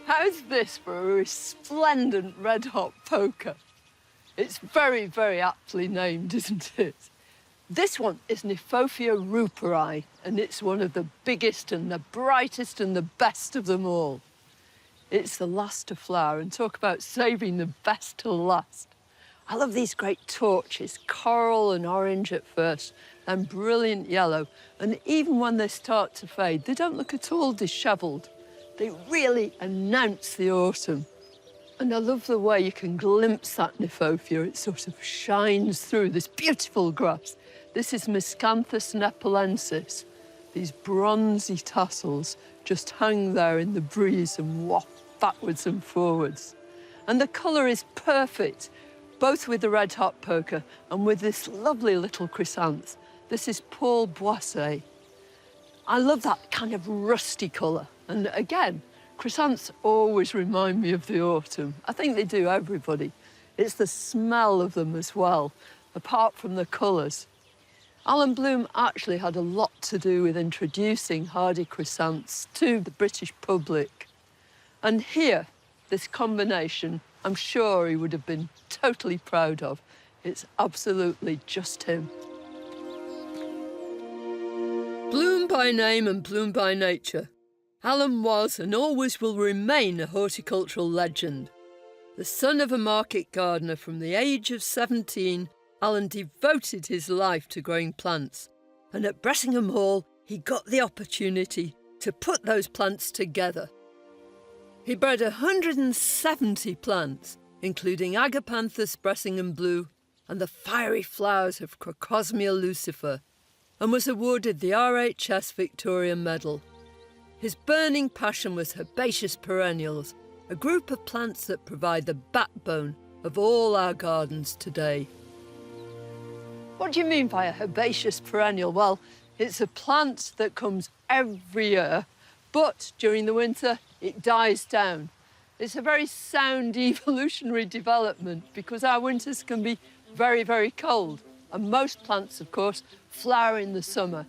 How's this for a resplendent red-hot poker? It's very, very aptly named, isn't it? This one is Nephofia ruperi, and it's one of the biggest and the brightest and the best of them all. It's the last to flower, and talk about saving the best till last. I love these great torches, coral and orange at first, then brilliant yellow. And even when they start to fade, they don't look at all dishevelled. They really announce the autumn. And I love the way you can glimpse that Kniphofia. It sort of shines through this beautiful grass. This is Miscanthus nepalensis. These bronzy tassels just hang there in the breeze and waft backwards and forwards. And the colour is perfect, both with the red hot poker and with this lovely little chrysanth. This is Paul Boisset. I love that kind of rusty colour. And again, chrysanths always remind me of the autumn. I think they do, everybody. It's the smell of them as well, apart from the colours. Alan Bloom actually had a lot to do with introducing hardy chrysanths to the British public. And here, this combination, I'm sure he would have been totally proud of. It's absolutely just him. Bloom by name and Bloom by nature, Alan was and always will remain a horticultural legend. The son of a market gardener from the age of 17, Alan devoted his life to growing plants, and at Bressingham Hall, he got the opportunity to put those plants together. He bred 170 plants, including Agapanthus Bressingham Blue and the fiery flowers of Crocosmia lucifer, and was awarded the RHS Victoria Medal. His burning passion was herbaceous perennials, a group of plants that provide the backbone of all our gardens today. What do you mean by a herbaceous perennial? Well, it's a plant that comes every year, but during the winter, it dies down. It's a very sound evolutionary development because our winters can be very, very cold. And most plants, of course, flower in the summer.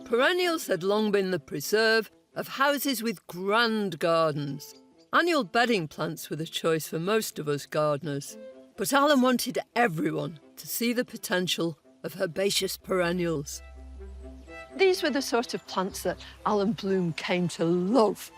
Perennials had long been the preserve of houses with grand gardens. Annual bedding plants were the choice for most of us gardeners. But Alan wanted everyone to see the potential of herbaceous perennials. These were the sort of plants that Alan Bloom came to love.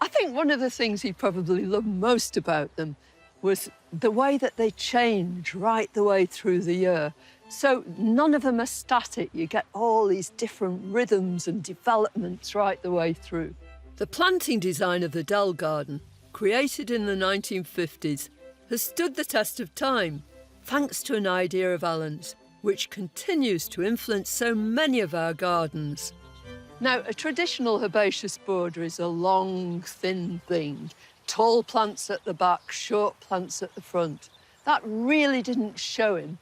I think one of the things he probably loved most about them was the way that they change right the way through the year. So none of them are static. You get all these different rhythms and developments right the way through. The planting design of the Dell Garden, created in the 1950s, has stood the test of time, thanks to an idea of Alan's, which continues to influence so many of our gardens. Now, a traditional herbaceous border is a long, thin thing. Tall plants at the back, short plants at the front. That really didn't show him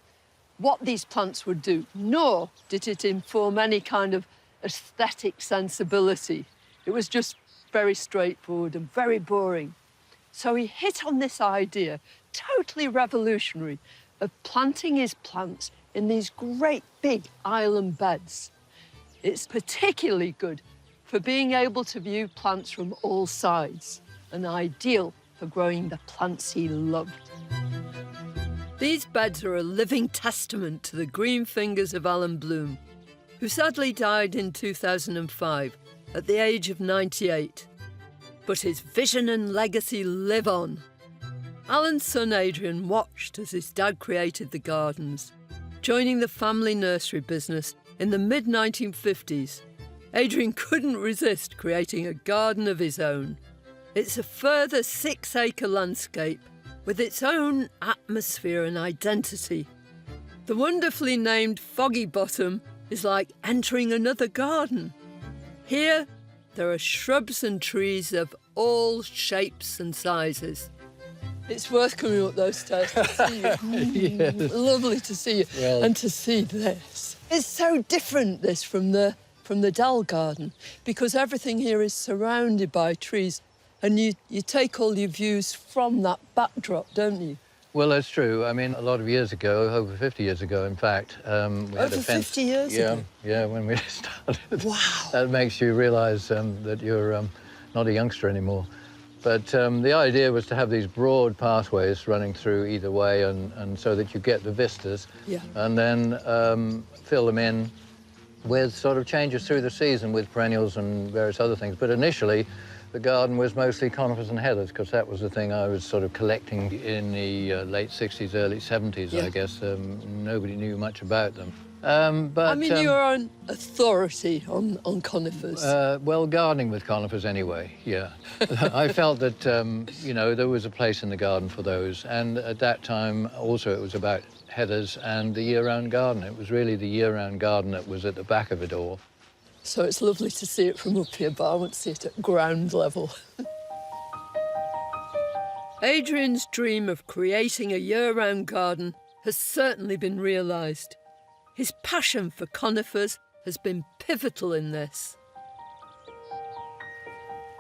what these plants would do, nor did it inform any kind of aesthetic sensibility. It was just very straightforward and very boring. So he hit on this idea, totally revolutionary, of planting his plants in these great big island beds. It's particularly good for being able to view plants from all sides, and ideal for growing the plants he loved. These beds are a living testament to the green fingers of Alan Bloom, who sadly died in 2005 at the age of 98. But his vision and legacy live on. Alan's son Adrian watched as his dad created the gardens, joining the family nursery business in the mid-1950s. Adrian couldn't resist creating a garden of his own. It's a further 6-acre landscape with its own atmosphere and identity. The wonderfully named Foggy Bottom is like entering another garden. Here, there are shrubs and trees of all shapes and sizes. It's worth coming up those stairs to see you. Yes. Lovely to see you. Well. And to see this. It's so different, this, from the Dell Garden, because everything here is surrounded by trees, and you take all your views from that backdrop, don't you? Well, that's true. I mean, a lot of years ago, over 50 years ago, in fact, we had a Over fence. 50 years ago? Yeah, when we started. Wow. That makes you realise that you're not a youngster anymore. But the idea was to have these broad pathways running through either way, and so that you get the vistas. Yeah. And then fill them in with sort of changes through the season with perennials and various other things. But initially, the garden was mostly conifers and heathers, because that was the thing I was sort of collecting in the late 60s, early 70s, I guess. Nobody knew much about them. But I mean, you're an authority on conifers. Well, gardening with conifers anyway, yeah. I felt that, you know, there was a place in the garden for those. And at that time, also, it was about heathers and the year-round garden. It was really the year-round garden that was at the back of it all. So it's lovely to see it from up here, but I want to see it at ground level. Adrian's dream of creating a year-round garden has certainly been realised. His passion for conifers has been pivotal in this.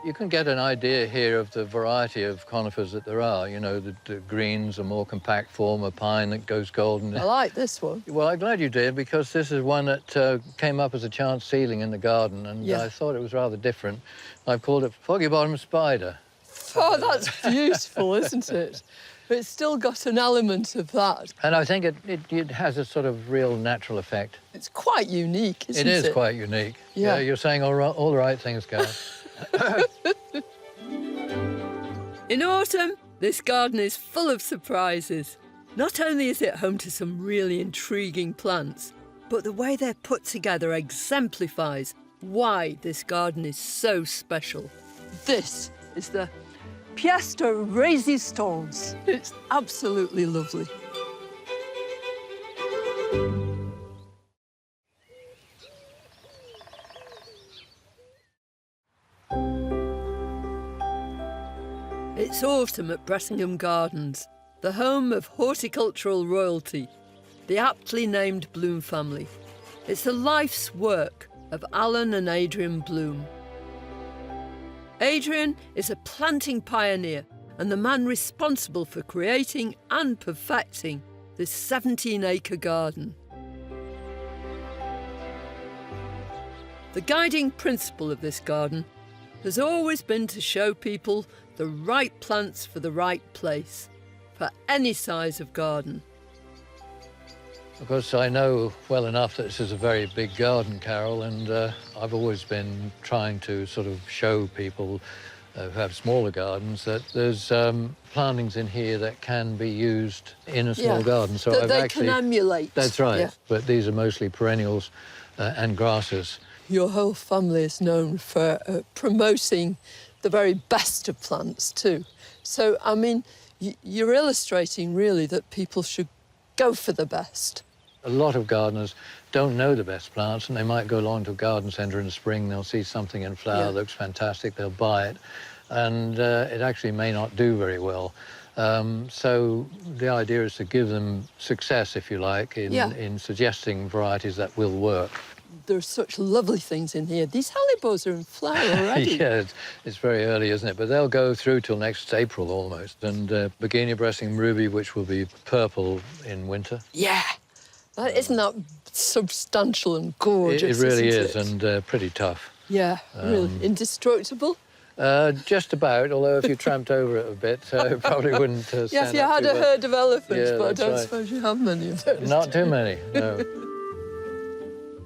You can get an idea here of the variety of conifers that there are. You know, the greens, a more compact form, a pine that goes golden. I like this one. Well, I'm glad you did, because this is one that came up as a chance seedling in the garden, and I thought it was rather different. I've called it Foggy Bottom Spider. Oh, that's beautiful, isn't it? But it's still got an element of that. And I think it has a sort of real natural effect. It's quite unique, isn't it? It is quite unique. Yeah. You're saying all the right things, Gareth. In autumn, this garden is full of surprises. Not only is it home to some really intriguing plants, but the way they're put together exemplifies why this garden is so special. This is the pièce de résistance. It's absolutely lovely. It's autumn at Bressingham Gardens, the home of horticultural royalty, the aptly named Bloom family. It's the life's work of Alan and Adrian Bloom. Adrian is a planting pioneer and the man responsible for creating and perfecting this 17-acre garden. The guiding principle of this garden has always been to show people the right plants for the right place, for any size of garden. Of course, I know well enough that this is a very big garden, Carol, and I've always been trying to sort of show people who have smaller gardens that there's plantings in here that can be used in a small garden. So that they can emulate. That's right, but these are mostly perennials and grasses. Your whole family is known for promoting the very best of plants too. So, I mean, you're illustrating really that people should go for the best. A lot of gardeners don't know the best plants, and they might go along to a garden centre in the spring, they'll see something in flower, looks fantastic, they'll buy it, and it actually may not do very well. So the idea is to give them success, if you like, in suggesting varieties that will work. There's such lovely things in here. These hellebores are in flower already. Yeah, it's very early, isn't it? But they'll go through till next April almost. And Begonia Bressingham Ruby, which will be purple in winter. Yeah, isn't that substantial and gorgeous? It really is, and pretty tough. Yeah, really. Indestructible? Just about, although if you tramped over it a bit, it probably wouldn't stand Yeah, if you had a herd of elephants, but I don't suppose you have many of those. Not too many, no.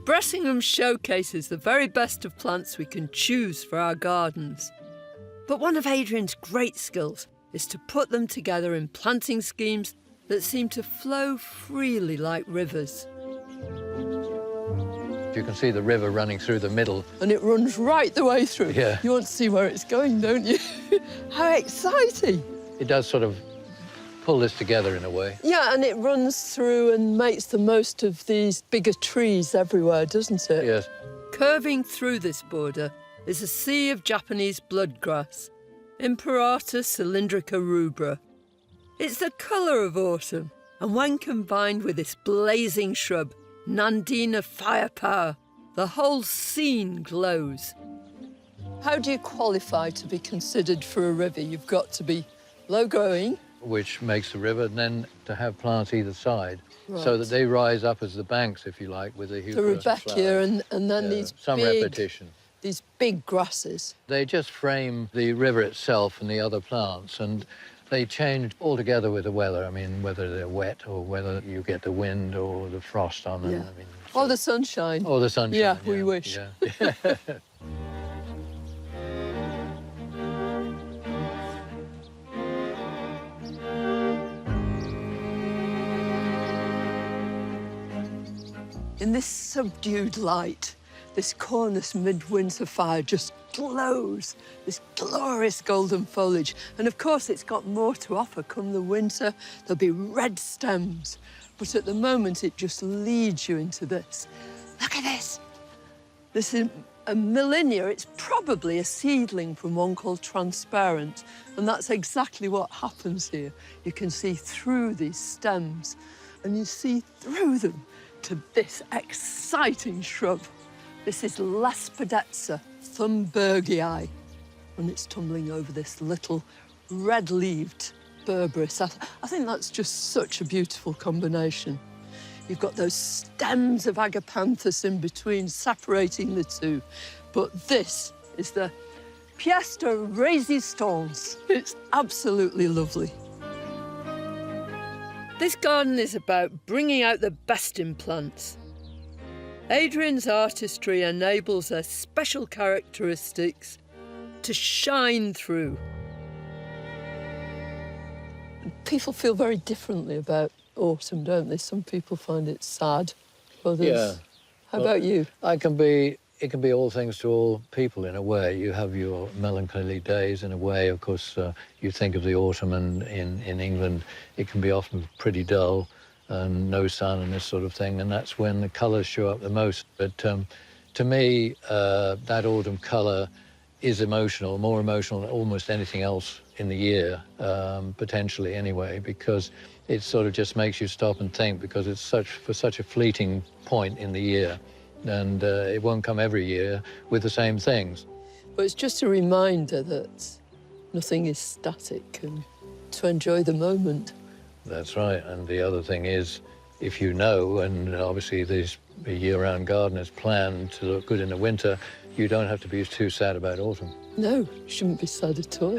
Bressingham showcases the very best of plants we can choose for our gardens. But one of Adrian's great skills is to put them together in planting schemes that seem to flow freely like rivers. You can see the river running through the middle. And it runs right the way through. Yeah. You want to see where it's going, don't you? How exciting. It does sort of pull this together in a way. Yeah, and it runs through and makes the most of these bigger trees everywhere, doesn't it? Yes. Curving through this border is a sea of Japanese bloodgrass, Imperator cylindrica rubra. It's the colour of autumn, and when combined with this blazing shrub, Nandina firepower, the whole scene glows. How do you qualify to be considered for a river? You've got to be low-growing, which makes the river, and then to have plants either side, so that they rise up as the banks, if you like, with the heuchera. The Rebecca and then these some big, repetition. These big grasses. They just frame the river itself and the other plants, and they change altogether with the weather. I mean, whether they're wet or whether you get the wind or the frost on them. Yeah. I mean, Or the sunshine. Or the sunshine. Yeah, we wish. Yeah. In this subdued light, this cornice midwinter fire just glows, this glorious golden foliage. And of course, it's got more to offer. Come the winter, there'll be red stems. But at the moment, it just leads you into this. Look at this. This is a millennia. It's probably a seedling from one called transparent. And that's exactly what happens here. You can see through these stems, and you see through them to this exciting shrub. This is Lespedetza thunbergii, and it's tumbling over this little red-leaved berberis. I think that's just such a beautiful combination. You've got those stems of agapanthus in between, separating the two. But this is the pièce de résistance. It's absolutely lovely. This garden is about bringing out the best in plants. Adrian's artistry enables their special characteristics to shine through. People feel very differently about autumn, don't they? Some people find it sad, others... Yeah. How about you? It can be all things to all people in a way. You have your melancholy days in a way. Of course, you think of the autumn, and in England, it can be often pretty dull and no sun and this sort of thing, and that's when the colours show up the most. But to me, that autumn colour is emotional, more emotional than almost anything else in the year, potentially anyway, because it sort of just makes you stop and think, because it's such a fleeting point in the year, and it won't come every year with the same things. But it's just a reminder that nothing is static, and to enjoy the moment. That's right, and the other thing is, if you know, and obviously this year-round garden is planned to look good in the winter, you don't have to be too sad about autumn. No, you shouldn't be sad at all.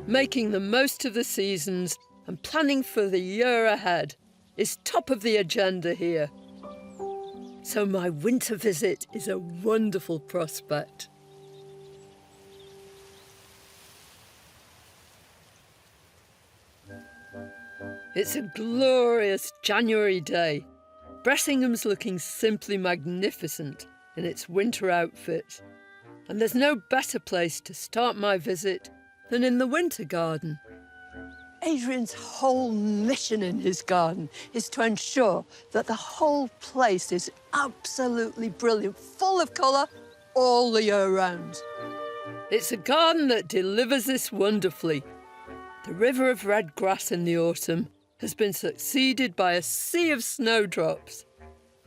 Making the most of the seasons and planning for the year ahead is top of the agenda here. So my winter visit is a wonderful prospect. It's a glorious January day. Bressingham's looking simply magnificent in its winter outfit. And there's no better place to start my visit than in the winter garden. Adrian's whole mission in his garden is to ensure that the whole place is absolutely brilliant, full of colour all the year round. It's a garden that delivers this wonderfully. The river of red grass in the autumn has been succeeded by a sea of snowdrops.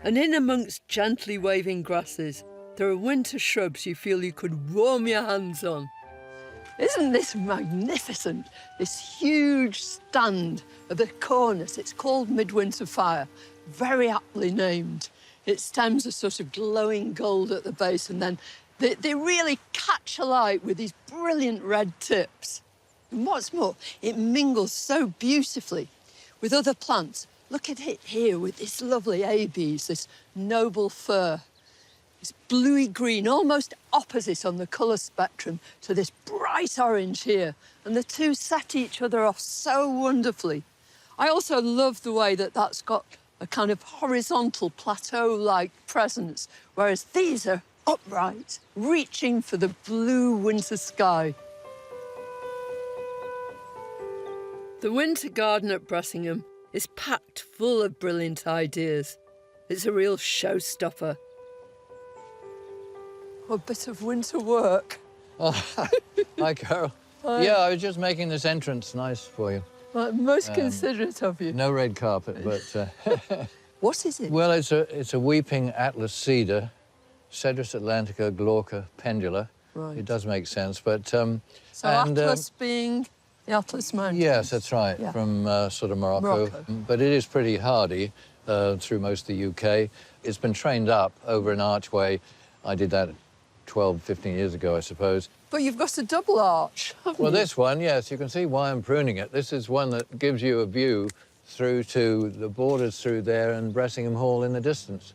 And in amongst gently waving grasses, there are winter shrubs you feel you could warm your hands on. Isn't this magnificent? This huge stand of the cornice. It's called Midwinter Fire, very aptly named. Its stems are sort of glowing gold at the base, and then they really catch alight with these brilliant red tips. And what's more, it mingles so beautifully with other plants. Look at it here with this lovely abies, this noble fir. It's bluey green, almost opposite on the colour spectrum to this bright orange here. And the two set each other off so wonderfully. I also love the way that that's got a kind of horizontal plateau-like presence, whereas these are upright, reaching for the blue winter sky. The winter garden at Bressingham is packed full of brilliant ideas. It's a real showstopper. A bit of winter work. Oh, hi, Carol. Hi. Yeah, I was just making this entrance nice for you. Well, most considerate of you. No red carpet, but... What is it? Well, it's a weeping atlas cedar, Cedrus atlantica glauca pendula. Right. It does make sense, but... So Atlas being the Atlas Mountains? Yes, that's right, Yeah. from sort of Morocco. But it is pretty hardy through most of the UK. It's been trained up over an archway. I did that 12, 15 years ago, I suppose. But you've got a double arch, haven't Well, you? this one, yes, you can see why I'm pruning it. This is one that gives you a view through to the borders through there and Bressingham Hall in the distance.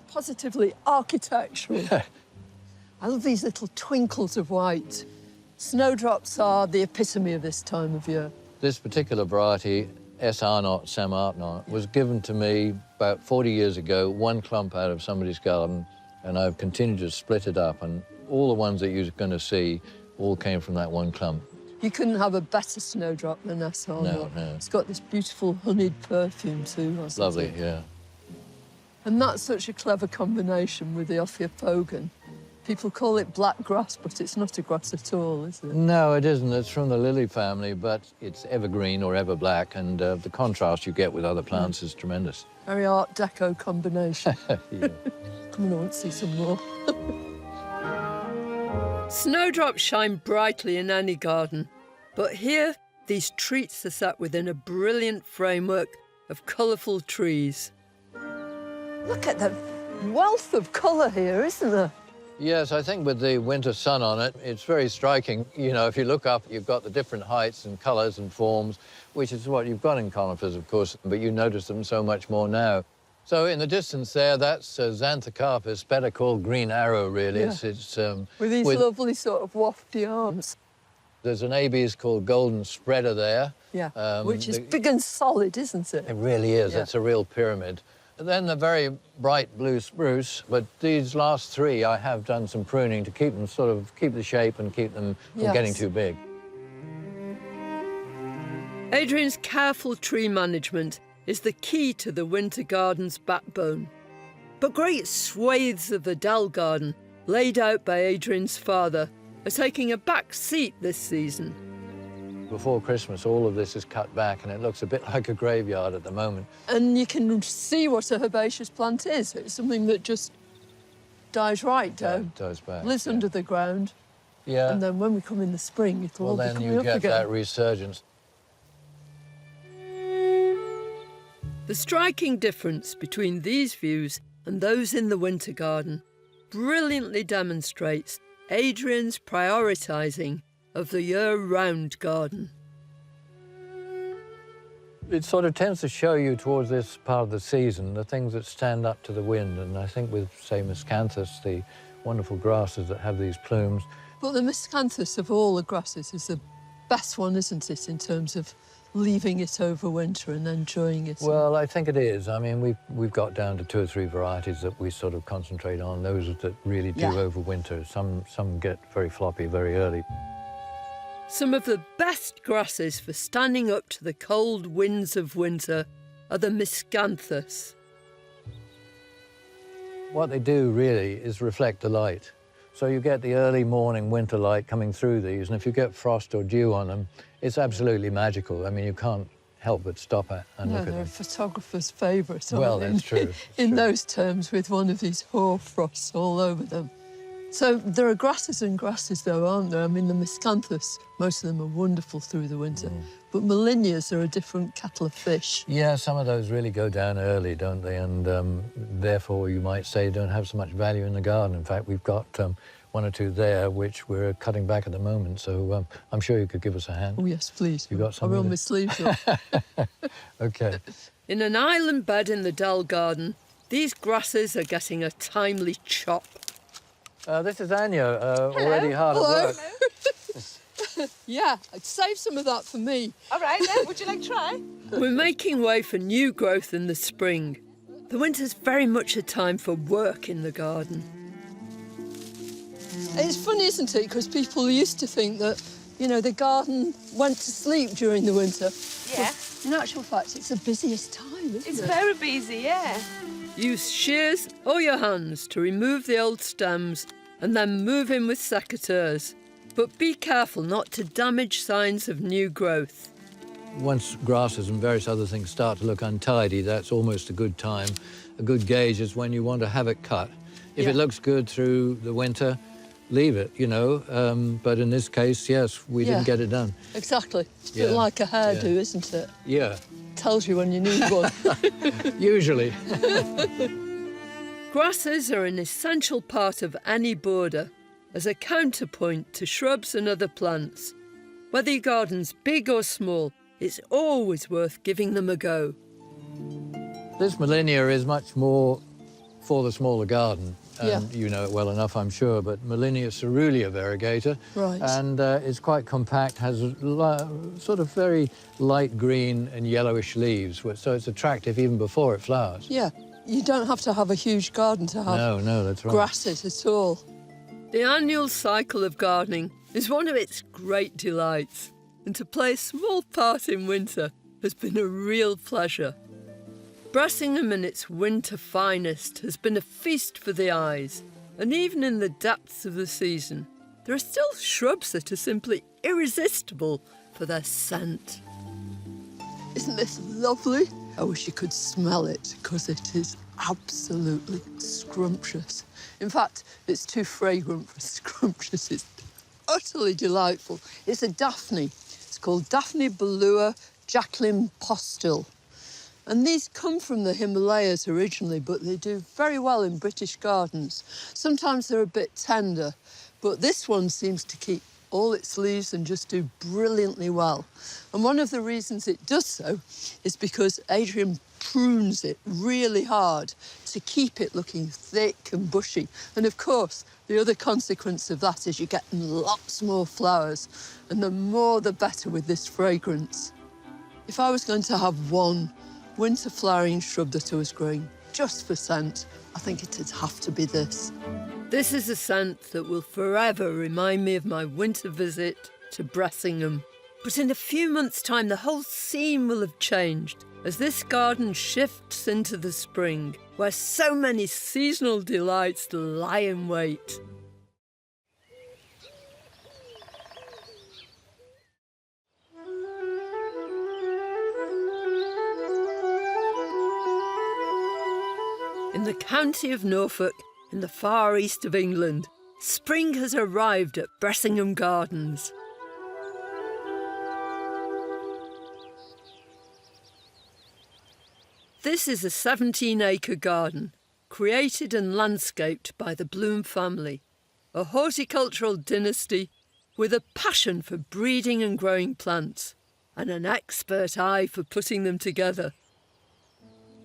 Positively architectural. I love these little twinkles of white. Snowdrops are the epitome of this time of year. This particular variety, S. Arnott, Sam Arnott, was given to me about 40 years ago, one clump out of somebody's garden, and I've continued to split it up, and all the ones that you're going to see all came from that one clump. You couldn't have a better snowdrop than S. Arnott. No. It's got this beautiful honeyed perfume too, hasn't Lovely, it? yeah. And that's such a clever combination with the Ophiopogon. People call it black grass, but it's not a grass at all, is it? No, it isn't. It's from the lily family, but it's evergreen or ever black, and the contrast you get with other plants is tremendous. Very Art Deco combination. Yeah. Come on, I want to see some more. Snowdrops shine brightly in any garden, but here, these treats are set within a brilliant framework of colourful trees. Look at the wealth of colour here, isn't there? Yes, I think with the winter sun on it, it's very striking. You know, if you look up, you've got the different heights and colours and forms, which is what you've got in conifers, of course, but you notice them so much more now. So in the distance there, that's Xanthocarpus, better called green arrow, really. Yeah. It's With these lovely sort of wafty arms. There's an Abies called golden spreader there. Yeah, which is big and solid, isn't it? It really is. Yeah. It's a real pyramid. And then the very bright blue spruce, but these last three I have done some pruning to keep them keep the shape and keep them from getting too big. Adrian's careful tree management is the key to the winter garden's backbone. But great swathes of the Dell garden, laid out by Adrian's father, are taking a back seat this season. Before Christmas, all of this is cut back, and it looks a bit like a graveyard at the moment. And you can see what a herbaceous plant is. It's something that just dies right down. Dies back. Lives under the ground. Yeah. And then when we come in the spring, it'll all be then coming you up get again. that resurgence. The striking difference between these views and those in the winter garden brilliantly demonstrates Adrian's prioritising of the year-round garden. It sort of tends to show you towards this part of the season the things that stand up to the wind, and I think with, say, miscanthus, the wonderful grasses that have these plumes. But the miscanthus of all the grasses is the best one, isn't it, in terms of leaving it over winter and enjoying it? Well, I think it is. I mean, we've got down to 2 or 3 varieties that we sort of concentrate on, those that really do overwinter. Some get very floppy very early. Some of the best grasses for standing up to the cold winds of winter are the miscanthus. What they do really is reflect the light. So you get the early morning winter light coming through these, and if you get frost or dew on them, it's absolutely magical. I mean, you can't help but stop and look at They're them. a photographer's favourite, Well, that's true. In those terms, with one of these hoar frosts all over them. So there are grasses and grasses, though, aren't there? I mean, the miscanthus, most of them are wonderful through the winter. But Molinias are a different kettle of fish. Yeah, some of those really go down early, don't they? And therefore, you might say, don't have so much value in the garden. In fact, we've got 1 or 2 there, which we're cutting back at the moment. So I'm sure you could give us a hand. Oh, yes, please. You got I some? roll my sleeves up. OK. In an island bed in the Dell garden, these grasses are getting a timely chop. This is Anya, already hard at work. Yeah, I'd save some of that for me. All right, then. Would you like to try? We're making way for new growth in the spring. The winter's very much a time for work in the garden. It's funny, isn't it? Because people used to think that, you know, the garden went to sleep during the winter. Yeah. But in actual fact, it's the busiest time, isn't it? It's very busy, yeah. Use shears or your hands to remove the old stems and then move in with secateurs. But be careful not to damage signs of new growth. Once grasses and various other things start to look untidy, that's almost a good time. A good gauge is when you want to have it cut. If it looks good through the winter, leave it, you know. But in this case, yes, we didn't get it done. Exactly. It's a bit like a hairdo, isn't it? Yeah. Tells you when you need one. Usually. Grasses are an essential part of any border. as a counterpoint to shrubs and other plants. Whether your garden's big or small, it's always worth giving them a go. This Molinia is much more for the smaller garden. And you know it well enough, I'm sure, but Molinia cerulean variegator. Right. And it's quite compact, has sort of very light green and yellowish leaves, so it's attractive even before it flowers. Yeah, you don't have to have a huge garden to have No, that's right. grasses at all. The annual cycle of gardening is one of its great delights, and to play a small part in winter has been a real pleasure. Bressingham in its winter finest has been a feast for the eyes, and even in the depths of the season, there are still shrubs that are simply irresistible for their scent. Isn't this lovely? I wish you could smell it, because it is absolutely scrumptious. In fact, it's too fragrant for scrumptious. It's utterly delightful. It's a Daphne. It's called Daphne Ballua Jacqueline Postil. And these come from the Himalayas originally, but they do very well in British gardens. Sometimes they're a bit tender, but this one seems to keep all its leaves and just do brilliantly well. And one of the reasons it does so is because Adrian prunes it really hard to keep it looking thick and bushy. And of course, the other consequence of that is you get lots more flowers, and the more the better with this fragrance. If I was going to have one winter flowering shrub that I was growing just for scent, I think it'd have to be this. This is a scent that will forever remind me of my winter visit to Bressingham. But in a few months' time, the whole scene will have changed as this garden shifts into the spring, where so many seasonal delights lie in wait. In the county of Norfolk, in the far east of England, spring has arrived at Bressingham Gardens. This is a 17-acre garden, created and landscaped by the Bloom family, a horticultural dynasty with a passion for breeding and growing plants, and an expert eye for putting them together.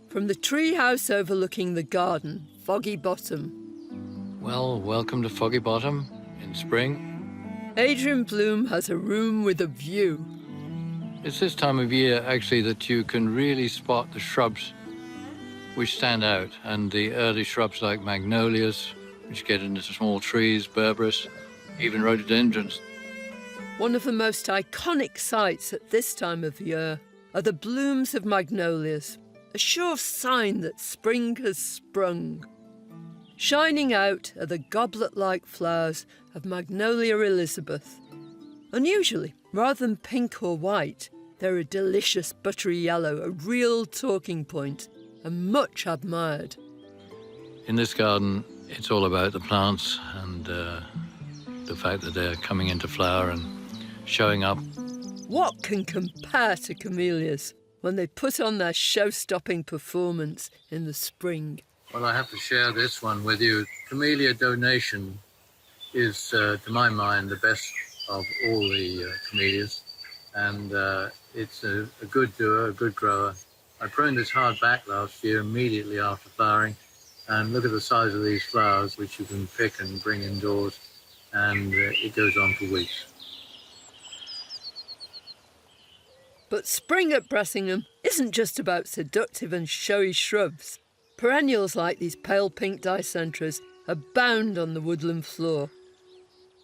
From the tree house overlooking the garden, Foggy Bottom. Well, welcome to Foggy Bottom in spring. Adrian Bloom has a room with a view. It's this time of year, actually, that you can really spot the shrubs which stand out, and the early shrubs like magnolias, which get into small trees, berberis, even rhododendrons. One of the most iconic sights at this time of year are the blooms of magnolias, a sure sign that spring has sprung. Shining out are the goblet-like flowers of Magnolia Elizabeth. Unusually, rather than pink or white, they're a delicious buttery yellow, a real talking point, and much admired. In this garden, it's all about the plants and the fact that they're coming into flower and showing up. What can compare to camellias when they put on their show-stopping performance in the spring? Well, I have to share this one with you. Camellia Donation is, to my mind, the best of all the camellias, and it's a good doer, a good grower. I pruned this hard back last year immediately after flowering, and look at the size of these flowers, which you can pick and bring indoors, and it goes on for weeks. But spring at Bressingham isn't just about seductive and showy shrubs. Perennials like these pale pink dicentras abound on the woodland floor.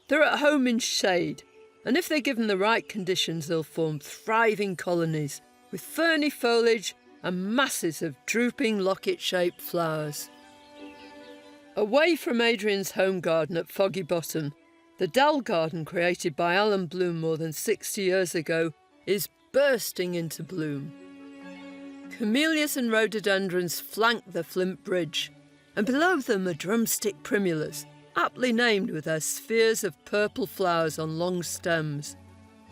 They're at home in shade, and if they're given the right conditions, they'll form thriving colonies with ferny foliage and masses of drooping locket-shaped flowers. Away from Adrian's home garden at Foggy Bottom, the Dell garden created by Alan Bloom more than 60 years ago is bursting into bloom. Camellias and rhododendrons flank the Flint Bridge, and below them are drumstick primulas, aptly named with their spheres of purple flowers on long stems.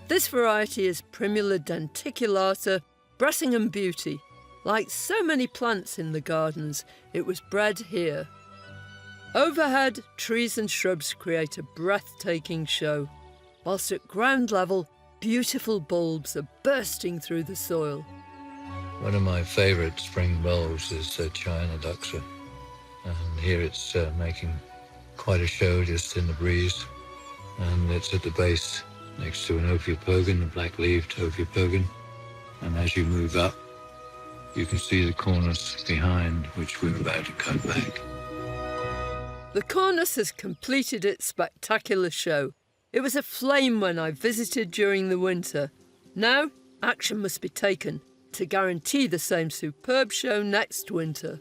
This variety is Primula denticulata, Bressingham Beauty. Like so many plants in the gardens, it was bred here. Overhead, trees and shrubs create a breathtaking show, whilst at ground level, beautiful bulbs are bursting through the soil. One of my favourite spring bulbs is China-Dixter, and here it's making quite a show just in the breeze, and it's at the base next to an Ophiopogon, a black-leaved Ophiopogon, and as you move up, you can see the cornice behind, which we're about to cut back. The cornice has completed its spectacular show. It was aflame when I visited during the winter. Now, action must be taken to guarantee the same superb show next winter.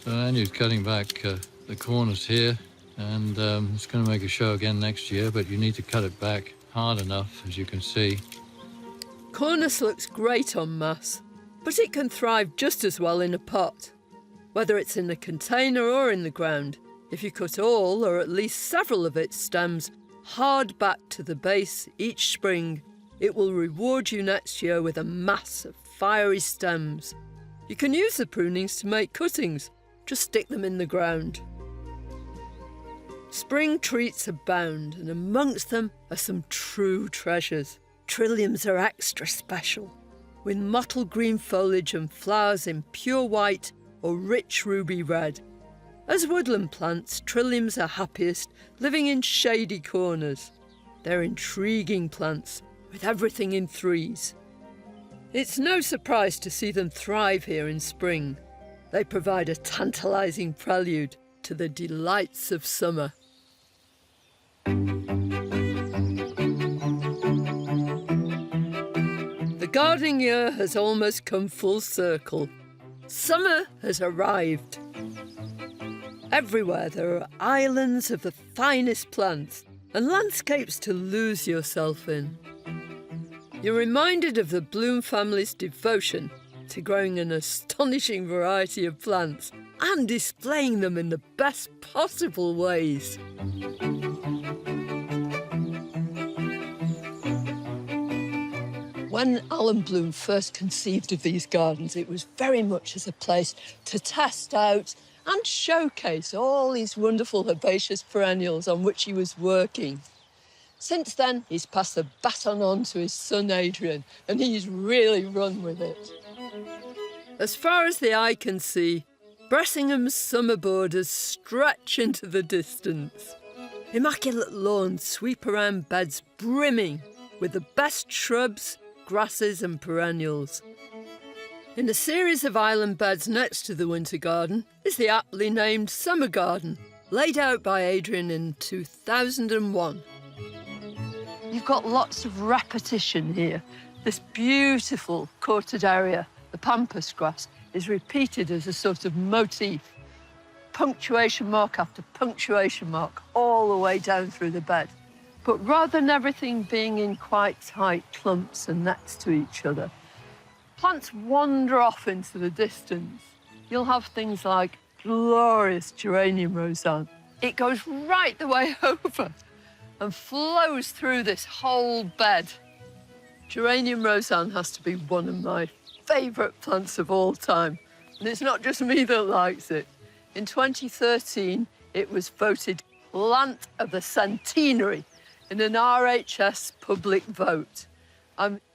So Andy's cutting back the cornice here, and it's going to make a show again next year, but you need to cut it back hard enough, as you can see. Cornice looks great en masse, but it can thrive just as well in a pot. Whether it's in a container or in the ground, if you cut all or at least several of its stems hard back to the base each spring, it will reward you next year with a mass of fiery stems. You can use the prunings to make cuttings, just stick them in the ground. Spring treats abound, and amongst them are some true treasures. Trilliums are extra special, with mottled green foliage and flowers in pure white or rich ruby red. As woodland plants, trilliums are happiest living in shady corners. They're intriguing plants, with everything in threes. It's no surprise to see them thrive here in spring. They provide a tantalising prelude to the delights of summer. The gardening year has almost come full circle. Summer has arrived. Everywhere there are islands of the finest plants and landscapes to lose yourself in. You're reminded of the Bloom family's devotion to growing an astonishing variety of plants and displaying them in the best possible ways. When Alan Bloom first conceived of these gardens, it was very much as a place to test out and showcase all these wonderful herbaceous perennials on which he was working. Since then, he's passed the baton on to his son Adrian, and he's really run with it. As far as the eye can see, Bressingham's summer borders stretch into the distance. Immaculate lawns sweep around beds brimming with the best shrubs, grasses and perennials. In a series of island beds next to the winter garden is the aptly named summer garden, laid out by Adrian in 2001. You've got lots of repetition here. This beautiful courted area, the pampas grass, is repeated as a sort of motif. Punctuation mark after punctuation mark all the way down through the bed. But rather than everything being in quite tight clumps and next to each other, plants wander off into the distance. You'll have things like glorious geranium roseanne. It goes right the way over and flows through this whole bed. Geranium roseanne has to be one of my favourite plants of all time. And it's not just me that likes it. In 2013, it was voted Plant of the Centenary in an RHS public vote.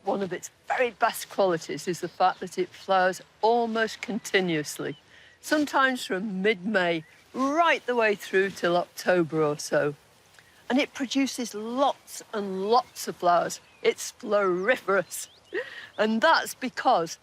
One of its very best qualities is the fact that it flowers almost continuously, sometimes from mid-May right the way through till October or so. And it produces lots and lots of flowers. It's floriferous. And that's because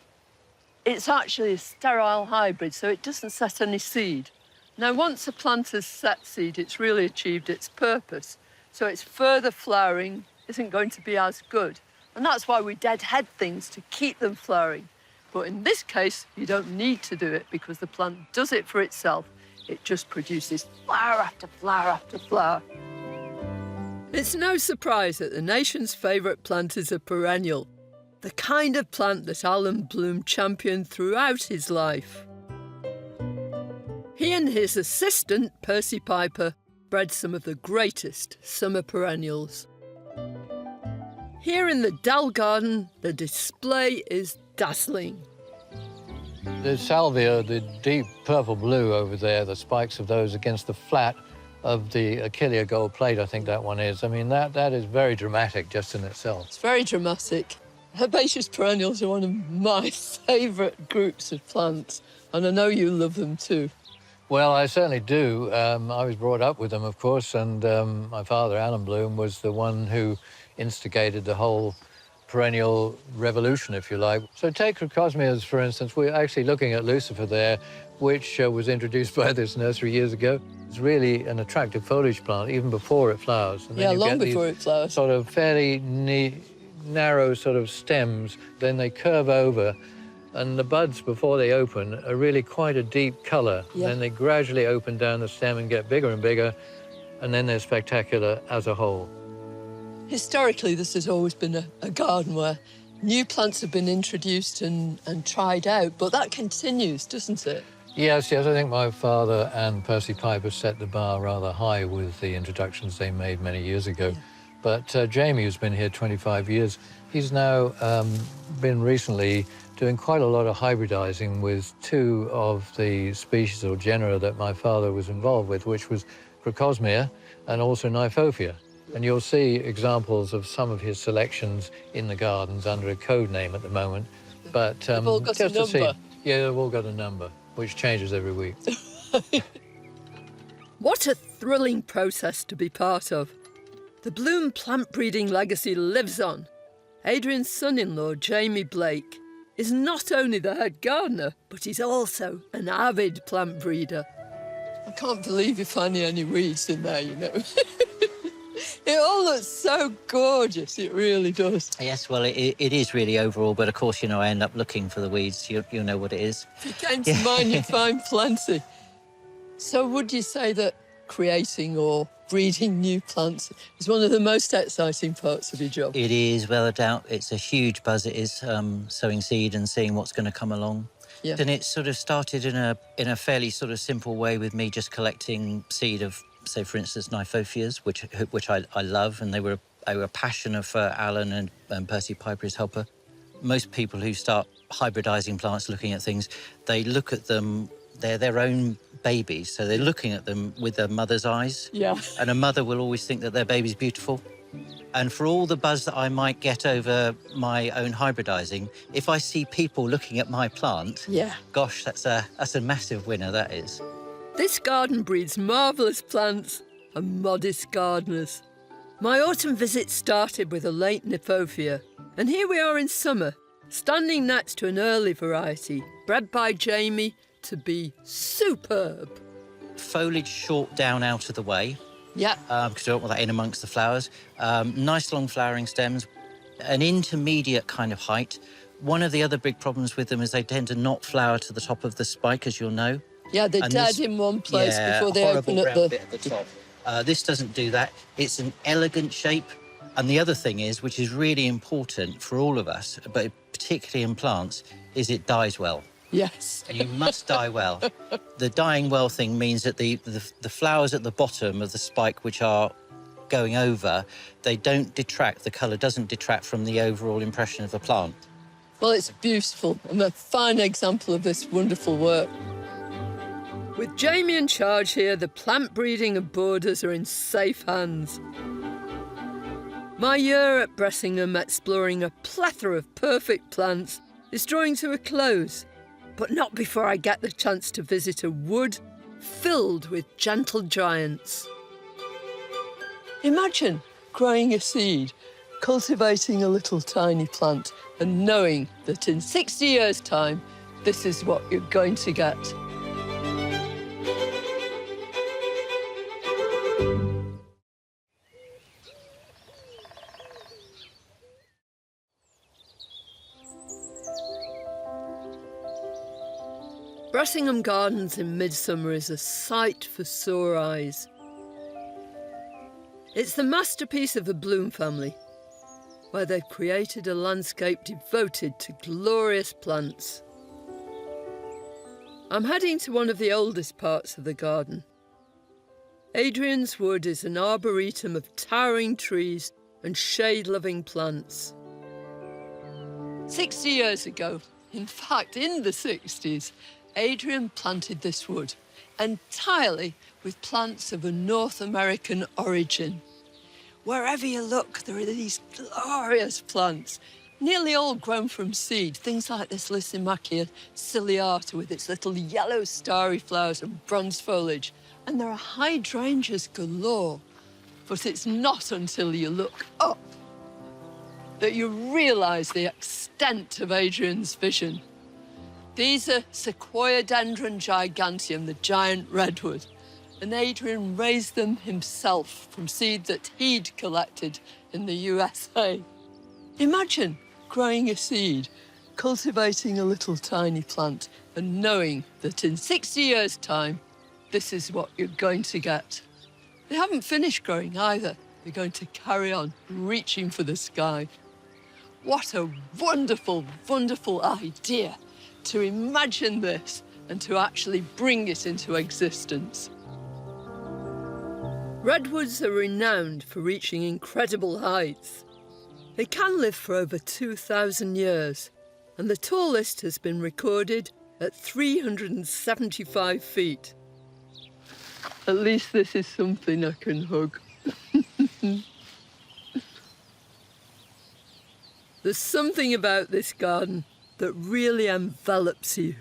it's actually a sterile hybrid, so it doesn't set any seed. Now, once a plant has set seed, it's really achieved its purpose. So its further flowering isn't going to be as good. And that's why we deadhead things to keep them flowering. But in this case, you don't need to do it because the plant does it for itself. It just produces flower after flower after flower. It's no surprise that the nation's favourite plant is a perennial, the kind of plant that Alan Bloom championed throughout his life. He and his assistant, Percy Piper, bred some of the greatest summer perennials. Here in the Dell Garden, the display is dazzling. The salvia, the deep purple blue over there, the spikes of those against the flat of the Achillea gold plate, I think that one is. I mean, that is very dramatic just in itself. It's very dramatic. Herbaceous perennials are one of my favourite groups of plants, and I know you love them too. Well, I certainly do. I was brought up with them, of course, and my father, Alan Bloom, was the one who instigated the whole perennial revolution, if you like. So take crocosmias, for instance. We're actually looking at Lucifer there, which was introduced by this nursery years ago. It's really an attractive foliage plant, even before it flowers. And then Yeah, you long get before these it flowers. sort of fairly narrow sort of stems, then they curve over, and the buds, before they open, are really quite a deep colour. Yeah. Then they gradually open down the stem and get bigger and bigger, and then they're spectacular as a whole. Historically, this has always been a garden where new plants have been introduced and tried out, but that continues, doesn't it? Yes, I think my father and Percy Piper set the bar rather high with the introductions they made many years ago. Yeah. But Jamie, who's been here 25 years, he's now been recently doing quite a lot of hybridizing with two of the species or genera that my father was involved with, which was Crocosmia and also Nyphophia. And you'll see examples of some of his selections in the gardens under a code name at the moment. But they've all got just a to number. see, yeah, they've all got a number, which changes every week. What a thrilling process to be part of. The Bloom plant breeding legacy lives on. Adrian's son-in-law, Jamie Blake, is not only the head gardener, but he's also an avid plant breeder. I can't believe you're finding any weeds in there, you know. It all looks so gorgeous, it really does. Yes, well, it is really overall, but of course, you know, I end up looking for the weeds. You know what it is. If you came to mine, you'd find plenty. So would you say that creating or breeding new plants is one of the most exciting parts of your job? It is, without a doubt. It's a huge buzz, it is, sowing seed and seeing what's going to come along. Yeah. And it sort of started in a fairly sort of simple way with me just collecting seed of, say, for instance, Nyphophias, which I love, and they were a passion of Alan and Percy Piper, his helper. Most people who start hybridizing plants, looking at things, they look at them, they're their own babies, so they're looking at them with their mother's eyes. Yeah. And a mother will always think that their baby's beautiful. And for all the buzz that I might get over my own hybridizing, if I see people looking at my plant, yeah, gosh, that's a massive winner, that is. This garden breeds marvellous plants and modest gardeners. My autumn visit started with a late Nyphophia, and here we are in summer, standing next to an early variety, bred by Jamie to be superb. Foliage short down out of the way. Yeah. Because I don't want that in amongst the flowers. Nice long flowering stems, an intermediate kind of height. One of the other big problems with them is they tend to not flower to the top of the spike, as you'll know. Yeah, they're dead in one place before they open at the... bit at the top. This doesn't do that. It's an elegant shape. And the other thing is, which is really important for all of us, but particularly in plants, is it dies well. Yes. And you must die well. The dying well thing means that the flowers at the bottom of the spike, which are going over, they don't detract, the colour doesn't detract from the overall impression of the plant. Well, it's beautiful and a fine example of this wonderful work. With Jamie in charge here, the plant breeding and borders are in safe hands. My year at Bressingham exploring a plethora of perfect plants is drawing to a close, but not before I get the chance to visit a wood filled with gentle giants. Imagine growing a seed, cultivating a little tiny plant and knowing that in 60 years' time, this is what you're going to get. Bressingham Gardens in midsummer is a sight for sore eyes. It's the masterpiece of the Bloom family, where they've created a landscape devoted to glorious plants. I'm heading to one of the oldest parts of the garden. Adrian's Wood is an arboretum of towering trees and shade-loving plants. 60 years ago, In fact, in the 60s, Adrian planted this wood entirely with plants of a North American origin. Wherever you look, there are these glorious plants, nearly all grown from seed. Things like this Lysimachia ciliata with its little yellow starry flowers and bronze foliage. And there are hydrangeas galore. But it's not until you look up that you realise the extent of Adrian's vision. These are Sequoiadendron giganteum, the giant redwood, and Adrian raised them himself from seed that he'd collected in the USA. Imagine growing a seed, cultivating a little tiny plant, and knowing that in 60 years' time, this is what you're going to get. They haven't finished growing either. They're going to carry on reaching for the sky. What a wonderful, wonderful idea to imagine this and to actually bring it into existence. Redwoods are renowned for reaching incredible heights. They can live for over 2,000 years, and the tallest has been recorded at 375 feet. At least this is something I can hug. There's something about this garden that really envelops you.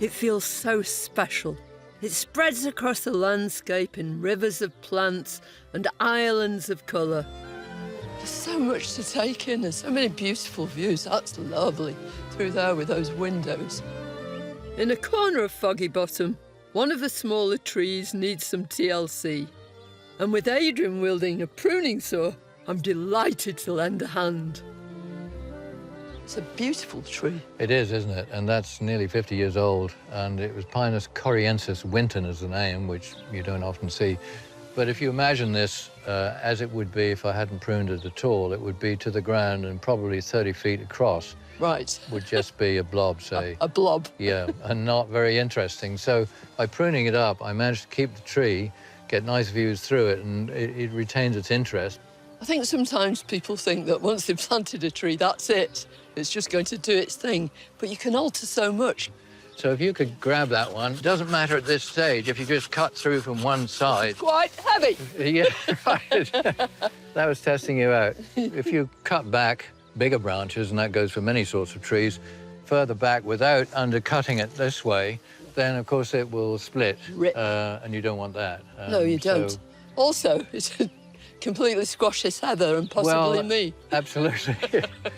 It feels so special. It spreads across the landscape in rivers of plants and islands of colour. There's so much to take in. There's so many beautiful views. That's lovely, through there with those windows. In a corner of Foggy Bottom, one of the smaller trees needs some TLC. And with Adrian wielding a pruning saw, I'm delighted to lend a hand. It's a beautiful tree. It is, isn't it? And that's nearly 50 years old. And it was Pinus coriensis Winton is the name, which you don't often see. But if you imagine this as it would be if I hadn't pruned it at all, it would be to the ground and probably 30 feet across. Right. Would just be a blob, say. A blob. Yeah, and not very interesting. So by pruning it up, I managed to keep the tree, get nice views through it, and it retains its interest. I think sometimes people think that once they've planted a tree, that's it. It's just going to do its thing. But you can alter so much. So if you could grab that one, it doesn't matter at this stage if you just cut through from one side. It's quite heavy. Yeah, right. That was testing you out. If you cut back bigger branches, and that goes for many sorts of trees, further back without undercutting it this way, then of course it will split. And you don't want that. No, you don't. Also, it's completely squash his heather and possibly me. Absolutely.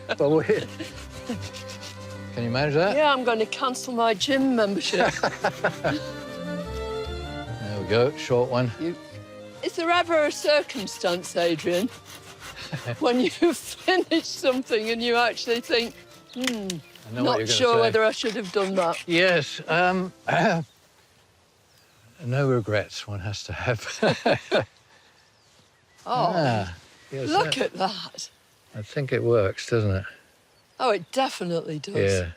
But can you manage that? Yeah, I'm going to cancel my gym membership. There we go, short one. Is there ever a circumstance, Adrian, when you finish something and you actually think, not sure whether I should have done that? Yes. No regrets one has to have. Look at that. I think it works, doesn't it? Oh, it definitely does. Yeah.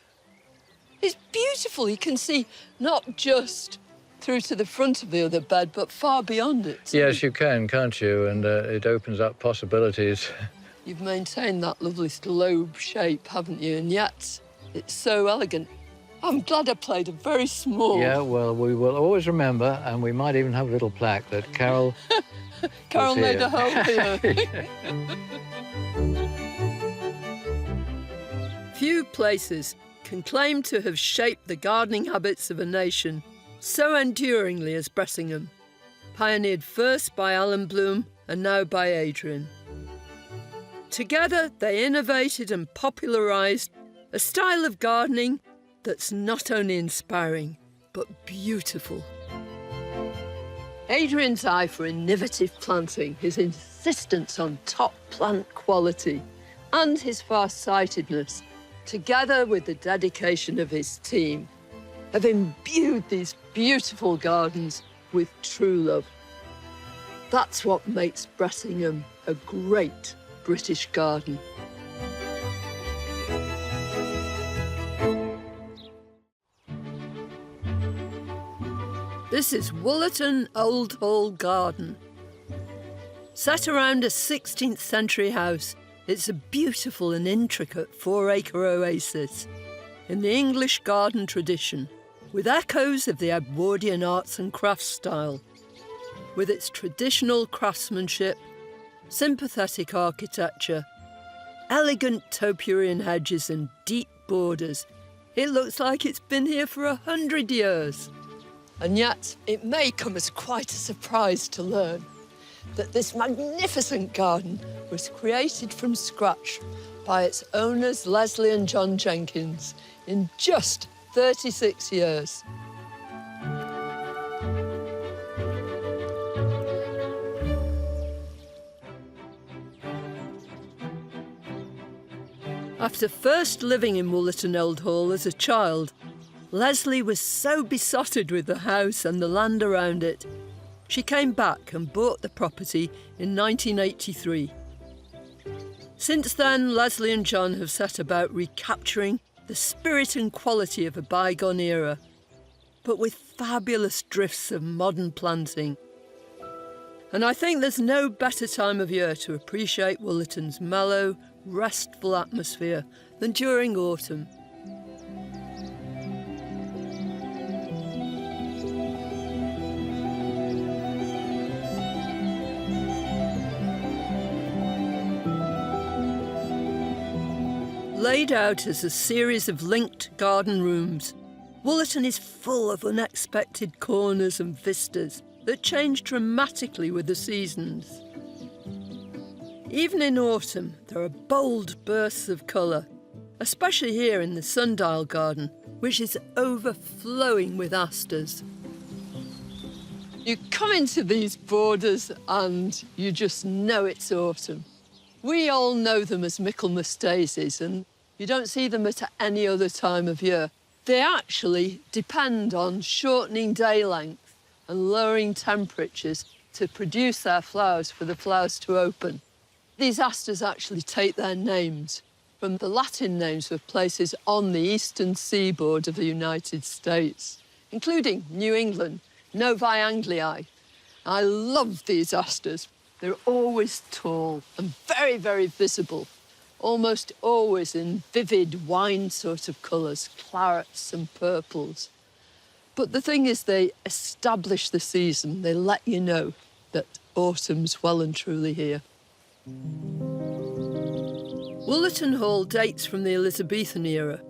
It's beautiful. You can see not just through to the front of the other bed, but far beyond it. Yes, you can, can't you? And it opens up possibilities. You've maintained that lovely globe shape, haven't you? And yet, it's so elegant. I'm glad I played a very small... Yeah, well, we will always remember, and we might even have a little plaque that Carol... Carol made a home here. Few places can claim to have shaped the gardening habits of a nation so enduringly as Bressingham, pioneered first by Alan Bloom and now by Adrian. Together, they innovated and popularised a style of gardening that's not only inspiring, but beautiful. Adrian's eye for innovative planting, his insistence on top plant quality, and his far-sightedness, together with the dedication of his team, have imbued these beautiful gardens with true love. That's what makes Bressingham a great British garden. This is Weton Old Hall Garden. Set around a 16th century house, It's a beautiful and intricate 4-acre oasis in the English garden tradition, with echoes of the Edwardian arts and crafts style. With its traditional craftsmanship, sympathetic architecture, elegant topiarian hedges and deep borders, it looks like it's been here for 100 years. And yet, it may come as quite a surprise to learn that this magnificent garden was created from scratch by its owners, Leslie and John Jenkins, in just 36 years. After first living in Weton Old Hall as a child, Leslie was so besotted with the house and the land around it, she came back and bought the property in 1983. Since then, Leslie and John have set about recapturing the spirit and quality of a bygone era, but with fabulous drifts of modern planting. And I think there's no better time of year to appreciate Wollaton's mellow, restful atmosphere than during autumn. Laid out as a series of linked garden rooms, Wollaton is full of unexpected corners and vistas that change dramatically with the seasons. Even in autumn, there are bold bursts of colour, especially here in the sundial garden, which is overflowing with asters. You come into these borders and you just know it's autumn. We all know them as Michaelmas daisies, and you don't see them at any other time of year. They actually depend on shortening day length and lowering temperatures to produce their flowers for the flowers to open. These asters actually take their names from the Latin names of places on the eastern seaboard of the United States, including New England, Novi Anglii. I love these asters. They're always tall and very, very visible, almost always in vivid wine sort of colours, clarets and purples. But the thing is, they establish the season. They let you know that autumn's well and truly here. Wollaton Hall dates from the Elizabethan era,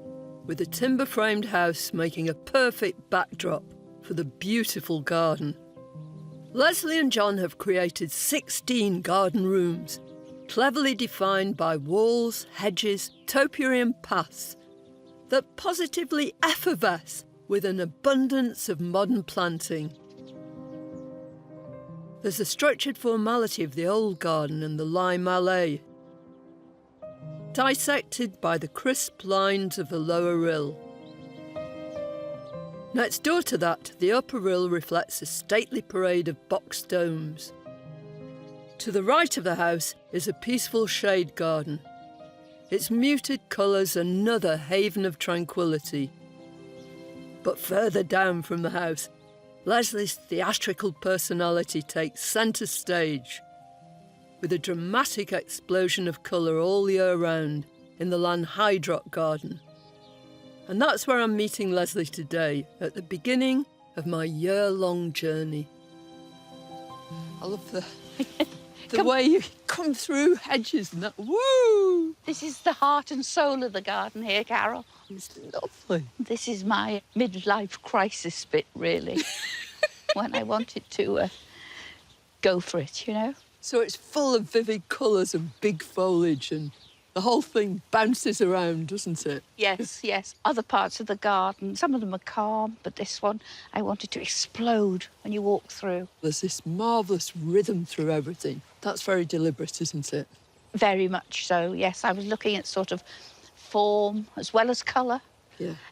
with a timber-framed house making a perfect backdrop for the beautiful garden. Leslie and John have created 16 garden rooms, cleverly defined by walls, hedges, topiary paths that positively effervesce with an abundance of modern planting. There's a structured formality of the old garden and the lime allée, dissected by the crisp lines of the lower rill. Next door to that, the upper rill reflects a stately parade of box domes. To the right of the house is a peaceful shade garden. Its muted colours another haven of tranquillity. But further down from the house, Leslie's theatrical personality takes centre stage, with a dramatic explosion of colour all year round in the Llanhydrock garden. And that's where I'm meeting Leslie today, at the beginning of my year-long journey. I love the way you come through hedges and that. Woo! This is the heart and soul of the garden here, Carol. It's lovely. This is my midlife crisis bit, really, when I wanted to go for it, you know? So it's full of vivid colours and big foliage, and the whole thing bounces around, doesn't it? Yes, yes. Other parts of the garden, some of them are calm, but this one, I wanted to explode when you walk through. There's this marvellous rhythm through everything. That's very deliberate, isn't it? Very much so, yes. I was looking at sort of form as well as colour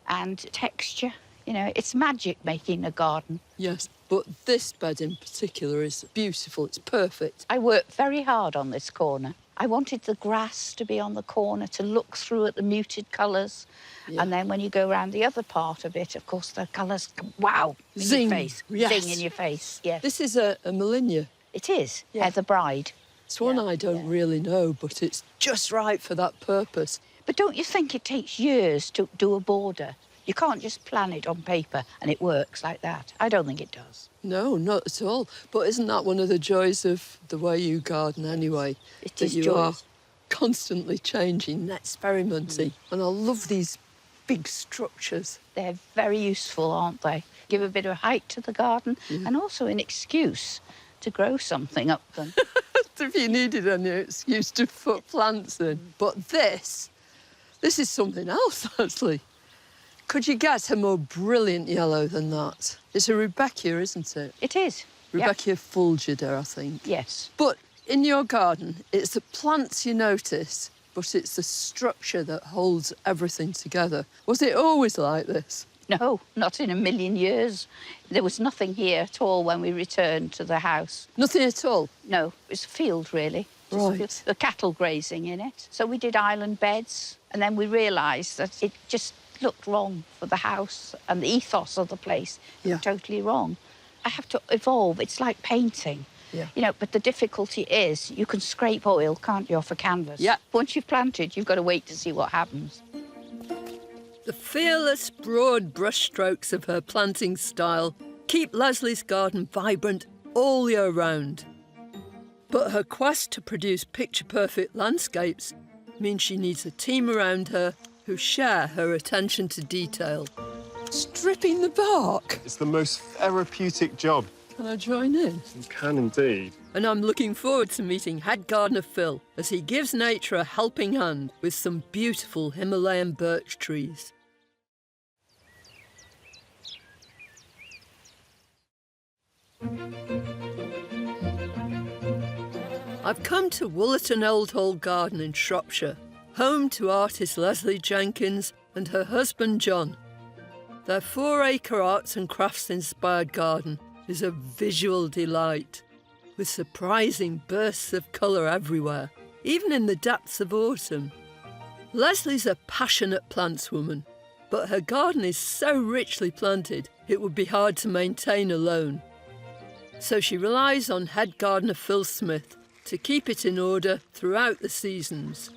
and texture. You know, it's magic making a garden. Yes, but this bed in particular is beautiful. It's perfect. I worked very hard on this corner. I wanted the grass to be on the corner to look through at the muted colours. Yeah. And then when you go around the other part of it, of course, the colours, wow, in Zing. your face. Yes. Zing in your face, yes. This is a Molinia. It is, Heather Bride. It's one I don't really know, but it's just right for that purpose. But don't you think it takes years to do a border? You can't just plan it on paper and it works like that. I don't think it does. No, not at all. But isn't that one of the joys of the way you garden anyway? It is that you joyous. are constantly changing, experimenting. And I love these big structures. They're very useful, aren't they? Give a bit of height to the garden and also an excuse to grow something up them. If you needed any excuse to put plants in. But this is something else, Leslie. Could you get a more brilliant yellow than that? It's a Rebecca, isn't it? It is. Rebecca fulgida, I think. Yes. But in your garden, it's the plants you notice, but it's the structure that holds everything together. Was it always like this? No, not in a million years. There was nothing here at all when we returned to the house. Nothing at all? No, it was a field, really. Just the cattle grazing in it. So we did island beds, and then we realised that it just looked wrong for the house, and the ethos of the place looked totally wrong. I have to evolve. It's like painting. You know, but the difficulty is you can scrape oil, can't you, off a canvas? Yeah. Once you've planted, you've got to wait to see what happens. The fearless, broad brushstrokes of her planting style keep Leslie's garden vibrant all year round. But her quest to produce picture-perfect landscapes means she needs a team around her who share her attention to detail. Stripping the bark? It's the most therapeutic job. Can I join in? You can indeed. And I'm looking forward to meeting head gardener Phil as he gives nature a helping hand with some beautiful Himalayan birch trees. I've come to Weton Old Hall Garden in Shropshire, home to artist Leslie Jenkins and her husband John. Their 4-acre arts and crafts inspired garden is a visual delight, with surprising bursts of colour everywhere, even in the depths of autumn. Leslie's a passionate plantswoman, but her garden is so richly planted it would be hard to maintain alone. So she relies on head gardener Phil Smith to keep it in order throughout the seasons.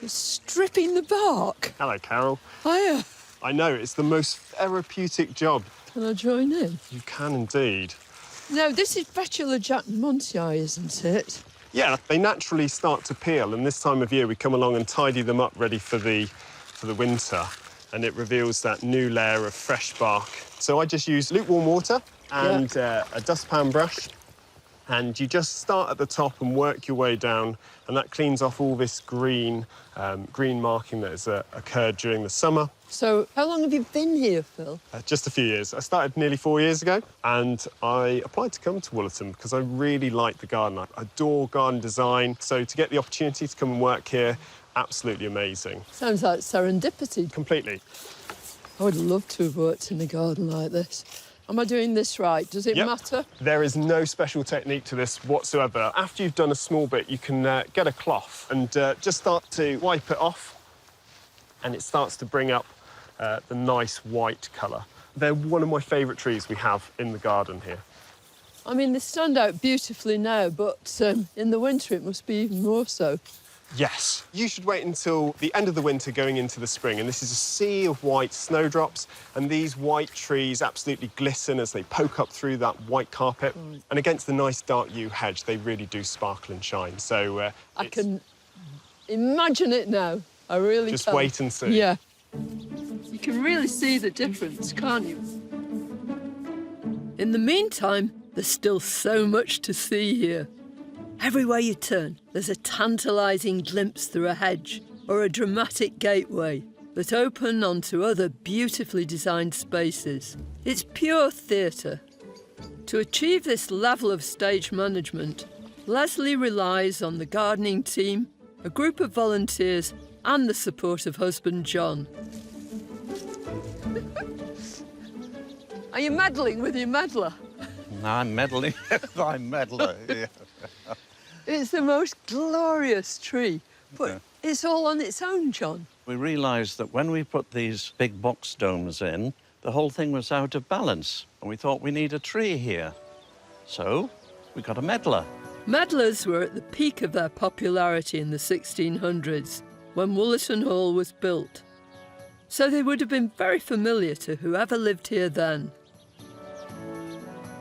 You're stripping the bark? Hello, Carol. Hiya. I know, it's the most therapeutic job. Can I join in? You can indeed. No, this is Betula Jack Montii, isn't it? Yeah, they naturally start to peel, and this time of year we come along and tidy them up ready for the winter, and it reveals that new layer of fresh bark. So I just use lukewarm water and a dustpan brush, and you just start at the top and work your way down, and that cleans off all this green marking that has occurred during the summer. So how long have you been here, Phil? Just a few years. I started nearly 4 years ago, and I applied to come to Woollerton because I really like the garden. I adore garden design, so to get the opportunity to come and work here, absolutely amazing. Sounds like serendipity. Completely. I would love to have worked in a garden like this. Am I doing this right? Does it matter? There is no special technique to this whatsoever. After you've done a small bit, you can get a cloth and just start to wipe it off, and it starts to bring up the nice white colour. They're one of my favourite trees we have in the garden here. I mean, they stand out beautifully now, but in the winter it must be even more so. Yes. You should wait until the end of the winter going into the spring, and this is a sea of white snowdrops, and these white trees absolutely glisten as they poke up through that white carpet. And against the nice dark yew hedge, they really do sparkle and shine. So I can imagine it now. I really just can. wait and see. Yeah. You can really see the difference, can't you? In the meantime, there's still so much to see here. Everywhere you turn, there's a tantalising glimpse through a hedge or a dramatic gateway that open onto other beautifully designed spaces. It's pure theatre. To achieve this level of stage management, Leslie relies on the gardening team, a group of volunteers, and the support of husband John. Are you meddling with your meddler? No, I'm meddling with my meddler. Yeah. It's the most glorious tree, but it's all on its own, John. We realised that when we put these big box domes in, the whole thing was out of balance, and we thought we need a tree here. So we got a meddler. Medlars were at the peak of their popularity in the 1600s, when Weton Hall was built. So they would have been very familiar to whoever lived here then.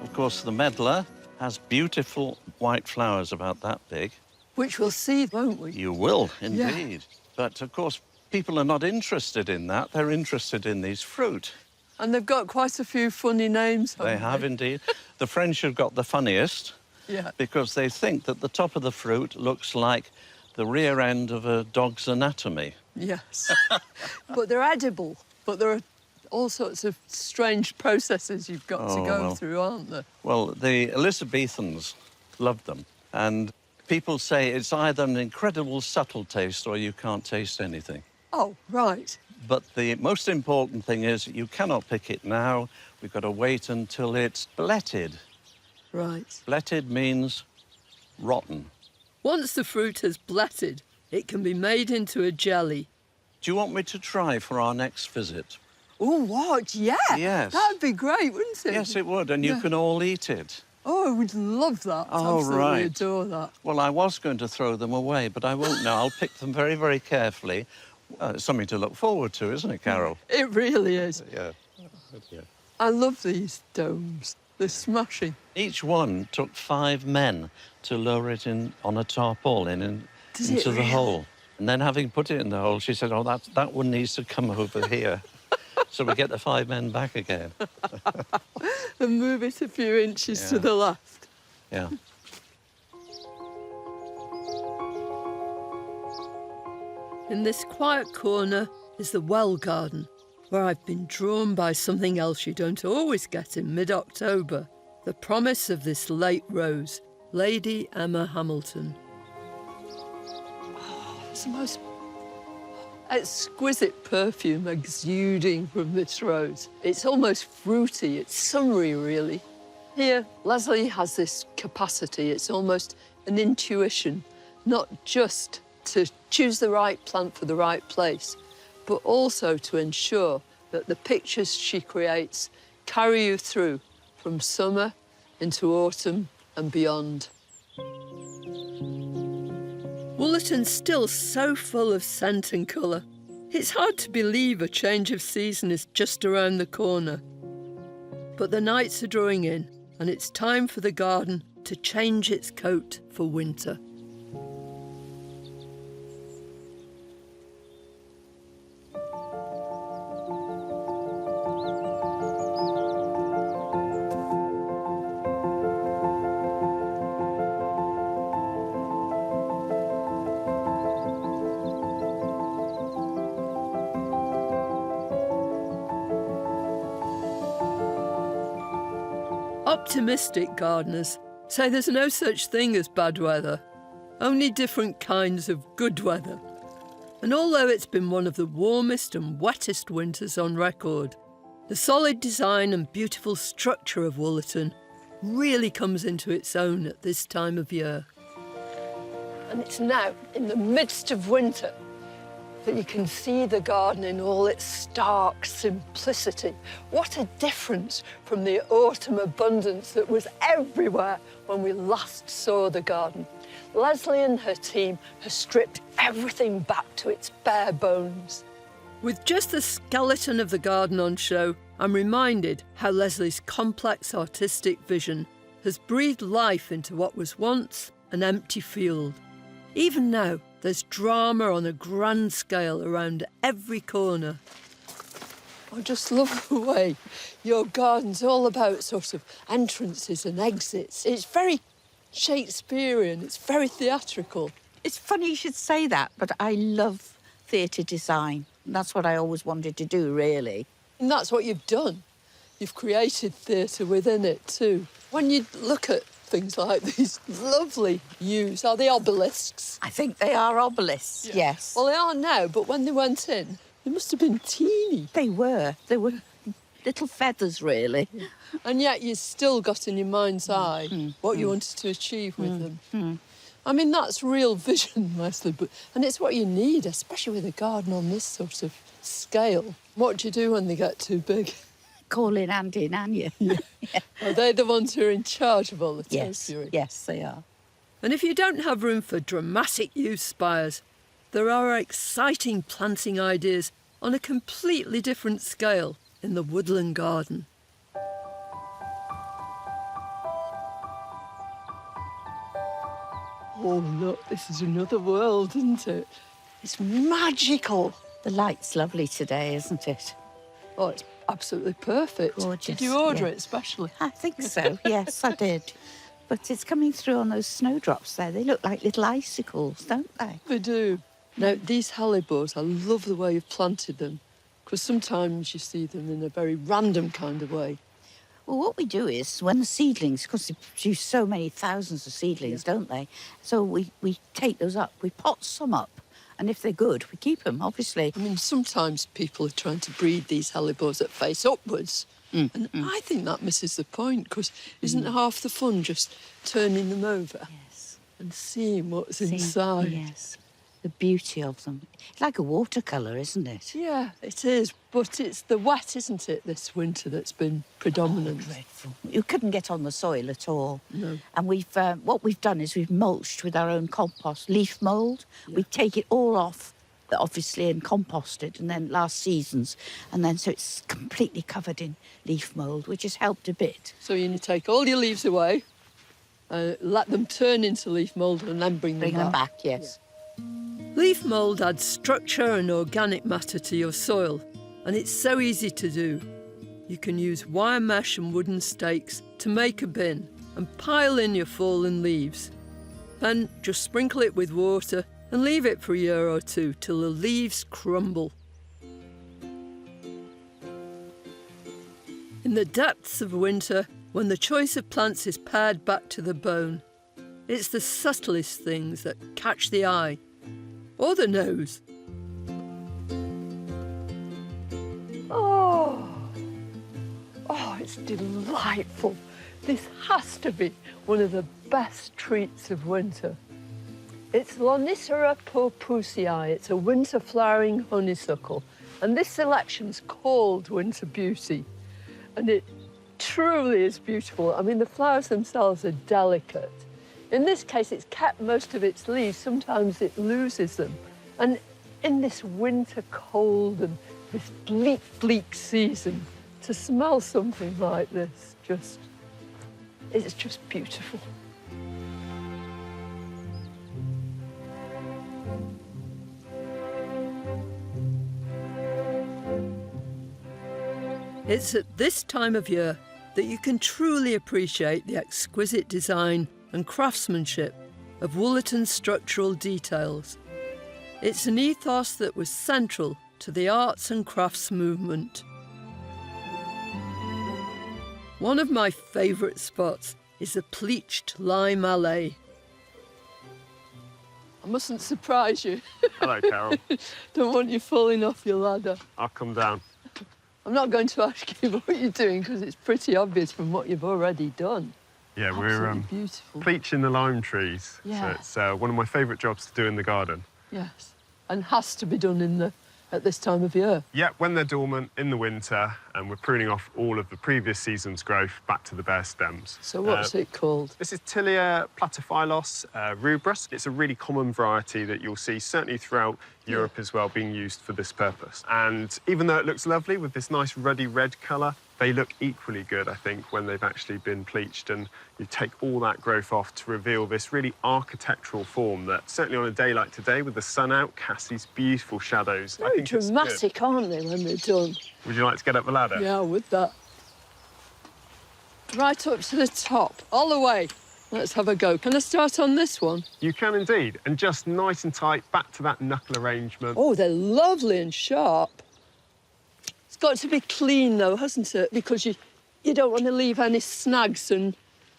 Of course, the medlar has beautiful white flowers about that big. Which we'll see, won't we? You will, indeed. Yeah. But, of course, people are not interested in that. They're interested in these fruit. And they've got quite a few funny names, haven't They have, indeed. The French have got the funniest. Yeah. Because they think that the top of the fruit looks like the rear end of a dog's anatomy. Yes. But they're edible. But there are all sorts of strange processes you've got to go through, aren't there? Well, the Elizabethans loved them. And people say it's either an incredible subtle taste or you can't taste anything. Oh, right. But the most important thing is you cannot pick it now. We've got to wait until it's bletted. Right. Bletted means rotten. Once the fruit has bletted, it can be made into a jelly. Do you want me to try for our next visit? Oh, what? Yeah. Yes. That'd be great, wouldn't it? Yes, it would, and you can all eat it. Oh, I would love that. Oh, Absolutely right. adore that. Well, I was going to throw them away, but I won't now. I'll pick them very, very carefully. It's something to look forward to, isn't it, Carol? It really is. Yeah. I love these domes. They're smashing. Each one took 5 men to lower it in on a tarpaulin into the hole. And then, having put it in the hole, she said, oh, that one needs to come over here. So we get the 5 men back again. And move it a few inches to the left. Yeah. In this quiet corner is the well garden, where I've been drawn by something else you don't always get in mid-October, the promise of this late rose, Lady Emma Hamilton. Oh, it's the most exquisite perfume exuding from this rose. It's almost fruity, it's summery, really. Here, Leslie has this capacity, it's almost an intuition, not just to choose the right plant for the right place, but also to ensure that the pictures she creates carry you through from summer into autumn and beyond. Woollerton's still so full of scent and colour. It's hard to believe a change of season is just around the corner. But the nights are drawing in, and it's time for the garden to change its coat for winter. Optimistic gardeners say there's no such thing as bad weather, only different kinds of good weather. And although it's been one of the warmest and wettest winters on record, the solid design and beautiful structure of Woollerton really comes into its own at this time of year. And it's now, in the midst of winter, that you can see the garden in all its stark simplicity. What a difference from the autumn abundance that was everywhere when we last saw the garden. Leslie and her team have stripped everything back to its bare bones. With just the skeleton of the garden on show, I'm reminded how Leslie's complex artistic vision has breathed life into what was once an empty field. Even now, there's drama on a grand scale around every corner. I just love the way your garden's all about sort of entrances and exits. It's very Shakespearean, it's very theatrical. It's funny you should say that, but I love theatre design. That's what I always wanted to do, really. And that's what you've done. You've created theatre within it too. When you look at things like these lovely yews, are they obelisks? I think they are obelisks, yes. Well, they are now, but when they went in, they must have been teeny. They were. They were little feathers, really. Yeah. And yet you still got in your mind's eye what you wanted to achieve with them. I mean, that's real vision, Leslie, and it's what you need, especially with a garden on this sort of scale. What do you do when they get too big? Call in Andy and Anya. Yeah. Are they the ones who are in charge of all the topiary? Yes, they are. And if you don't have room for dramatic yew spires, there are exciting planting ideas on a completely different scale in the woodland garden. Oh, look, this is another world, isn't it? It's magical. The light's lovely today, isn't it? Oh, it's absolutely perfect. Gorgeous. Did you order yeah. it specially? I think so, yes, I did. But it's coming through on those snowdrops there. They look like little icicles, don't they? They do. Now, these hellebores, I love the way you've planted them, because sometimes you see them in a very random kind of way. Well, what we do is, when the seedlings, because they produce so many thousands of seedlings, don't they? So we take those up, we pot some up, and if they're good, we keep them, obviously. I mean, sometimes people are trying to breed these hellebores that face upwards, and I think that misses the point, because isn't half the fun just turning them over and seeing what's inside? Yes, the beauty of them. It's like a watercolour, isn't it? Yeah, it is, but it's the wet, isn't it, this winter that's been predominant. Oh, dreadful. You couldn't get on the soil at all. No. And what we've done is we've mulched with our own compost, leaf mould. We take it all off, obviously, and compost it, and then last season's, and then so it's completely covered in leaf mould, which has helped a bit. So you need to take all your leaves away, let them turn into leaf mould, and then bring them back. Yes. Leaf mould adds structure and organic matter to your soil, and it's so easy to do. You can use wire mesh and wooden stakes to make a bin and pile in your fallen leaves. Then just sprinkle it with water and leave it for a year or two till the leaves crumble. In the depths of winter, when the choice of plants is pared back to the bone, it's the subtlest things that catch the eye or the nose. Oh, it's delightful. This has to be one of the best treats of winter. It's Lonicera purpureae. It's a winter flowering honeysuckle. And this selection's called Winter Beauty. And it truly is beautiful. I mean, the flowers themselves are delicate. In this case, it's kept most of its leaves. Sometimes it loses them. And in this winter cold and this bleak, bleak season, to smell something like this, it's just beautiful. It's at this time of year that you can truly appreciate the exquisite design and craftsmanship of Woollerton's structural details. It's an ethos that was central to the arts and crafts movement. One of my favourite spots is the pleached lime alley. I mustn't surprise you. Hello, Carol. Don't want you falling off your ladder. I'll come down. I'm not going to ask you what you're doing because it's pretty obvious from what you've already done. Yeah, Absolutely beautiful. Pleaching the lime trees. Yeah. So it's one of my favourite jobs to do in the garden. Yes, and has to be done at this time of year. Yeah, when they're dormant in the winter, and we're pruning off all of the previous season's growth back to the bare stems. So what's it called? This is Tilia platyphyllos rubras. It's a really common variety that you'll see certainly throughout Europe as well, being used for this purpose. And even though it looks lovely with this nice ruddy red colour, they look equally good, I think, when they've actually been pleached, and you take all that growth off to reveal this really architectural form that, certainly on a day like today, with the sun out, casts these beautiful shadows. Very dramatic, aren't they, when they're done? Would you like to get up the ladder? Yeah, with that. Right up to the top, all the way. Let's have a go. Can I start on this one? You can indeed, and just nice and tight, back to that knuckle arrangement. Oh, they're lovely and sharp. It's got to be clean, though, hasn't it? Because you don't want to leave any snags, and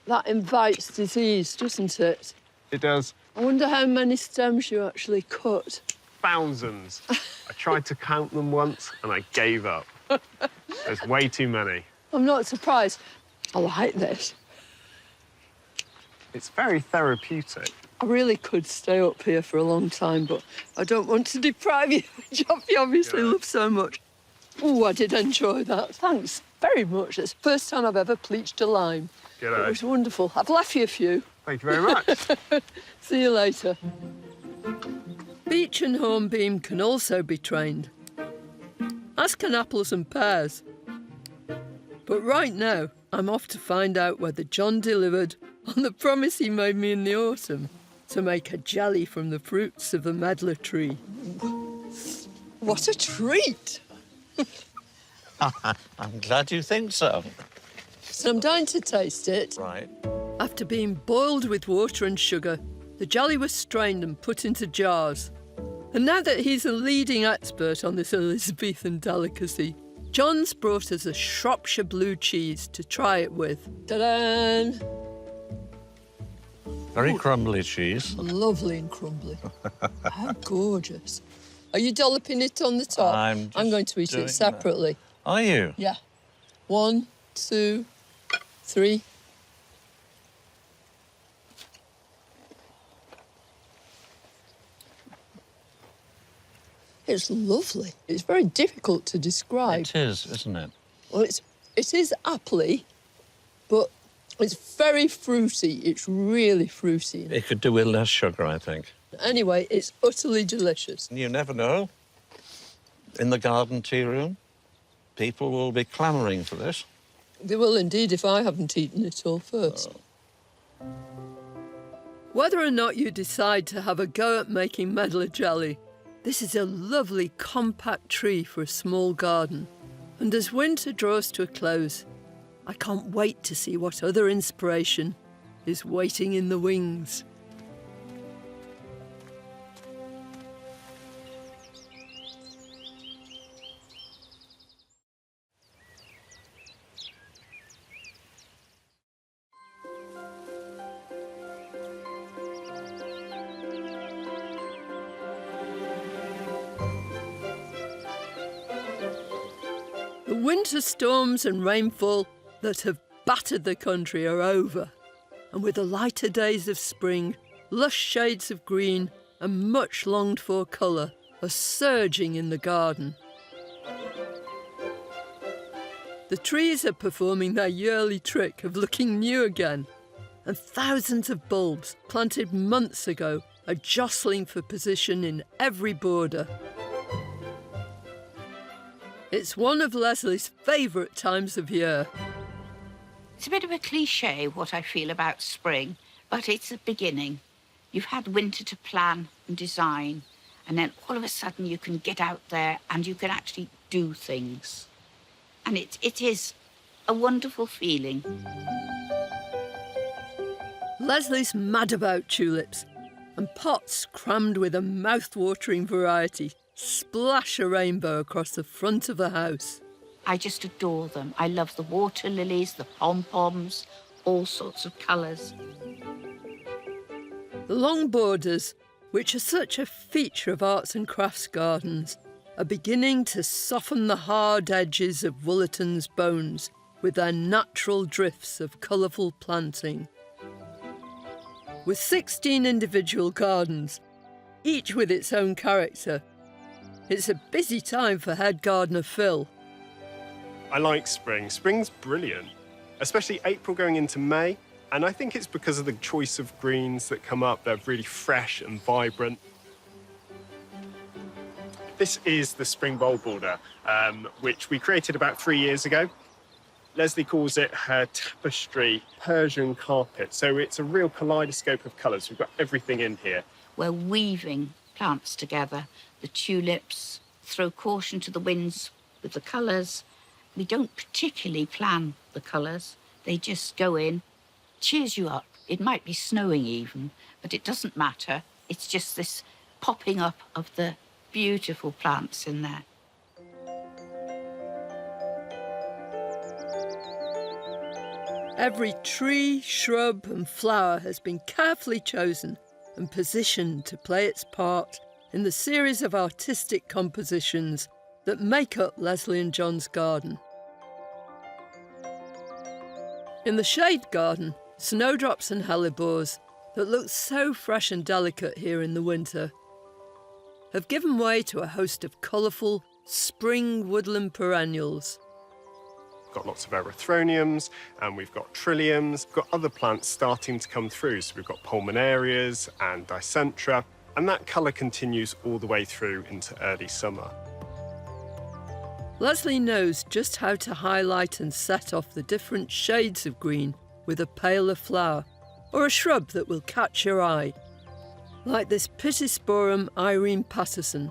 that invites disease, doesn't it? It does. I wonder how many stems you actually cut. Thousands. I tried to count them once, and I gave up. There's way too many. I'm not surprised. I like this. It's very therapeutic. I really could stay up here for a long time, but I don't want to deprive you of a job you obviously love so much. Oh, I did enjoy that. Thanks very much. It's the first time I've ever pleached a lime. G'day. It was wonderful. I've left you a few. Thank you very much. See you later. Beech and hornbeam can also be trained, as can apples and pears. But right now, I'm off to find out whether John delivered on the promise he made me in the autumn to make a jelly from the fruits of the medlar tree. What a treat! I'm glad you think so. So I'm dying to taste it. Right. After being boiled with water and sugar, the jelly was strained and put into jars. And now that he's a leading expert on this Elizabethan delicacy, John's brought us a Shropshire blue cheese to try it with. Ta-da! Very crumbly cheese. Lovely and crumbly. How gorgeous. Are you dolloping it on the top? I'm going to eat it separately. That. Are you? Yeah. 1, 2, 3. It's lovely. It's very difficult to describe. It is, isn't it? Well, it is appley, but it's very fruity. It's really fruity. It could do with less sugar, I think. Anyway, it's utterly delicious. You never know. In the garden tea room, people will be clamouring for this. They will indeed if I haven't eaten it all first. Oh. Whether or not you decide to have a go at making medlar jelly, this is a lovely compact tree for a small garden. And as winter draws to a close, I can't wait to see what other inspiration is waiting in the wings. The winter storms and rainfall that have battered the country are over, and with the lighter days of spring, lush shades of green and much longed-for colour are surging in the garden. The trees are performing their yearly trick of looking new again, and thousands of bulbs planted months ago are jostling for position in every border. It's one of Leslie's favourite times of year. It's a bit of a cliché, what I feel about spring, but it's a beginning. You've had winter to plan and design, and then all of a sudden you can get out there and you can actually do things. And it is a wonderful feeling. Leslie's mad about tulips, and pots crammed with a mouth-watering variety splash a rainbow across the front of the house. I just adore them. I love the water lilies, the pom-poms, all sorts of colours. The long borders, which are such a feature of arts and crafts gardens, are beginning to soften the hard edges of Woolerton's bones with their natural drifts of colourful planting. With 16 individual gardens, each with its own character, it's a busy time for head gardener Phil. I like spring. Spring's brilliant, especially April going into May. And I think it's because of the choice of greens that come up. They're really fresh and vibrant. This is the spring bulb border, which we created about 3 years ago. Leslie calls it her tapestry Persian carpet. So it's a real kaleidoscope of colours. We've got everything in here. We're weaving plants together. The tulips throw caution to the winds with the colours. We don't particularly plan the colours. They just go in, cheers you up. It might be snowing even, but it doesn't matter. It's just this popping up of the beautiful plants in there. Every tree, shrub and flower has been carefully chosen and positioned to play its part in the series of artistic compositions that make up Leslie and John's garden. In the shade garden, snowdrops and hellebores that look so fresh and delicate here in the winter have given way to a host of colourful spring woodland perennials. got lots of erythroniums, and we've got trilliums. We've got other plants starting to come through. So we've got pulmonarias and dicentra, and that colour continues all the way through into early summer. Leslie knows just how to highlight and set off the different shades of green with a paler flower or a shrub that will catch your eye, like this Pittosporum Irene Patterson.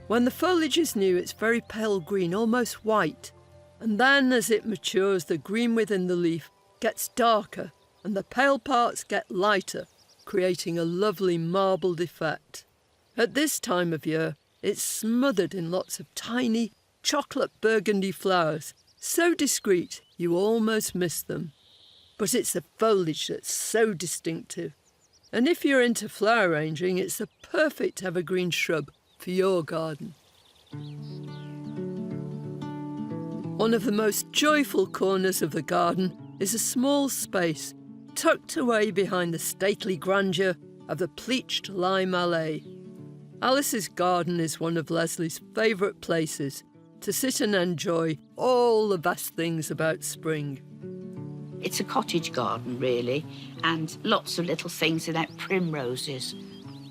When the foliage is new, it's very pale green, almost white, and then as it matures, the green within the leaf gets darker and the pale parts get lighter, creating a lovely marbled effect. At this time of year, it's smothered in lots of tiny chocolate burgundy flowers, so discreet you almost miss them. But it's the foliage that's so distinctive. And if you're into flower arranging, it's the perfect evergreen shrub for your garden. One of the most joyful corners of the garden is a small space tucked away behind the stately grandeur of the pleached lime alley. Alice's garden is one of Leslie's favourite places to sit and enjoy all the best things about spring. It's a cottage garden, really, and lots of little things in it. Primroses,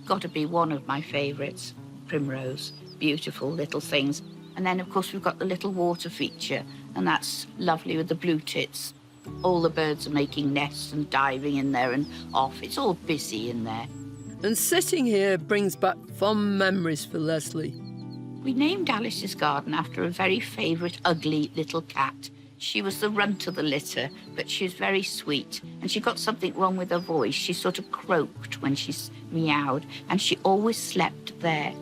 got to be one of my favourites. Primrose, beautiful little things. And then, of course, we've got the little water feature, and that's lovely with the blue tits. All the birds are making nests and diving in there and off. It's all busy in there. And sitting here brings back fond memories for Leslie. We named Alice's garden after a very favourite ugly little cat. She was the runt of the litter, but she was very sweet, and she got something wrong with her voice. She sort of croaked when she meowed, and she always slept there.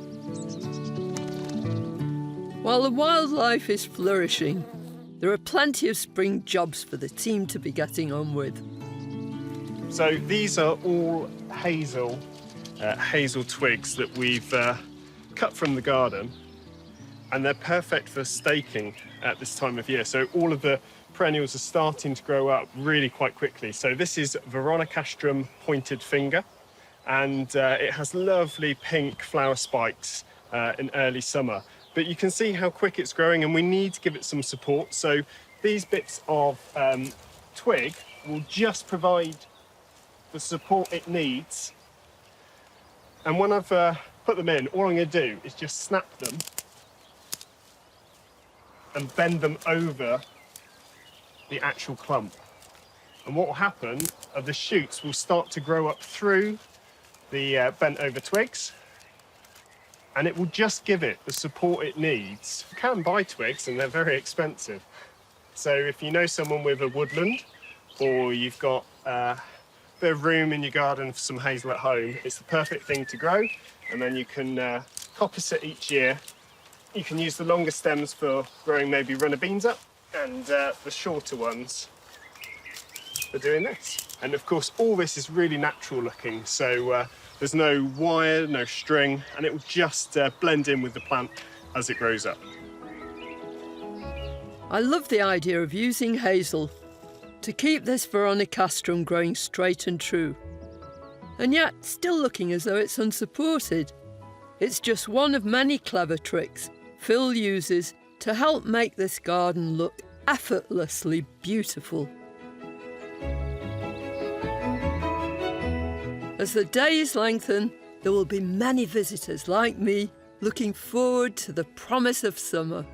While the wildlife is flourishing, there are plenty of spring jobs for the team to be getting on with. So these are all hazel twigs that we've cut from the garden, and they're perfect for staking at this time of year. So all of the perennials are starting to grow up really quite quickly. So this is Veronicastrum pointed finger, and it has lovely pink flower spikes in early summer. But you can see how quick it's growing, and we need to give it some support. So these bits of twig will just provide the support it needs. And when I've put them in, all I'm going to do is just snap them and bend them over the actual clump. And what will happen are the shoots will start to grow up through the bent over twigs, and it will just give it the support it needs. You can buy twigs, and they're very expensive. So if you know someone with a woodland, or you've got a bit of room in your garden for some hazel at home, it's the perfect thing to grow, and then you can coppice it each year. You can use the longer stems for growing maybe runner beans up, and the shorter ones for doing this. And of course, all this is really natural looking, so there's no wire, no string, and it will just blend in with the plant as it grows up. I love the idea of using hazel to keep this Veronicastrum growing straight and true, and yet still looking as though it's unsupported. It's just one of many clever tricks Phil uses to help make this garden look effortlessly beautiful. As the days lengthen, there will be many visitors like me looking forward to the promise of summer.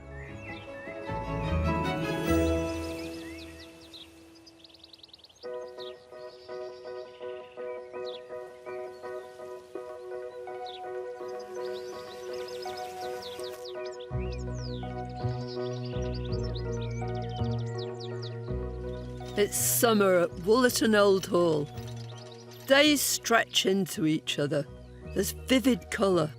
It's summer at Weton Old Hall. Days stretch into each other. There's vivid colour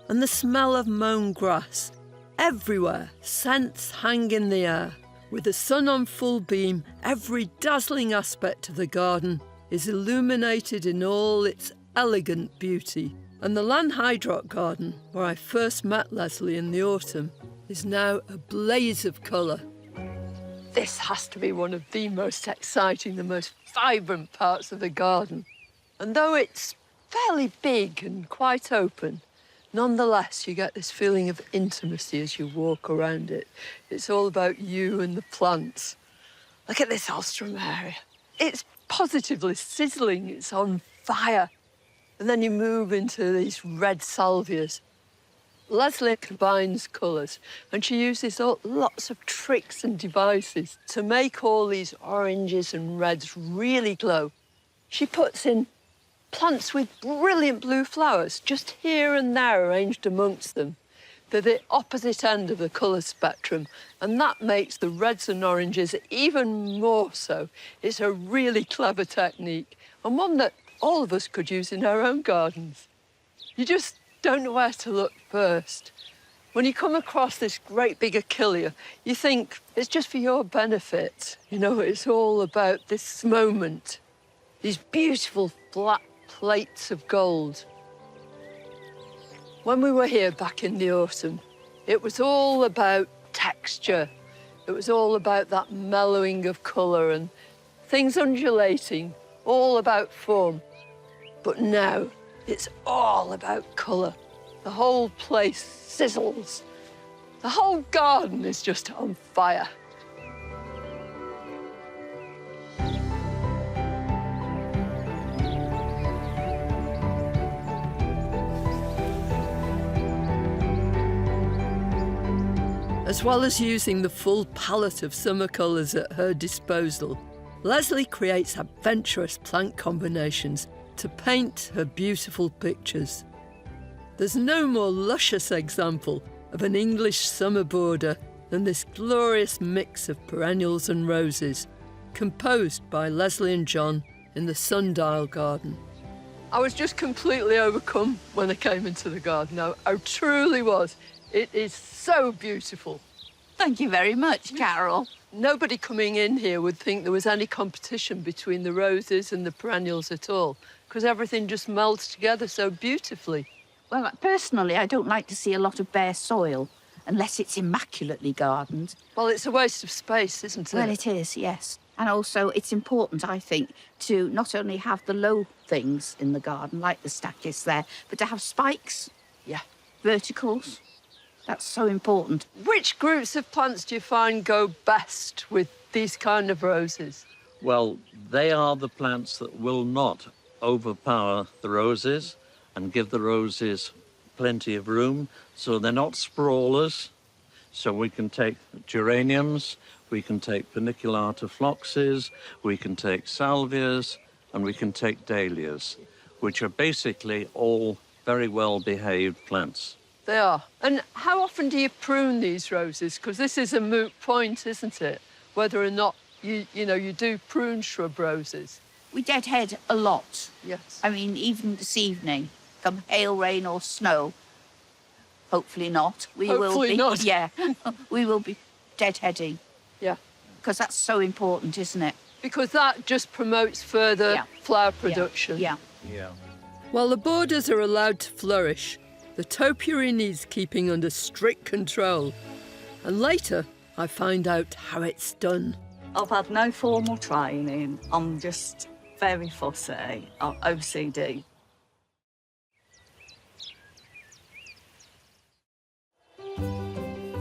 and the smell of mown grass. Everywhere, scents hang in the air. With the sun on full beam, every dazzling aspect of the garden is illuminated in all its elegant beauty. And the Llanover Garden, where I first met Leslie in the autumn, is now a blaze of colour. This has to be one of the most exciting, the most vibrant parts of the garden. And though it's fairly big and quite open, Nonetheless, you get this feeling of intimacy as you walk around it. It's all about you and the plants. Look at this Ostrom area. It's positively sizzling. It's on fire. And then you move into these red salvias. Leslie combines colours, and she uses lots of tricks and devices to make all these oranges and reds really glow. She puts in plants with brilliant blue flowers, just here and there arranged amongst them. They're the opposite end of the colour spectrum, and that makes the reds and oranges even more so. It's a really clever technique, and one that all of us could use in our own gardens. You just don't know where to look first. When you come across this great big achillea, you think it's just for your benefit. You know, it's all about this moment, these beautiful flat plates of gold. When we were here back in the autumn, it was all about texture. It was all about that mellowing of colour and things undulating, all about form. But now, it's all about colour. The whole place sizzles. The whole garden is just on fire. As well as using the full palette of summer colours at her disposal, Leslie creates adventurous plant combinations to paint her beautiful pictures. There's no more luscious example of an English summer border than this glorious mix of perennials and roses, composed by Leslie and John in the sundial garden. I was just completely overcome when I came into the garden. I truly was. It is so beautiful. Thank you very much, Carol. Nobody coming in here would think there was any competition between the roses and the perennials at all, because everything just melds together so beautifully. Well, personally, I don't like to see a lot of bare soil unless it's immaculately gardened. Well, it's a waste of space, isn't it? Well, it is, yes. And also, it's important, I think, to not only have the low things in the garden, like the stachys there, but to have spikes. Yeah. Verticals. That's so important. Which groups of plants do you find go best with these kind of roses? Well, they are the plants that will not overpower the roses and give the roses plenty of room. So they're not sprawlers. So we can take geraniums, we can take paniculata phloxes, we can take salvias, and we can take dahlias, which are basically all very well-behaved plants. They are. And how often do you prune these roses? Because this is a moot point, isn't it? Whether or not you do prune shrub roses. We deadhead a lot. Yes. I mean, even this evening, come hail, rain or snow, hopefully not. Hopefully not. Yeah, we will be deadheading. Yeah. Because that's so important, isn't it? Because that just promotes further flower production. Yeah. While the borders are allowed to flourish, the topiary needs keeping under strict control. And later, I find out how it's done. I've had no formal training. I'm just very fussy. I'm OCD.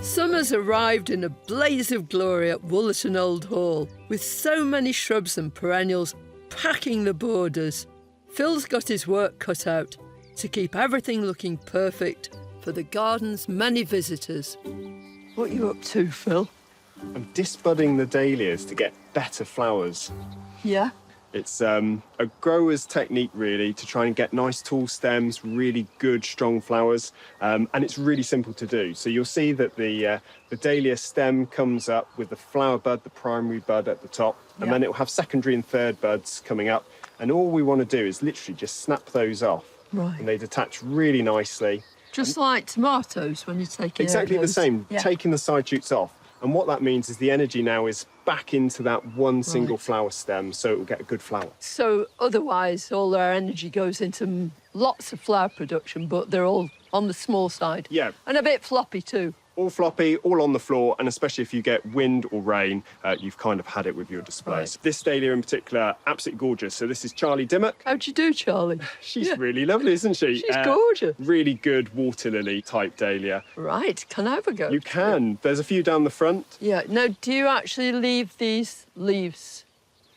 Summer's arrived in a blaze of glory at Weton Old Hall, with so many shrubs and perennials packing the borders. Phil's got his work cut out to keep everything looking perfect for the garden's many visitors. What are you up to, Phil? I'm disbudding the dahlias to get better flowers. Yeah? It's a grower's technique, really, to try and get nice tall stems, really good, strong flowers, and it's really simple to do. So you'll see that the dahlia stem comes up with the flower bud, the primary bud at the top, and then it will have secondary and third buds coming up, and all we want to do is literally just snap those off. Right. And they detach really nicely. Just like tomatoes when you're taking Exactly the same, taking the side shoots off. And what that means is the energy now is back into that one single flower stem, so it will get a good flower. So otherwise, all our energy goes into lots of flower production, but they're all on the small side. Yeah. And a bit floppy too. All floppy, all on the floor, and especially if you get wind or rain, you've kind of had it with your displays. Right. This dahlia in particular, absolutely gorgeous. So this is Charlie Dimmock. How'd you do, Charlie? She's really lovely, isn't she? She's gorgeous. Really good water lily type dahlia. Right, can I have a go? You can. There's a few down the front. Yeah, now do you actually leave these leaves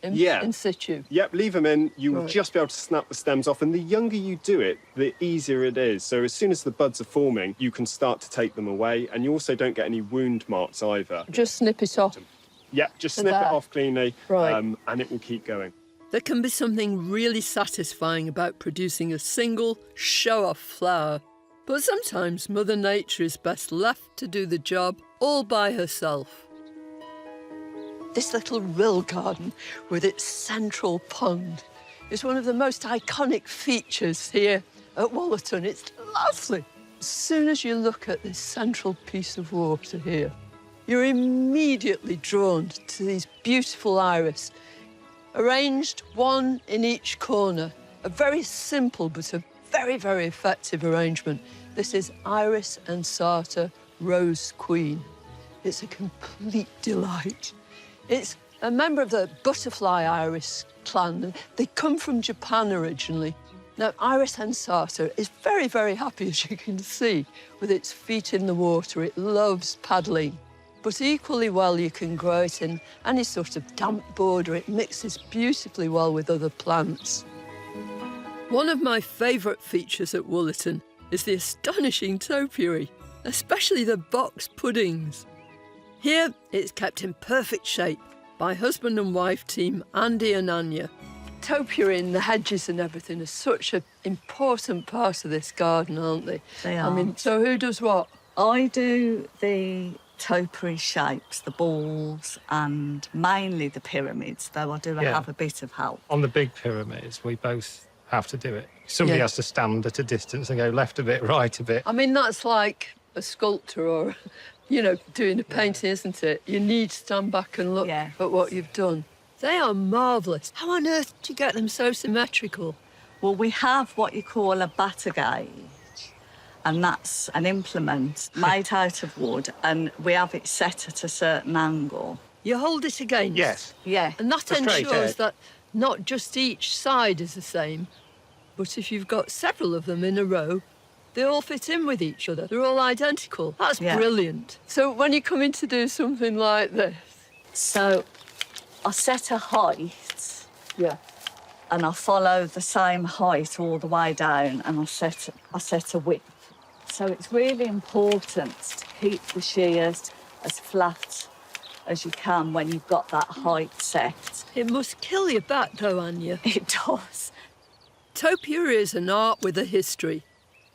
in situ? Yep, leave them in. You will Right. just be able to snap the stems off, and the younger you do it, the easier it is. So as soon as the buds are forming, you can start to take them away, and you also don't get any wound marks either. Just snip it off. Yep, just To snip it there. off cleanly, Right. and it will keep going. There can be something really satisfying about producing a single show-off flower. But sometimes Mother Nature is best left to do the job all by herself. This little rill garden with its central pond is one of the most iconic features here at Wollerton. It's lovely. As soon as you look at this central piece of water here, you're immediately drawn to these beautiful iris, arranged one in each corner. A very simple but a very, very effective arrangement. This is Iris ansata Rose Queen. It's a complete delight. It's a member of the butterfly iris clan. They come from Japan originally. Now, Iris ansata is very, very happy, as you can see, with its feet in the water. It loves paddling. But equally well, you can grow it in any sort of damp border. It mixes beautifully well with other plants. One of my favourite features at Wollerton is the astonishing topiary, especially the box puddings. Here, it's kept in perfect shape by husband and wife team Andy and Anya. Topiary and the hedges and everything are such an important part of this garden, aren't they? They I are. mean, so who does what? I do the topiary shapes, the balls, and mainly the pyramids, though I do Yeah. have a bit of help. On the big pyramids, we both have to do it. Somebody Yeah. has to stand at a distance and go left a bit, right a bit. I mean, that's like a sculptor or, doing a painting, isn't it? You need to stand back and look at what you've done. They are marvellous. How on earth do you get them so symmetrical? Well, we have what you call a batter gauge, and that's an implement made out of wood, and we have it set at a certain angle. You hold it against? Yes. Yeah. And that Straight ensures ahead. that not just each side is the same, but if you've got several of them in a row, they all fit in with each other. They're all identical. That's Yeah. brilliant. So when you come in to do something like this, So I set a height. Yeah. And I follow the same height all the way down, and I set a width. So it's really important to keep the shears as flat as you can when you've got that height set. It must kill your back, though, Anya. It does. Topiary is an art with a history.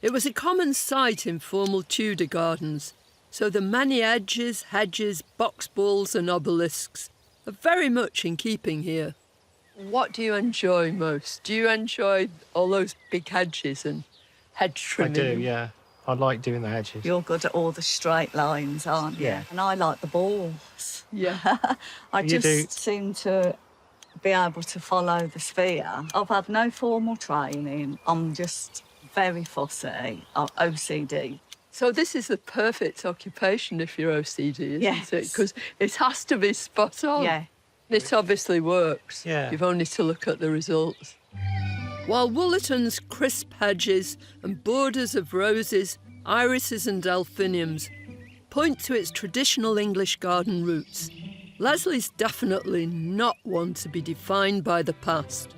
It was a common sight in formal Tudor gardens, so the many edges, hedges, box balls and obelisks are very much in keeping here. what do you enjoy most? Do you enjoy all those big hedges and hedge I trimming? do, yeah. I like doing the hedges. You're good at all the straight lines, aren't you? Yeah. And I like the balls. Yeah. I You just do. seem to be able to follow the sphere. I've had no formal training. I'm just very fussy. I'm OCD. So this is the perfect occupation if you're OCD, isn't Yes. it? Because it has to be spot on. Yeah. It obviously works. Yeah. You've only to look at the results. While Wollerton's crisp hedges and borders of roses, irises and delphiniums point to its traditional English garden roots, Leslie's definitely not one to be defined by the past.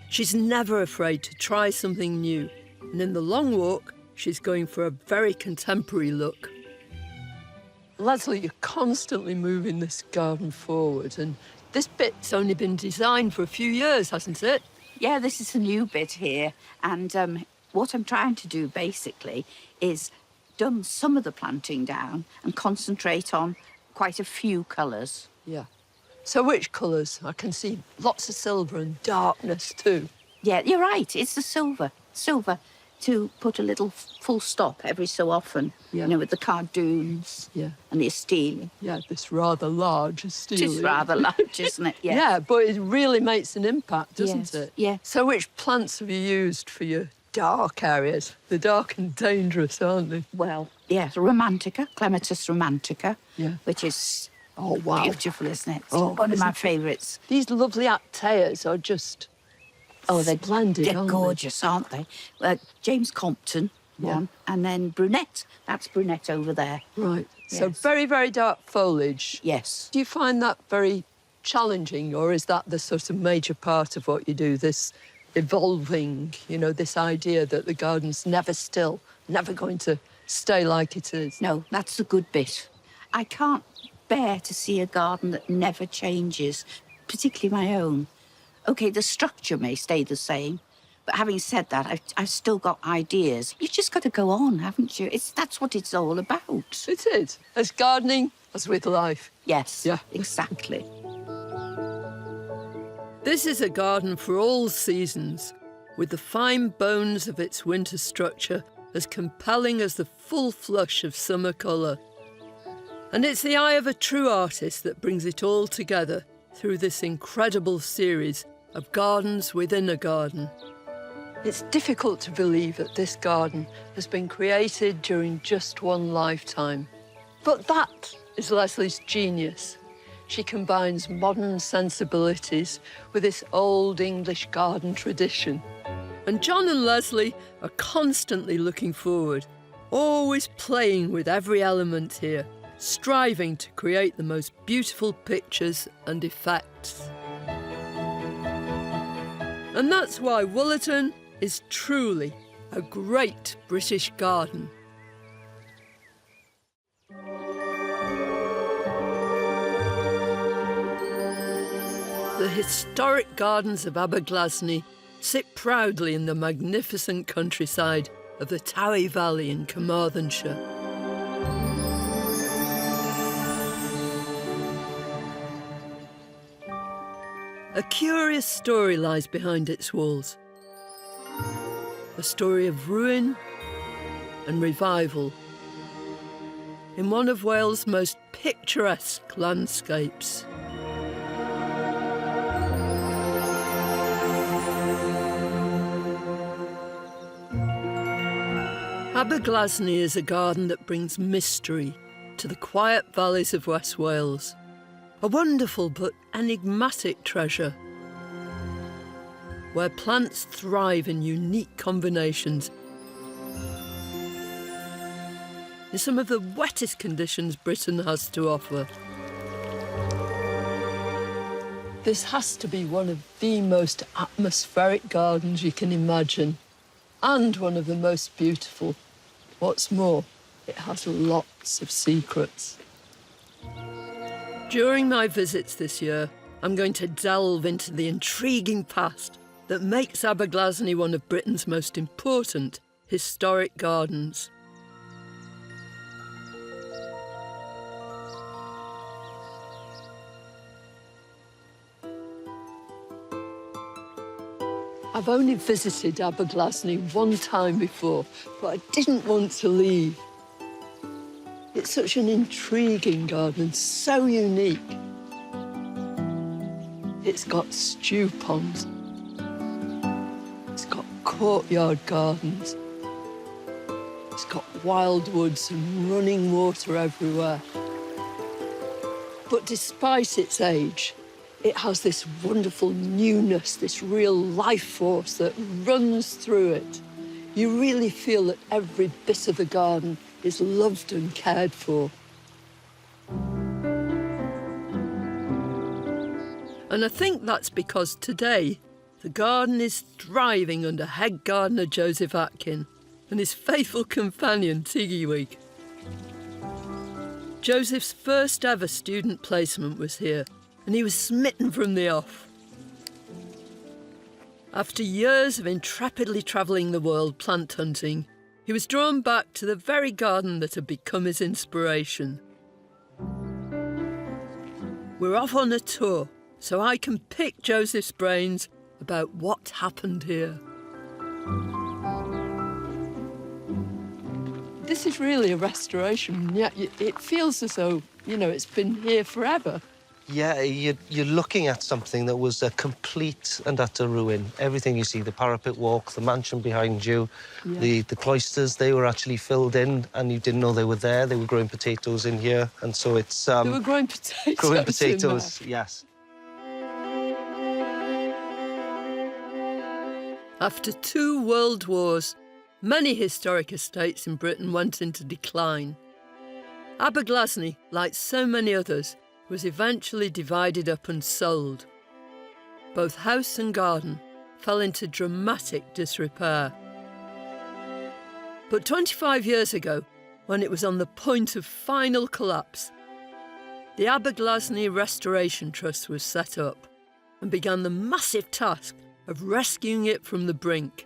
She's never afraid to try something new, and in the long walk, she's going for a very contemporary look. Leslie, you're constantly moving this garden forward, and this bit's only been designed for a few years, hasn't it? Yeah, this is a new bit here, and what I'm trying to do basically is dumb some of the planting down and concentrate on quite a few colours. Yeah. So which colours? I can see lots of silver and darkness too. Yeah, you're right. It's the silver. Silver to put a little full stop every so often, you know, with the cardoons and the astele. Yeah, this rather large astele. It is rather large, isn't it? Yeah. Yeah, but it really makes an impact, doesn't Yes, it? yeah. So which plants have you used for your dark areas. They're dark and dangerous, aren't they? Well, yes, Romantica, Clematis Romantica, which is beautiful, isn't it? It's one of my favourites. These lovely Actaeas are just they're splendid, They're aren't gorgeous, aren't they? James Compton, one, and then Brunette. That's Brunette over there. Right. So Yes. very, very dark foliage. Yes. Do you find that very challenging, or is that the sort of major part of what you do, this evolving, you know, this idea that the garden's never still, never going to stay like it is? No, that's the good bit. I can't bear to see a garden that never changes, particularly my own. OK, the structure may stay the same, but having said that, I've still got ideas. You've just got to go on, haven't you? That's what it's all about. It is. As gardening, as with life. Yes, yeah, exactly. This is a garden for all seasons, with the fine bones of its winter structure as compelling as the full flush of summer colour. And it's the eye of a true artist that brings it all together through this incredible series of gardens within a garden. It's difficult to believe that this garden has been created during just one lifetime. But that is Leslie's genius. She combines modern sensibilities with this old English garden tradition. And John and Leslie are constantly looking forward, always playing with every element here, striving to create the most beautiful pictures and effects. And that's why Woolerton is truly a great British garden. The historic gardens of Aberglasney sit proudly in the magnificent countryside of the Towy Valley in Carmarthenshire. A curious story lies behind its walls. A story of ruin and revival in one of Wales' most picturesque landscapes. Aberglasney is a garden that brings mystery to the quiet valleys of West Wales. A wonderful but enigmatic treasure, where plants thrive in unique combinations in some of the wettest conditions Britain has to offer. This has to be one of the most atmospheric gardens you can imagine, and one of the most beautiful. What's more, it has lots of secrets. During my visits this year, I'm going to delve into the intriguing past that makes Aberglasney one of Britain's most important historic gardens. I've only visited Aberglasney one time before, but I didn't want to leave. It's such an intriguing garden, so unique. It's got stew ponds. It's got courtyard gardens. It's got wild woods and running water everywhere. But despite its age, it has this wonderful newness, this real life force that runs through it. You really feel that every bit of the garden is loved and cared for. And I think that's because today the garden is thriving under head gardener Joseph Atkin and his faithful companion Tiggy-Wig. Joseph's first ever student placement was here, and he was smitten from the off. After years of intrepidly travelling the world plant hunting, he was drawn back to the very garden that had become his inspiration. We're off on a tour, so I can pick Joseph's brains about what happened here. This is really a restoration, yet it feels as though, you know, it's been here forever. Yeah, you're looking at something that was a complete and utter ruin. Everything you see, the parapet walk, the mansion behind you, the cloisters, they were actually filled in and you didn't know they were there. They were growing potatoes in here, and so it's... They were growing potatoes Growing in potatoes, there. yes. After 2 world wars, many historic estates in Britain went into decline. Aberglasney, like so many others, was eventually divided up and sold. Both house and garden fell into dramatic disrepair. But 25 years ago, when it was on the point of final collapse, the Aberglasney Restoration Trust was set up and began the massive task of rescuing it from the brink.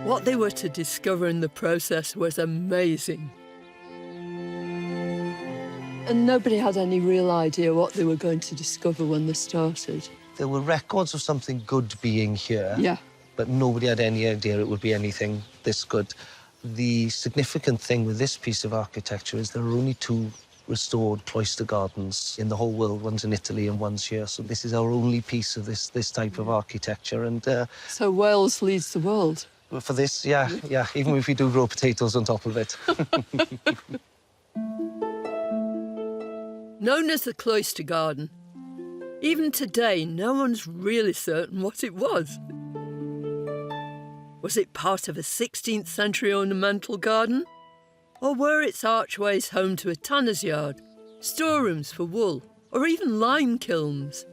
What they were to discover in the process was amazing. And nobody had any real idea what they were going to discover when they started. There were records of something good being here, but nobody had any idea it would be anything this good. The significant thing with this piece of architecture is there are only 2 restored cloister gardens in the whole world. One's in Italy and one's here. So this is our only piece of this type of architecture. And so Wales leads the world. For this, yeah, even if we do grow potatoes on top of it. Known as the Cloister Garden, even today, no one's really certain what it was. Was it part of a 16th century ornamental garden? Or were its archways home to a tanner's yard, storerooms for wool, or even lime kilns?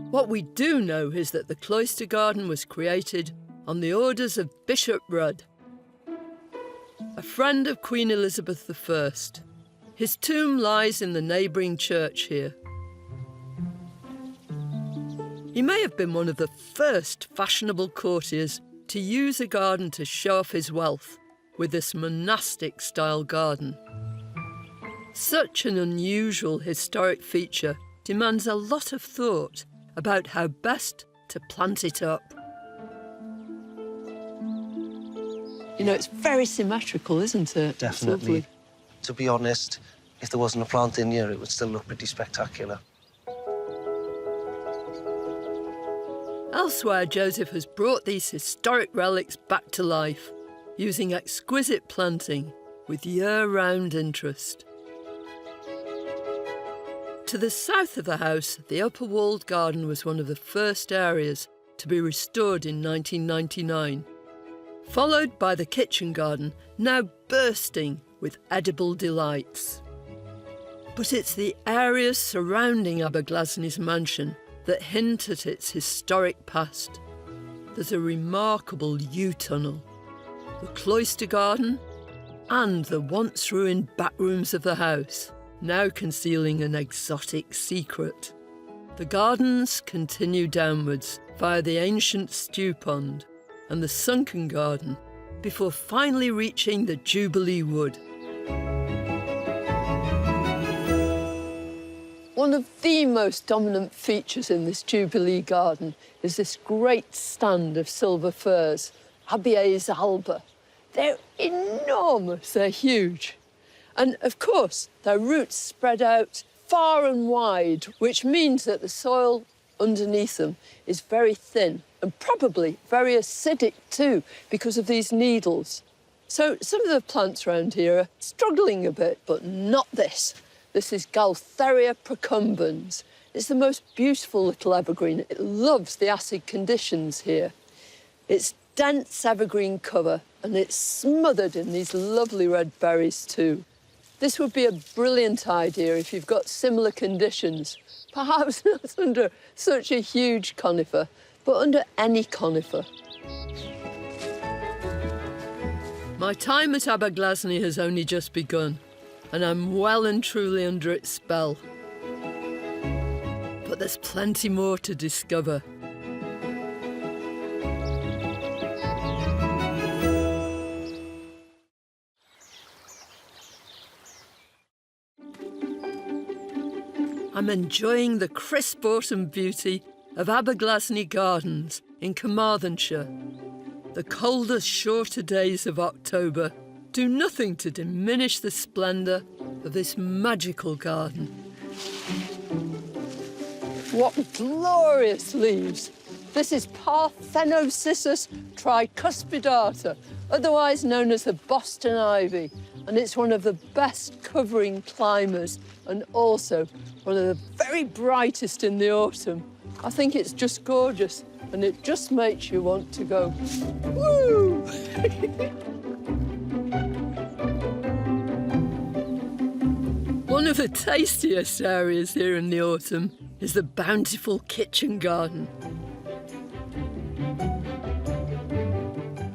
What we do know is that the Cloister Garden was created on the orders of Bishop Rudd, a friend of Queen Elizabeth I. His tomb lies in the neighbouring church here. He may have been one of the first fashionable courtiers to use a garden to show off his wealth with this monastic-style garden. Such an unusual historic feature demands a lot of thought about how best to plant it up. You know, it's very symmetrical, isn't it? Definitely. To be honest, if there wasn't a plant in here, it would still look pretty spectacular. Elsewhere, Joseph has brought these historic relics back to life, using exquisite planting with year-round interest. To the south of the house, the upper walled garden was one of the first areas to be restored in 1999, followed by the kitchen garden, now bursting with edible delights. But it's the areas surrounding Aberglasney's mansion that hint at its historic past. There's a remarkable yew-tunnel, the cloister garden, and the once-ruined back rooms of the house, now concealing an exotic secret. The gardens continue downwards via the ancient stew pond and the sunken garden before finally reaching the Jubilee Wood. One of the most dominant features in this Jubilee garden is this great stand of silver firs, Abies alba. They're enormous, they're huge. And of course, their roots spread out far and wide, which means that the soil underneath them is very thin and probably very acidic too because of these needles. So some of the plants around here are struggling a bit, but not this. This is Gaultheria procumbens. It's the most beautiful little evergreen. It loves the acid conditions here. It's dense evergreen cover and it's smothered in these lovely red berries too. This would be a brilliant idea if you've got similar conditions. Perhaps not under such a huge conifer, but under any conifer. My time at Aberglasney has only just begun, and I'm well and truly under its spell. But there's plenty more to discover. I'm enjoying the crisp autumn beauty of Aberglasney Gardens in Carmarthenshire. The colder, shorter days of October do nothing to diminish the splendour of this magical garden. What glorious leaves! This is Parthenocissus tricuspidata, otherwise known as the Boston ivy, and it's one of the best covering climbers and also one of the very brightest in the autumn. I think it's just gorgeous, and it just makes you want to go, woo! One of the tastiest areas here in the autumn is the bountiful kitchen garden.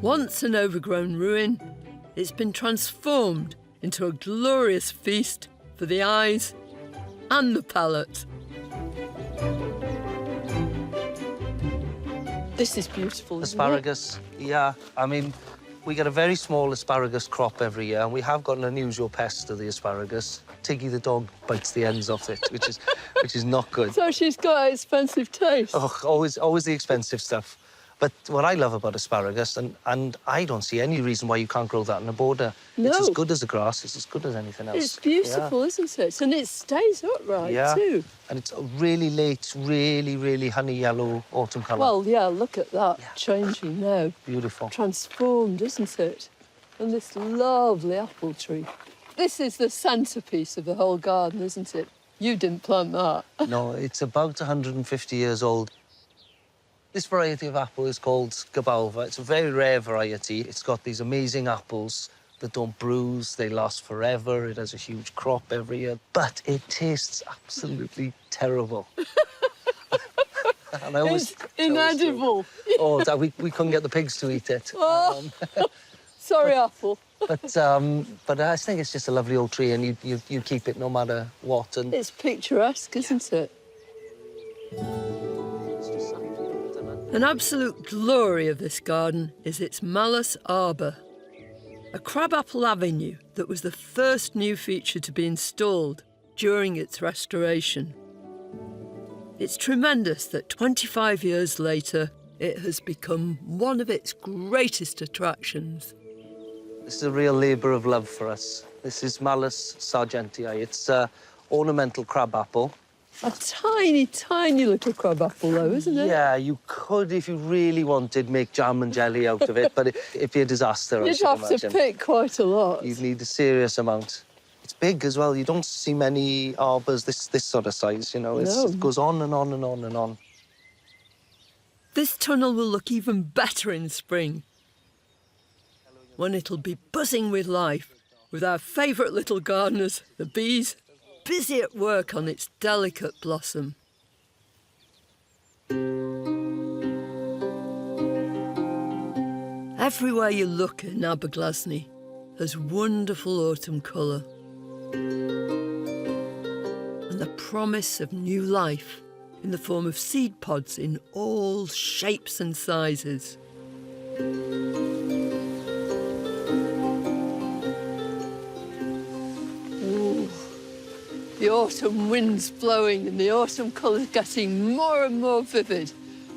Once an overgrown ruin, it's been transformed into a glorious feast for the eyes and the palate. This is beautiful, isn't Asparagus, yeah. I mean, we get a very small asparagus crop every year, and we have got an unusual pest of the asparagus. Tiggy the dog bites the ends off it, which is not good. So she's got an expensive taste. Oh, always the expensive stuff. But what I love about asparagus, and I don't see any reason why you can't grow that in a border. No. It's as good as a grass. It's as good as anything else. It's beautiful, isn't it? And it stays upright, too. And it's a really late, really honey yellow autumn colour. Well, yeah, look at that, changing now. Beautiful. Transformed, isn't it? And this lovely apple tree. This is the centrepiece of the whole garden, isn't it? You didn't plant that. No, it's about 150 years old. This variety of apple is called Gabalva. It's a very rare variety. It's got these amazing apples that don't bruise. They last forever. It has a huge crop every year. But it tastes absolutely terrible. And It's inedible. We couldn't get the pigs to eat it. Oh, sorry, apple. But I think it's just a lovely old tree, and you keep it no matter what. And it's picturesque, isn't it? An absolute glory of this garden is its Malus arbour, a crabapple avenue that was the first new feature to be installed during its restoration. It's tremendous that 25 years later, it has become one of its greatest attractions. This is a real labour of love for us. This is Malus sargentii. It's ornamental crabapple. A tiny, tiny little crabapple, though, isn't it? Yeah, you could, if you really wanted, make jam and jelly out of it, but it'd be a disaster, You'd have to pick quite a lot. You'd need a serious amount. It's big as well. You don't see many arbours this sort of size, you know. It goes on and on and on and on. This tunnel will look even better in spring, when it'll be buzzing with life, with our favourite little gardeners, the bees, busy at work on its delicate blossom. Everywhere you look in Aberglasney, there's wonderful autumn colour and the promise of new life in the form of seed pods in all shapes and sizes. The autumn wind's blowing and the autumn colours getting more and more vivid.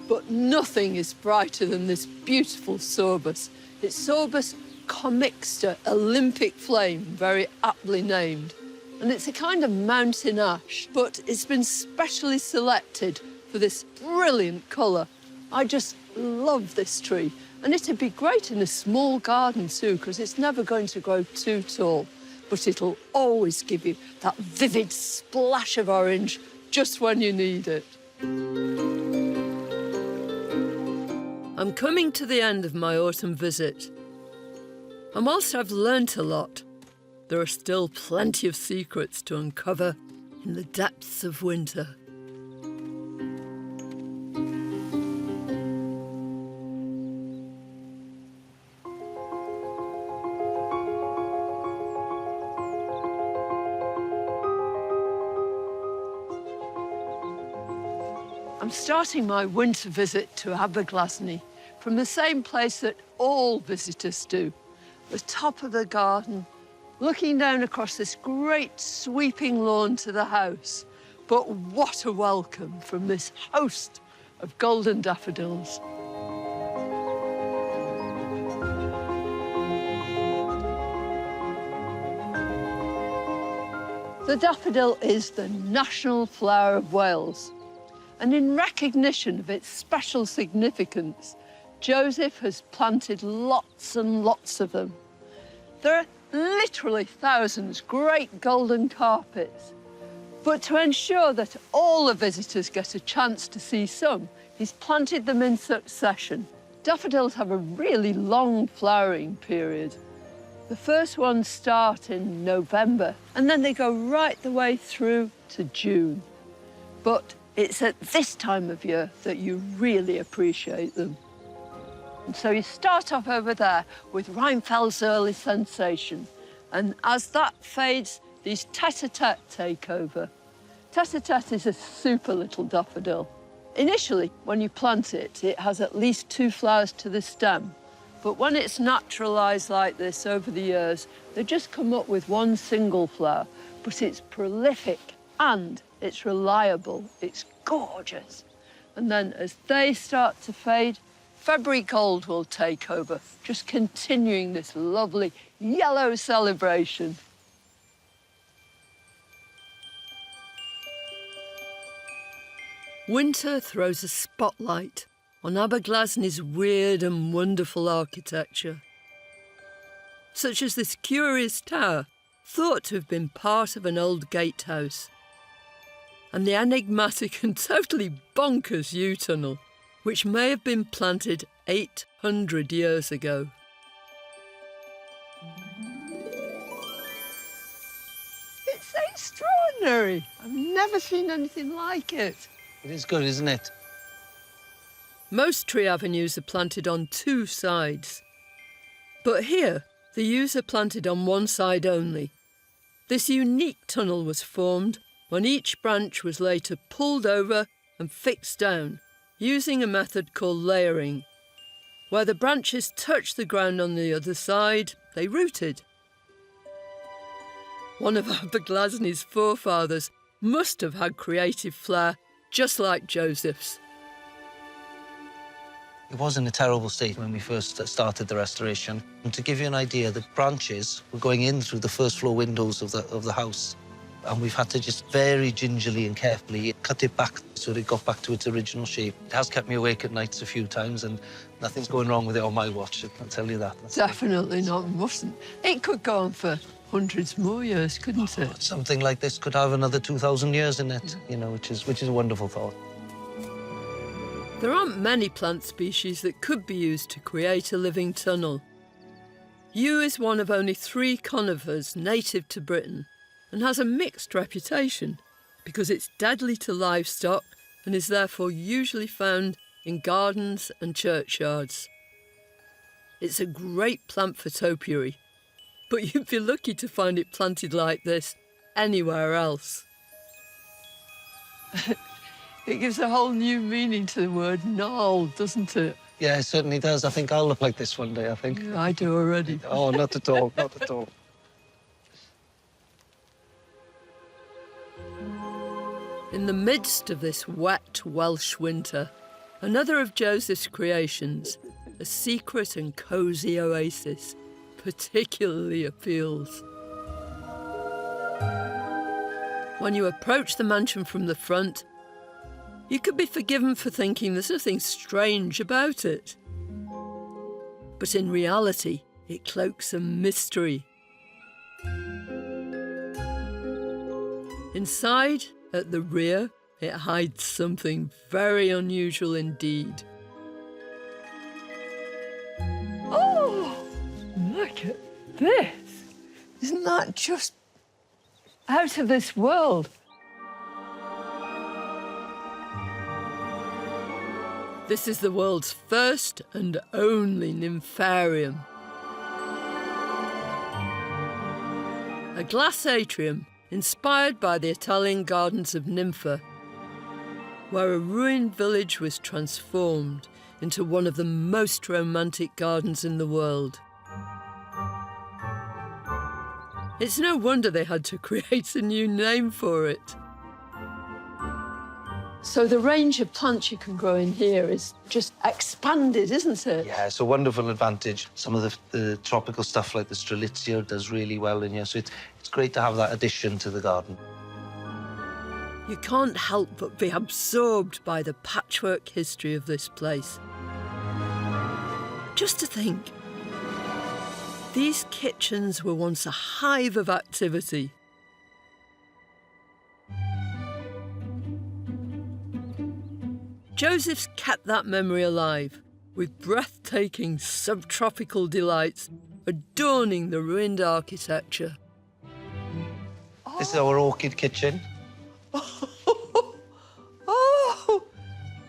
But nothing is brighter than this beautiful sorbus. It's Sorbus commixta Olympic flame, very aptly named. And it's a kind of mountain ash, but it's been specially selected for this brilliant colour. I just love this tree. And it'd be great in a small garden too, because it's never going to grow too tall. But it'll always give you that vivid splash of orange just when you need it. I'm coming to the end of my autumn visit. And whilst I've learnt a lot, there are still plenty of secrets to uncover in the depths of winter. I'm starting my winter visit to Aberglasney from the same place that all visitors do, the top of the garden, looking down across this great sweeping lawn to the house, But what a welcome from this host of golden daffodils. The daffodil is the national flower of Wales. And in recognition of its special significance, Joseph has planted lots and lots of them. There are literally thousands, great golden carpets. But to ensure that all the visitors get a chance to see some, he's planted them in succession. Daffodils have a really long flowering period. The first ones start in November, and then they go right the way through to June. But it's at this time of year that you really appreciate them. And so you start off over there with Rheinfeld's early sensation. And as that fades, these tete-a-tete take over. Tete-a-tete is a super little daffodil. Initially, when you plant it, it has at least 2 flowers to the stem. But when it's naturalised like this over the years, they just come up with 1 single flower. But it's prolific and it's reliable, it's gorgeous. And then as they start to fade, February gold will take over, just continuing this lovely yellow celebration. Winter throws a spotlight on Aberglasney's weird and wonderful architecture, such as this curious tower thought to have been part of an old gatehouse, and the enigmatic and totally bonkers U-tunnel, which may have been planted 800 years ago. It's extraordinary. I've never seen anything like it. It is good, isn't it? Most tree avenues are planted on 2 sides. But here, the yews are planted on 1 side only. This unique tunnel was formed when each branch was later pulled over and fixed down, using a method called layering. Where the branches touched the ground on the other side, they rooted. One of Aberglasney's forefathers must have had creative flair, just like Joseph's. It was in a terrible state when we first started the restoration. And to give you an idea, the branches were going in through the first floor windows of the house. And we've had to just very gingerly and carefully cut it back so that it got back to its original shape. It has kept me awake at nights a few times, and nothing's going wrong with it on my watch, I'll tell you that. Definitely not, mustn't. It could go on for hundreds more years, couldn't it? Something like this could have another 2,000 years in it, you know, which is a wonderful thought. There aren't many plant species that could be used to create a living tunnel. Yew is one of only 3 conifers native to Britain and has a mixed reputation because it's deadly to livestock and is therefore usually found in gardens and churchyards. It's a great plant for topiary, but you'd be lucky to find it planted like this anywhere else. It gives a whole new meaning to the word gnarled, doesn't it? Yeah, it certainly does. I think I'll look like this one day, I think. Yeah, I do already. Oh, not at all, not at all. In the midst of this wet Welsh winter, another of Joseph's creations, a secret and cosy oasis, particularly appeals. When you approach the mansion from the front, you could be forgiven for thinking there's nothing strange about it. But in reality, it cloaks a mystery. Inside, at the rear, it hides something very unusual indeed. Oh, look at this. Isn't that just out of this world? This is the world's first and only nympharium. A glass atrium inspired by the Italian gardens of Nympha, where a ruined village was transformed into one of the most romantic gardens in the world. It's no wonder they had to create a new name for it. So the range of plants you can grow in here is just expanded, isn't it? Yeah, it's a wonderful advantage. Some of the tropical stuff like the strelitzia does really well in here, so it's great to have that addition to the garden. You can't help but be absorbed by the patchwork history of this place. Just to think, these kitchens were once a hive of activity. Joseph's kept that memory alive, with breathtaking subtropical delights adorning the ruined architecture. This is our orchid kitchen. Oh,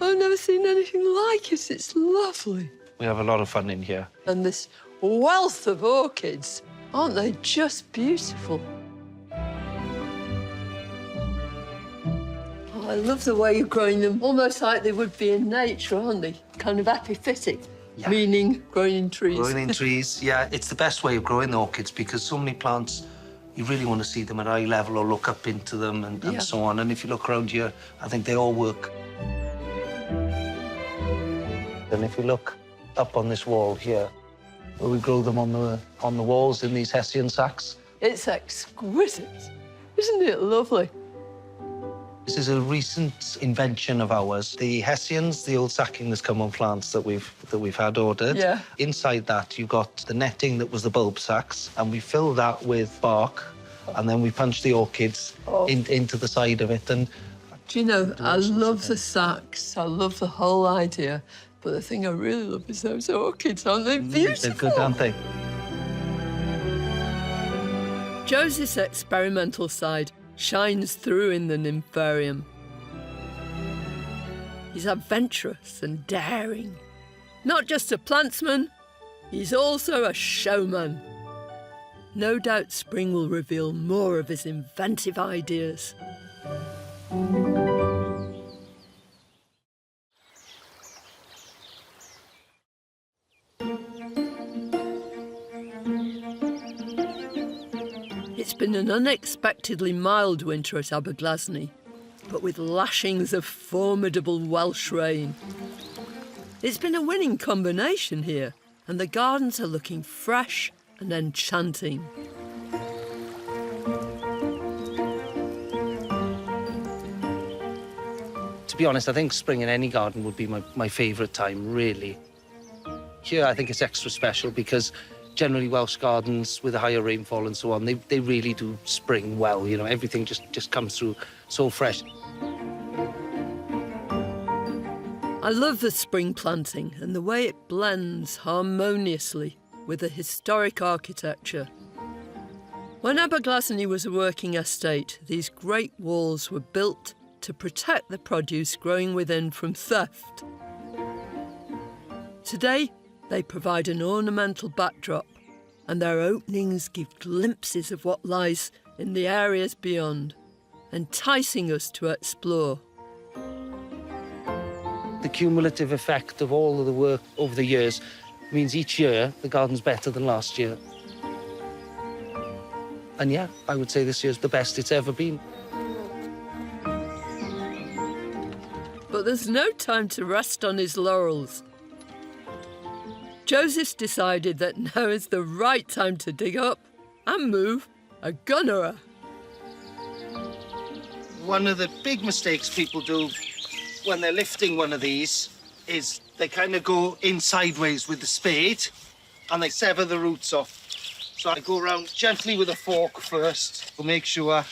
I've never seen anything like it. It's lovely. We have a lot of fun in here. And this wealth of orchids, aren't they just beautiful? I love the way you're growing them, almost like they would be in nature, aren't they? Kind of epiphytic, Yeah. meaning growing in trees. Growing in trees, yeah. It's the best way of growing the orchids because so many plants, you really want to see them at eye level or look up into them and so on. And if you look around here, I think they all work. And if you look up on this wall here, where we grow them on the walls in these hessian sacks. It's exquisite. Isn't it lovely? This is a recent invention of ours. The hessians, the old sacking that's come on plants that we've had ordered. Yeah. Inside that, you've got the netting that was the bulb sacks, and we fill that with bark, and then we punch the orchids into the side of it. And do you know, I love the sacks. I love the whole idea. But the thing I really love is those orchids, aren't they beautiful? They're good, aren't they? Joseph's experimental side shines through in the nympharium. He's adventurous and daring. Not just a plantsman, he's also a showman. No doubt spring will reveal more of his inventive ideas. It's been an unexpectedly mild winter at Aberglasney, but with lashings of formidable Welsh rain. It's been a winning combination here, and the gardens are looking fresh and enchanting. To be honest, I think spring in any garden would be my favourite time, really. Here, I think it's extra special because generally Welsh gardens with a higher rainfall and so on, they really do spring well, you know, everything just comes through so fresh. I love the spring planting and the way it blends harmoniously with the historic architecture. When Aberglasney was a working estate, these great walls were built to protect the produce growing within from theft. Today, they provide an ornamental backdrop, and their openings give glimpses of what lies in the areas beyond, enticing us to explore. The cumulative effect of all of the work over the years means each year the garden's better than last year. And yeah, I would say this year's the best it's ever been. But there's no time to rest on his laurels. Joseph's decided that now is the right time to dig up and move a gunnerer. One of the big mistakes people do when they're lifting one of these is they kind of go in sideways with the spade and they sever the roots off. So I go around gently with a fork first to make sure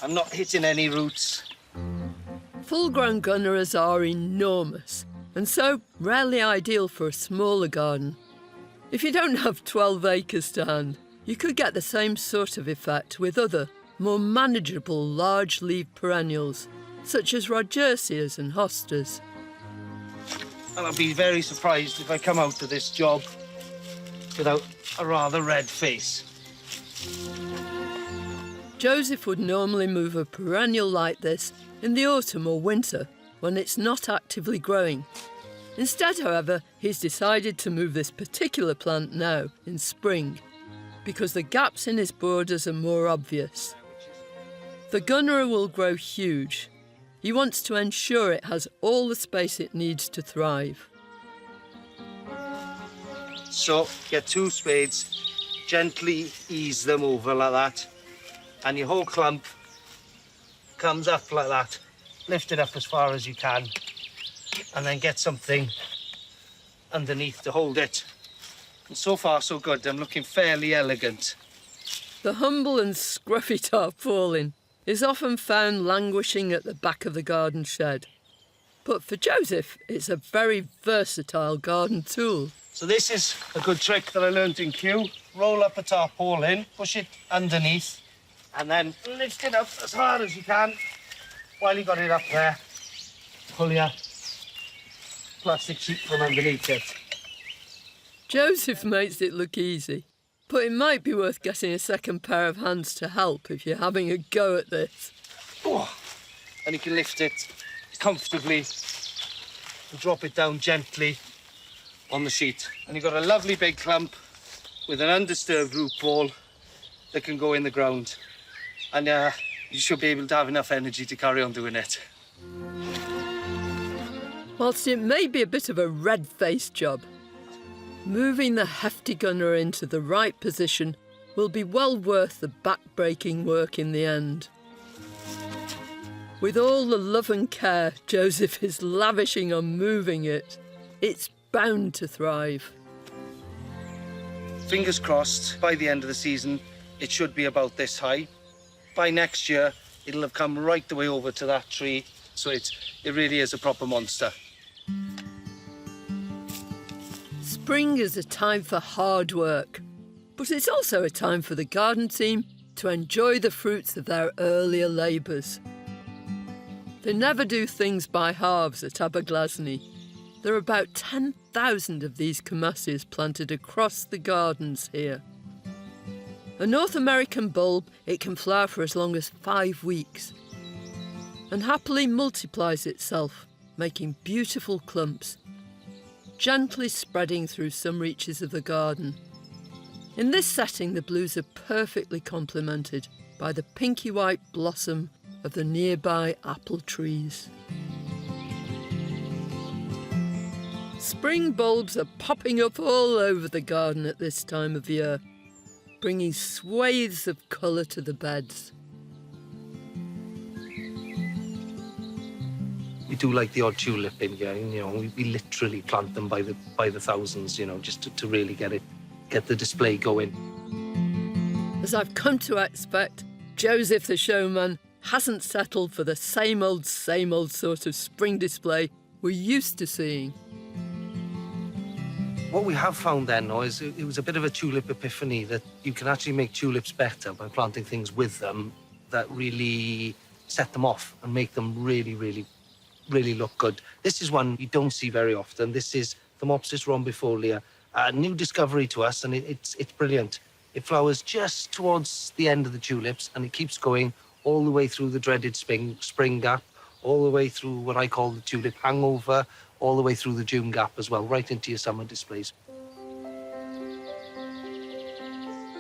I'm not hitting any roots. Full-grown gunnerers are enormous, and so rarely ideal for a smaller garden. If you don't have 12 acres to hand, you could get the same sort of effect with other, more manageable large-leaved perennials, such as Rodgersias and hostas. And I'll be very surprised if I come out of this job without a rather red face. Joseph would normally move a perennial like this in the autumn or winter, when it's not actively growing. Instead, however, he's decided to move this particular plant now, in spring, because the gaps in his borders are more obvious. The gunnerer will grow huge, He wants to ensure it has all the space it needs to thrive. So, get 2 spades, gently ease them over like that, and your whole clump comes up like that. Lift it up as far as you can, and then get something underneath to hold it. And so far, so good. I'm looking fairly elegant. The humble and scruffy tarpaulin is often found languishing at the back of the garden shed. But for Joseph, it's a very versatile garden tool. So this is a good trick that I learned in Kew. Roll up a tarpaulin, push it underneath, and then lift it up as hard as you can while you got it up there. Pull your plastic sheet from underneath it. Joseph makes it look easy, but it might be worth getting a second pair of hands to help if you're having a go at this. Oh, and you can lift it comfortably and drop it down gently on the sheet. And you've got a lovely big clump with an undisturbed root ball that can go in the ground. And you should be able to have enough energy to carry on doing it. Whilst it may be a bit of a red-faced job, moving the hefty gunner into the right position will be well worth the back-breaking work in the end. With all the love and care Joseph is lavishing on moving it, it's bound to thrive. Fingers crossed, by the end of the season, it should be about this high. By next year, it'll have come right the way over to that tree, so it really is a proper monster. Spring is a time for hard work, but it's also a time for the garden team to enjoy the fruits of their earlier labours. They never do things by halves at Aberglasney. There are about 10,000 of these camasses planted across the gardens here. A North American bulb, it can flower for as long as 5 weeks and happily multiplies itself, making beautiful clumps, gently spreading through some reaches of the garden. In this setting, the blues are perfectly complemented by the pinky white blossom of the nearby apple trees. Spring bulbs are popping up all over the garden at this time of year, bringing swathes of colour to the beds. We do like the odd tulip in here, you know, we literally plant them by the thousands, you know, just to really get the display going. As I've come to expect, Joseph the showman hasn't settled for the same old sort of spring display we're used to seeing. What we have found then, though, is it was a bit of a tulip epiphany that you can actually make tulips better by planting things with them that really set them off and make them really, really, really look good. This is one you don't see very often. This is Thermopsis rhombifolia, a new discovery to us, and it's brilliant. It flowers just towards the end of the tulips, and it keeps going all the way through the dreaded spring gap, all the way through what I call the tulip hangover, all the way through the June gap as well, right into your summer displays.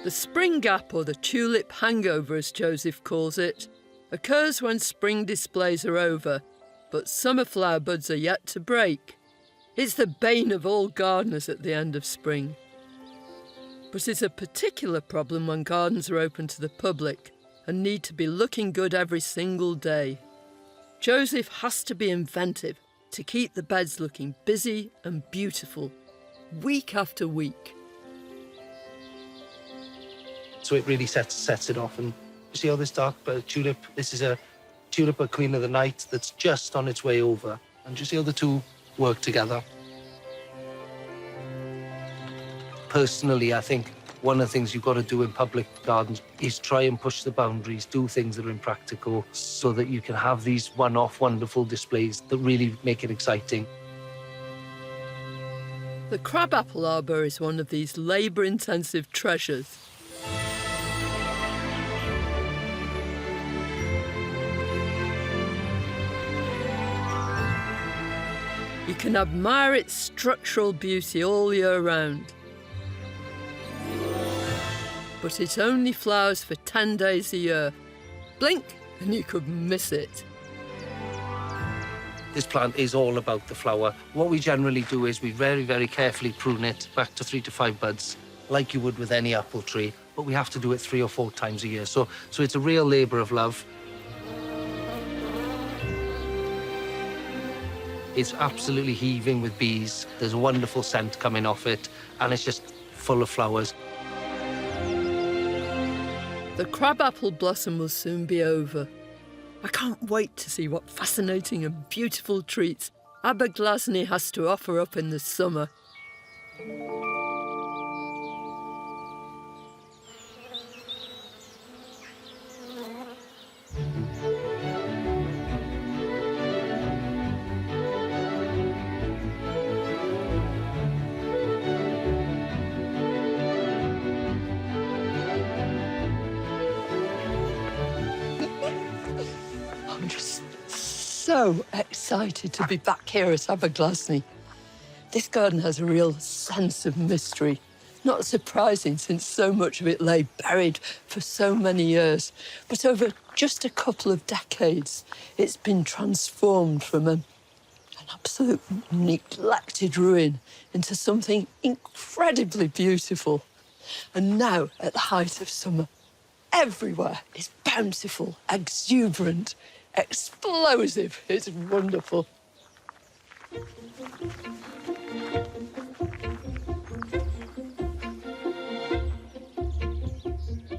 The spring gap, or the tulip hangover as Joseph calls it, occurs when spring displays are over, but summer flower buds are yet to break. It's the bane of all gardeners at the end of spring. But it's a particular problem when gardens are open to the public and need to be looking good every single day. Joseph has to be inventive to keep the beds looking busy and beautiful, week after week. So it really sets it off. And you see all this dark tulip? This is a tulip queen of the night that's just on its way over. And you see how the two work together? Personally, I think one of the things you've got to do in public gardens is try and push the boundaries, do things that are impractical so that you can have these one-off wonderful displays that really make it exciting. The crabapple arbour is one of these labour-intensive treasures. You can admire its structural beauty all year round. But it only flowers for 10 days a year. Blink and you could miss it. This plant is all about the flower. What we generally do is we very, very carefully prune it back to 3 to 5 buds, like you would with any apple tree, but we have to do it 3 or 4 times a year. So it's a real labour of love. It's absolutely heaving with bees. There's a wonderful scent coming off it, and it's just full of flowers. The crabapple blossom will soon be over. I can't wait to see what fascinating and beautiful treats Aberglasney has to offer up in the summer. I'm just so excited to be back here at Aberglasney. This garden has a real sense of mystery. Not surprising, since so much of it lay buried for so many years. But over just a couple of decades, it's been transformed from an absolute neglected ruin into something incredibly beautiful. And now, at the height of summer, everywhere is bountiful, exuberant, explosive. It's wonderful.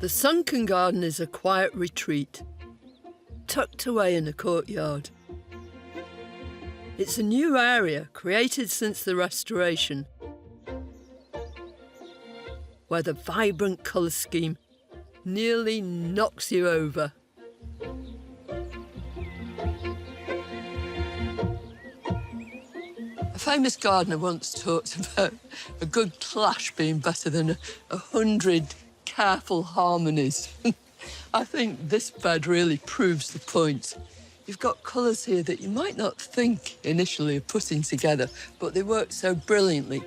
The sunken garden is a quiet retreat, tucked away in a courtyard. It's a new area created since the restoration, where the vibrant colour scheme nearly knocks you over. A famous gardener once talked about a good clash being better than 100 careful harmonies. I think this bed really proves the point. You've got colours here that you might not think initially of putting together, but they work so brilliantly.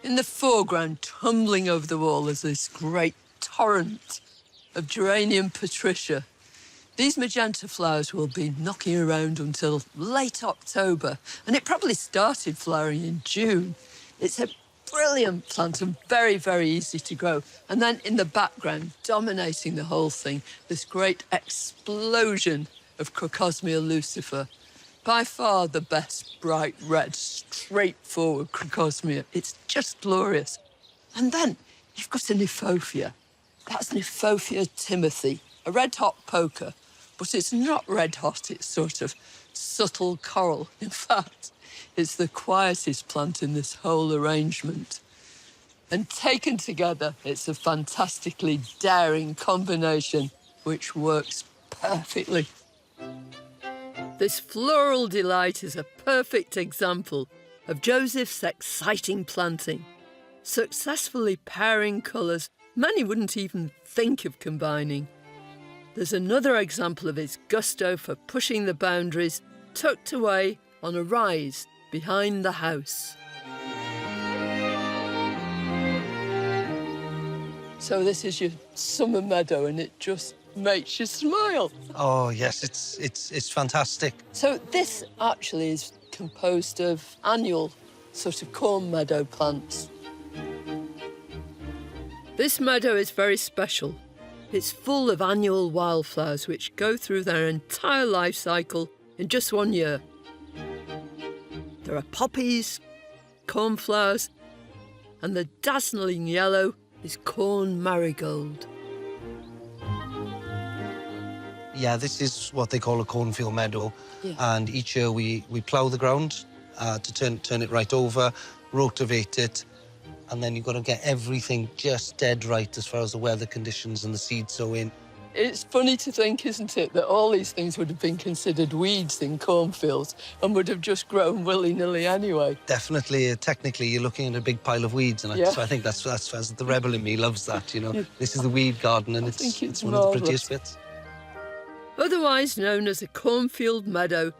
In the foreground, tumbling over the wall, is this great torrent of geranium patricia. These magenta flowers will be knocking around until late October, and it probably started flowering in June. It's a brilliant plant and very, very easy to grow. And then in the background, dominating the whole thing, this great explosion of Crocosmia lucifer. By far the best bright red, straightforward Crocosmia. It's just glorious. And then you've got a Kniphofia. That's Kniphofia Timothy, a red-hot poker. But it's not red-hot, it's sort of subtle coral. In fact, it's the quietest plant in this whole arrangement. And taken together, it's a fantastically daring combination which works perfectly. This floral delight is a perfect example of Joseph's exciting planting, successfully pairing colours many wouldn't even think of combining. There's another example of his gusto for pushing the boundaries, tucked away on a rise behind the house. So this is your summer meadow, and it just makes you smile. Oh yes, it's fantastic. So this actually is composed of annual sort of corn meadow plants. This meadow is very special. It's full of annual wildflowers which go through their entire life cycle in just 1 year. There are poppies, cornflowers, and the dazzling yellow is corn marigold. Yeah, this is what they call a cornfield meadow. Yeah. And each year we plough the ground to turn it right over, rotivate it, and then you've got to get everything just dead right as far as the weather conditions and the seed sowing. It's funny to think, isn't it, that all these things would have been considered weeds in cornfields and would have just grown willy-nilly anyway. Definitely, technically, you're looking at a big pile of weeds, and so I think that's the rebel in me loves that, you know. Yeah. This is the weed garden, and it's one of the prettiest bits. Otherwise known as a cornfield meadow,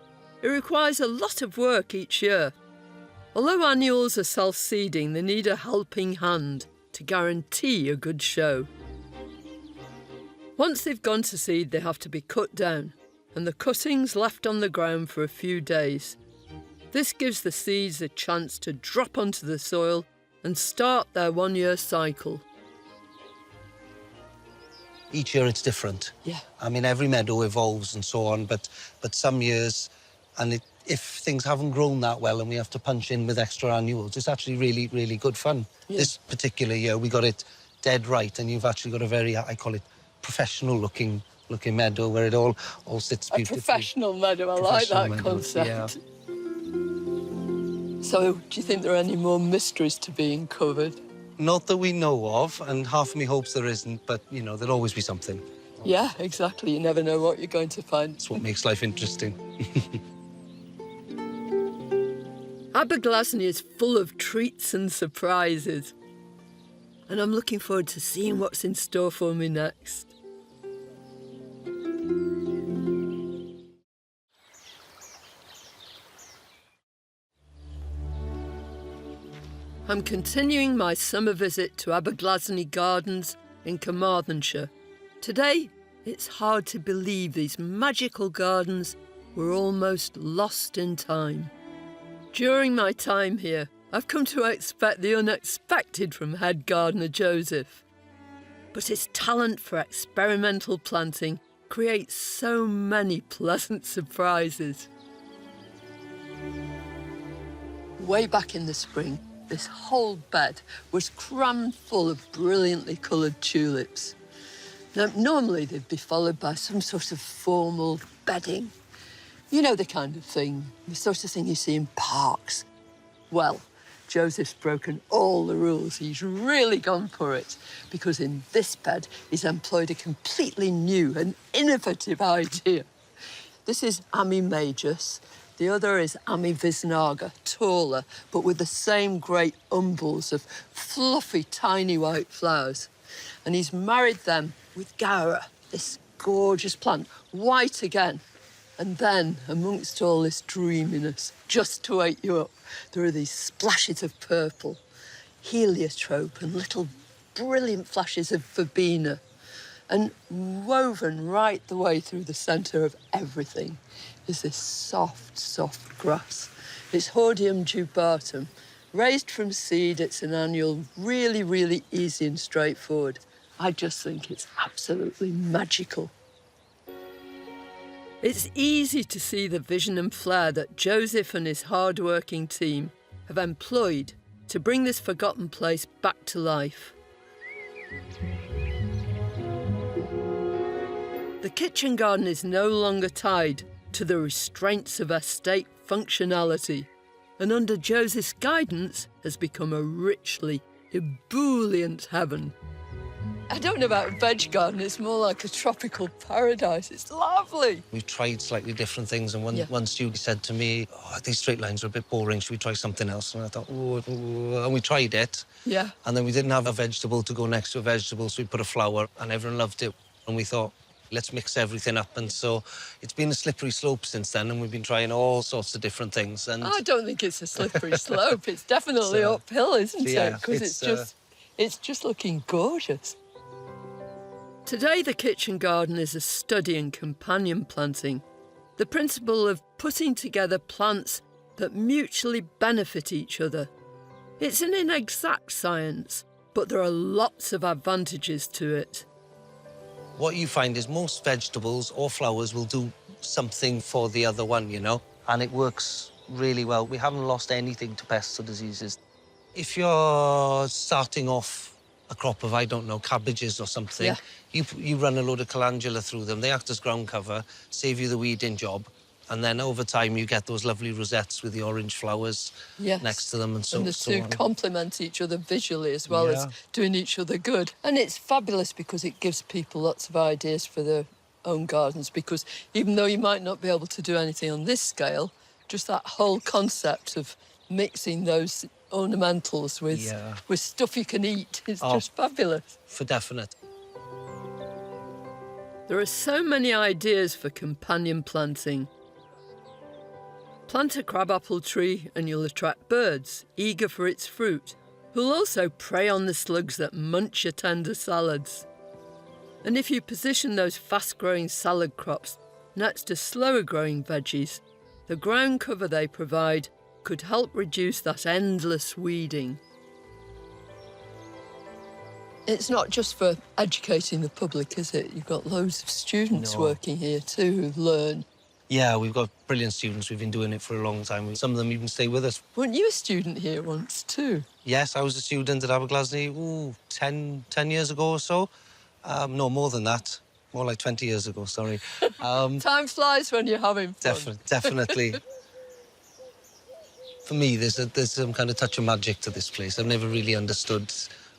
it requires a lot of work each year. Although annuals are self-seeding, they need a helping hand to guarantee a good show. Once they've gone to seed, they have to be cut down and the cuttings left on the ground for a few days. This gives the seeds a chance to drop onto the soil and start their 1-year cycle. Each year it's different. Yeah. I mean, every meadow evolves and so on, but some years, and if things haven't grown that well and we have to punch in with extra annuals, it's actually really, really good fun. Yeah. This particular year, we got it dead right, and you've actually got a very, I call it, professional-looking meadow where it all sits A beautifully. professional meadow, I like that concept. Yeah. So, do you think there are any more mysteries to be uncovered? Not that we know of, and half of me hopes there isn't, but, you know, there'll always be something. Yeah, exactly. You never know what you're going to find. That's what makes life interesting. Aberglasney is full of treats and surprises. And I'm looking forward to seeing what's in store for me next. I'm continuing my summer visit to Aberglasney Gardens in Carmarthenshire. Today, it's hard to believe these magical gardens were almost lost in time. During my time here, I've come to expect the unexpected from head gardener Joseph. But his talent for experimental planting creates so many pleasant surprises. Way back in the spring, this whole bed was crammed full of brilliantly coloured tulips. Now, normally they'd be followed by some sort of formal bedding. You know, the kind of thing, the sort of thing you see in parks. Well, Joseph's broken all the rules. He's really gone for it, because in this bed, he's employed a completely new and innovative idea. This is Ami Majus. The other is Ami Visnaga, taller, but with the same great umbels of fluffy, tiny white flowers. And he's married them with Gaura, this gorgeous plant, white again. And then, amongst all this dreaminess, just to wake you up, there are these splashes of purple, heliotrope, and little brilliant flashes of verbena. And woven right the way through the centre of everything is this soft, soft grass. It's Hordeum jubatum. Raised from seed, it's an annual, really, really easy and straightforward. I just think it's absolutely magical. It's easy to see the vision and flair that Joseph and his hard-working team have employed to bring this forgotten place back to life. The kitchen garden is no longer tied to the restraints of estate functionality, and under Joseph's guidance has become a richly ebullient heaven. I don't know about a veg garden, it's more like a tropical paradise. It's lovely. We've tried slightly different things, and one student said to me, "Oh, these straight lines are a bit boring, should we try something else?" And I thought, and we tried it. Yeah. And then we didn't have a vegetable to go next to a vegetable, so we put a flower, and everyone loved it. And we thought, let's mix everything up. And so it's been a slippery slope since then, and we've been trying all sorts of different things. And I don't think it's a slippery slope. It's definitely uphill, isn't it? Because it's just looking gorgeous. Today, the kitchen garden is a study in companion planting, the principle of putting together plants that mutually benefit each other. It's an inexact science, but there are lots of advantages to it. what you find is most vegetables or flowers will do something for the other one, you know, and it works really well. We haven't lost anything to pests or diseases. If you're starting off a crop of, I don't know, cabbages or something, you run a load of calendula through them. They act as ground cover, save you the weeding job, and then over time you get those lovely rosettes with the orange flowers next to them and so on. And the two complement each other visually as well as doing each other good. And it's fabulous because it gives people lots of ideas for their own gardens, because even though you might not be able to do anything on this scale, just that whole concept of mixing those ornamentals with stuff you can eat is just fabulous. For definite. There are so many ideas for companion planting. Plant a crabapple tree and you'll attract birds, eager for its fruit, who'll also prey on the slugs that munch your tender salads. And if you position those fast-growing salad crops Next to slower-growing veggies, the ground cover they provide could help reduce that endless weeding. It's not just for educating the public, is it? You've got loads of students working here too who learn. Yeah, we've got brilliant students. We've been doing it for a long time. Some of them even stay with us. Weren't you a student here once too? Yes, I was a student at Aberglasney, 10 years ago or so. No, more than that. More like 20 years ago, sorry. Time flies when you're having fun. Definitely. For me, there's some kind of touch of magic to this place. I've never really understood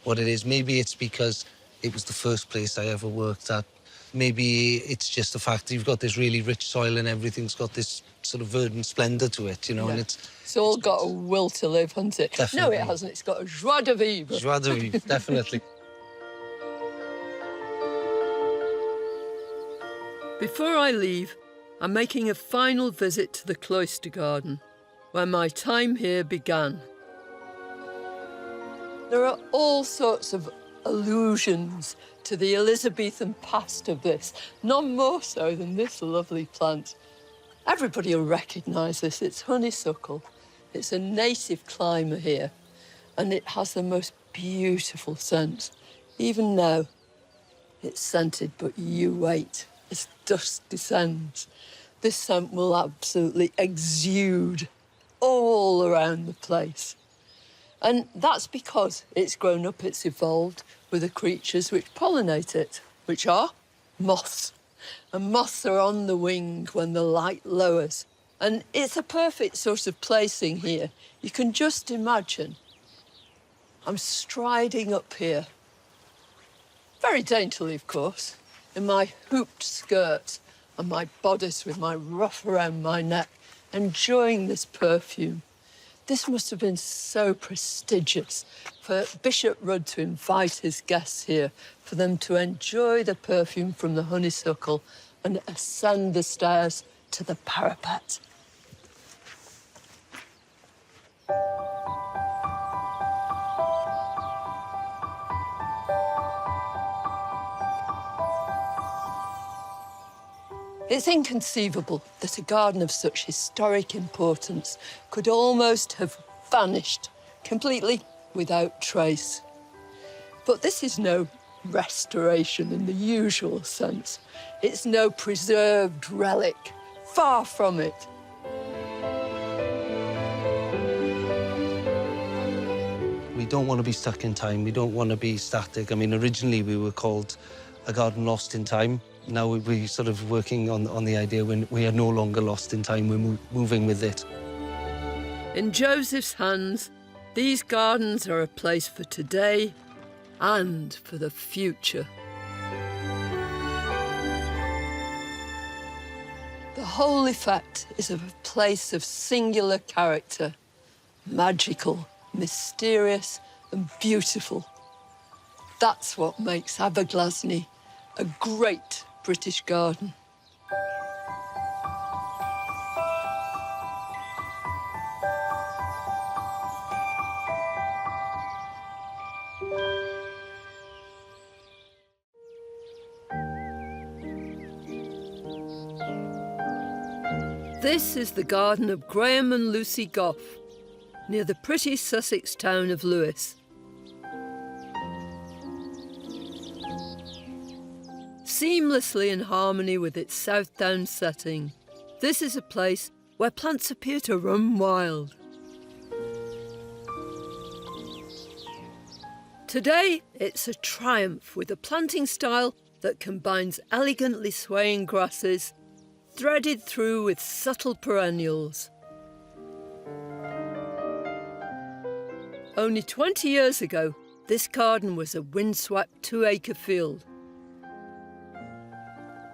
what it is. Maybe it's because it was the first place I ever worked at. Maybe it's just the fact that you've got this really rich soil and everything's got this sort of verdant splendour to it, you know, and It's all got a will to live, hasn't it? Definitely. No, it hasn't. It's got a joie de vivre. Joie de vivre, definitely. Before I leave, I'm making a final visit to the cloister garden, where my time here began. There are all sorts of allusions to the Elizabethan past of this, none more so than this lovely plant. Everybody will recognise this. It's honeysuckle. It's a native climber here, and it has the most beautiful scent. Even now, it's scented, but you wait. As dusk descends, this scent will absolutely exude all around the place. And that's because it's grown up, it's evolved with the creatures which pollinate it, which are moths. And moths are on the wing when the light lowers. And it's a perfect sort of placing here. You can just imagine I'm striding up here, very daintily, of course, in my hooped skirt and my bodice with my ruff around my neck, enjoying this perfume. This must have been so prestigious for Bishop Rudd to invite his guests here, for them to enjoy the perfume from the honeysuckle and ascend the stairs to the parapet. It's inconceivable that a garden of such historic importance could almost have vanished completely without trace. But this is no restoration in the usual sense. It's no preserved relic. Far from it. We don't want to be stuck in time. We don't want to be static. I mean, originally we were called a garden lost in time. Now we're sort of working on the idea when we are no longer lost in time, we're moving with it. In Joseph's hands, these gardens are a place for today and for the future. The whole effect is of a place of singular character, magical, mysterious and beautiful. That's what makes Aberglasney a great British garden. This is the garden of Graham and Lucy Goff, near the pretty Sussex town of Lewes. Seamlessly in harmony with its south down setting, this is a place where plants appear to run wild. Today, it's a triumph with a planting style that combines elegantly swaying grasses, threaded through with subtle perennials. Only 20 years ago, this garden was a windswept 2-acre field.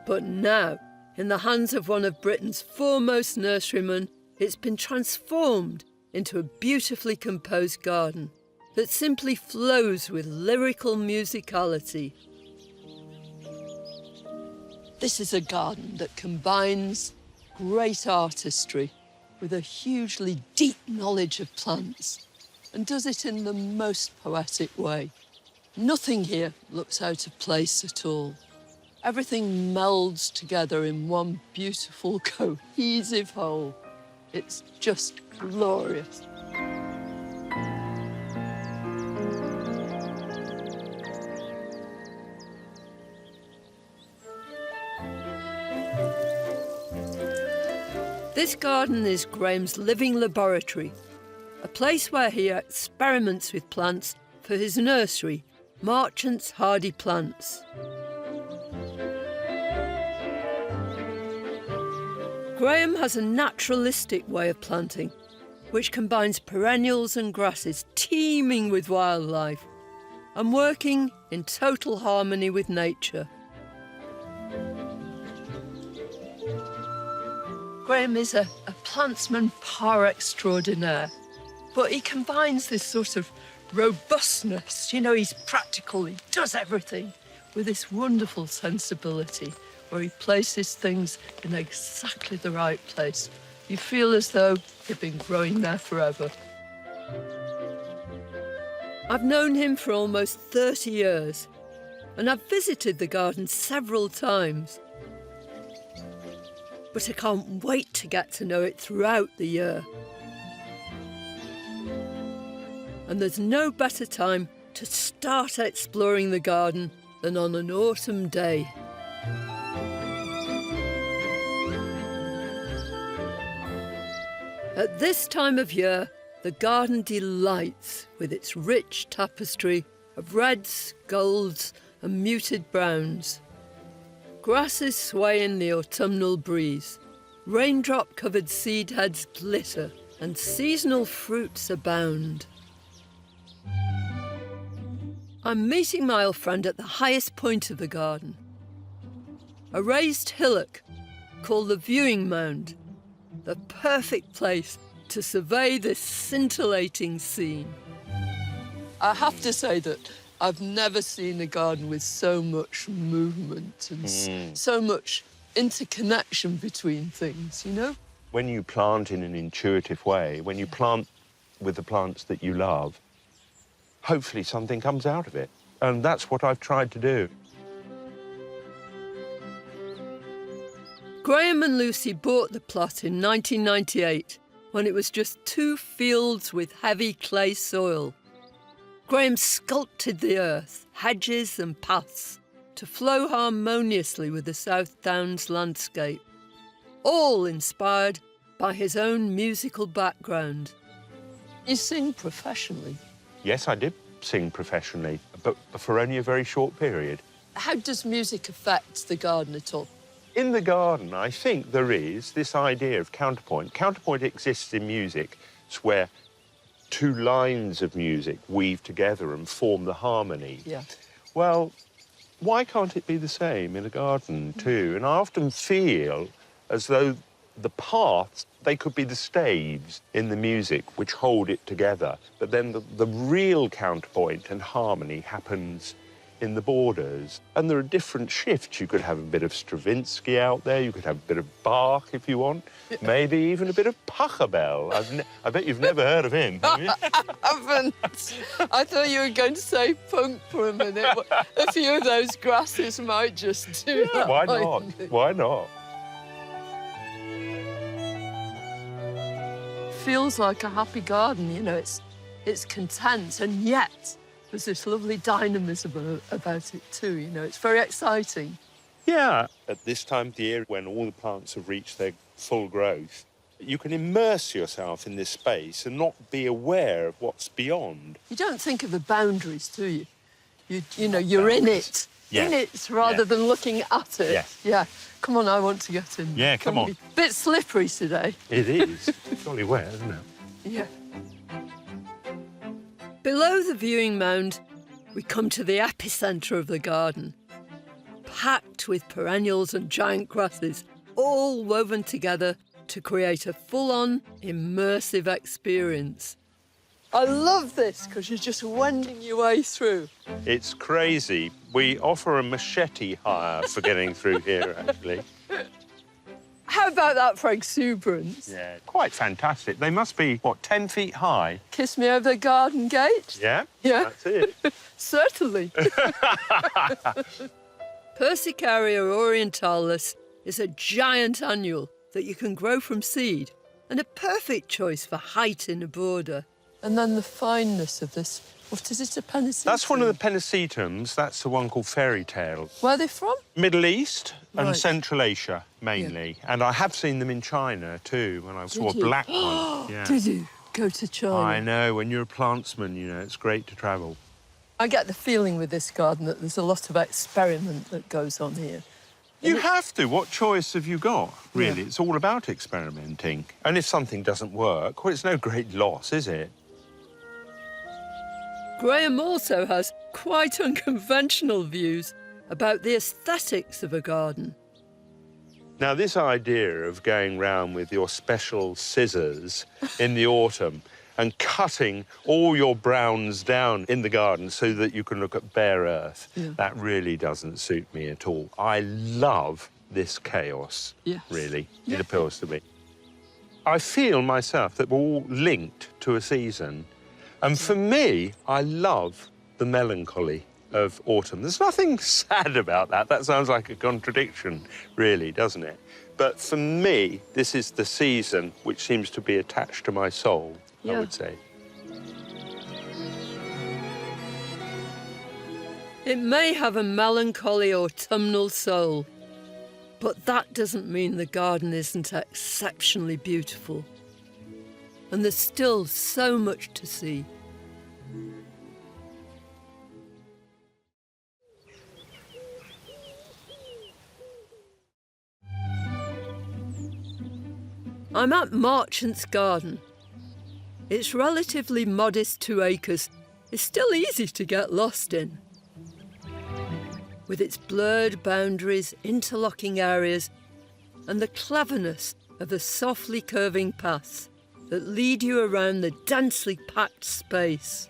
But now, in the hands of one of Britain's foremost nurserymen, it's been transformed into a beautifully composed garden that simply flows with lyrical musicality. This is a garden that combines great artistry with a hugely deep knowledge of plants and does it in the most poetic way. Nothing here looks out of place at all. Everything melds together in one beautiful, cohesive whole. It's just glorious. This garden is Graham's living laboratory, a place where he experiments with plants for his nursery, Marchants Hardy Plants. Graham has a naturalistic way of planting, which combines perennials and grasses teeming with wildlife and working in total harmony with nature. Graham is a plantsman par extraordinaire, but he combines this sort of robustness, you know, he's practical, he does everything, with this wonderful sensibility where he places things in exactly the right place. You feel as though they've been growing there forever. I've known him for almost 30 years, and I've visited the garden several times. But I can't wait to get to know it throughout the year. And there's no better time to start exploring the garden than on an autumn day. At this time of year, the garden delights with its rich tapestry of reds, golds and muted browns. Grasses sway in the autumnal breeze, raindrop-covered seed heads glitter, and seasonal fruits abound. I'm meeting my old friend at the highest point of the garden, a raised hillock called the viewing mound, the perfect place to survey this scintillating scene. I have to say that I've never seen a garden with so much movement and so much interconnection between things, you know? When you plant in an intuitive way, when you plant with the plants that you love, hopefully something comes out of it. And that's what I've tried to do. Graham and Lucy bought the plot in 1998 when it was just 2 fields with heavy clay soil. Graham sculpted the earth, hedges and paths to flow harmoniously with the South Downs landscape, all inspired by his own musical background. You sing professionally? Yes, I did sing professionally, but for only a very short period. How does music affect the garden at all? In the garden, I think there is this idea of counterpoint. Counterpoint exists in music. It's where 2 lines of music weave together and form the harmony. Yeah. Well, why can't it be the same in a garden too? And I often feel as though the paths, they could be the staves in the music which hold it together. But then the real counterpoint and harmony happens in the borders. And there are different shifts. You could have a bit of Stravinsky out there, you could have a bit of Bach if you want, maybe even a bit of Pachelbel. I bet you've never heard of him, have you? I haven't. I thought you were going to say punk for a minute. A few of those grasses might just do that. Why not? Why not? Feels like a happy garden, you know, it's content, and yet there's this lovely dynamism about it too, you know, it's very exciting. Yeah. At this time of the year, when all the plants have reached their full growth, you can immerse yourself in this space and not be aware of what's beyond. You don't think of the boundaries, do you? You know, you're in it. Yes. In it rather than looking at it. Yes. Yeah. Come on, I want to get in. Yeah, come on. Bit slippery today. It is. It's jolly wet, isn't it? Yeah. Below the viewing mound, we come to the epicentre of the garden, packed with perennials and giant grasses, all woven together to create a full-on, immersive experience. I love this, because you're just wending your way through. It's crazy. We offer a machete hire for getting through here, actually. How about that for exuberance? Yeah, quite fantastic. They must be, what, 10 feet high? Kiss me over the garden gate? Yeah? Yeah. That's it. Certainly. Persicaria orientalis is a giant annual that you can grow from seed and a perfect choice for height in a border. And then the fineness of this, what is it, a pennisetum? That's one of the pennisetums. That's the one called Fairy Tale. Where are they from? Middle East and Right. Central Asia, mainly. Yeah. And I have seen them in China, too, when I saw a black one. Yeah. Did you go to China? I know. When you're a plantsman, you know, it's great to travel. I get the feeling with this garden that there's a lot of experiment that goes on here. You have to. What choice have you got, really? Yeah. It's all about experimenting. And if something doesn't work, well, it's no great loss, is it? Graham also has quite unconventional views about the aesthetics of a garden. Now, this idea of going round with your special scissors in the autumn and cutting all your browns down in the garden so that you can look at bare earth, that really doesn't suit me at all. I love this chaos, really. It appeals to me. I feel myself that we're all linked to a season. And for me, I love the melancholy of autumn. There's nothing sad about that. That sounds like a contradiction, really, doesn't it? But for me, this is the season which seems to be attached to my soul, I would say. It may have a melancholy autumnal soul, but that doesn't mean the garden isn't exceptionally beautiful. And there's still so much to see. I'm at Marchants' garden. It's relatively modest 2 acres. It's still easy to get lost in. With its blurred boundaries, interlocking areas, and the cleverness of the softly curving paths that lead you around the densely packed space.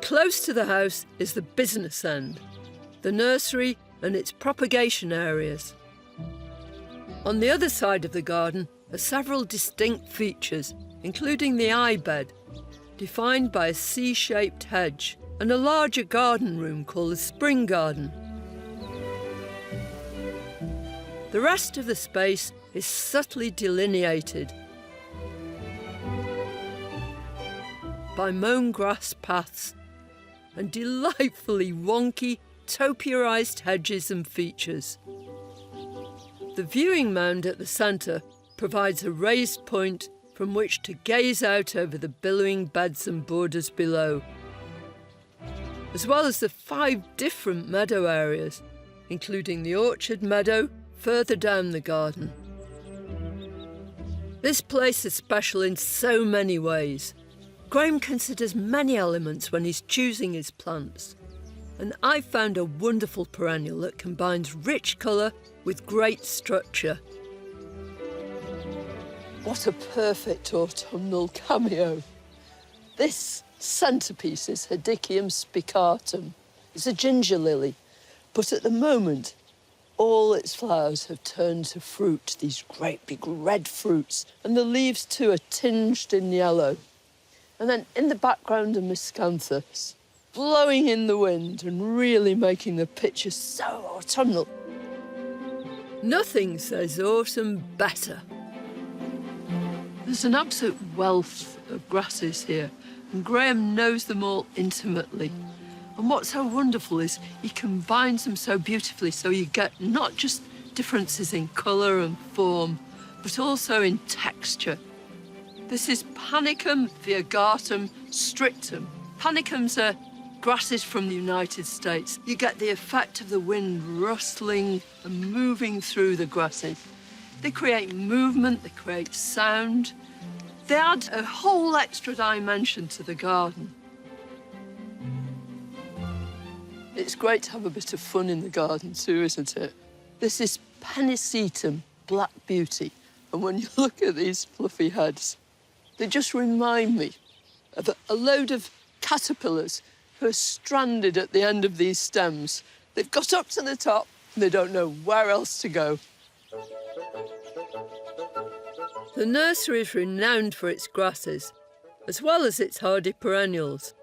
Close to the house is the business end, the nursery and its propagation areas. On the other side of the garden are several distinct features, including the eye bed, defined by a C-shaped hedge, and a larger garden room called the spring garden. The rest of the space is subtly delineated by mown grass paths and delightfully wonky, topiarised hedges and features. The viewing mound at the centre provides a raised point from which to gaze out over the billowing beds and borders below, as well as the 5 different meadow areas, including the orchard meadow further down the garden. This place is special in so many ways. Graham considers many elements when he's choosing his plants, and I've found a wonderful perennial that combines rich colour with great structure. What a perfect autumnal cameo. This centrepiece is Hedychium spicatum. It's a ginger lily, but at the moment, all its flowers have turned to fruit, these great big red fruits, and the leaves too are tinged in yellow. And then in the background are miscanthus, blowing in the wind and really making the picture so autumnal. Nothing says autumn better. There's an absolute wealth of grasses here, and Graham knows them all intimately. And what's so wonderful is he combines them so beautifully, so you get not just differences in colour and form, but also in texture. This is Panicum virgatum strictum. Panicums are grasses from the United States. You get the effect of the wind rustling and moving through the grasses. They create movement, they create sound. They add a whole extra dimension to the garden. It's great to have a bit of fun in the garden too, isn't it? This is Pennisetum Black Beauty, and when you look at these fluffy heads, they just remind me of a load of caterpillars who are stranded at the end of these stems. They've got up to the top and they don't know where else to go. The nursery is renowned for its grasses, as well as its hardy perennials.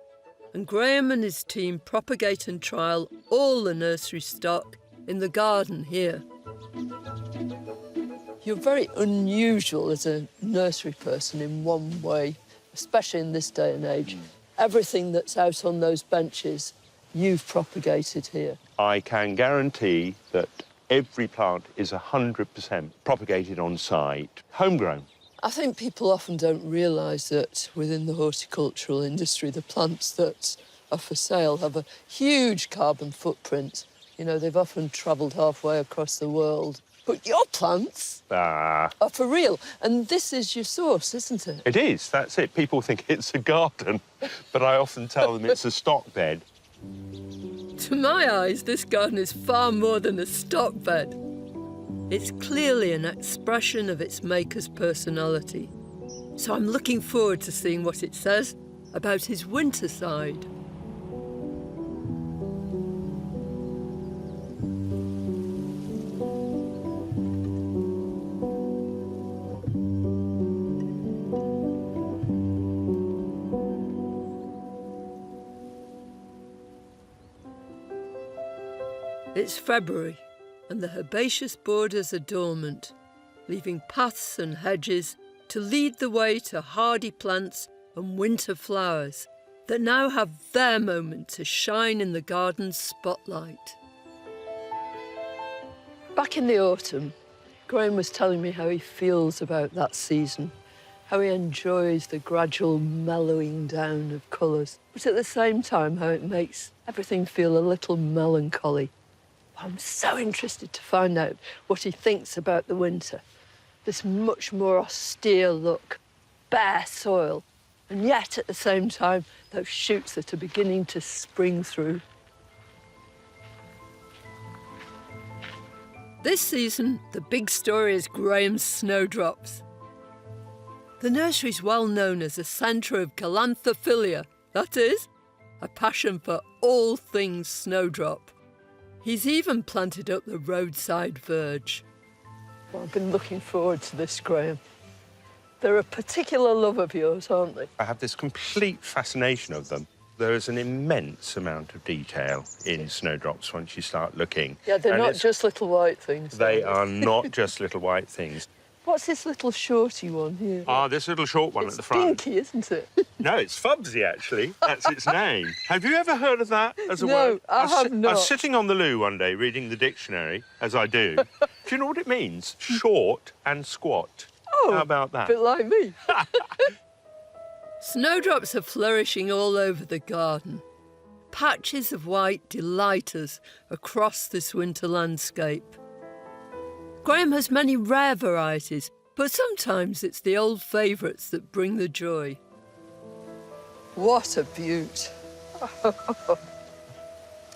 and Graham and his team propagate and trial all the nursery stock in the garden here. You're very unusual as a nursery person in one way, especially in this day and age. Everything that's out on those benches, you've propagated here. I can guarantee that every plant is 100% propagated on site, homegrown. I think people often don't realise that within the horticultural industry, the plants that are for sale have a huge carbon footprint. You know, they've often travelled halfway across the world. But your plants are for real. And this is your source, isn't it? It is, that's it. People think it's a garden, but I often tell them it's a stock bed. To my eyes, this garden is far more than a stock bed. It's clearly an expression of its maker's personality. So I'm looking forward to seeing what it says about his winter side. It's February, and the herbaceous borders are dormant, leaving paths and hedges to lead the way to hardy plants and winter flowers that now have their moment to shine in the garden's spotlight. Back in the autumn, Graham was telling me how he feels about that season, how he enjoys the gradual mellowing down of colours, but at the same time how it makes everything feel a little melancholy. I'm so interested to find out what he thinks about the winter. This much more austere look, bare soil, and yet at the same time, those shoots that are beginning to spring through. This season, the big story is Graham's snowdrops. The nursery's well known as a centre of galanthophilia, that is, a passion for all things snowdrop. He's even planted up the roadside verge. Well, I've been looking forward to this, Graham. They're a particular love of yours, aren't they? I have this complete fascination of them. There is an immense amount of detail in snowdrops once you start looking. Yeah, they're not just little white things. They are not just little white things. What's this little shorty one here? This little short one at the front. It's Dinky, isn't it? No, it's Fubsy, actually. That's its name. Have you ever heard of that as a word? No, I have not. I was sitting on the loo one day reading the dictionary, as I do. Do you know what it means? Short and squat. Oh, how about that? A bit like me. Snowdrops are flourishing all over the garden. Patches of white delight us across this winter landscape. Graham has many rare varieties, but sometimes it's the old favourites that bring the joy. What a beaut.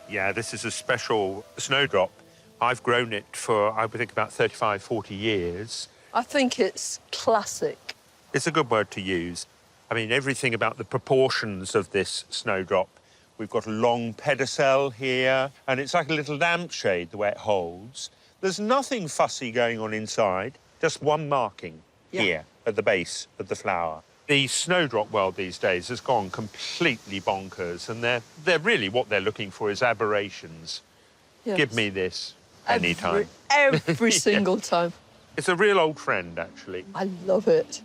Yeah, this is a special snowdrop. I've grown it for, I would think, about 35, 40 years. I think it's classic. It's a good word to use. I mean, everything about the proportions of this snowdrop. We've got a long pedicel here, and it's like a little lampshade, the way it holds. There's nothing fussy going on inside, just one marking here at the base of the flower. The snowdrop world these days has gone completely bonkers, and they're really what they're looking for is aberrations. Yes. Give me this anytime. Every single time. It's a real old friend, actually. I love it.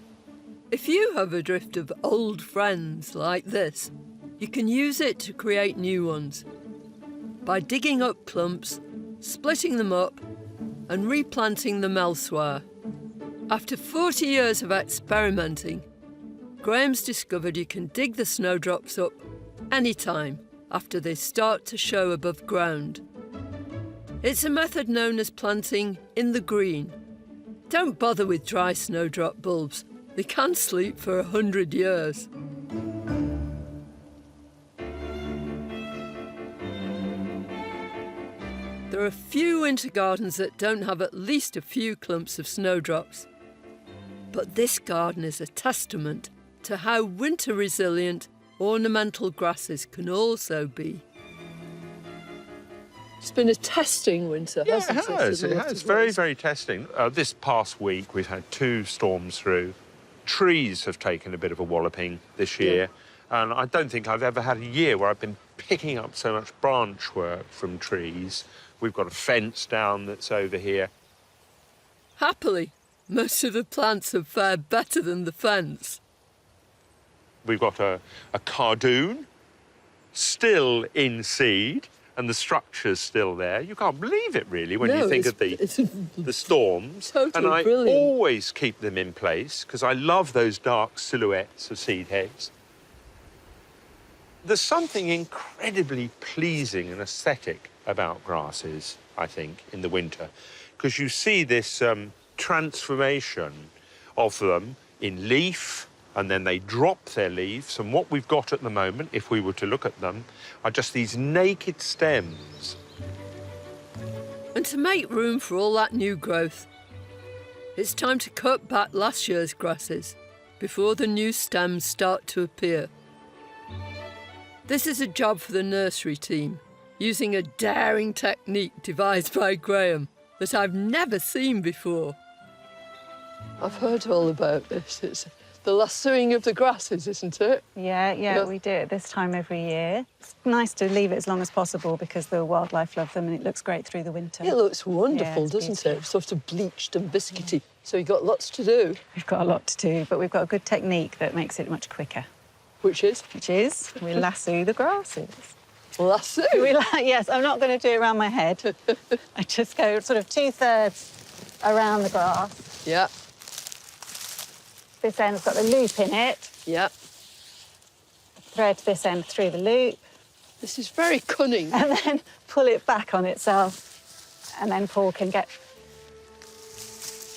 If you have a drift of old friends like this, you can use it to create new ones by digging up clumps, splitting them up, and replanting them elsewhere. After 40 years of experimenting, Graham's discovered you can dig the snowdrops up anytime after they start to show above ground. It's a method known as planting in the green. Don't bother with dry snowdrop bulbs. They can sleep for 100 years. There are few winter gardens that don't have at least a few clumps of snowdrops. But this garden is a testament to how winter resilient ornamental grasses can also be. It's been a testing winter, hasn't it? It has. Very, very testing. This past week, we've had 2 storms through. Trees have taken a bit of a walloping this year. And I don't think I've ever had a year where I've been picking up so much branch work from trees. We've got a fence down that's over here. Happily, most of the plants have fared better than the fence. We've got a cardoon, still in seed, and the structure's still there. You can't believe it, really, when you think of the storms. Totally and I brilliant. always keep them in place, because I love those dark silhouettes of seed heads. There's something incredibly pleasing and aesthetic about grasses, I think, in the winter, because you see this transformation of them in leaf, and then they drop their leaves, and what we've got at the moment, if we were to look at them, are just these naked stems. And to make room for all that new growth, it's time to cut back last year's grasses before the new stems start to appear. This is a job for the nursery team, using a daring technique devised by Graham that I've never seen before. I've heard all about this. It's the lassoing of the grasses, isn't it? Yeah, we do it this time every year. It's nice to leave it as long as possible because the wildlife love them and it looks great through the winter. It looks wonderful, it's doesn't beautiful. it? Sort of bleached and biscuity. So you've got lots to do. We've got a lot to do, but we've got a good technique that makes it much quicker. Which is? We lasso the grasses. Lasso? Yes, I'm not going to do it around my head. I just go sort of 2/3 around the grass. Yeah. This end's got the loop in it. Yeah. Thread this end through the loop. This is very cunning. And then pull it back on itself. And then Paul can get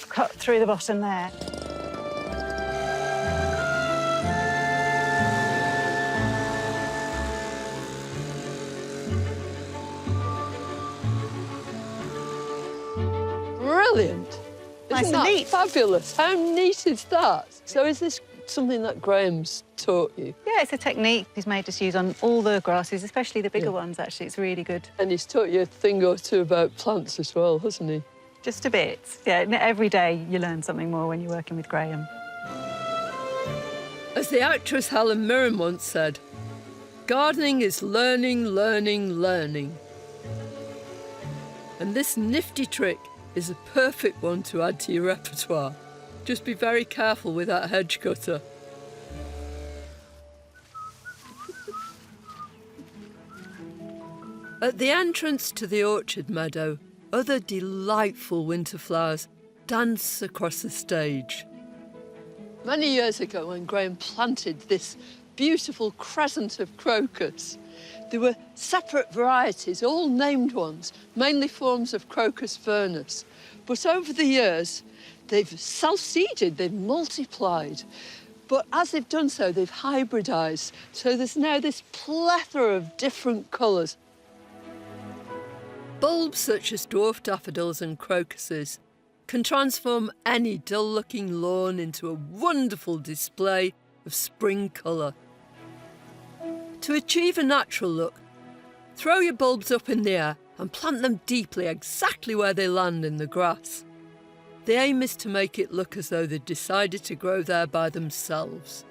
cut through the bottom there. Brilliant. Nice Isn't and that neat. fabulous? How neat is that? So is this something that Graham's taught you? Yeah, it's a technique he's made us use on all the grasses, especially the bigger ones, actually. It's really good. And he's taught you a thing or two about plants as well, hasn't he? Just a bit. Yeah, every day you learn something more when you're working with Graham. As the actress Helen Mirren once said, gardening is learning, learning, learning. And this nifty trick is a perfect one to add to your repertoire. Just be very careful with that hedge cutter. At the entrance to the orchard meadow, other delightful winter flowers dance across the stage. Many years ago, when Graham planted this beautiful crescent of crocus, there were separate varieties, all named ones, mainly forms of Crocus vernus. But over the years, they've self-seeded, they've multiplied. But as they've done so, they've hybridised. So there's now this plethora of different colours. Bulbs such as dwarf daffodils and crocuses can transform any dull-looking lawn into a wonderful display of spring colour. To achieve a natural look, throw your bulbs up in the air and plant them deeply exactly where they land in the grass. The aim is to make it look as though they decided to grow there by themselves.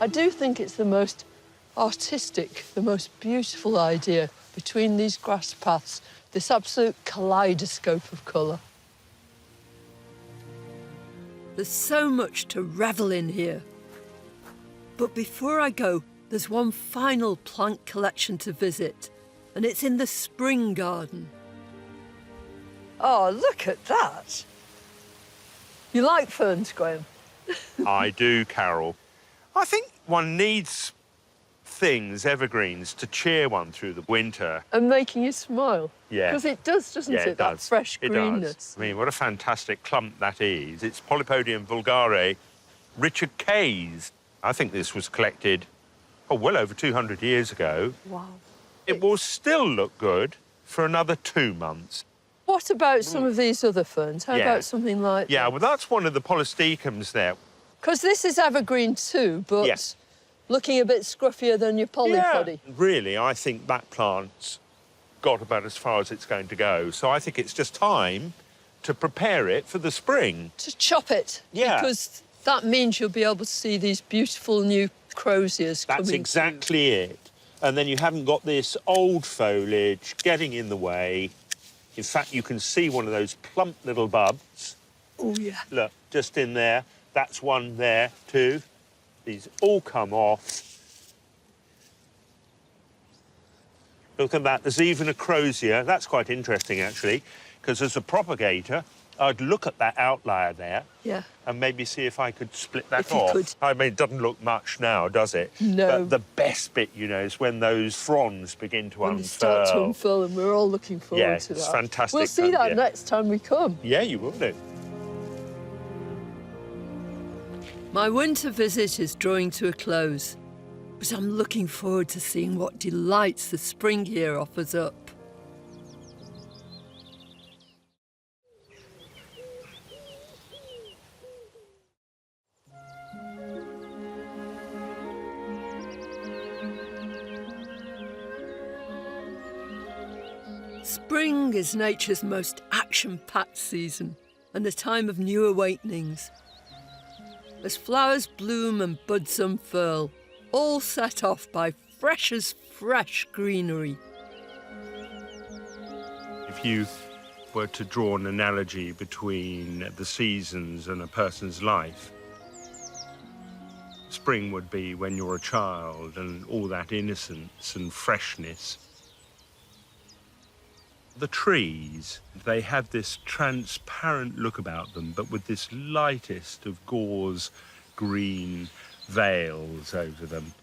I do think it's the most artistic, the most beautiful idea between these grass paths, this absolute kaleidoscope of colour. There's so much to revel in here. But before I go, there's one final plant collection to visit, and it's in the spring garden. Oh, look at that. You like ferns, Graham? I do, Carol. I think one needs things, evergreens, to cheer one through the winter. And making you smile. Yeah. Because it does, doesn't Yeah, it? That does. fresh It greenness. does. I mean, what a fantastic clump that is. It's Polypodium vulgare, Richard Kay's. I think this was collected, well over 200 years ago. Wow. It will still look good for another 2 months. What about some of these other ferns? How about something like Yeah, well, that's one of the polysticums there. Because this is evergreen too, but Yes. looking a bit scruffier than your polypody. Yeah. Really, I think that plant's got about as far as it's going to go. So I think it's just time to prepare it for the spring. To chop it. Yeah. Because That means you'll be able to see these beautiful new croziers coming. That's exactly it. And then you haven't got this old foliage getting in the way. In fact, you can see one of those plump little bulbs. Oh, yeah. Look, just in there. That's one there, too. These all come off. Look at that. There's even a crozier. That's quite interesting, actually, because as a propagator, I'd look at that outlier there. Yeah. And maybe see if I could split that If you off. could. I mean, it doesn't look much now, does it? No. But the best bit, you know, is when those fronds begin to When unfurl. they start to unfurl, and we're all looking forward Yeah, to that. it's fantastic. We'll see that yeah. next time we come. Yeah, you will do. My winter visit is drawing to a close, but I'm looking forward to seeing what delights the spring here offers up. Spring is nature's most action-packed season and a time of new awakenings. As flowers bloom and buds unfurl, all set off by fresh as fresh greenery. If you were to draw an analogy between the seasons and a person's life, spring would be when you're a child and all that innocence and freshness. The trees, they have this transparent look about them, but with this lightest of gauze green veils over them.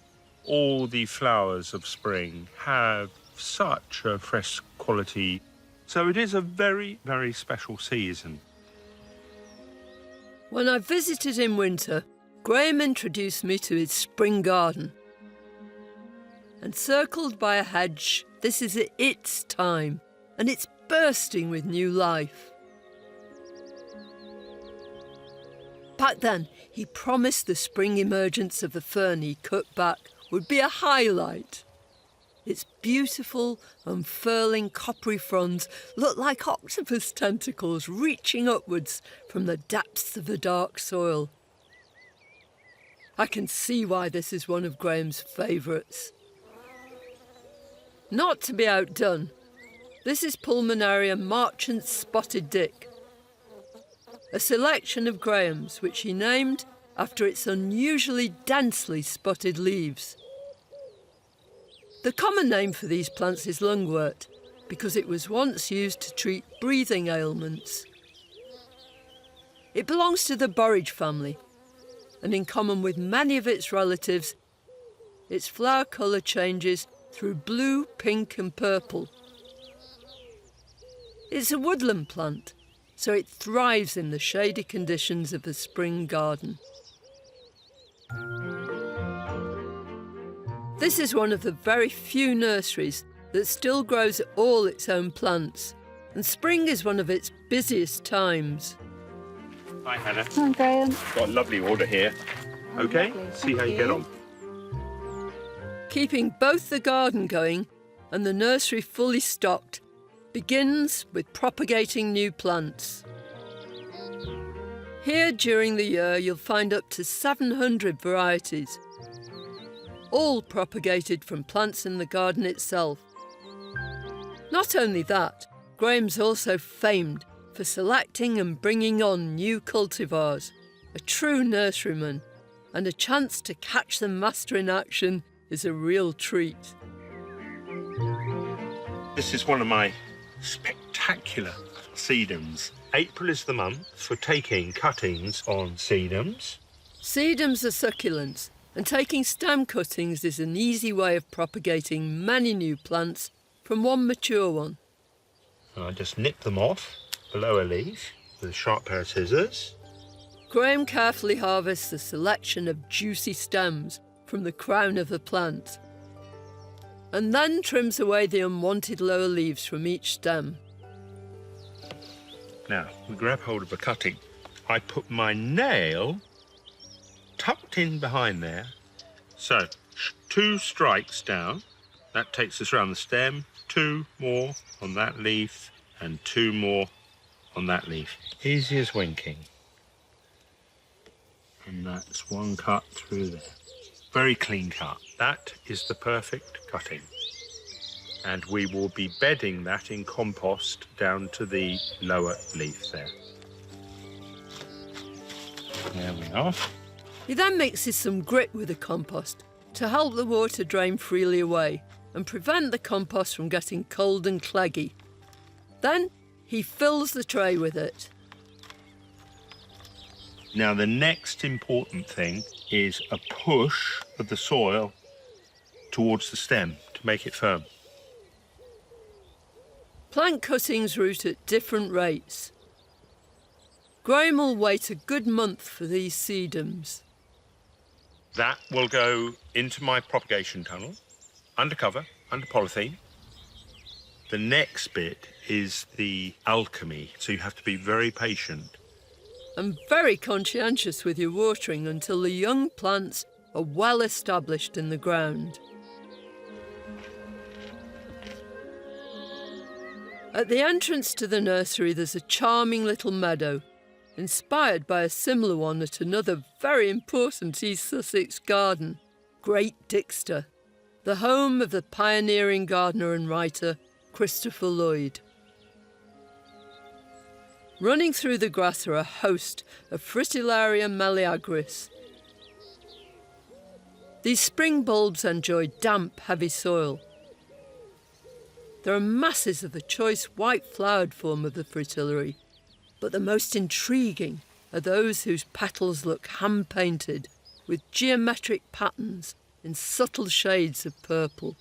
All the flowers of spring have such a fresh quality. So it is a very, very special season. When I visited in winter, Graham introduced me to his spring garden. Encircled by a hedge, this is its time, and it's bursting with new life. Back then, he promised the spring emergence of the fern he cut back would be a highlight. Its beautiful, unfurling coppery fronds look like octopus tentacles reaching upwards from the depths of the dark soil. I can see why this is one of Graham's favourites. Not to be outdone, this is Pulmonaria Marchants Spotted Dick, a selection of Graham's which he named after its unusually densely spotted leaves. The common name for these plants is lungwort because it was once used to treat breathing ailments. It belongs to the borage family, and in common with many of its relatives, its flower colour changes through blue, pink and purple. It's a woodland plant, so it thrives in the shady conditions of the spring garden. This is one of the very few nurseries that still grows all its own plants, and spring is one of its busiest times. Hi, Hannah. Hi, Graham. Got a lovely order here. OK, see how you get on. Keeping both the garden going and the nursery fully stocked begins with propagating new plants. Here during the year you'll find up to 700 varieties, all propagated from plants in the garden itself. Not only that, Graham's also famed for selecting and bringing on new cultivars, a true nurseryman, and a chance to catch the master in action is a real treat. This is one of my spectacular sedums. April is the month for taking cuttings on sedums. Sedums are succulents, and taking stem cuttings is an easy way of propagating many new plants from one mature one. I just nip them off below a leaf with a sharp pair of scissors. Graham carefully harvests a selection of juicy stems from the crown of the plant, and then trims away the unwanted lower leaves from each stem. Now, we grab hold of a cutting. I put my nail tucked in behind there. So, 2 strikes down. That takes us around the stem. 2 more on that leaf, and 2 more on that leaf. Easy as winking. And that's one cut through there. Very clean cut. That is the perfect cutting. And we will be bedding that in compost down to the lower leaf there. There we are. He then mixes some grit with the compost to help the water drain freely away and prevent the compost from getting cold and cleggy. Then he fills the tray with it. Now, the next important thing is a push of the soil towards the stem to make it firm. Plant cuttings root at different rates. Graham will wait a good month for these sedums. That will go into my propagation tunnel, under cover, under polythene. The next bit is the alchemy, so you have to be very patient. And very conscientious with your watering until the young plants are well established in the ground. At the entrance to the nursery there's a charming little meadow, inspired by a similar one at another very important East Sussex garden, Great Dixter, the home of the pioneering gardener and writer Christopher Lloyd. Running through the grass are a host of Fritillaria meleagris. These spring bulbs enjoy damp, heavy soil. There are masses of the choice white-flowered form of the fritillary, but the most intriguing are those whose petals look hand-painted with geometric patterns in subtle shades of purple.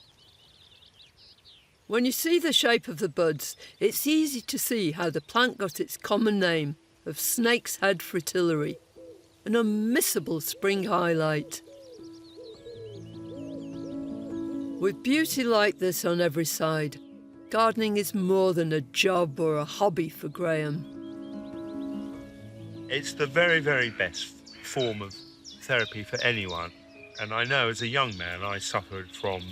When you see the shape of the buds, it's easy to see how the plant got its common name of snake's head fritillary, an unmissable spring highlight. With beauty like this on every side, gardening is more than a job or a hobby for Graham. It's the very, very best form of therapy for anyone. And I know as a young man I suffered from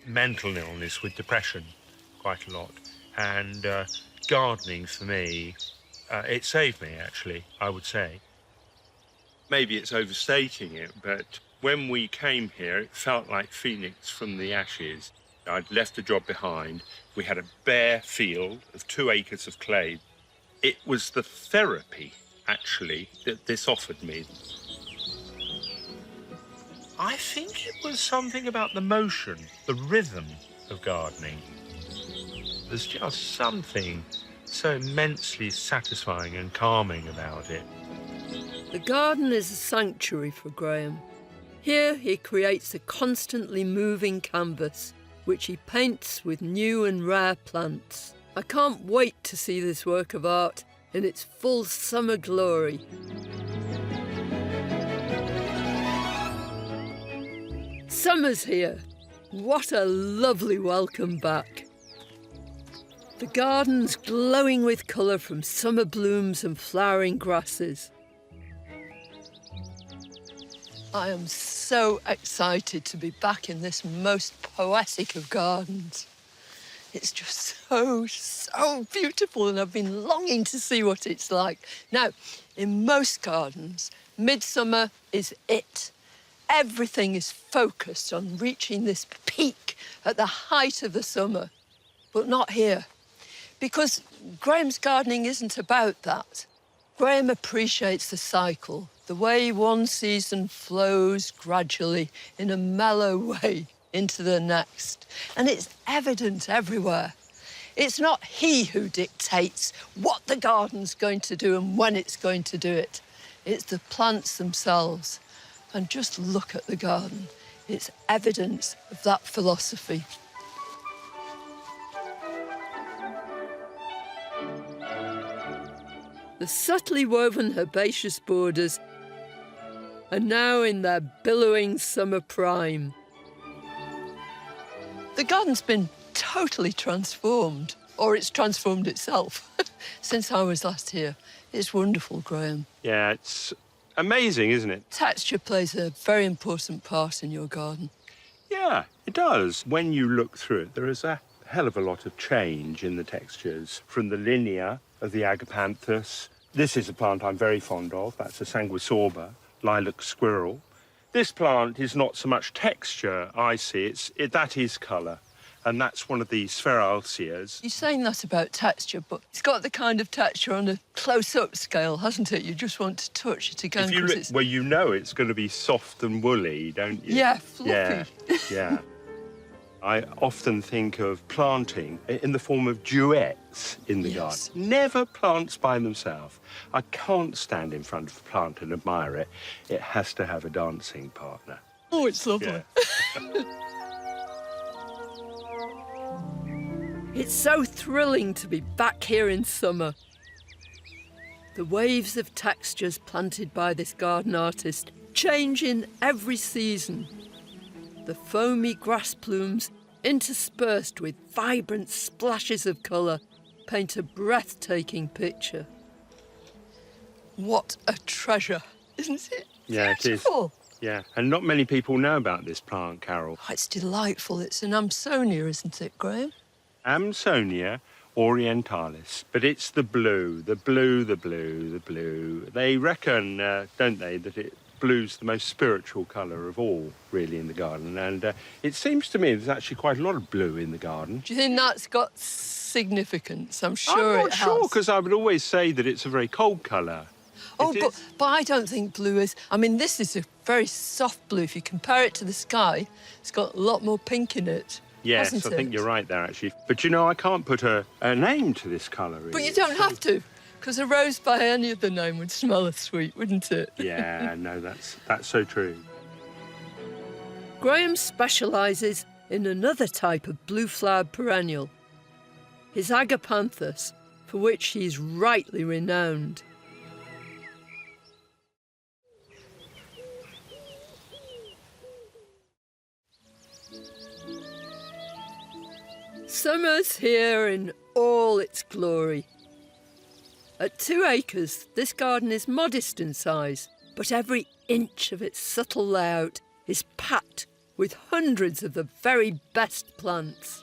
mental illness with depression quite a lot. And gardening for me, it saved me actually, I would say. Maybe it's overstating it, but when we came here, it felt like Phoenix from the ashes. I'd left the job behind. We had a bare field of 2 acres of clay. It was the therapy, actually, that this offered me. I think it was something about the motion, the rhythm of gardening. There's just something so immensely satisfying and calming about it. The garden is a sanctuary for Graham. Here he creates a constantly moving canvas, which he paints with new and rare plants. I can't wait to see this work of art in its full summer glory. Summer's here. What a lovely welcome back. The garden's glowing with colour from summer blooms and flowering grasses. I am so excited to be back in this most poetic of gardens. It's just so beautiful, and I've been longing to see what it's like. Now, in most gardens, midsummer is it. Everything is focused on reaching this peak at the height of the summer, but not here. Because Graham's gardening isn't about that. Graham appreciates the cycle, the way one season flows gradually in a mellow way into the next. And it's evident everywhere. It's not he who dictates what the garden's going to do and when it's going to do it. It's the plants themselves. And just look at the garden. It's evidence of that philosophy. The subtly woven herbaceous borders are now in their billowing summer prime. The garden's been totally transformed, or it's transformed itself, since I was last here. It's wonderful, Graham. Yeah, it's amazing, isn't it? Texture plays a very important part in your garden. Yeah, it does. When you look through it, there is a hell of a lot of change in the textures, from the linear of the agapanthus This is a plant I'm very fond of. That's a sanguisorba, lilac squirrel. This plant is not so much texture, I see, that is colour. And that's one of the spheralcias. You're saying that about texture, but it's got the kind of texture on a close-up scale, hasn't it? You just want to touch it again. Well, you know it's going to be soft and woolly, don't you? Yeah, fluffy. Yeah, yeah. I often think of planting in the form of duets in the garden. Never plants by themselves. I can't stand in front of a plant and admire it. It has to have a dancing partner. Oh, it's lovely. Yeah. It's so thrilling to be back here in summer. The waves of textures planted by this garden artist change in every season. The foamy grass plumes, interspersed with vibrant splashes of colour, paint a breathtaking picture. What a treasure, isn't it? Yeah, Beautiful. it is. Yeah, and not many people know about this plant, Carol. Oh, it's delightful. It's an Amsonia, isn't it, Graham? Amsonia orientalis, but it's the blue, the blue, the blue, the blue. They reckon, don't they, that blue's the most spiritual colour of all, really, in the garden. And it seems to me there's actually quite a lot of blue in the garden. Do you think that's got significance? I'm sure I'm not sure, because I would always say that it's a very cold colour. Oh, but I don't think blue is... I mean, this is a very soft blue. If you compare it to the sky, it's got a lot more pink in it. Yes, I think you're right there, actually. But, you know, I can't put a name to this colour, really. But you don't have to, because a rose by any other name would smell as sweet, wouldn't it? Yeah, no, that's so true. Graham specialises in another type of blue-flowered perennial, his agapanthus, for which he's rightly renowned. Summer's here in all its glory. At 2 acres, this garden is modest in size, but every inch of its subtle layout is packed with hundreds of the very best plants.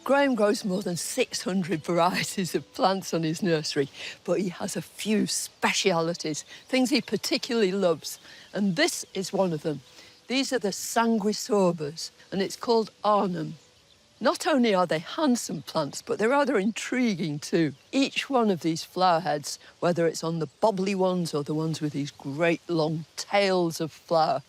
Graham grows more than 600 varieties of plants on his nursery, but he has a few specialities, things he particularly loves, and this is one of them. These are the sanguisorbas, and it's called Arnhem. Not only are they handsome plants, but they're rather intriguing too. Each one of these flower heads, whether it's on the bobbly ones or the ones with these great long tails of flower,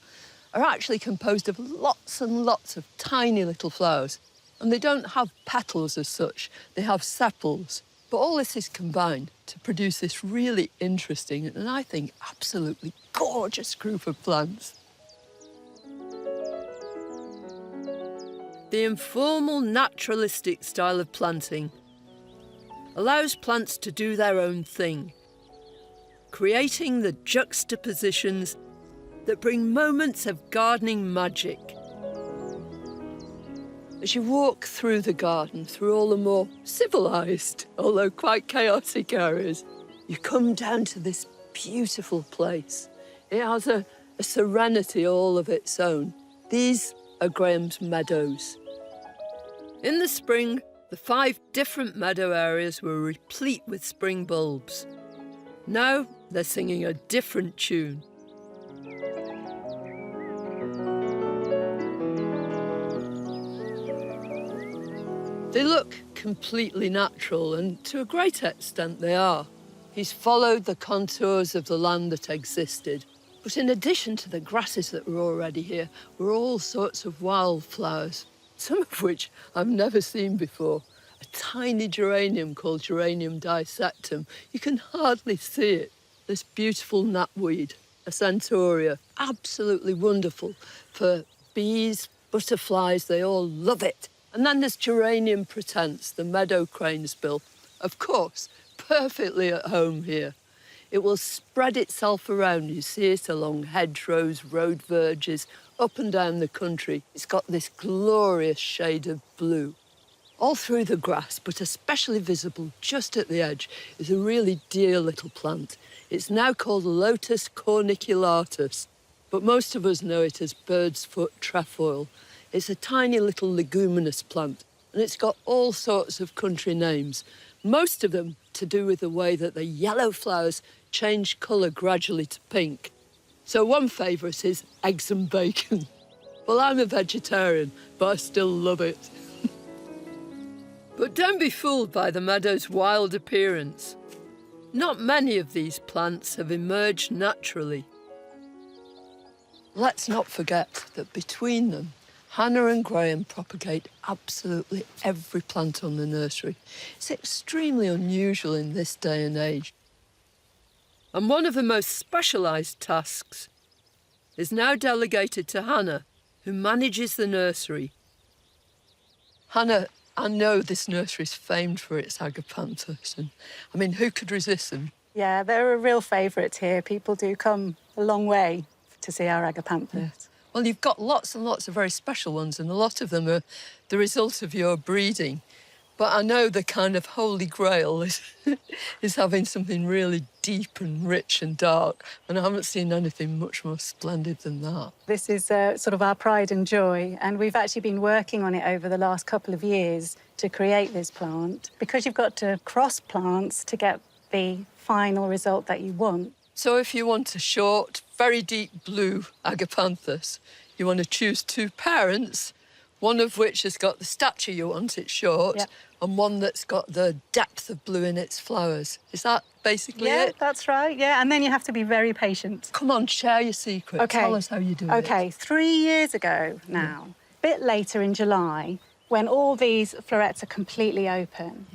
are actually composed of lots and lots of tiny little flowers. And they don't have petals as such, they have sepals. But all this is combined to produce this really interesting and I think absolutely gorgeous group of plants. The informal, naturalistic style of planting allows plants to do their own thing, creating the juxtapositions that bring moments of gardening magic. As you walk through the garden, through all the more civilised, although quite chaotic areas, you come down to this beautiful place. It has a serenity all of its own. These are Graham's meadows. In the spring, the 5 different meadow areas were replete with spring bulbs. Now they're singing a different tune. They look completely natural, and to a great extent they are. He's followed the contours of the land that existed. But in addition to the grasses that were already here, were all sorts of wildflowers, some of which I've never seen before. A tiny geranium called Geranium dissectum. You can hardly see it. This beautiful knapweed, a centaurea, absolutely wonderful for bees, butterflies, they all love it. And then there's Geranium pretense, the meadow cranesbill. Of course, perfectly at home here. It will spread itself around. You see it along hedgerows, road verges, up and down the country. It's got this glorious shade of blue. All through the grass, but especially visible just at the edge, is a really dear little plant. It's now called Lotus corniculatus, but most of us know it as bird's foot trefoil. It's a tiny little leguminous plant, and it's got all sorts of country names. Most of them to do with the way that the yellow flowers change colour gradually to pink. So one favourite is eggs and bacon. Well, I'm a vegetarian, but I still love it. But don't be fooled by the meadow's wild appearance. Not many of these plants have emerged naturally. Let's not forget that between them, Hannah and Graham propagate absolutely every plant on the nursery. It's extremely unusual in this day and age. And one of the most specialised tasks is now delegated to Hannah, who manages the nursery. Hannah, I know this nursery is famed for its agapanthus, and I mean, who could resist them? Yeah, they're a real favourite here. People do come a long way to see our agapanthus. Yeah. Well, you've got lots and lots of very special ones, and a lot of them are the result of your breeding. But I know the kind of holy grail is having something really deep and rich and dark, and I haven't seen anything much more splendid than that. This is sort of our pride and joy, and we've actually been working on it over the last couple of years to create this plant, because you've got to cross plants to get the final result that you want. So if you want a short, very deep blue agapanthus, you want to choose two parents, one of which has got the stature you want, it's short, yep, and one that's got the depth of blue in its flowers. Is that basically it? Yeah, that's right, yeah. And then you have to be very patient. Come on, share your secret. Okay. Tell us how you do it. OK, 3 years ago now, a bit later in July, when all these florets are completely open,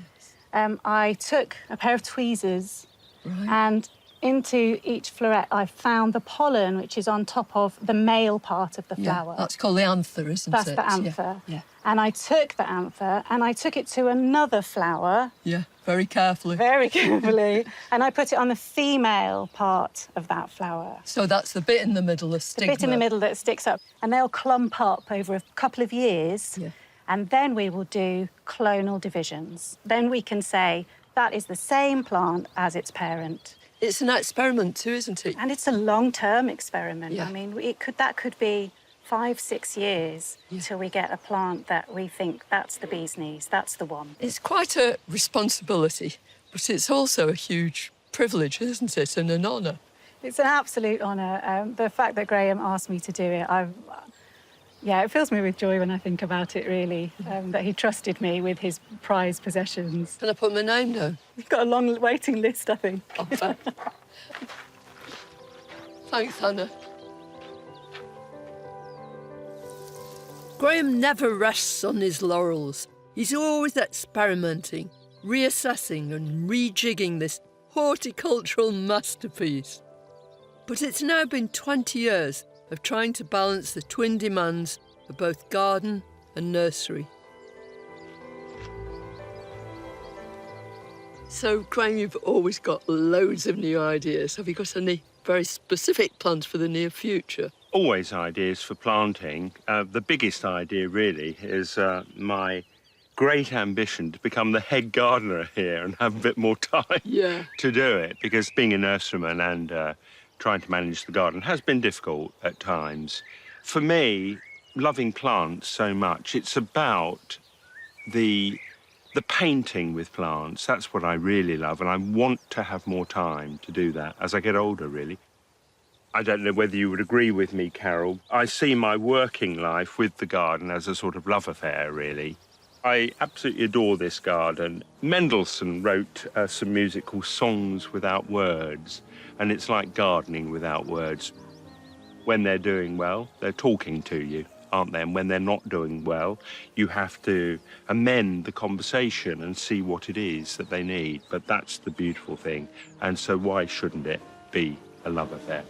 I took a pair of tweezers and into each floret I found the pollen, which is on top of the male part of the flower. That's called the anther, isn't That's it? the anther. Yeah. And I took the anther and I took it to another flower. Yeah, very carefully. Very carefully. And I put it on the female part of that flower. So that's the bit in the middle, the stigma. The bit in the middle that sticks up. And they'll clump up over a couple of years. Yeah. And then we will do clonal divisions. Then we can say that is the same plant as its parent. It's an experiment too, isn't it? And it's a long-term experiment. Yeah. I mean, that could be 5-6 years till we get a plant that we think that's the bee's knees, that's the one. It's quite a responsibility, but it's also a huge privilege, isn't it, and an honour. It's an absolute honour. The fact that Graham asked me to do it, yeah, it fills me with joy when I think about it, really, that he trusted me with his prized possessions. Can I put my name down? You've got a long waiting list, I think. Thanks, Hannah. Graham never rests on his laurels. He's always experimenting, reassessing and rejigging this horticultural masterpiece. But it's now been 20 years of trying to balance the twin demands of both garden and nursery. So, Graham, you've always got loads of new ideas. Have you got any very specific plans for the near future? Always ideas for planting. The biggest idea, really, is my great ambition to become the head gardener here and have a bit more time to do it, because being a nurseryman and trying to manage the garden has been difficult at times. For me, loving plants so much, it's about the painting with plants. That's what I really love, and I want to have more time to do that as I get older, really. I don't know whether you would agree with me, Carol. I see my working life with the garden as a sort of love affair, really. I absolutely adore this garden. Mendelssohn wrote some music called Songs Without Words, and it's like gardening without words. When they're doing well, they're talking to you, aren't they? And when they're not doing well, you have to amend the conversation and see what it is that they need. But that's the beautiful thing. And so why shouldn't it be a love affair?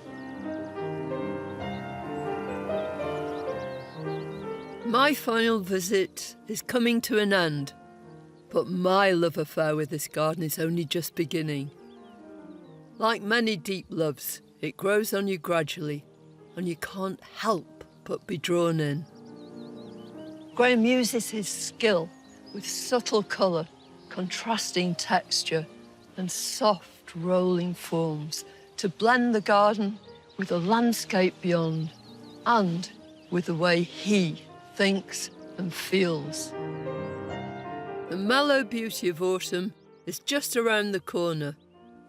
My final visit is coming to an end, but my love affair with this garden is only just beginning. Like many deep loves, it grows on you gradually, and you can't help but be drawn in. Graham uses his skill with subtle colour, contrasting texture, and soft rolling forms to blend the garden with the landscape beyond, and with the way he thinks and feels. The mellow beauty of autumn is just around the corner,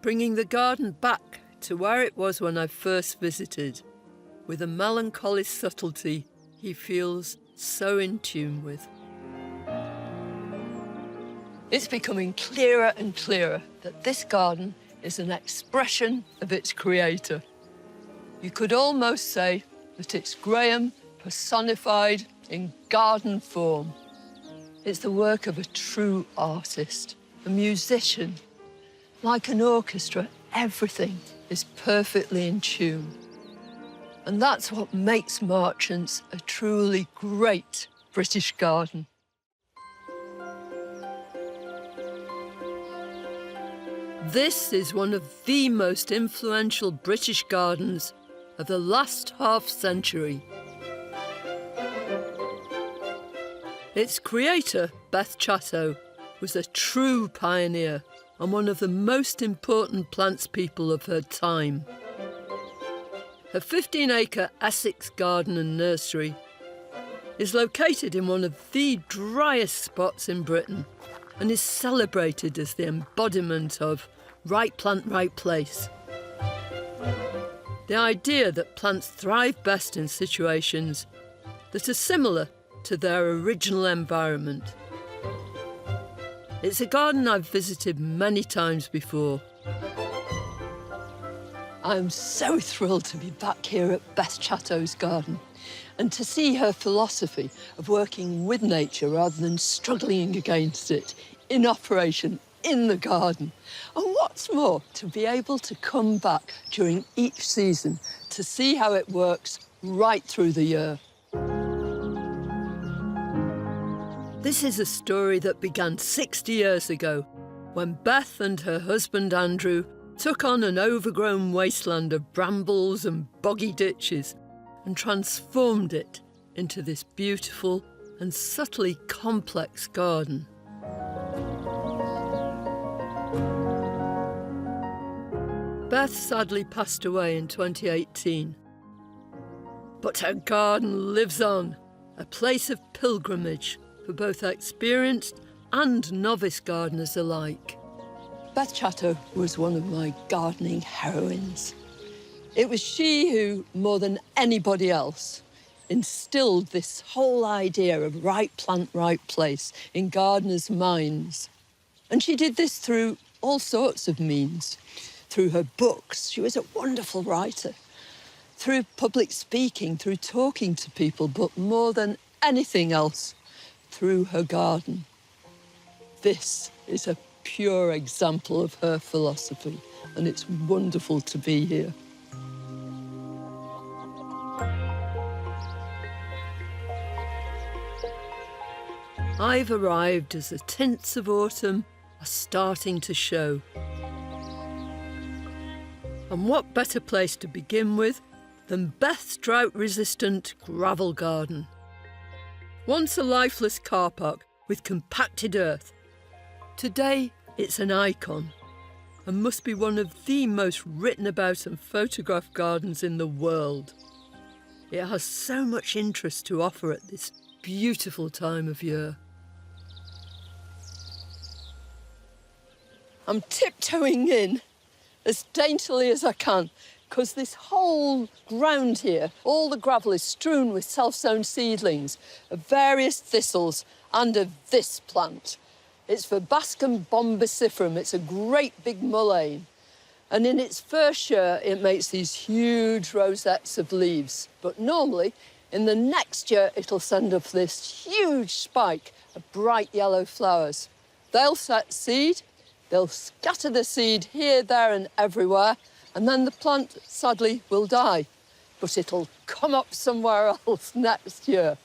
bringing the garden back to where it was when I first visited, with a melancholy subtlety he feels so in tune with. It's becoming clearer and clearer that this garden is an expression of its creator. You could almost say that it's Graham personified in garden form. It's the work of a true artist, a musician. Like an orchestra, everything is perfectly in tune. And that's what makes Marchants a truly great British garden. This is one of the most influential British gardens of the last half-century. Its creator, Beth Chatto, was a true pioneer and one of the most important plants people of her time. Her 15-acre Essex garden and nursery is located in one of the driest spots in Britain and is celebrated as the embodiment of right plant, right place. The idea that plants thrive best in situations that are similar to their original environment. It's a garden I've visited many times before. I'm so thrilled to be back here at Beth Chatto's garden and to see her philosophy of working with nature rather than struggling against it in operation in the garden. And what's more, to be able to come back during each season to see how it works right through the year. This is a story that began 60 years ago when Beth and her husband Andrew took on an overgrown wasteland of brambles and boggy ditches and transformed it into this beautiful and subtly complex garden. Beth sadly passed away in 2018. But her garden lives on, a place of pilgrimage for both experienced and novice gardeners alike. Beth Chatto was one of my gardening heroines. It was she who, more than anybody else, instilled this whole idea of right plant, right place in gardeners' minds. And she did this through all sorts of means. Through her books, she was a wonderful writer. Through public speaking, through talking to people, but more than anything else, through her garden. This is a pure example of her philosophy, and it's wonderful to be here. I've arrived as the tints of autumn are starting to show. And what better place to begin with than Beth's drought-resistant gravel garden? Once a lifeless car park with compacted earth, today it's an icon and must be one of the most written about and photographed gardens in the world. It has so much interest to offer at this beautiful time of year. I'm tiptoeing in as daintily as I can, because this whole ground here, all the gravel is strewn with self-sown seedlings of various thistles and of this plant. It's Verbascum bombicifera. It's a great big mullein. And in its first year, it makes these huge rosettes of leaves. But normally, in the next year, it'll send up this huge spike of bright yellow flowers. They'll set seed, they'll scatter the seed here, there, and everywhere, and then the plant, sadly, will die. But it'll come up somewhere else next year.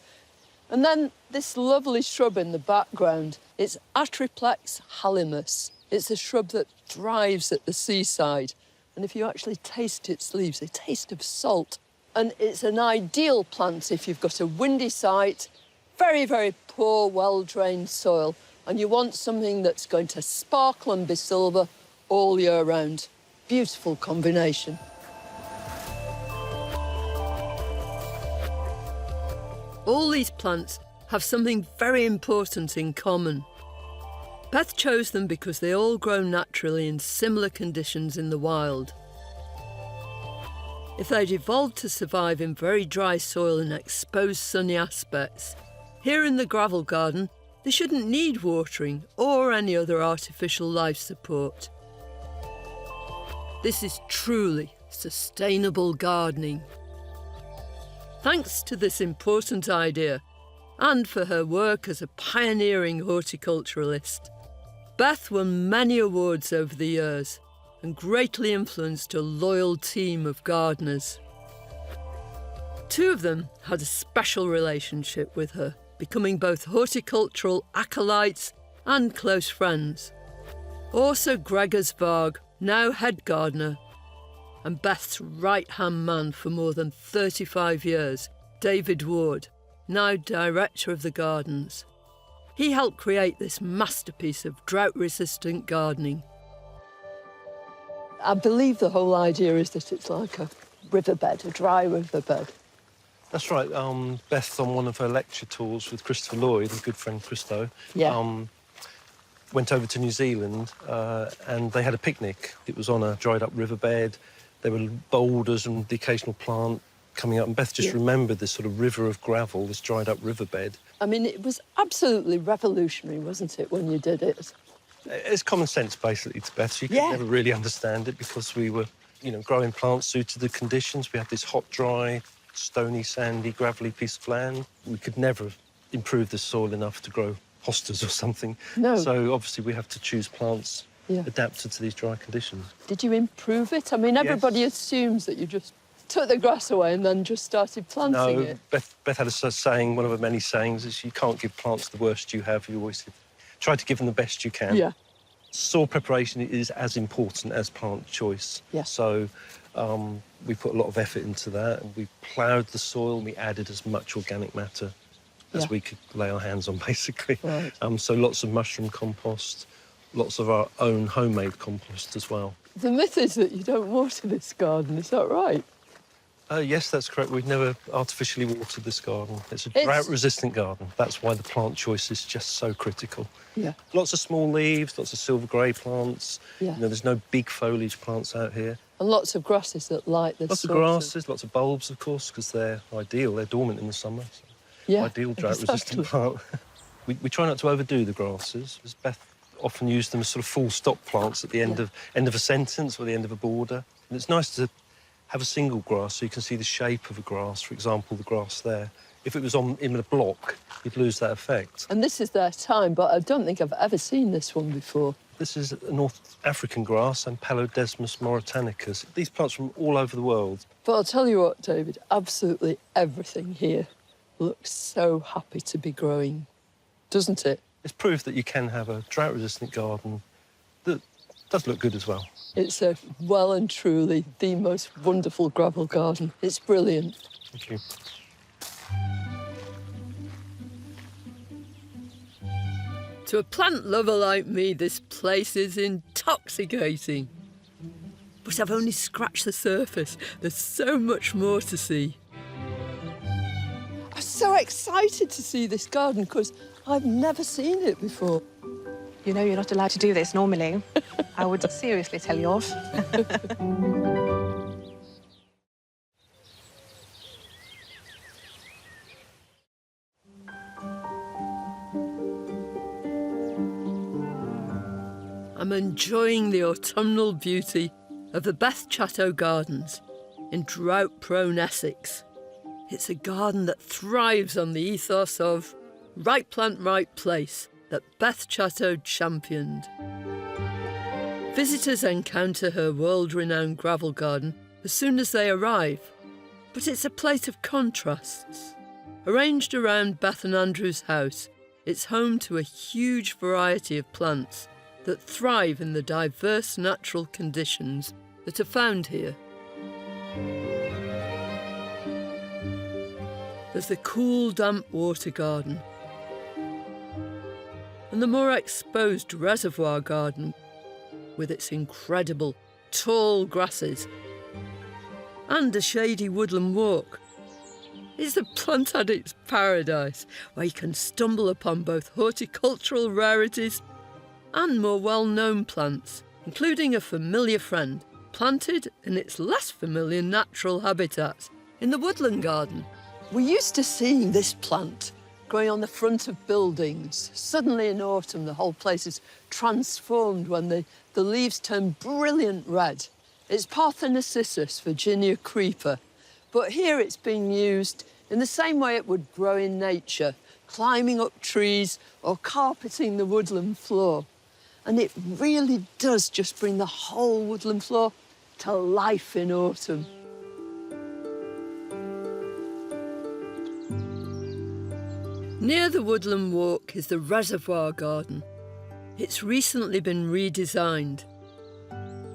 And then this lovely shrub in the background, it's Atriplex halimus. It's a shrub that thrives at the seaside. And if you actually taste its leaves, they taste of salt. And it's an ideal plant if you've got a windy site, very, very poor, well-drained soil, and you want something that's going to sparkle and be silver all year round. Beautiful combination. All these plants have something very important in common. Beth chose them because they all grow naturally in similar conditions in the wild. If they'd evolved to survive in very dry soil and exposed sunny aspects, here in the gravel garden, they shouldn't need watering or any other artificial life support. This is truly sustainable gardening. Thanks to this important idea, and for her work as a pioneering horticulturalist, Beth won many awards over the years and greatly influenced a loyal team of gardeners. Two of them had a special relationship with her, becoming both horticultural acolytes and close friends. Also Gregor's Varg, now head gardener, and Beth's right-hand man for more than 35 years, David Ward, now director of the gardens. He helped create this masterpiece of drought-resistant gardening. I believe the whole idea is that it's like a riverbed, a dry riverbed. That's right. Beth, on one of her lecture tours with Christopher Lloyd, a good friend Christo, went over to New Zealand and they had a picnic. It was on a dried-up riverbed. There were boulders and the occasional plant coming up, and Beth just remembered this sort of river of gravel, this dried-up riverbed. I mean, it was absolutely revolutionary, wasn't it, when you did it? It's common sense, basically, to Beth. She could never really understand it because we were, you know, growing plants suited the conditions. We had this hot, dry, stony, sandy, gravelly piece of land. We could never improve the soil enough to grow hostas or something. No. So, obviously, we have to choose plants adapted to these dry conditions. Did you improve it? I mean, everybody assumes that you just took the grass away and then just started planting it. No, Beth had a saying, one of her many sayings, is you can't give plants the worst you have, you always try to give them the best you can. Yeah. Soil preparation is as important as plant choice. Yeah. So we put a lot of effort into that, and we ploughed the soil and we added as much organic matter as we could lay our hands on, basically. Right. So lots of mushroom compost, lots of our own homemade compost as well. The myth is that you don't water this garden, is that right? Yes, that's correct. We've never artificially watered this garden. It's a drought-resistant garden. That's why the plant choice is just so critical. Yeah. Lots of small leaves, lots of silver grey plants. Yeah. You know, there's no big foliage plants out here. And lots of grasses that like this. Lots of grasses, lots of bulbs, of course, because they're ideal. They're dormant in the summer. So ideal drought-resistant plant. we try not to overdo the grasses, because Beth often used them as sort of full-stop plants at the end of a sentence or the end of a border. And it's nice to have a single grass so you can see the shape of a grass, for example, the grass there. If it was in a block, you'd lose that effect. And this is their time, but I don't think I've ever seen this one before. This is a North African grass, and Paludesmus mauritanicus. These plants from all over the world. But I'll tell you what, David, absolutely everything here looks so happy to be growing, doesn't it? It's proof that you can have a drought-resistant garden that does look good as well. It's a well and truly the most wonderful gravel garden. It's brilliant. Thank you. To a plant lover like me, this place is intoxicating. But I've only scratched the surface. There's so much more to see. I'm so excited to see this garden because I've never seen it before. You know you're not allowed to do this normally. I would seriously tell you off. I'm enjoying the autumnal beauty of the Beth Chatto Gardens in drought-prone Essex. It's a garden that thrives on the ethos of right plant, right place that Beth Chatto championed. Visitors encounter her world-renowned gravel garden as soon as they arrive, but it's a place of contrasts. Arranged around Beth and Andrew's house, it's home to a huge variety of plants that thrive in the diverse natural conditions that are found here. There's the cool, damp water garden, and the more exposed reservoir garden with its incredible tall grasses, and a shady woodland walk. It's the plant addict's paradise, where you can stumble upon both horticultural rarities and more well-known plants, including a familiar friend, planted in its less familiar natural habitat, in the woodland garden. We're used to seeing this plant growing on the front of buildings. Suddenly in autumn, the whole place is transformed when the leaves turn brilliant red. It's Parthenocissus, Virginia creeper, but here it's being used in the same way it would grow in nature, climbing up trees or carpeting the woodland floor. And it really does just bring the whole woodland floor to life in autumn. Near the woodland walk is the reservoir garden. It's recently been redesigned.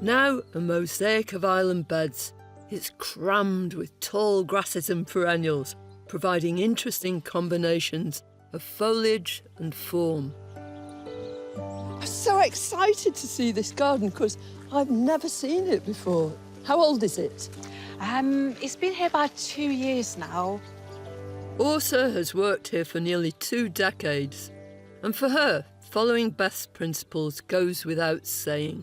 Now a mosaic of island beds, it's crammed with tall grasses and perennials, providing interesting combinations of foliage and form. I'm so excited to see this garden because I've never seen it before. How old is it? It's been here about 2 years now. Ursa has worked here for nearly 2 decades. And for her, following Beth's principles goes without saying.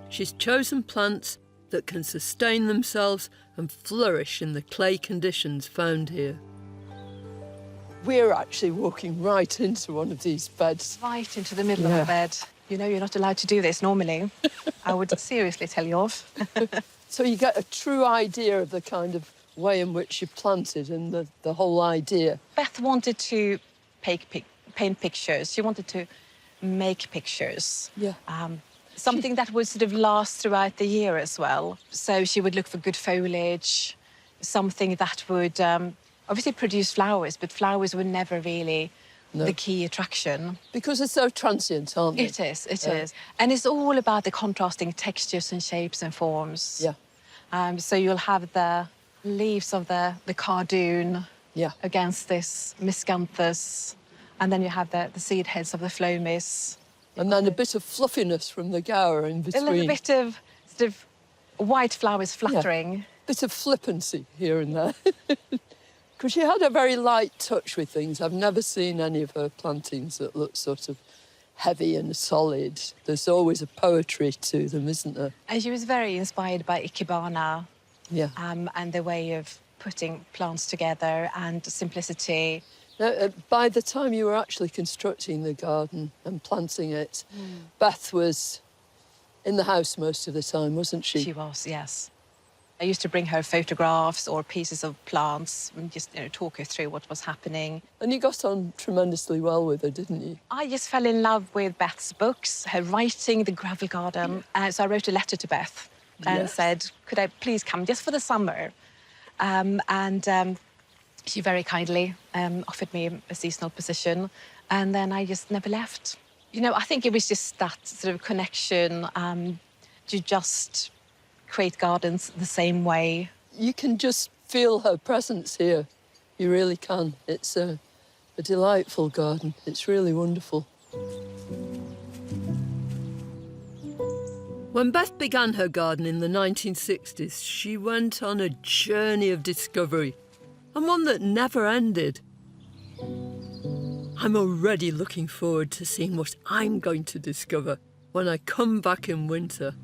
She's chosen plants that can sustain themselves and flourish in the clay conditions found here. We're actually walking right into one of these beds. Right into the middle of the bed. You know, you're not allowed to do this normally. I would seriously tell you off. So you get a true idea of the kind of way in which you planted and the whole idea. Beth wanted to paint pictures. She wanted to make pictures. Yeah. Something that would sort of last throughout the year as well. So she would look for good foliage, something that would obviously produce flowers, but flowers were never really the key attraction. Because they're so transient, aren't they? It is, it is. And it's all about the contrasting textures and shapes and forms. Yeah. So you'll have the leaves of the cardoon against this miscanthus, and then you have the seed heads of the phlomis. And then a bit of fluffiness from the gower in between. A little bit of sort of white flowers fluttering. Yeah. Bit of flippancy here and there. Because she had a very light touch with things. I've never seen any of her plantings that look sort of heavy and solid. There's always a poetry to them, isn't there? And she was very inspired by Ikebana. Yeah. And the way of putting plants together and simplicity. Now, by the time you were actually constructing the garden and planting it, Beth was in the house most of the time, wasn't she? She was, yes. I used to bring her photographs or pieces of plants and just talk her through what was happening. And you got on tremendously well with her, didn't you? I just fell in love with Beth's books, her writing, the gravel garden. So I wrote a letter to Beth and said, could I please come just for the summer? She very kindly offered me a seasonal position, and then I just never left. You know, I think it was just that sort of connection to just create gardens the same way. You can just feel her presence here. You really can. It's a delightful garden. It's really wonderful. When Beth began her garden in the 1960s, she went on a journey of discovery, and one that never ended. I'm already looking forward to seeing what I'm going to discover when I come back in winter.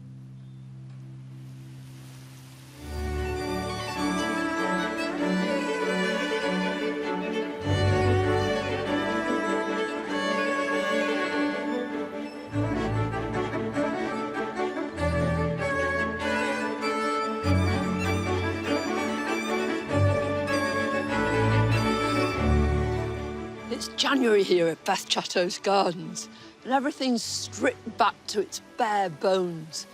It's January here at Beth Chatto's gardens, and everything's stripped back to its bare bones.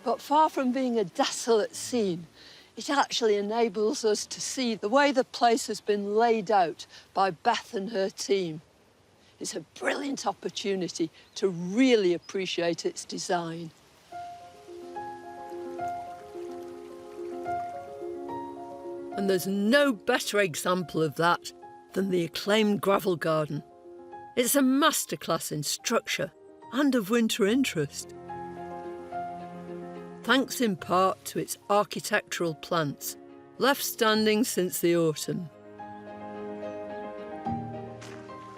But far from being a desolate scene, it actually enables us to see the way the place has been laid out by Beth and her team. It's a brilliant opportunity to really appreciate its design. And there's no better example of that than the acclaimed gravel garden. It's a masterclass in structure and of winter interest. Thanks in part to its architectural plants, left standing since the autumn.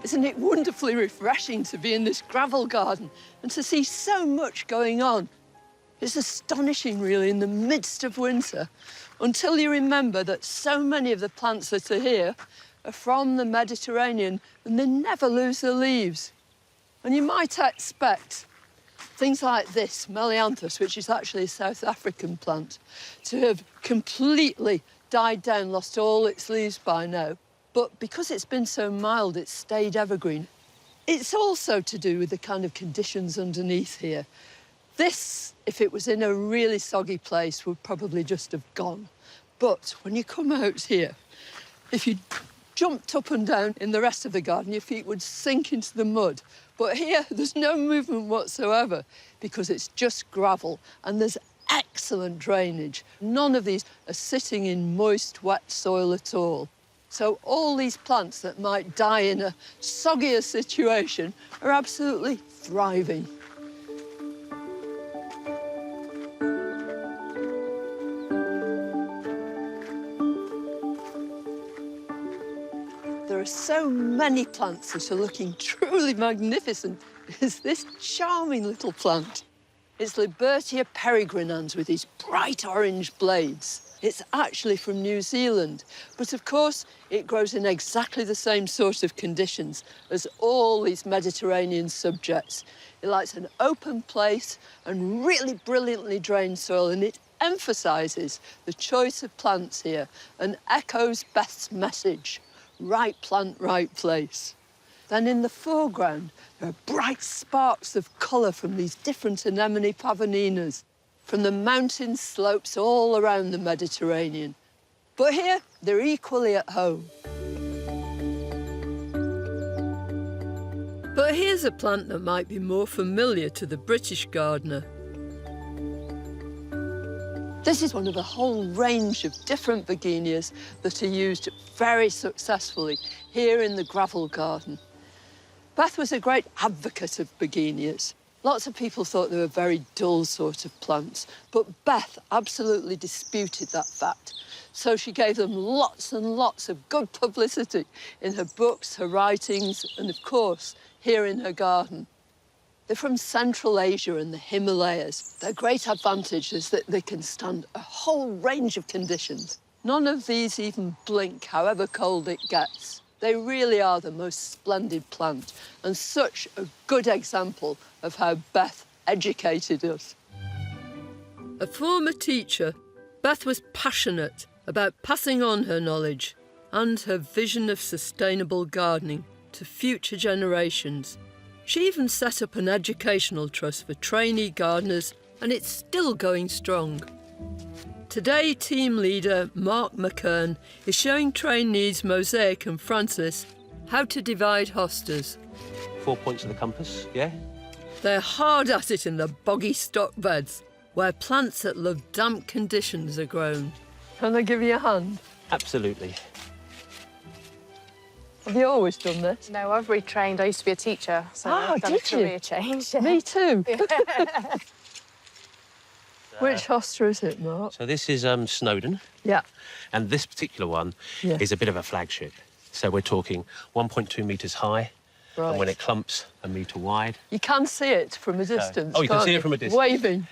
Isn't it wonderfully refreshing to be in this gravel garden and to see so much going on? It's astonishing, really, in the midst of winter, until you remember that so many of the plants that are here are from the Mediterranean and they never lose their leaves. And you might expect things like this, Melianthus, which is actually a South African plant, to have completely died down, lost all its leaves by now. But because it's been so mild, it's stayed evergreen. It's also to do with the kind of conditions underneath here. This, if it was in a really soggy place, would probably just have gone. But when you come out here, if you jumped up and down in the rest of the garden, your feet would sink into the mud. But here, there's no movement whatsoever because it's just gravel and there's excellent drainage. None of these are sitting in moist, wet soil at all. So all these plants that might die in a soggier situation are absolutely thriving. There are so many plants that are looking truly magnificent. There's this charming little plant. It's Libertia peregrinans with these bright orange blades. It's actually from New Zealand, but of course it grows in exactly the same sort of conditions as all these Mediterranean subjects. It likes an open place and really brilliantly drained soil, and it emphasises the choice of plants here and echoes Beth's message, right plant, right place. Then in the foreground, there are bright sparks of colour from these different anemone pavoninas, from the mountain slopes all around the Mediterranean. But here, they're equally at home. But here's a plant that might be more familiar to the British gardener. This is one of a whole range of different begonias that are used very successfully here in the gravel garden. Beth was a great advocate of begonias. Lots of people thought they were very dull sort of plants, but Beth absolutely disputed that fact. So she gave them lots and lots of good publicity in her books, her writings, and of course, here in her garden. They're from Central Asia and the Himalayas. Their great advantage is that they can stand a whole range of conditions. None of these even blink, however cold it gets. They really are the most splendid plant and such a good example of how Beth educated us. A former teacher, Beth was passionate about passing on her knowledge and her vision of sustainable gardening to future generations. She even set up an educational trust for trainee gardeners, and it's still going strong. Today, team leader Mark McKern is showing trainees Mosaic and Francis how to divide hostas. 4 points of the compass, yeah? They're hard at it in the boggy stock beds, where plants that love damp conditions are grown. Can I give you a hand? Absolutely. Have you always done this? No, I've retrained. I used to be a teacher, so I've done a career change. Me too. Which hosta is it, Mark? So this is Snowdon. Yeah. And this particular one is a bit of a flagship. So we're talking 1.2 metres high, Right. and when it clumps, 1 metre wide. You can see it from a distance. Oh, you can see it from a distance. Waving.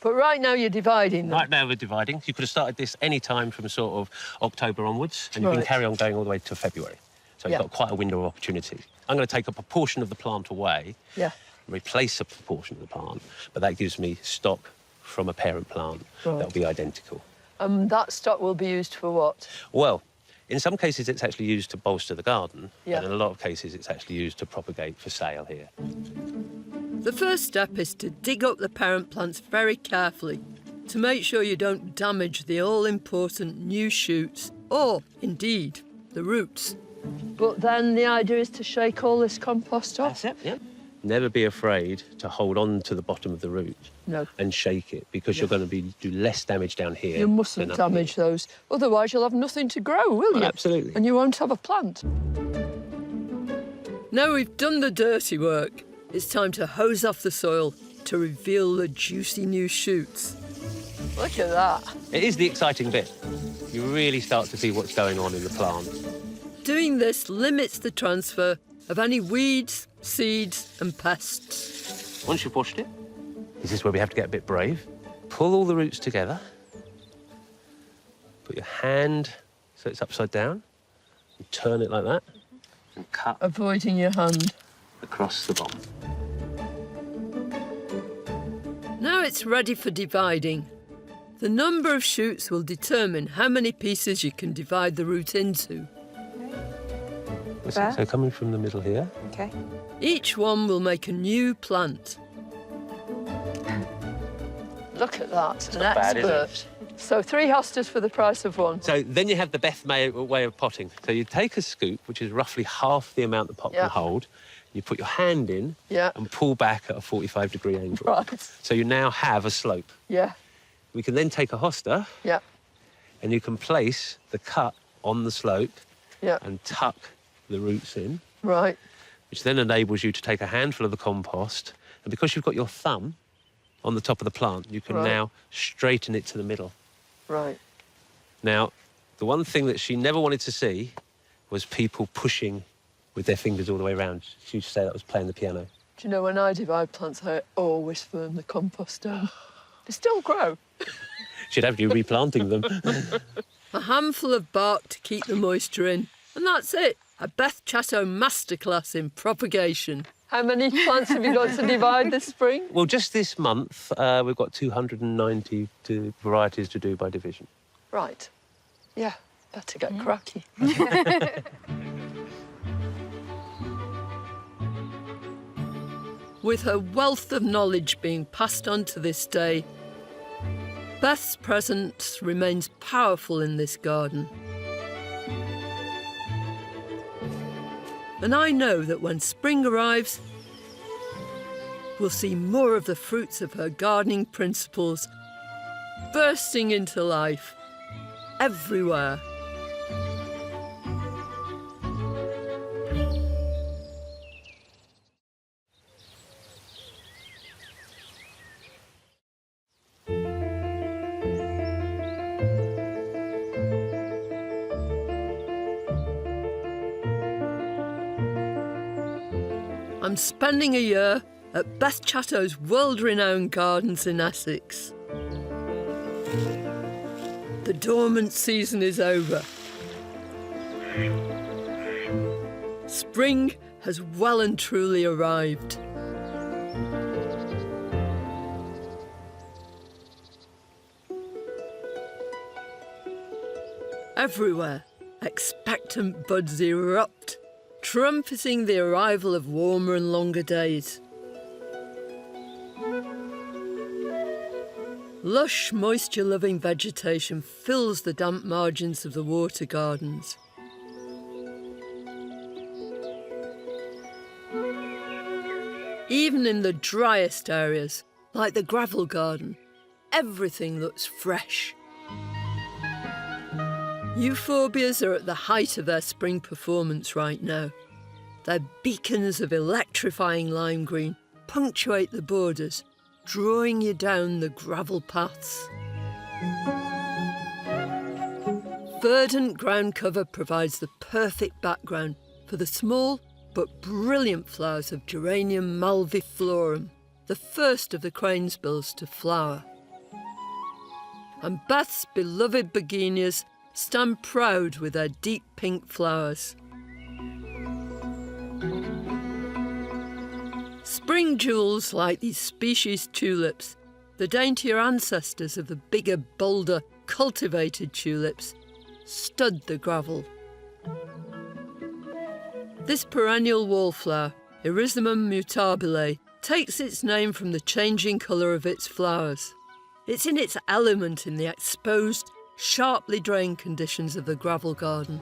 But right now you're dividing them. Right now we're dividing. You could have started this any time from sort of October onwards, and you can Right. carry on going all the way to February. So you've got quite a window of opportunity. I'm going to take up a portion of the plant away, replace a proportion of the plant, but that gives me stock from a parent plant that'll be identical. That stock will be used for what? Well, in some cases it's actually used to bolster the garden, Yeah. and in a lot of cases it's actually used to propagate for sale here. The first step is to dig up the parent plants very carefully to make sure you don't damage the all-important new shoots or, indeed, the roots. But then the idea is to shake all this compost off? That's it, yeah. Never be afraid to hold on to the bottom of the root and shake it, because you're going to do less damage down here. You mustn't damage those, otherwise you'll have nothing to grow, will you? Absolutely. And you won't have a plant. Now we've done the dirty work, it's time to hose off the soil to reveal the juicy new shoots. Look at that. It is the exciting bit. You really start to see what's going on in the plant. Doing this limits the transfer of any weeds, seeds and pests. Once you've washed it, this is where we have to get a bit brave. Pull all the roots together. Put your hand so it's upside down. And turn it like that. And cut. Avoiding your hand. Across the bottom. Now it's ready for dividing. The number of shoots will determine how many pieces you can divide the root into. So coming from the middle here. Okay. Each one will make a new plant. Look at that, an not bad, is it? expert. So 3 hostas for the price of 1. So then you have the Beth way of potting. So you take a scoop, which is roughly half the amount the pot can hold. You put your hand in and pull back at a 45-degree angle. Right. So you now have a slope. Yeah. We can then take a hosta and you can place the cut on the slope and tuck the roots in. Right. Which then enables you to take a handful of the compost, and because you've got your thumb on the top of the plant, you can now straighten it to the middle. Right. Now, the one thing that she never wanted to see was people pushing with their fingers all the way around. She used to say that was playing the piano. Do you know, when I divide plants, I always firm the compost down. They still grow. She'd have you replanting them. A handful of bark to keep the moisture in. And that's it. A Beth Chatto masterclass in propagation. How many plants have you got to divide this spring? Well, just this month, we've got 290 varieties to do by division. Right. Yeah, better get cracky. With her wealth of knowledge being passed on to this day, Beth's presence remains powerful in this garden. And I know that when spring arrives, we'll see more of the fruits of her gardening principles bursting into life everywhere. I'm spending a year at Beth Chatto's world-renowned gardens in Essex. The dormant season is over. Spring has well and truly arrived. Everywhere, expectant buds erupt, trumpeting the arrival of warmer and longer days. Lush, moisture-loving vegetation fills the damp margins of the water gardens. Even in the driest areas, like the gravel garden, everything looks fresh. Euphorbias are at the height of their spring performance right now. Their beacons of electrifying lime green punctuate the borders, drawing you down the gravel paths. Verdant ground cover provides the perfect background for the small but brilliant flowers of Geranium malviflorum, the first of the cranesbills to flower. And Beth's beloved begonias stand proud with their deep pink flowers. Spring jewels like these species tulips, the daintier ancestors of the bigger, bolder, cultivated tulips, stud the gravel. This perennial wallflower, Erysimum mutabile, takes its name from the changing colour of its flowers. It's in its element in the exposed, sharply drained conditions of the gravel garden.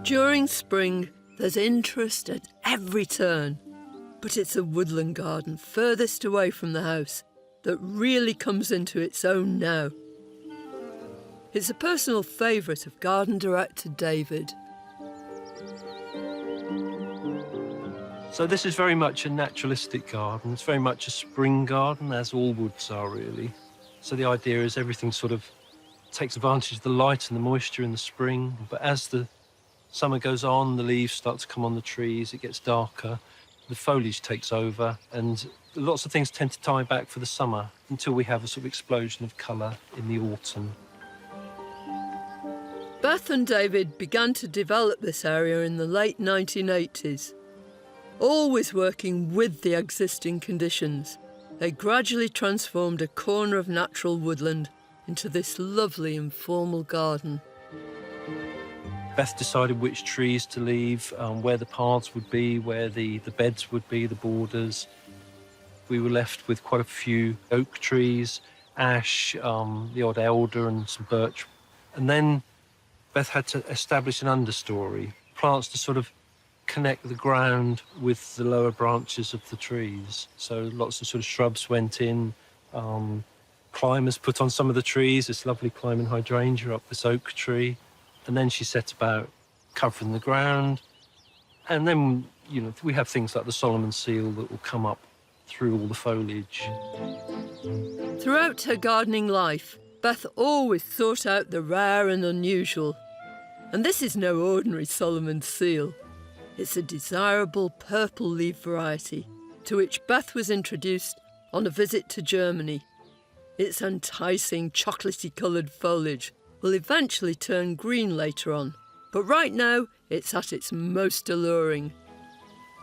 During spring, there's interest at every turn, but it's a woodland garden furthest away from the house that really comes into its own now. It's a personal favourite of garden director David. So this is very much a naturalistic garden. It's very much a spring garden, as all woods are really. So the idea is everything's sort of takes advantage of the light and the moisture in the spring. But as the summer goes on, the leaves start to come on the trees, it gets darker, the foliage takes over, and lots of things tend to tie back for the summer until we have a sort of explosion of colour in the autumn. Beth and David began to develop this area in the late 1980s. Always working with the existing conditions, they gradually transformed a corner of natural woodland into this lovely informal garden. Beth decided which trees to leave, where the paths would be, where the beds would be, the borders. We were left with quite a few oak trees, ash, the odd elder and some birch. And then Beth had to establish an understory, plants to sort of connect the ground with the lower branches of the trees. So lots of sort of shrubs went in, climbers put on some of the trees, this lovely climbing hydrangea up this oak tree. And then she set about covering the ground. And then, you know, we have things like the Solomon seal that will come up through all the foliage. Throughout her gardening life, Beth always sought out the rare and unusual. And this is no ordinary Solomon seal. It's a desirable purple leaf variety to which Beth was introduced on a visit to Germany. Its enticing chocolatey coloured foliage will eventually turn green later on, but right now it's at its most alluring.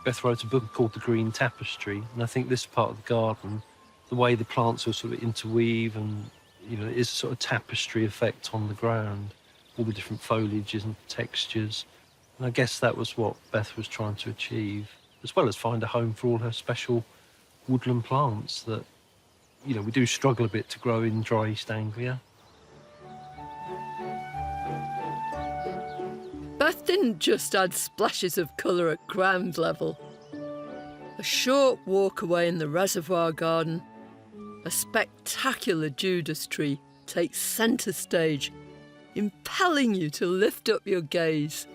Beth wrote a book called The Green Tapestry, and I think this part of the garden, the way the plants will sort of interweave and, you know, is a sort of tapestry effect on the ground, all the different foliages and textures. And I guess that was what Beth was trying to achieve, as well as find a home for all her special woodland plants that, you know, we do struggle a bit to grow in dry East Anglia. Beth didn't just add splashes of colour at ground level. A short walk away in the reservoir garden, a spectacular Judas tree takes centre stage, impelling you to lift up your gaze.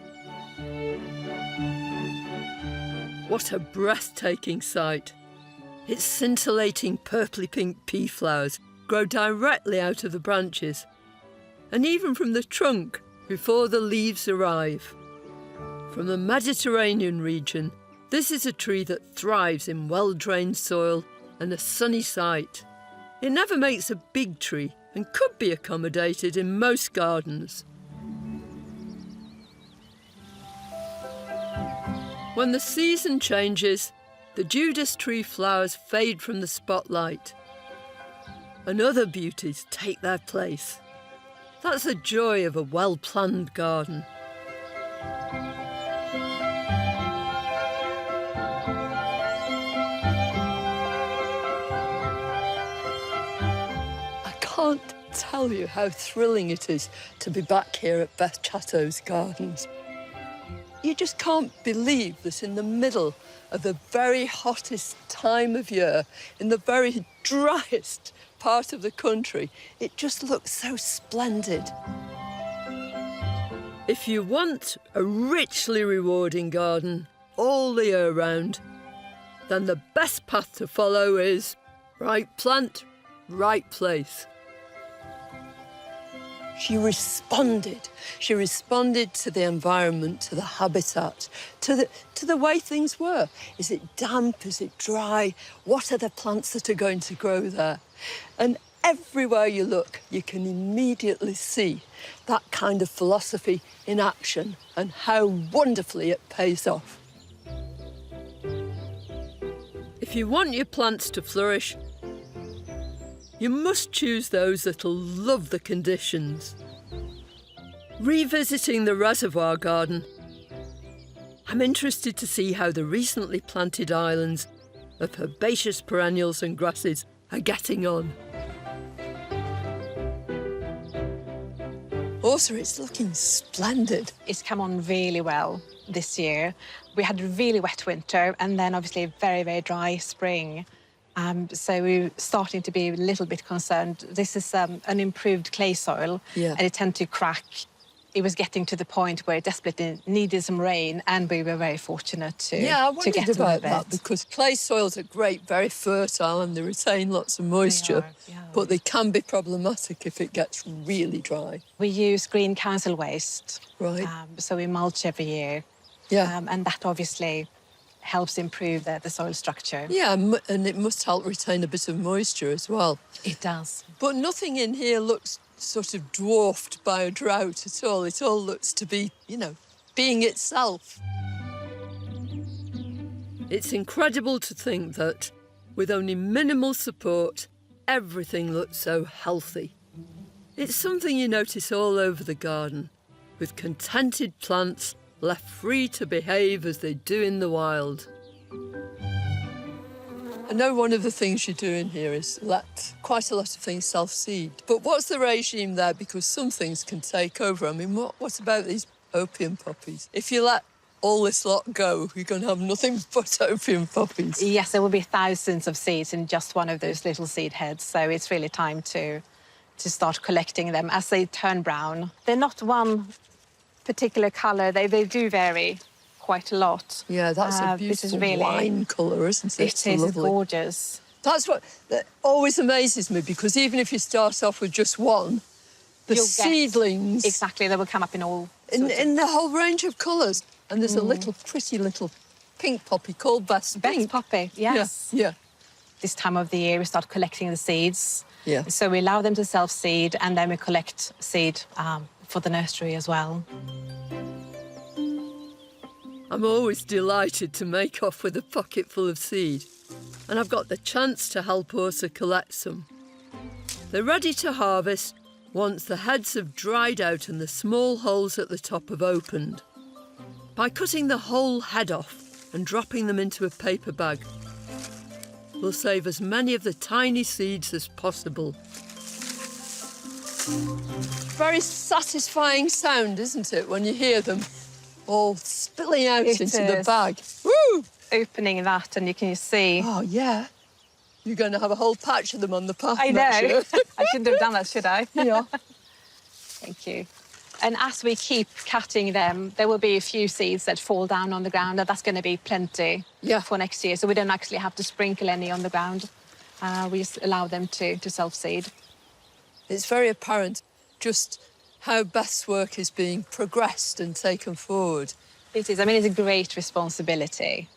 What a breathtaking sight. Its scintillating purply pink pea flowers grow directly out of the branches, and even from the trunk before the leaves arrive. From the Mediterranean region, this is a tree that thrives in well-drained soil and a sunny site. It never makes a big tree and could be accommodated in most gardens. When the season changes, the Judas tree flowers fade from the spotlight, and other beauties take their place. That's the joy of a well-planned garden. I can't tell you how thrilling it is to be back here at Beth Chatto's gardens. You just can't believe that in the middle of the very hottest time of year, in the very driest part of the country, it just looks so splendid. If you want a richly rewarding garden all the year round, then the best path to follow is right plant, right place. She responded. She responded to the environment, to the habitat, to the way things were. Is it damp? Is it dry? What are the plants that are going to grow there? And everywhere you look, you can immediately see that kind of philosophy in action and how wonderfully it pays off. If you want your plants to flourish, you must choose those that'll love the conditions. Revisiting the reservoir garden, I'm interested to see how the recently planted islands of herbaceous perennials and grasses are getting on. Also, it's looking splendid. It's come on really well this year. We had a really wet winter and then obviously a very, very dry spring. So we're starting to be a little bit concerned. This is an improved clay soil, and it tends to crack it was getting to the point where it desperately needed some rain, and we were very fortunate to Yeah, I to wondered get them a about bed. that, because clay soils are great, very fertile, and they retain lots of moisture. But they can be problematic if it gets really dry. We use green council waste. Right. So we mulch every year. Yeah. And that obviously helps improve the soil structure. Yeah, and it must help retain a bit of moisture as well. It does. But nothing in here looks sort of dwarfed by a drought at all. It all looks to be, you know, being itself. It's incredible to think that, with only minimal support, everything looks so healthy. It's something you notice all over the garden, with contented plants left free to behave as they do in the wild. I know one of the things you do in here is let quite a lot of things self-seed. But what's the regime there? Because some things can take over. I mean, what about these opium poppies? If you let all this lot go, you're going to have nothing but opium poppies. Yes, there will be thousands of seeds in just one of those little seed heads, so it's really time to start collecting them as they turn brown. They're not one particular colour. They do vary quite a lot. Yeah, that's a beautiful wine colour, isn't it? It is gorgeous. That's what that always amazes me, because even if you start off with just one, the seedlings... Exactly, they will come up in all... In the whole range of colours. And there's a pretty little pink poppy called Beth's Pink. Poppy, yes. Yeah. This time of the year, we start collecting the seeds. Yeah. So we allow them to self-seed, and then we collect seed for the nursery as well. I'm always delighted to make off with a pocket full of seed. And I've got the chance to help Ursa collect some. They're ready to harvest once the heads have dried out and the small holes at the top have opened. By cutting the whole head off and dropping them into a paper bag, we'll save as many of the tiny seeds as possible. Very satisfying sound, isn't it, when you hear them all spilling out into the bag. Woo! Opening that, and you can see... Oh, yeah. You're going to have a whole patch of them on the path. I know. I shouldn't have done that, should I? Yeah. Thank you. And as we keep cutting them, there will be a few seeds that fall down on the ground, and that's going to be plenty for next year. So we don't actually have to sprinkle any on the ground. We just allow them to self-seed. It's very apparent just how Beth's work is being progressed and taken forward. It is. I mean, it's a great responsibility.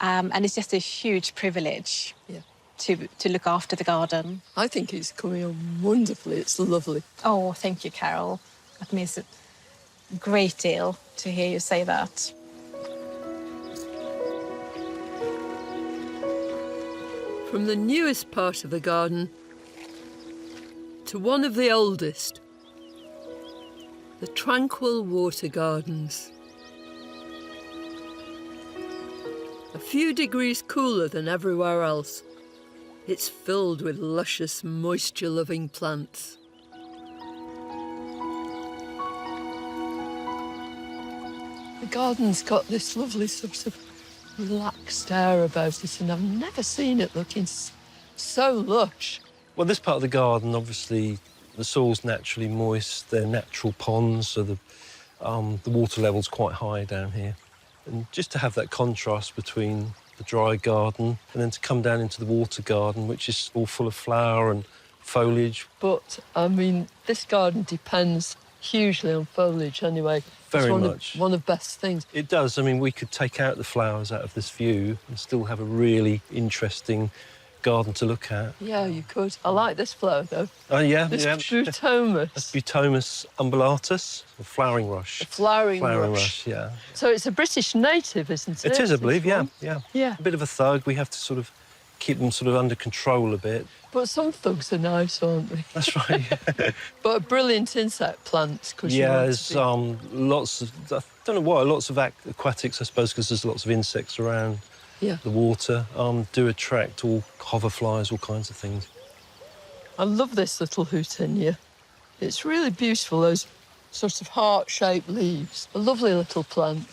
And it's just a huge privilege to look after the garden. I think it's coming on wonderfully. It's lovely. Oh, thank you, Carol. That means a great deal to hear you say that. From the newest part of the garden to one of the oldest, the tranquil water gardens. A few degrees cooler than everywhere else, it's filled with luscious, moisture-loving plants. The garden's got this lovely sort of relaxed air about it, and I've never seen it looking so lush. Well, this part of the garden, obviously, the soil's naturally moist. They're natural ponds, so the water level's quite high down here. And just to have that contrast between the dry garden and then to come down into the water garden, which is all full of flower and foliage. But, I mean, this garden depends hugely on foliage anyway. Very it's much. One of Beth's things. It does. I mean, we could take out the flowers out of this view and still have a really interesting garden to look at. Yeah, you could. I like this flower, though. Oh, yeah. This yeah. Butomus. That's Butomus umbellatus, or flowering rush. The flowering rush, yeah. So it's a British native, isn't it? It is, I believe, yeah. Yeah. A bit of a thug. We have to sort of keep them sort of under control a bit. But some thugs are nice, aren't they? That's right, yeah. But a brilliant insect plant. Yeah, there's lots of, I don't know why, lots of aquatics, I suppose, because there's lots of insects around. Yeah. The water do attract all hoverflies, all kinds of things. I love this little houttenia. It's really beautiful, those sort of heart-shaped leaves. A lovely little plant.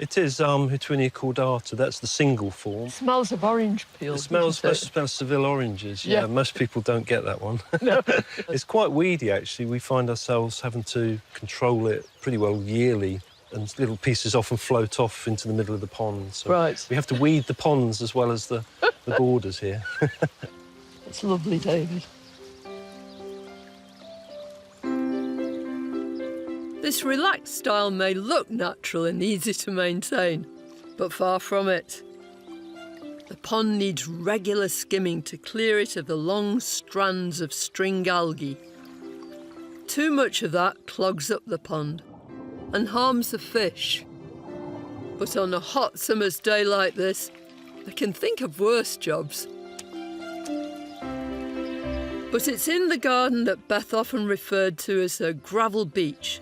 It is Hutuinia cordata. That's the single form. It smells of orange peel. It smells Seville oranges. Yeah, most people don't get that one. No. It's quite weedy, actually. We find ourselves having to control it pretty well yearly, and little pieces often float off into the middle of the pond. So we have to weed the ponds as well as the borders here. It's lovely, David. This relaxed style may look natural and easy to maintain, but far from it. The pond needs regular skimming to clear it of the long strands of string algae. Too much of that clogs up the pond and harms the fish. But on a hot summer's day like this, I can think of worse jobs. But it's in the garden that Beth often referred to as her gravel beach,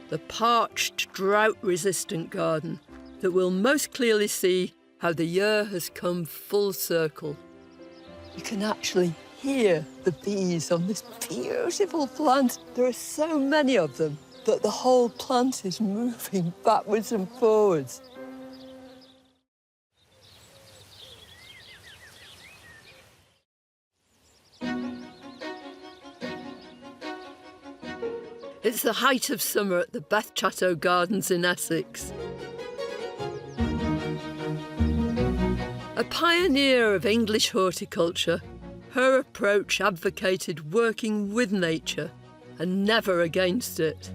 the parched, drought-resistant garden that will most clearly see how the year has come full circle. You can actually hear the bees on this beautiful plant. There are so many of them that the whole plant is moving backwards and forwards. It's the height of summer at the Beth Chatto Gardens in Essex. A pioneer of English horticulture, her approach advocated working with nature and never against it.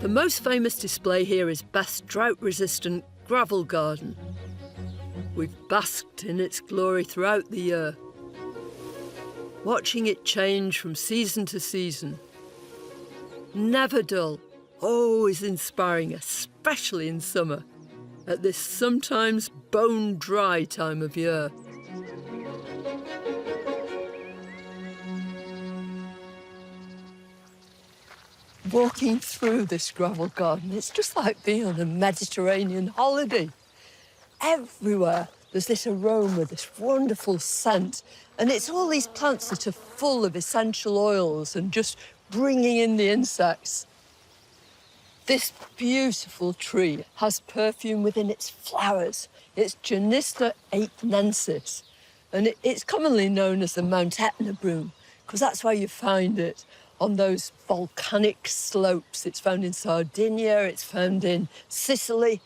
The most famous display here is Beth's drought-resistant gravel garden. We've basked in its glory throughout the year, watching it change from season to season. Never dull, always inspiring, especially in summer, at this sometimes bone-dry time of year. Walking through this gravel garden, it's just like being on a Mediterranean holiday. Everywhere there's this aroma, this wonderful scent, and it's all these plants that are full of essential oils and just bringing in the insects. This beautiful tree has perfume within its flowers. It's Genista aitnensis, and it's commonly known as the Mount Etna broom, because that's where you find it, on those volcanic slopes. It's found in Sardinia, it's found in Sicily,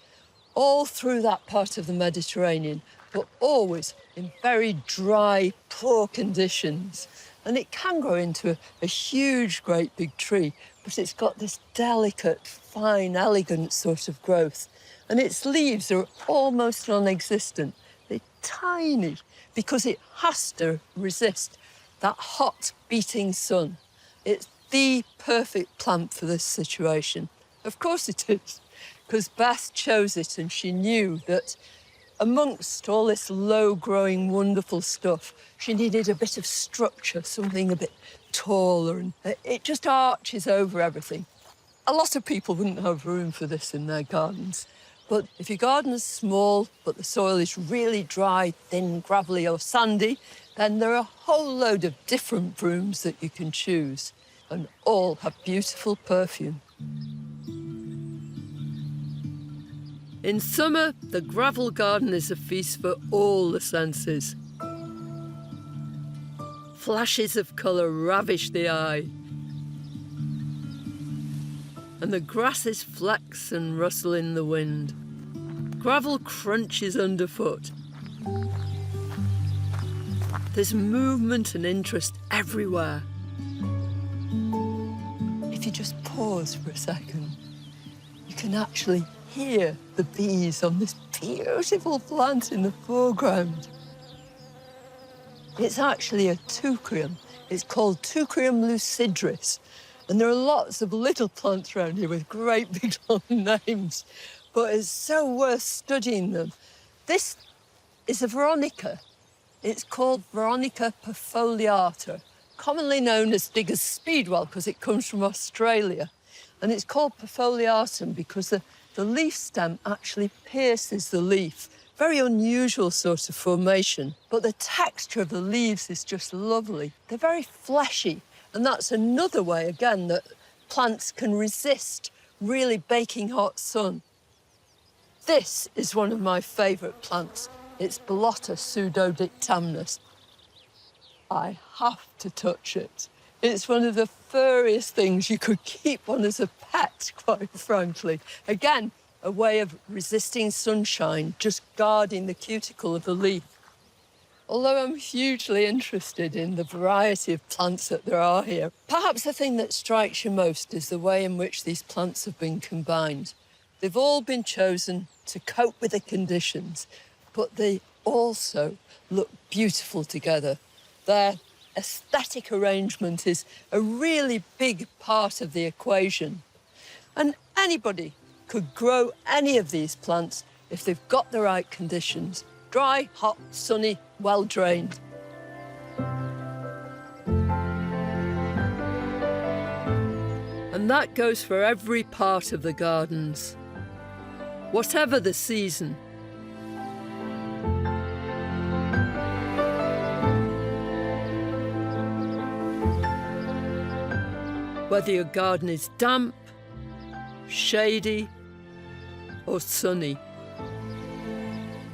all through that part of the Mediterranean, but always in very dry, poor conditions. And it can grow into a huge, great big tree, but it's got this delicate, fine, elegant sort of growth. And its leaves are almost non-existent. They're tiny because it has to resist that hot, beating sun. It's the perfect plant for this situation. Of course it is, because Beth chose it and she knew that amongst all this low-growing, wonderful stuff, she needed a bit of structure, something a bit taller, and it just arches over everything. A lot of people wouldn't have room for this in their gardens. But if your garden's small, but the soil is really dry, thin, gravelly or sandy, then there are a whole load of different brooms that you can choose, and all have beautiful perfume. In summer, the gravel garden is a feast for all the senses. Flashes of colour ravish the eye, and the grasses flex and rustle in the wind. Gravel crunches underfoot. There's movement and interest everywhere. If you just pause for a second, you can actually hear the bees on this beautiful plant in the foreground. It's actually a teucrium. It's called Teucrium lucidris. And there are lots of little plants around here with great big long names, but it's so worth studying them. This is a veronica. It's called Veronica perfoliata, commonly known as Digger's Speedwell because it comes from Australia. And it's called perfoliatum because the leaf stem actually pierces the leaf. Very unusual sort of formation, but the texture of the leaves is just lovely. They're very fleshy, and that's another way, again, that plants can resist really baking hot sun. This is one of my favourite plants. It's Bellota pseudodictamnus. I have to touch it. It's one of the furriest things you could keep on as a pet, quite frankly. Again, a way of resisting sunshine, just guarding the cuticle of the leaf. Although I'm hugely interested in the variety of plants that there are here, perhaps the thing that strikes you most is the way in which these plants have been combined. They've all been chosen to cope with the conditions, but they also look beautiful together. Their aesthetic arrangement is a really big part of the equation. And anybody could grow any of these plants if they've got the right conditions. Dry, hot, sunny, well-drained. And that goes for every part of the gardens, whatever the season. Whether your garden is damp, shady, or sunny,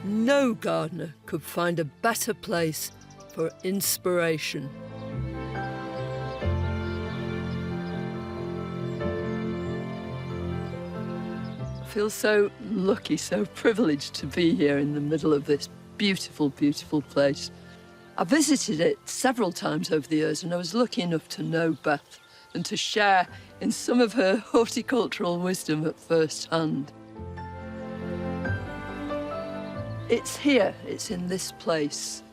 no gardener could find a better place for inspiration. I feel so lucky, so privileged to be here in the middle of this beautiful, beautiful place. I visited it several times over the years, and I was lucky enough to know Beth and to share in some of her horticultural wisdom at first hand. It's here, it's in this place,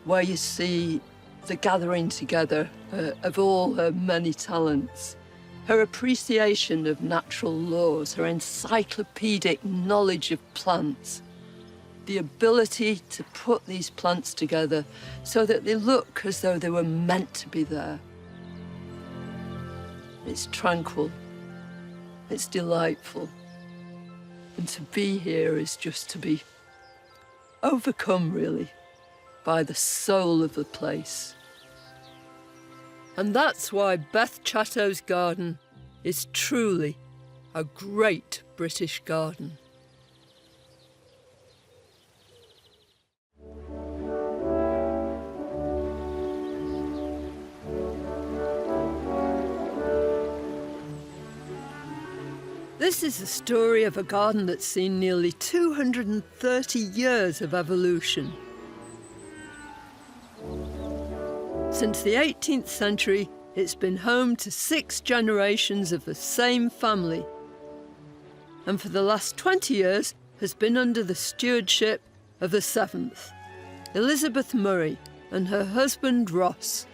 where you see the gathering together of all her many talents, her appreciation of natural laws, her encyclopedic knowledge of plants, the ability to put these plants together so that they look as though they were meant to be there. It's tranquil, it's delightful, and to be here is just to be overcome, really, by the soul of the place. And that's why Beth Chatto's garden is truly a great British garden. This is the story of a garden that's seen nearly 230 years of evolution. Since the 18th century, it's been home to 6 generations of the same family. And for the last 20 years has been under the stewardship of the 7th, Elizabeth Murray, and her husband Ross.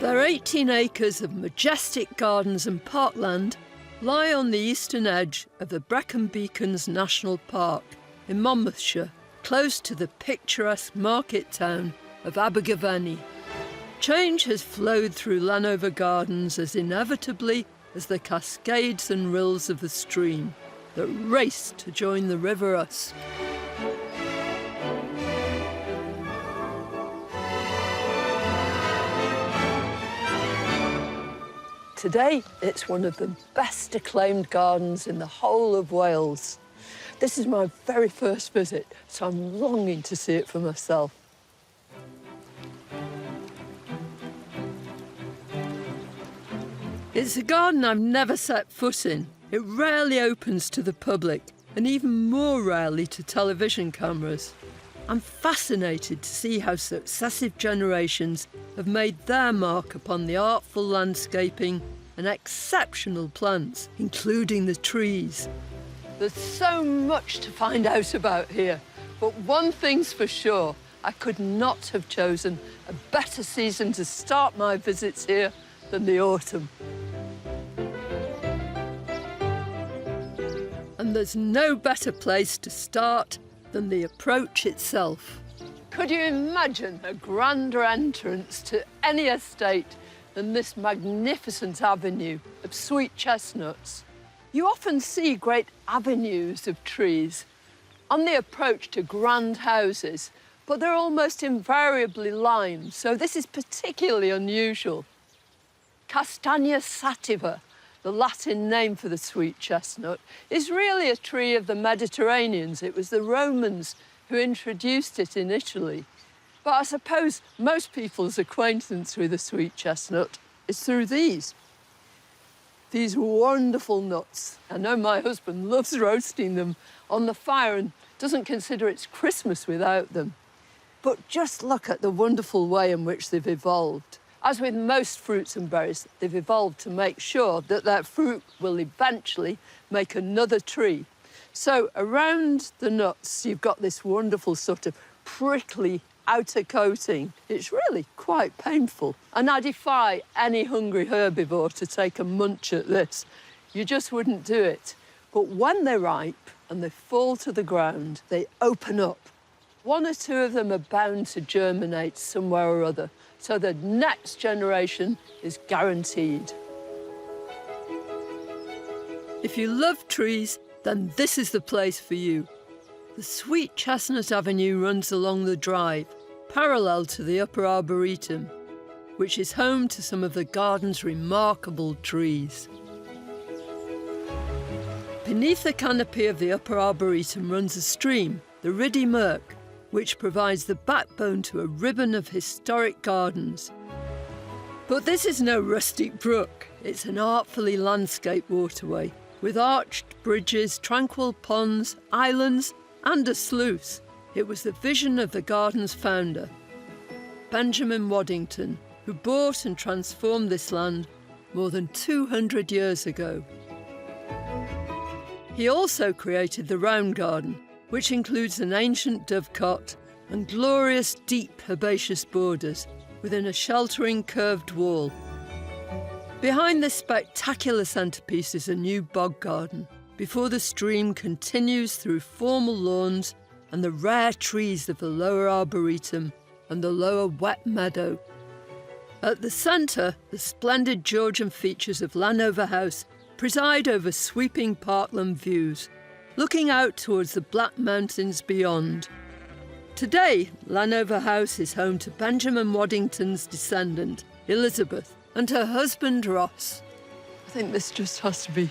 Their 18 acres of majestic gardens and parkland lie on the eastern edge of the Brecon Beacons National Park in Monmouthshire, close to the picturesque market town of Aberglasney. Change has flowed through Llanover Gardens as inevitably as the cascades and rills of the stream that race to join the River Usk. Today, it's one of the best acclaimed gardens in the whole of Wales. This is my very first visit, so I'm longing to see it for myself. It's a garden I've never set foot in. It rarely opens to the public, and even more rarely to television cameras. I'm fascinated to see how successive generations have made their mark upon the artful landscaping and exceptional plants, including the trees. There's so much to find out about here, but one thing's for sure, I could not have chosen a better season to start my visits here than the autumn. And there's no better place to start than the approach itself. Could you imagine a grander entrance to any estate than this magnificent avenue of sweet chestnuts? You often see great avenues of trees on the approach to grand houses, but they're almost invariably limes, so this is particularly unusual. Castagna sativa, the Latin name for the sweet chestnut, is really a tree of the Mediterraneans. It was the Romans who introduced it in Italy. But I suppose most people's acquaintance with the sweet chestnut is through these wonderful nuts. I know my husband loves roasting them on the fire and doesn't consider it's Christmas without them. But just look at the wonderful way in which they've evolved. As with most fruits and berries, they've evolved to make sure that that fruit will eventually make another tree. So around the nuts, you've got this wonderful sort of prickly outer coating. It's really quite painful. And I defy any hungry herbivore to take a munch at this. You just wouldn't do it. But when they're ripe and they fall to the ground, they open up. One or two of them are bound to germinate somewhere or other, so the next generation is guaranteed. If you love trees, then this is the place for you. The Sweet Chestnut Avenue runs along the drive, parallel to the Upper Arboretum, which is home to some of the garden's remarkable trees. Beneath the canopy of the Upper Arboretum runs a stream, the Riddy Merk, which provides the backbone to a ribbon of historic gardens. But this is no rustic brook. It's an artfully landscaped waterway, with arched bridges, tranquil ponds, islands, and a sluice. It was the vision of the garden's founder, Benjamin Waddington, who bought and transformed this land more than 200 years ago. He also created the Round Garden, which includes an ancient dovecot and glorious deep herbaceous borders within a sheltering curved wall. Behind this spectacular centrepiece is a new bog garden, before the stream continues through formal lawns and the rare trees of the lower arboretum and the lower wet meadow. At the centre, the splendid Georgian features of Llanover House preside over sweeping parkland views, looking out towards the Black Mountains beyond. Today, Llanover House is home to Benjamin Waddington's descendant, Elizabeth, and her husband, Ross. I think this just has to be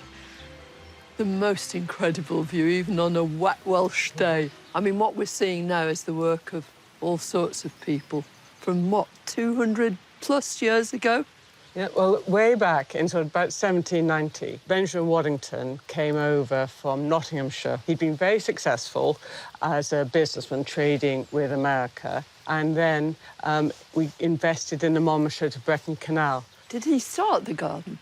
the most incredible view, even on a wet Welsh day. I mean, what we're seeing now is the work of all sorts of people from, what, 200 plus years ago? Yeah, well, way back in sort of about 1790, Benjamin Waddington came over from Nottinghamshire. He'd been very successful as a businessman trading with America, and then we invested in the Monmouthshire to Brecon Canal. Did he start the garden?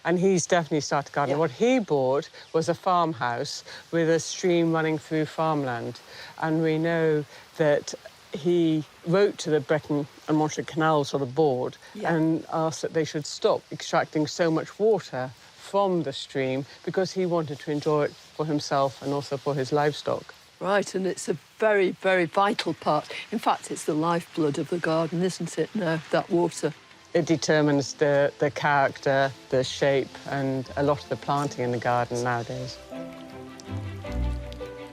And he's definitely started gardening. Yeah. What he bought was a farmhouse with a stream running through farmland. And we know that he wrote to the Brecon and Monmouthshire Canal sort of board and asked that they should stop extracting so much water from the stream because he wanted to enjoy it for himself and also for his livestock. Right, and it's a very, very vital part. In fact, it's the lifeblood of the garden, isn't it, now, that water? It determines the character, the shape, and a lot of the planting in the garden nowadays.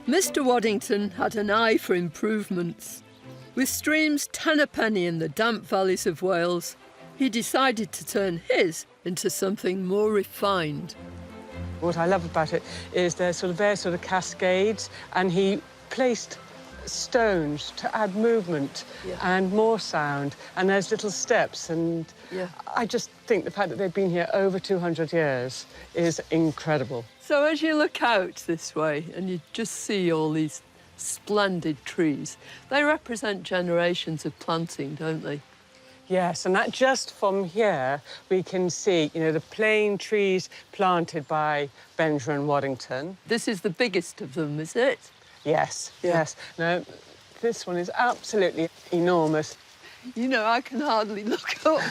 Mr. Waddington had an eye for improvements. With streams 10 a penny in the damp valleys of Wales, he decided to turn his into something more refined. What I love about it is there's sort of various sort of cascades, and he placed stones to add movement and more sound, and there's little steps, and I just think the fact that they've been here over 200 years is incredible. So as you look out this way and you just see all these splendid trees, they represent generations of planting, don't they? Yes, and that just from here we can see, you know, the plane trees planted by Benjamin Waddington. This is the biggest of them, is it? Yes, yes. No, this one is absolutely enormous. You know, I can hardly look up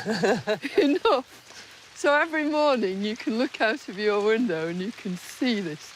enough. So every morning you can look out of your window and you can see this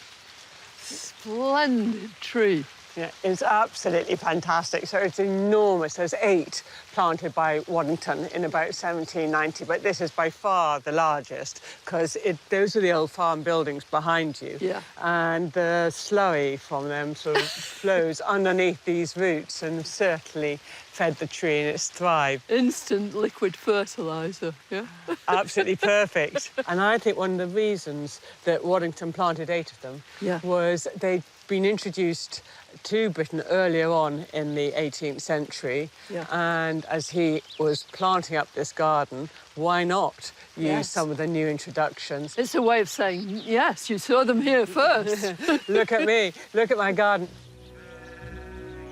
splendid tree. Yeah, it's absolutely fantastic. So it's enormous. There's 8 planted by Waddington in about 1790, but this is by far the largest because those are the old farm buildings behind you. Yeah. And the slurry from them sort of flows underneath these roots and certainly fed the tree and it's thrived. Instant liquid fertiliser, yeah? Absolutely perfect. And I think one of the reasons that Waddington planted 8 of them was they'd been introduced to Britain earlier on in the 18th century. Yeah. And as he was planting up this garden, why not use some of the new introductions? It's a way of saying, yes, you saw them here first. Look at me, look at my garden.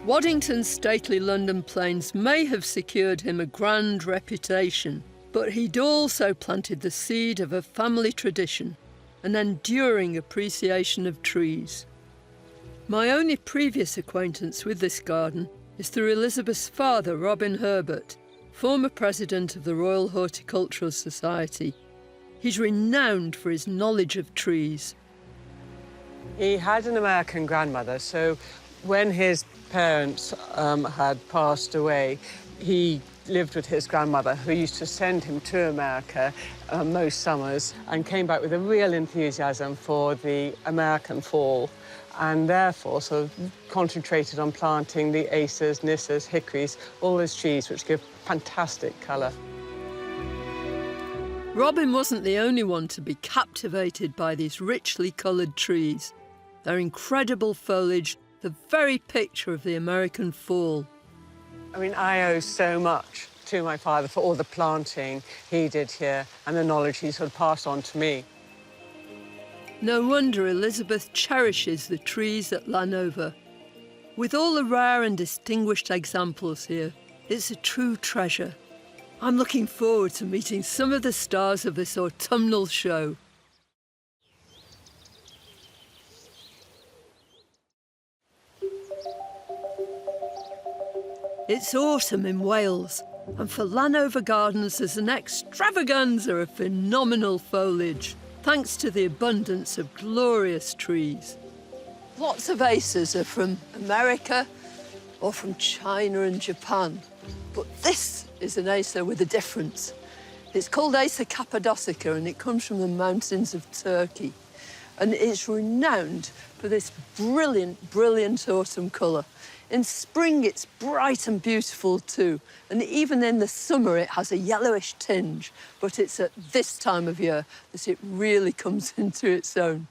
Waddington's stately London plains may have secured him a grand reputation, but he'd also planted the seed of a family tradition, an enduring appreciation of trees. My only previous acquaintance with this garden is through Elizabeth's father, Robin Herbert, former president of the Royal Horticultural Society. He's renowned for his knowledge of trees. He had an American grandmother, so when his parents had passed away, he lived with his grandmother, who used to send him to America most summers, and came back with a real enthusiasm for the American fall, and therefore sort of concentrated on planting the acers, nissers, hickories, all those trees which give fantastic colour. Robin wasn't the only one to be captivated by these richly coloured trees. Their incredible foliage, the very picture of the American fall. I mean, I owe so much to my father for all the planting he did here and the knowledge he sort of passed on to me. No wonder Elizabeth cherishes the trees at Llanover. With all the rare and distinguished examples here, it's a true treasure. I'm looking forward to meeting some of the stars of this autumnal show. It's autumn in Wales, and for Llanover Gardens there's an extravaganza of phenomenal foliage, thanks to the abundance of glorious trees. Lots of acers are from America or from China and Japan, but this is an acer with a difference. It's called Acer cappadocica and it comes from the mountains of Turkey. And it's renowned for this brilliant, brilliant autumn colour. In spring, it's bright and beautiful too. And even in the summer, it has a yellowish tinge. But it's at this time of year that it really comes into its own.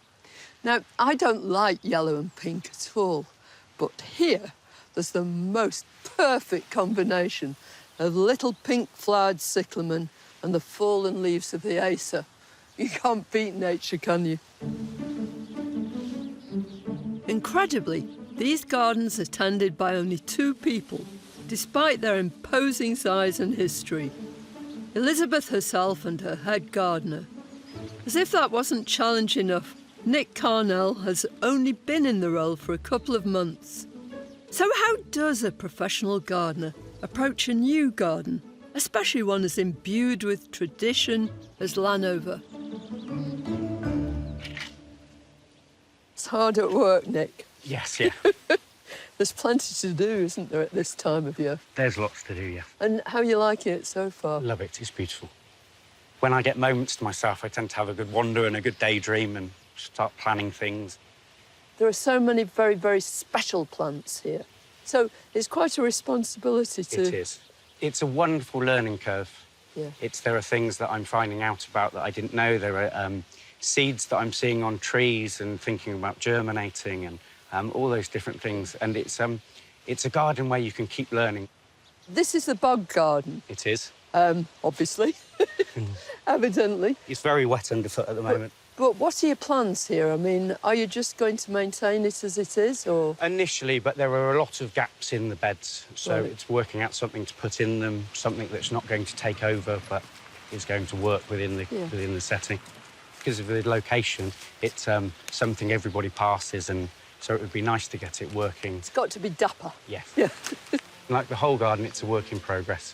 Now, I don't like yellow and pink at all. But here, there's the most perfect combination of little pink-flowered cyclamen and the fallen leaves of the acer. You can't beat nature, can you? Incredibly, these gardens are tended by only 2 people, despite their imposing size and history. Elizabeth herself and her head gardener. As if that wasn't challenge enough, Nick Carnell has only been in the role for a couple of months. So how does a professional gardener approach a new garden, especially one as imbued with tradition as Llanover? It's hard at work, Nick. Yes, yeah. There's plenty to do, isn't there, at this time of year? There's lots to do, yeah. And how are you liking it so far? Love it, it's beautiful. When I get moments to myself, I tend to have a good wander and a good daydream and start planning things. There are so many very, very special plants here. So it's quite a responsibility to... It is. It's a wonderful learning curve. Yeah. There are things that I'm finding out about that I didn't know. There are seeds that I'm seeing on trees and thinking about germinating and all those different things. And it's a garden where you can keep learning. This is the bog garden. It is. Obviously. Evidently. It's very wet underfoot at the moment. But what are your plans here? I mean, are you just going to maintain it as it is, or...? Initially, but there are a lot of gaps in the beds, so Right. it's working out something to put in them, something that's not going to take over, but is going to work within the setting. Because of the location, it's something everybody passes, and so it would be nice to get it working. It's got to be dapper. Yes. Yeah. Like the whole garden, it's a work in progress.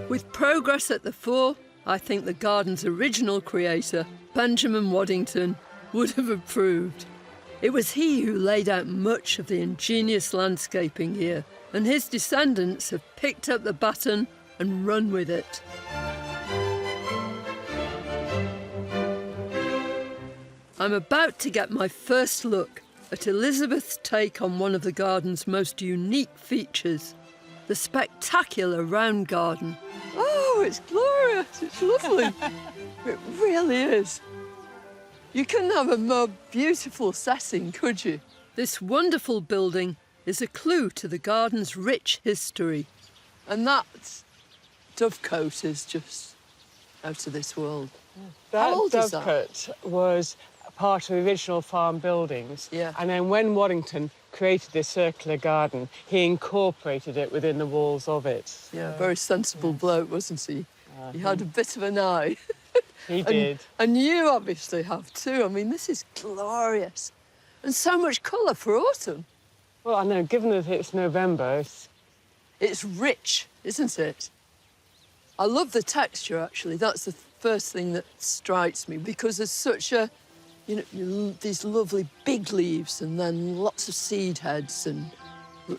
With progress at the fore, I think the garden's original creator Benjamin Waddington would have approved. It was he who laid out much of the ingenious landscaping here, and his descendants have picked up the baton and run with it. I'm about to get my first look at Elizabeth's take on one of the garden's most unique features, the spectacular round garden. Oh, it's glorious, it's lovely. It really is. You couldn't have a more beautiful setting, could you? This wonderful building is a clue to the garden's rich history. And that dovecote is just out of this world. That How old is that? dovecote was part of the original farm buildings. Yeah. And then when Waddington created this circular garden, he incorporated it within the walls of it. Yeah, very sensible bloke, wasn't he? He had a bit of an eye. He did. And you obviously have too. I mean, this is glorious. And so much colour for autumn. Well, I know, given that it's November, it's rich, isn't it? I love the texture, actually. That's the first thing that strikes me, because there's such a, you know, these lovely big leaves and then lots of seed heads and,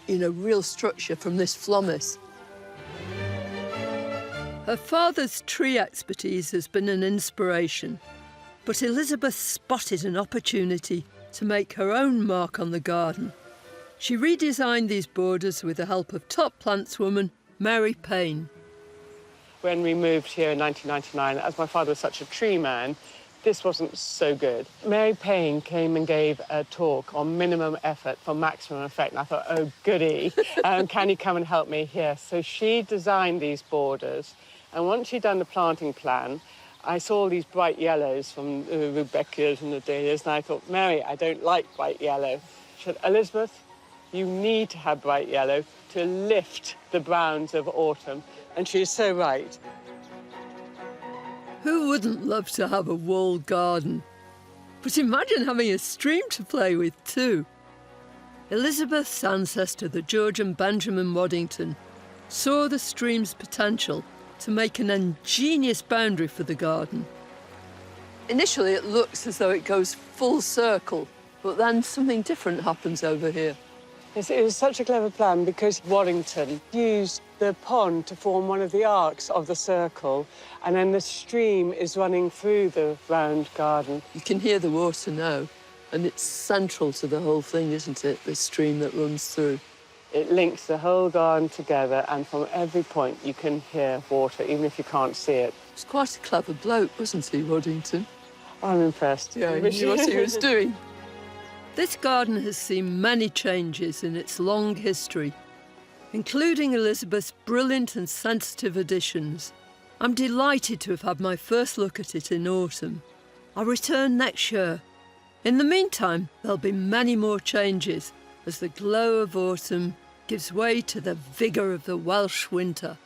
you know, real structure from this phlomis. Her father's tree expertise has been an inspiration, but Elizabeth spotted an opportunity to make her own mark on the garden. She redesigned these borders with the help of top plantswoman Mary Payne. when we moved here in 1999, as my father was such a tree man, this wasn't so good. Mary Payne came and gave a talk on minimum effort for maximum effect, and I thought, oh, goody, can you come and help me here? So she designed these borders, and once she'd done the planting plan, I saw all these bright yellows from the rudbeckias and the dahlias, and I thought, Mary, I don't like bright yellow. She said, Elizabeth, you need to have bright yellow to lift the browns of autumn. And she is so right. Who wouldn't love to have a walled garden? But imagine having a stream to play with too. Elizabeth's ancestor, the George and Benjamin Waddington, saw the stream's potential to make an ingenious boundary for the garden. Initially, it looks as though it goes full circle, but then something different happens over here. Yes, it was such a clever plan because Waddington used the pond to form one of the arcs of the circle, and then the stream is running through the round garden. You can hear the water now, and it's central to the whole thing, isn't it, the stream that runs through? It links the whole garden together, and from every point you can hear water, even if you can't see it. He's quite a clever bloke, wasn't he, Waddington? I'm impressed. Yeah, he knew what he was doing. This garden has seen many changes in its long history, including Elizabeth's brilliant and sensitive additions. I'm delighted to have had my first look at it in autumn. I'll return next year. In the meantime, there'll be many more changes as the glow of autumn gives way to the vigour of the Welsh winter.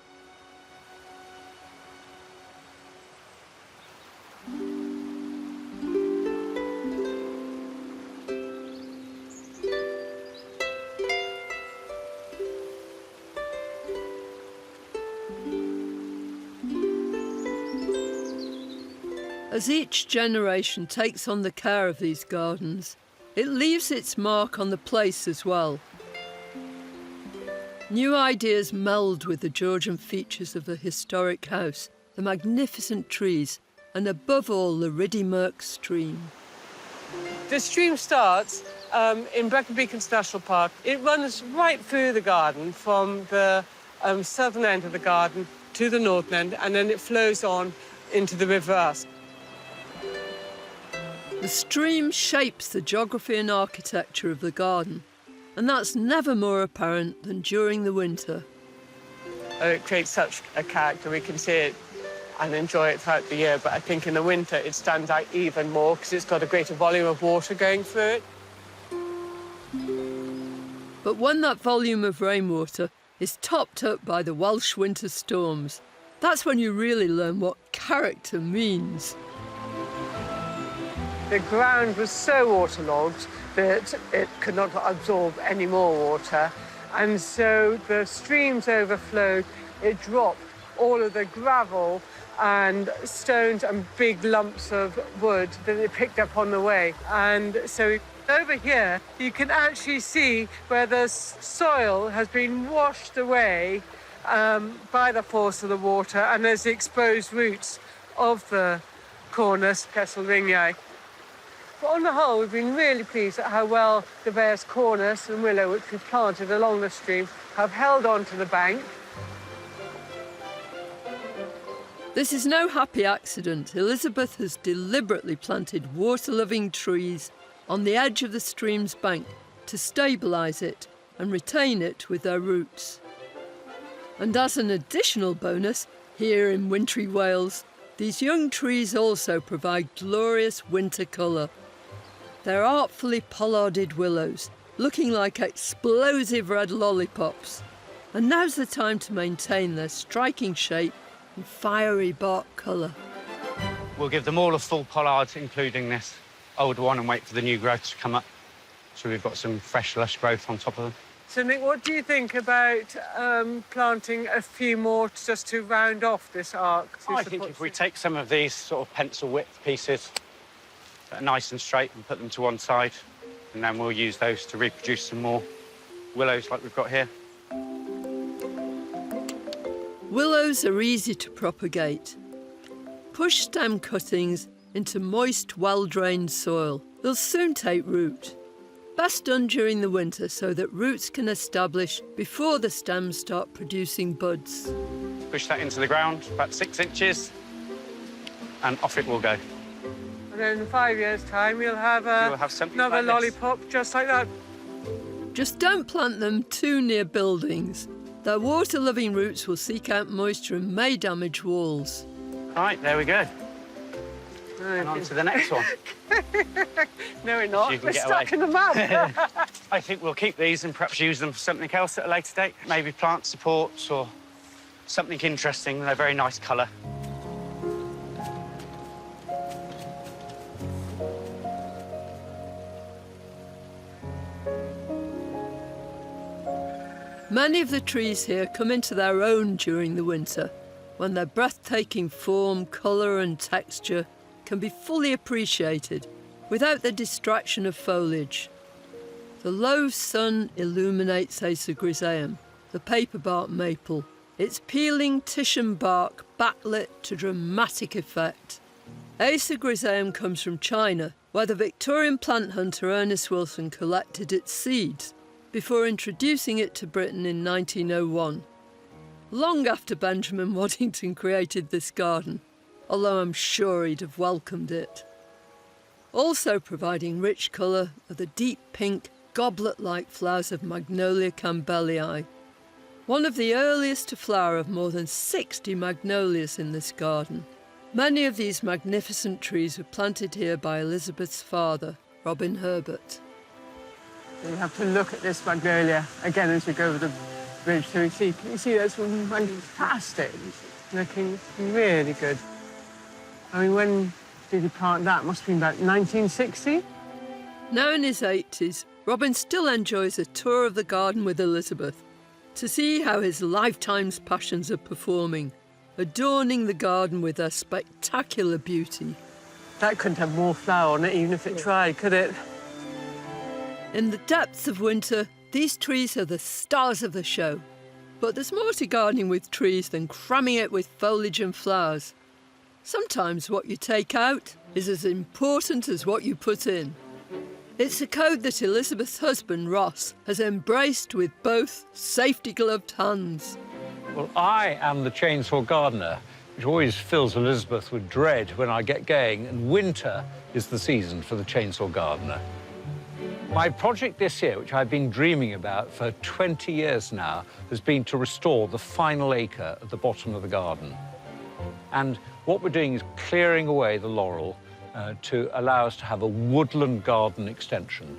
As each generation takes on the care of these gardens, it leaves its mark on the place as well. New ideas meld with the Georgian features of the historic house, the magnificent trees, and above all, the Rhydymerk stream. The stream starts in Brecon Beacons National Park. It runs right through the garden from the southern end of the garden to the northern end, and then it flows on into the River Usk. The stream shapes the geography and architecture of the garden, and that's never more apparent than during the winter. It creates such a character. We can see it and enjoy it throughout the year, but I think in the winter it stands out even more because it's got a greater volume of water going through it. But when that volume of rainwater is topped up by the Welsh winter storms, that's when you really learn what character means. The ground was so waterlogged that it could not absorb any more water, and so the streams overflowed. It dropped all of the gravel and stones and big lumps of wood that they picked up on the way. And so over here, you can actually see where the soil has been washed away by the force of the water, and there's the exposed roots of the cornus Kesselringiae. But on the whole, we've been really pleased at how well the various cornus and willow, which we've planted along the stream, have held on to the bank. This is no happy accident. Elizabeth has deliberately planted water-loving trees on the edge of the stream's bank to stabilise it and retain it with their roots. And as an additional bonus, here in wintry Wales, these young trees also provide glorious winter colour. They're artfully pollarded willows, looking like explosive red lollipops. And now's the time to maintain their striking shape and fiery bark colour. We'll give them all a full pollard, including this old one, and wait for the new growth to come up. So we've got some fresh, lush growth on top of them. So, Nick, what do you think about planting a few more just to round off this arc? I think if we take some of these sort of pencil width pieces that are nice and straight and put them to one side, and then we'll use those to reproduce some more willows like we've got here. Willows are easy to propagate. Push stem cuttings into moist, well-drained soil. They'll soon take root. Best done during the winter so that roots can establish before the stems start producing buds. Push that into the ground, about 6 inches, and off it will go. And then in 5 years' time, you'll have, another like lollipop just like that. Just don't plant them too near buildings. Their water-loving roots will seek out moisture and may damage walls. Right, there we go. And on to the next one. No, we're not. We're stuck in the mud. I think we'll keep these and perhaps use them for something else at a later date. Maybe plant supports or something interesting. They're very nice colour. Many of the trees here come into their own during the winter, when their breathtaking form, colour and texture can be fully appreciated without the distraction of foliage. The low sun illuminates Acer the paperbark maple, its peeling Titian bark backlit to dramatic effect. Acer comes from China, where the Victorian plant hunter Ernest Wilson collected its seeds before introducing it to Britain in 1901, long after Benjamin Waddington created this garden, although I'm sure he'd have welcomed it. Also providing rich colour are the deep pink, goblet-like flowers of Magnolia campbellii, one of the earliest to flower of more than 60 magnolias in this garden. Many of these magnificent trees were planted here by Elizabeth's father, Robin Herbert. You have to look at this magnolia again as we go over the bridge to see. Can you see that's fantastic? Looking really good. I mean, when did he plant that? Must have been about 1960? Now in his 80s, Robin still enjoys a tour of the garden with Elizabeth to see how his lifetime's passions are performing, adorning the garden with their spectacular beauty. That couldn't have more flower on it, even if it tried, could it? In the depths of winter, these trees are the stars of the show. But there's more to gardening with trees than cramming it with foliage and flowers. Sometimes what you take out is as important as what you put in. It's a code that Elizabeth's husband, Ross, has embraced with both safety-gloved hands. Well, I am the chainsaw gardener, which always fills Elizabeth with dread when I get going, and winter is the season for the chainsaw gardener. My project this year, which I've been dreaming about for 20 years now, has been to restore the final acre at the bottom of the garden. And what we're doing is clearing away the laurel to allow us to have a woodland garden extension.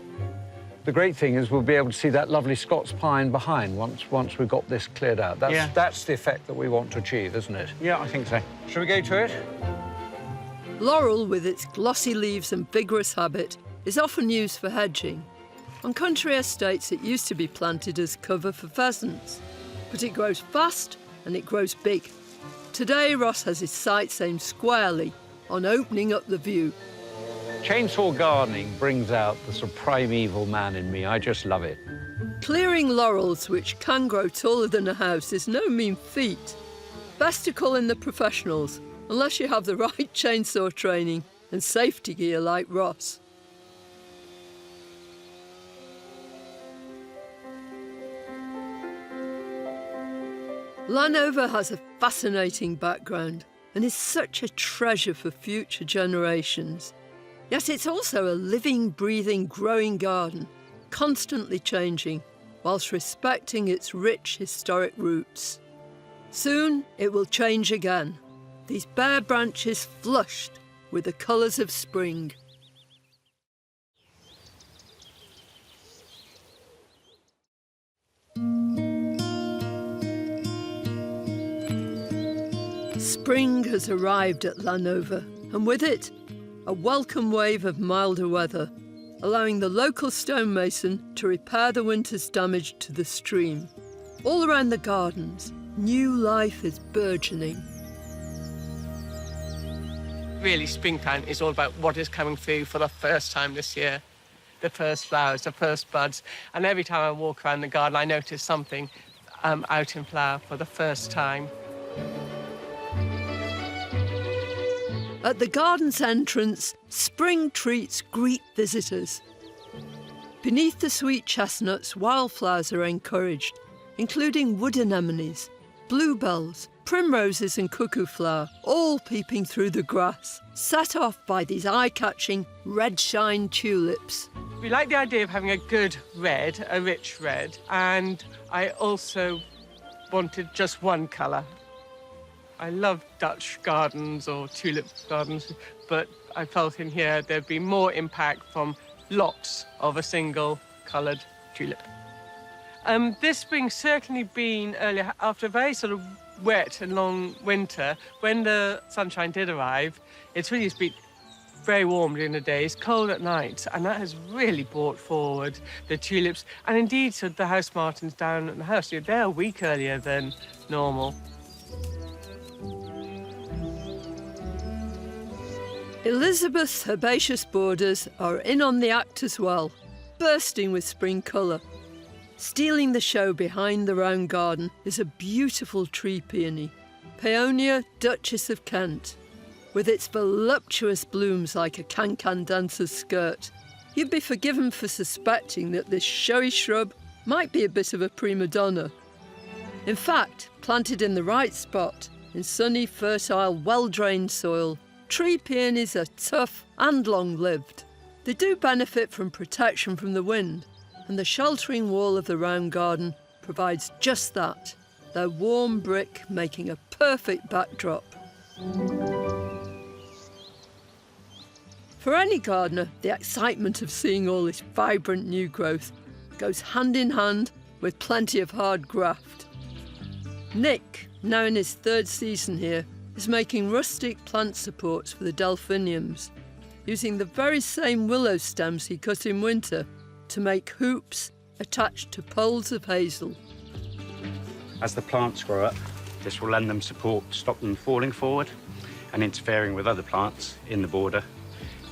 The great thing is we'll be able to see that lovely Scots pine behind once we've got this cleared out. That's the effect that we want to achieve, isn't it? Yeah, I think so. Shall we go to it? Laurel, with its glossy leaves and vigorous habit, is often used for hedging. On country estates, it used to be planted as cover for pheasants, but it grows fast and it grows big, Today, Ross has his sights aimed squarely on opening up the view. Chainsaw gardening brings out the sort of primeval man in me. I just love it. Clearing laurels, which can grow taller than a house, is no mean feat. Best to call in the professionals, unless you have the right chainsaw training and safety gear like Ross. Llanover has a fascinating background and is such a treasure for future generations. Yet it's also a living, breathing, growing garden, constantly changing, whilst respecting its rich historic roots. Soon it will change again, these bare branches flushed with the colours of spring. Spring has arrived at Llanover, and with it, a welcome wave of milder weather, allowing the local stonemason to repair the winter's damage to the stream. All around the gardens, new life is burgeoning. Really, springtime is all about what is coming through for the first time this year. The first flowers, the first buds. And every time I walk around the garden, I notice something out in flower for the first time. At the garden's entrance, spring treats greet visitors. Beneath the sweet chestnuts, wildflowers are encouraged, including wood anemones, bluebells, primroses and cuckoo flower, all peeping through the grass, set off by these eye-catching red shine tulips. We like the idea of having a good red, a rich red, and I also wanted just one colour. I love Dutch gardens or tulip gardens, but I felt in here there'd be more impact from lots of a single coloured tulip. This spring's certainly been earlier, after a very sort of wet and long winter. When the sunshine did arrive, it's really been very warm during the days, cold at night, and that has really brought forward the tulips. And indeed, so the house martins down at the house, they're a week earlier than normal. Elizabeth's herbaceous borders are in on the act as well, bursting with spring colour. Stealing the show behind the round garden is a beautiful tree peony, Paeonia Duchess of Kent. With its voluptuous blooms like a can-can dancer's skirt, you'd be forgiven for suspecting that this showy shrub might be a bit of a prima donna. In fact, planted in the right spot, in sunny, fertile, well-drained soil, tree peonies are tough and long-lived. They do benefit from protection from the wind, and the sheltering wall of the round garden provides just that, their warm brick making a perfect backdrop. For any gardener, the excitement of seeing all this vibrant new growth goes hand in hand with plenty of hard graft. Nick, now in his third season here, is making rustic plant supports for the delphiniums, using the very same willow stems he cut in winter to make hoops attached to poles of hazel. As the plants grow up, this will lend them support to stop them falling forward and interfering with other plants in the border.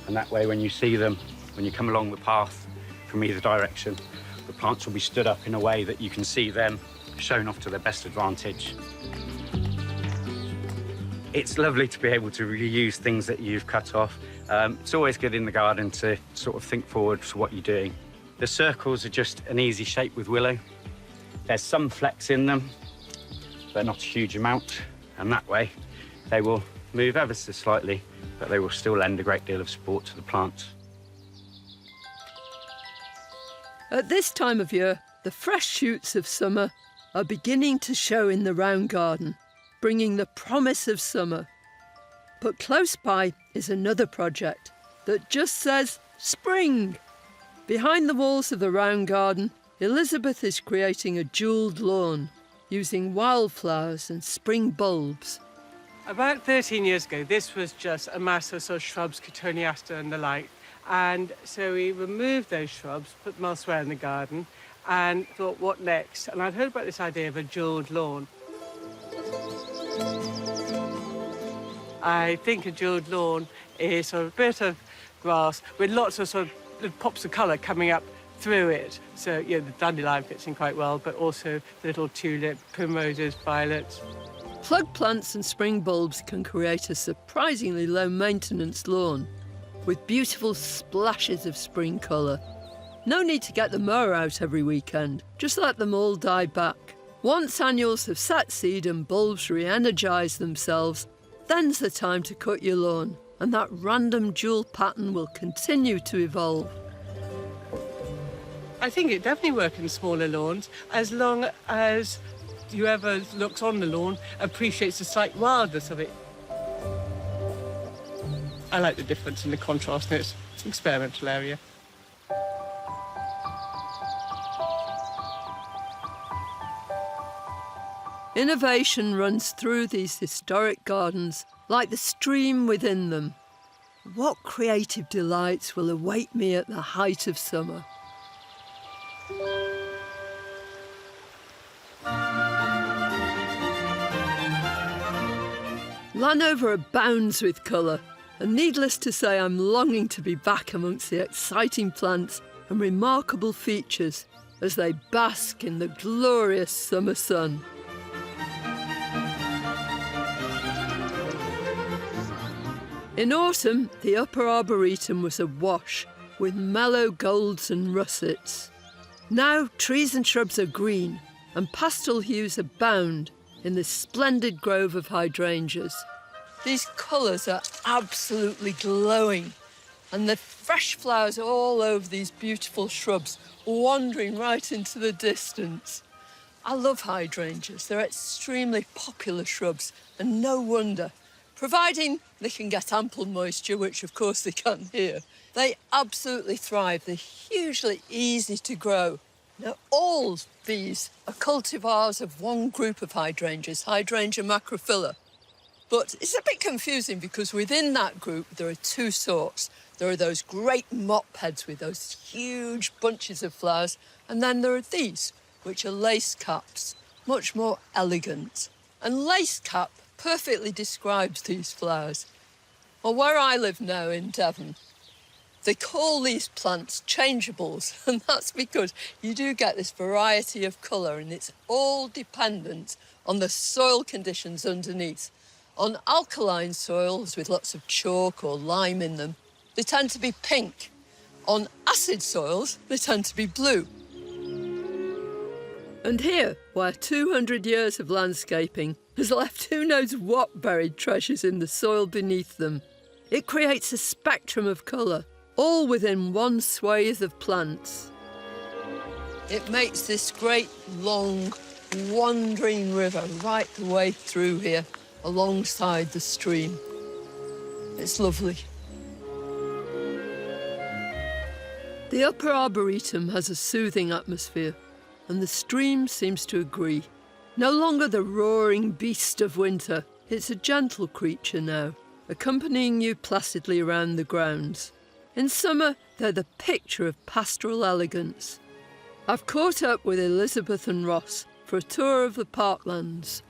And that way, when you see them, when you come along the path from either direction, the plants will be stood up in a way that you can see them shown off to their best advantage. It's lovely to be able to reuse things that you've cut off. It's always good in the garden to sort of think forward to what you're doing. The circles are just an easy shape with willow. There's some flex in them, but not a huge amount. And that way, they will move ever so slightly, but they will still lend a great deal of support to the plants. At this time of year, the fresh shoots of summer are beginning to show in the round garden, bringing the promise of summer. But close by is another project that just says spring. Behind the walls of the round garden, Elizabeth is creating a jewelled lawn using wildflowers and spring bulbs. About 13 years ago, this was just a mass of sort of shrubs, Cotoneaster and the like. And so we removed those shrubs, put them elsewhere in the garden, and thought, what next? And I'd heard about this idea of a jewelled lawn. I think a jewelled lawn is sort of a bit of grass with lots of sort of little pops of colour coming up through it. So, the dandelion fits in quite well, but also the little tulip, primroses, violets. Plug plants and spring bulbs can create a surprisingly low-maintenance lawn with beautiful splashes of spring colour. No need to get the mower out every weekend, just let them all die back. Once annuals have set seed and bulbs re-energise themselves, then's the time to cut your lawn, and that random jewel pattern will continue to evolve. I think it definitely works in smaller lawns, as long as whoever looks on the lawn appreciates the slight wildness of it. I like the difference in the contrast, and it's an experimental area. Innovation runs through these historic gardens like the stream within them. What creative delights will await me at the height of summer? Llanover abounds with colour, and needless to say I'm longing to be back amongst the exciting plants and remarkable features as they bask in the glorious summer sun. In autumn, the upper arboretum was awash with mellow golds and russets. Now trees and shrubs are green and pastel hues abound in this splendid grove of hydrangeas. These colours are absolutely glowing, and the fresh flowers all over these beautiful shrubs wandering right into the distance. I love hydrangeas. They're extremely popular shrubs, and no wonder. Providing they can get ample moisture, which of course they can here, they absolutely thrive. They're hugely easy to grow. Now, all these are cultivars of one group of hydrangeas, Hydrangea macrophylla. But it's a bit confusing because within that group there are two sorts. There are those great mop heads with those huge bunches of flowers, and then there are these, which are lace caps, much more elegant. And lace cap perfectly describes these flowers. Well, where I live now in Devon, they call these plants changeables, and that's because you do get this variety of colour, and it's all dependent on the soil conditions underneath. On alkaline soils with lots of chalk or lime in them, they tend to be pink. On acid soils, they tend to be blue. And here, where 200 years of landscaping has left who knows what buried treasures in the soil beneath them, it creates a spectrum of colour, all within one swathe of plants. It makes this great, long, wandering river right the way through here, alongside the stream. It's lovely. The upper arboretum has a soothing atmosphere, and the stream seems to agree. No longer the roaring beast of winter, it's a gentle creature now, accompanying you placidly around the grounds. In summer, they're the picture of pastoral elegance. I've caught up with Elizabeth and Ross for a tour of the parklands.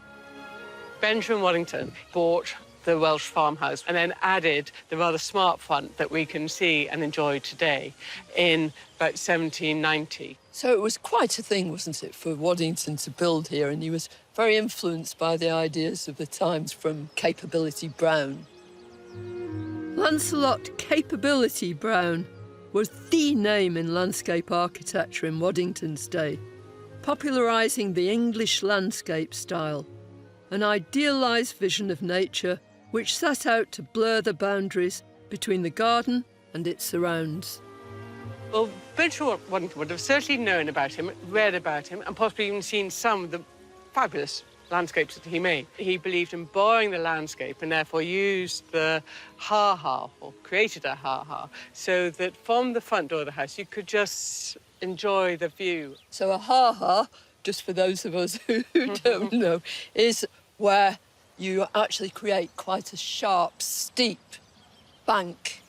Benjamin Waddington bought the Welsh farmhouse and then added the rather smart front that we can see and enjoy today in about 1790. So it was quite a thing, wasn't it, for Waddington to build here, and he was very influenced by the ideas of the times from Capability Brown. Lancelot Capability Brown was the name in landscape architecture in Waddington's day, popularising the English landscape style, an idealised vision of nature which set out to blur the boundaries between the garden and its surrounds. Well, Benjamin Waddington would have certainly known about him, read about him, and possibly even seen some of the fabulous landscapes that he made. He believed in borrowing the landscape and therefore used the ha-ha, or created a ha-ha, so that from the front door of the house you could just enjoy the view. So a ha-ha, just for those of us who don't know, is where you actually create quite a sharp, steep bank,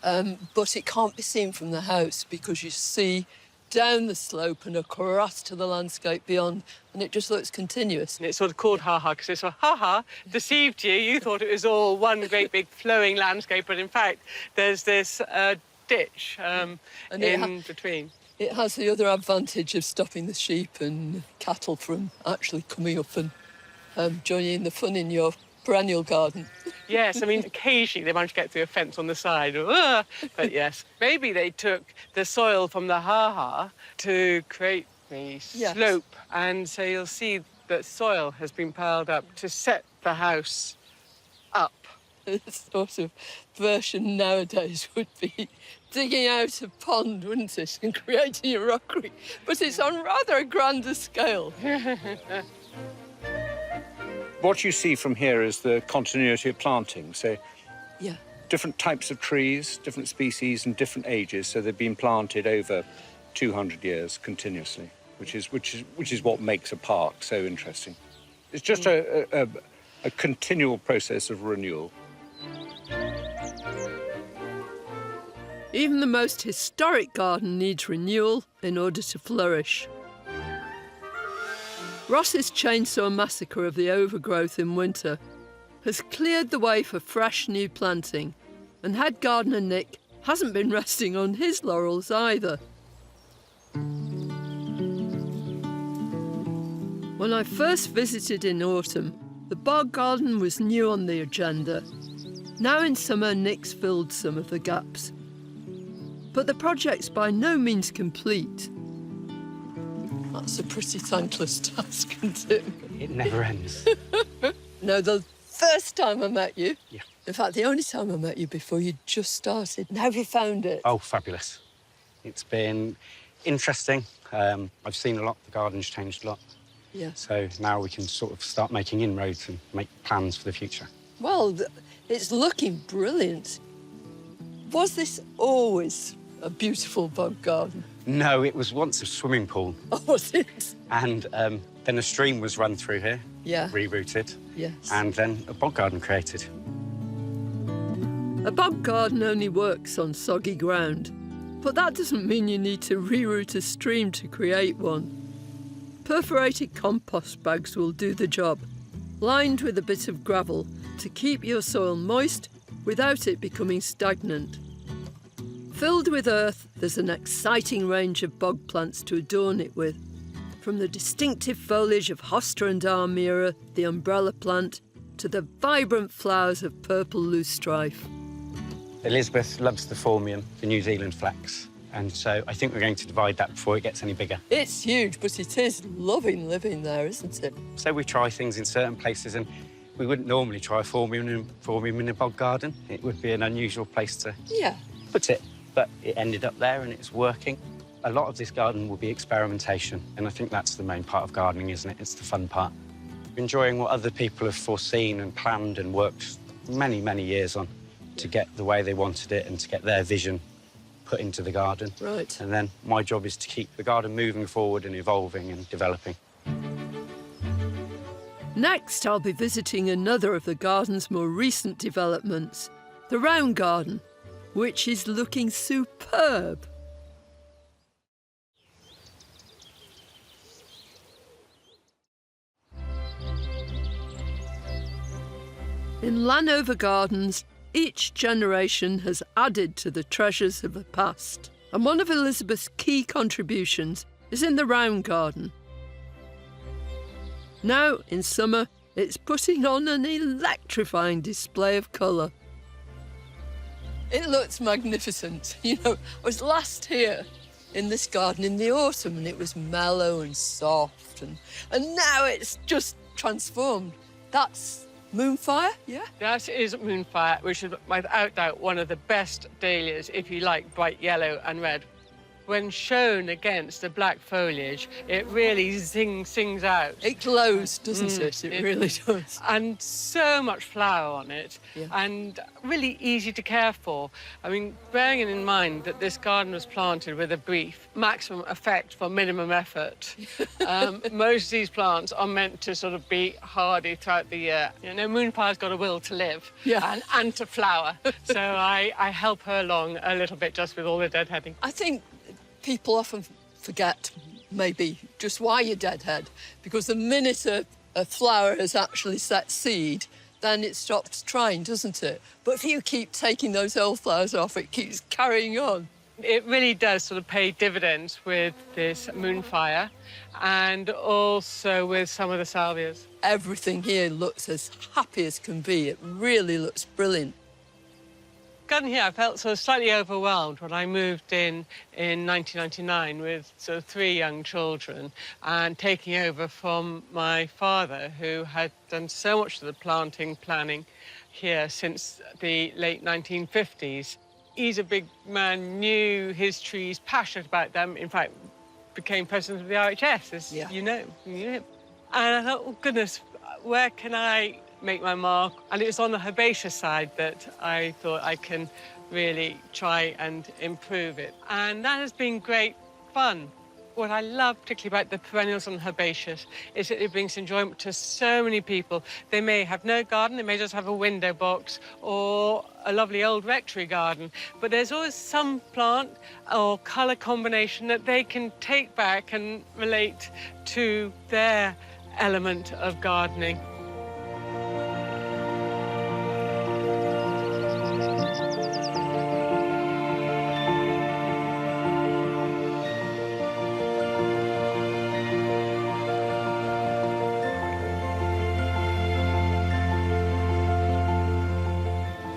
but it can't be seen from the house because you see down the slope and across to the landscape beyond, and it just looks continuous. And it's sort of called ha-ha because it's sort of ha-ha, deceived you. You thought it was all one great big flowing landscape, but in fact, there's this ditch in between. It has the other advantage of stopping the sheep and cattle from actually coming up and joining the fun in your perennial garden. Yes, I mean, occasionally they manage to get through a fence on the side, but yes. Maybe they took the soil from the ha-ha to create the slope, and so you'll see that soil has been piled up to set the house up. The sort of version nowadays would be digging out a pond, wouldn't it, and creating a rockery, but it's on rather a grander scale. What you see from here is the continuity of planting. So, different types of trees, different species, and different ages. So they've been planted over 200 years continuously, which is what makes a park so interesting. It's just a continual process of renewal. Even the most historic garden needs renewal in order to flourish. Ross's chainsaw massacre of the overgrowth in winter has cleared the way for fresh new planting, and head gardener Nick hasn't been resting on his laurels either. When I first visited in autumn, the bog garden was new on the agenda. Now in summer, Nick's filled some of the gaps. But the project's by no means complete. That's a pretty thankless task, isn't it? It never ends. No, the first time I met you, in fact, the only time I met you before you just started. Now have you found it? Oh, fabulous. It's been interesting. I've seen a lot. The garden's changed a lot. Yeah. So now we can sort of start making inroads and make plans for the future. Well, it's looking brilliant. Was this always a beautiful bog garden? No, it was once a swimming pool. Oh, was it? And then a stream was run through here. Yeah. Rerouted. Yes. And then a bog garden created. A bog garden only works on soggy ground, but that doesn't mean you need to reroute a stream to create one. Perforated compost bags will do the job, lined with a bit of gravel to keep your soil moist without it becoming stagnant. Filled with earth, there's an exciting range of bog plants to adorn it with, from the distinctive foliage of Hosta and Armira, the umbrella plant, to the vibrant flowers of purple loosestrife. Elizabeth loves the Formium, the New Zealand flax, and so I think we're going to divide that before it gets any bigger. It's huge, but it is loving living there, isn't it? So we try things in certain places, and we wouldn't normally try Formium in a bog garden. It would be an unusual place to put it, but it ended up there and it's working. A lot of this garden will be experimentation, and I think that's the main part of gardening, isn't it? It's the fun part. Enjoying what other people have foreseen and planned and worked many, many years on to get the way they wanted it and to get their vision put into the garden. Right. And then my job is to keep the garden moving forward and evolving and developing. Next, I'll be visiting another of the garden's more recent developments, the Round Garden, which is looking superb. In Llanover Gardens, each generation has added to the treasures of the past, and one of Elizabeth's key contributions is in the Round Garden. Now, in summer, it's putting on an electrifying display of colour. It looks magnificent. You know, I was last here in this garden in the autumn and it was mellow and soft, and now it's just transformed. That's Moonfire, yeah? That is Moonfire, which is without doubt one of the best dahlias if you like bright yellow and red. When shown against the black foliage, it really sings out. It glows, doesn't it? It really does. And so much flower on it, and really easy to care for. I mean, bearing in mind that this garden was planted with a brief maximum effect for minimum effort. Most of these plants are meant to sort of be hardy throughout the year. You know, Moonfire's got a will to live and to flower. So I help her along a little bit just with all the deadheading. I think people often forget maybe just why you deadhead, because the minute a flower has actually set seed, then it stops trying, doesn't it? But if you keep taking those old flowers off, it keeps carrying on. It really does sort of pay dividends with this moonfire and also with some of the salvias. Everything here looks as happy as can be. It really looks brilliant. Garden here, I felt sort of slightly overwhelmed when I moved in 1999 with sort of 3 young children and taking over from my father, who had done so much of the planning here since the late 1950s. He's a big man, knew his trees, passionate about them. In fact, became president of the RHS, as you know. And I thought, oh, goodness, where can I make my mark? And it was on the herbaceous side that I thought I can really try and improve it. And that has been great fun. What I love particularly about the perennials and herbaceous is that it brings enjoyment to so many people. They may have no garden, they may just have a window box or a lovely old rectory garden, but there's always some plant or colour combination that they can take back and relate to their element of gardening.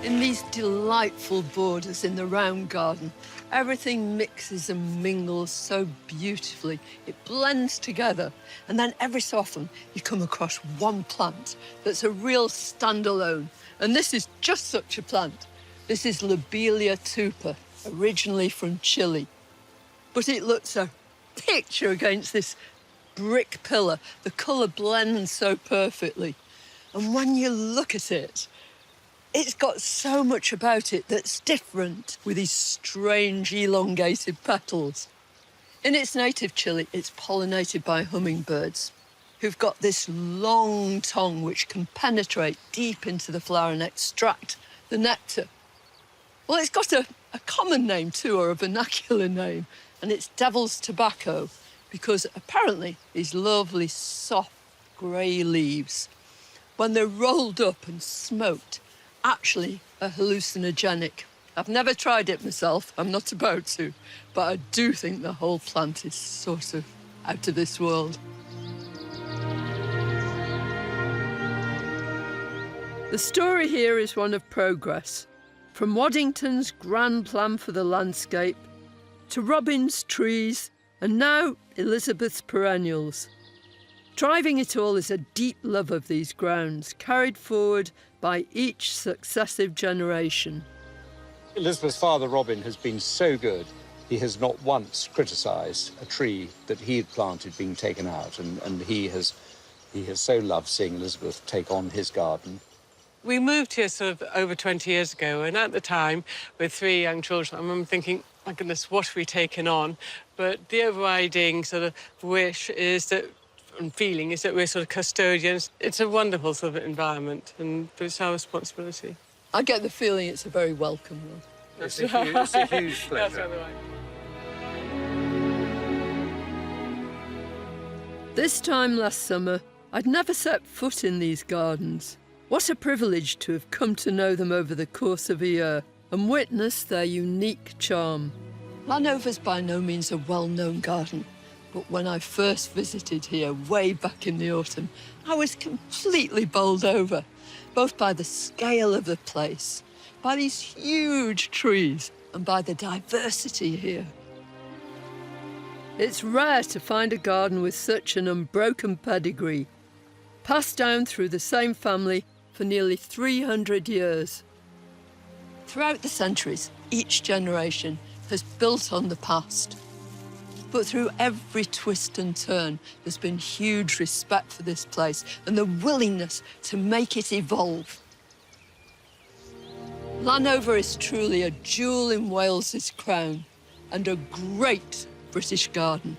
In these delightful borders in the round garden, everything mixes and mingles so beautifully. It blends together. And then every so often you come across one plant that's a real standalone. And this is just such a plant. This is Lobelia tupa, originally from Chile. But it looks a picture against this brick pillar. The colour blends so perfectly. And when you look at it, it's got so much about it that's different, with these strange elongated petals. In its native Chile, it's pollinated by hummingbirds, who've got this long tongue which can penetrate deep into the flower and extract the nectar. Well, it's got a common name too, or a vernacular name, and it's devil's tobacco, because apparently these lovely, soft, grey leaves, when they're rolled up and smoked, actually are hallucinogenic. I've never tried it myself, I'm not about to, but I do think the whole plant is sort of out of this world. The story here is one of progress, from Waddington's grand plan for the landscape to Robin's trees and now Elizabeth's perennials. Driving it all is a deep love of these grounds, carried forward by each successive generation. Elizabeth's father, Robin, has been so good. He has not once criticised a tree that he had planted being taken out, and he has so loved seeing Elizabeth take on his garden. We moved here sort of over 20 years ago, and at the time, with 3 young children, I remember thinking, my goodness, what have we taken on? But the overriding sort of wish is that, and feeling, is that we're sort of custodians. It's a wonderful sort of environment, and it's our responsibility. I get the feeling it's a very welcome one. It's a huge pleasure. That's right. This time last summer, I'd never set foot in these gardens. What a privilege to have come to know them over the course of a year and witness their unique charm. Llanover's by no means a well-known garden, but when I first visited here way back in the autumn, I was completely bowled over, both by the scale of the place, by these huge trees, and by the diversity here. It's rare to find a garden with such an unbroken pedigree, passed down through the same family for nearly 300 years. Throughout the centuries, each generation has built on the past. But through every twist and turn, there's been huge respect for this place and the willingness to make it evolve. Llanover is truly a jewel in Wales's crown and a great British garden.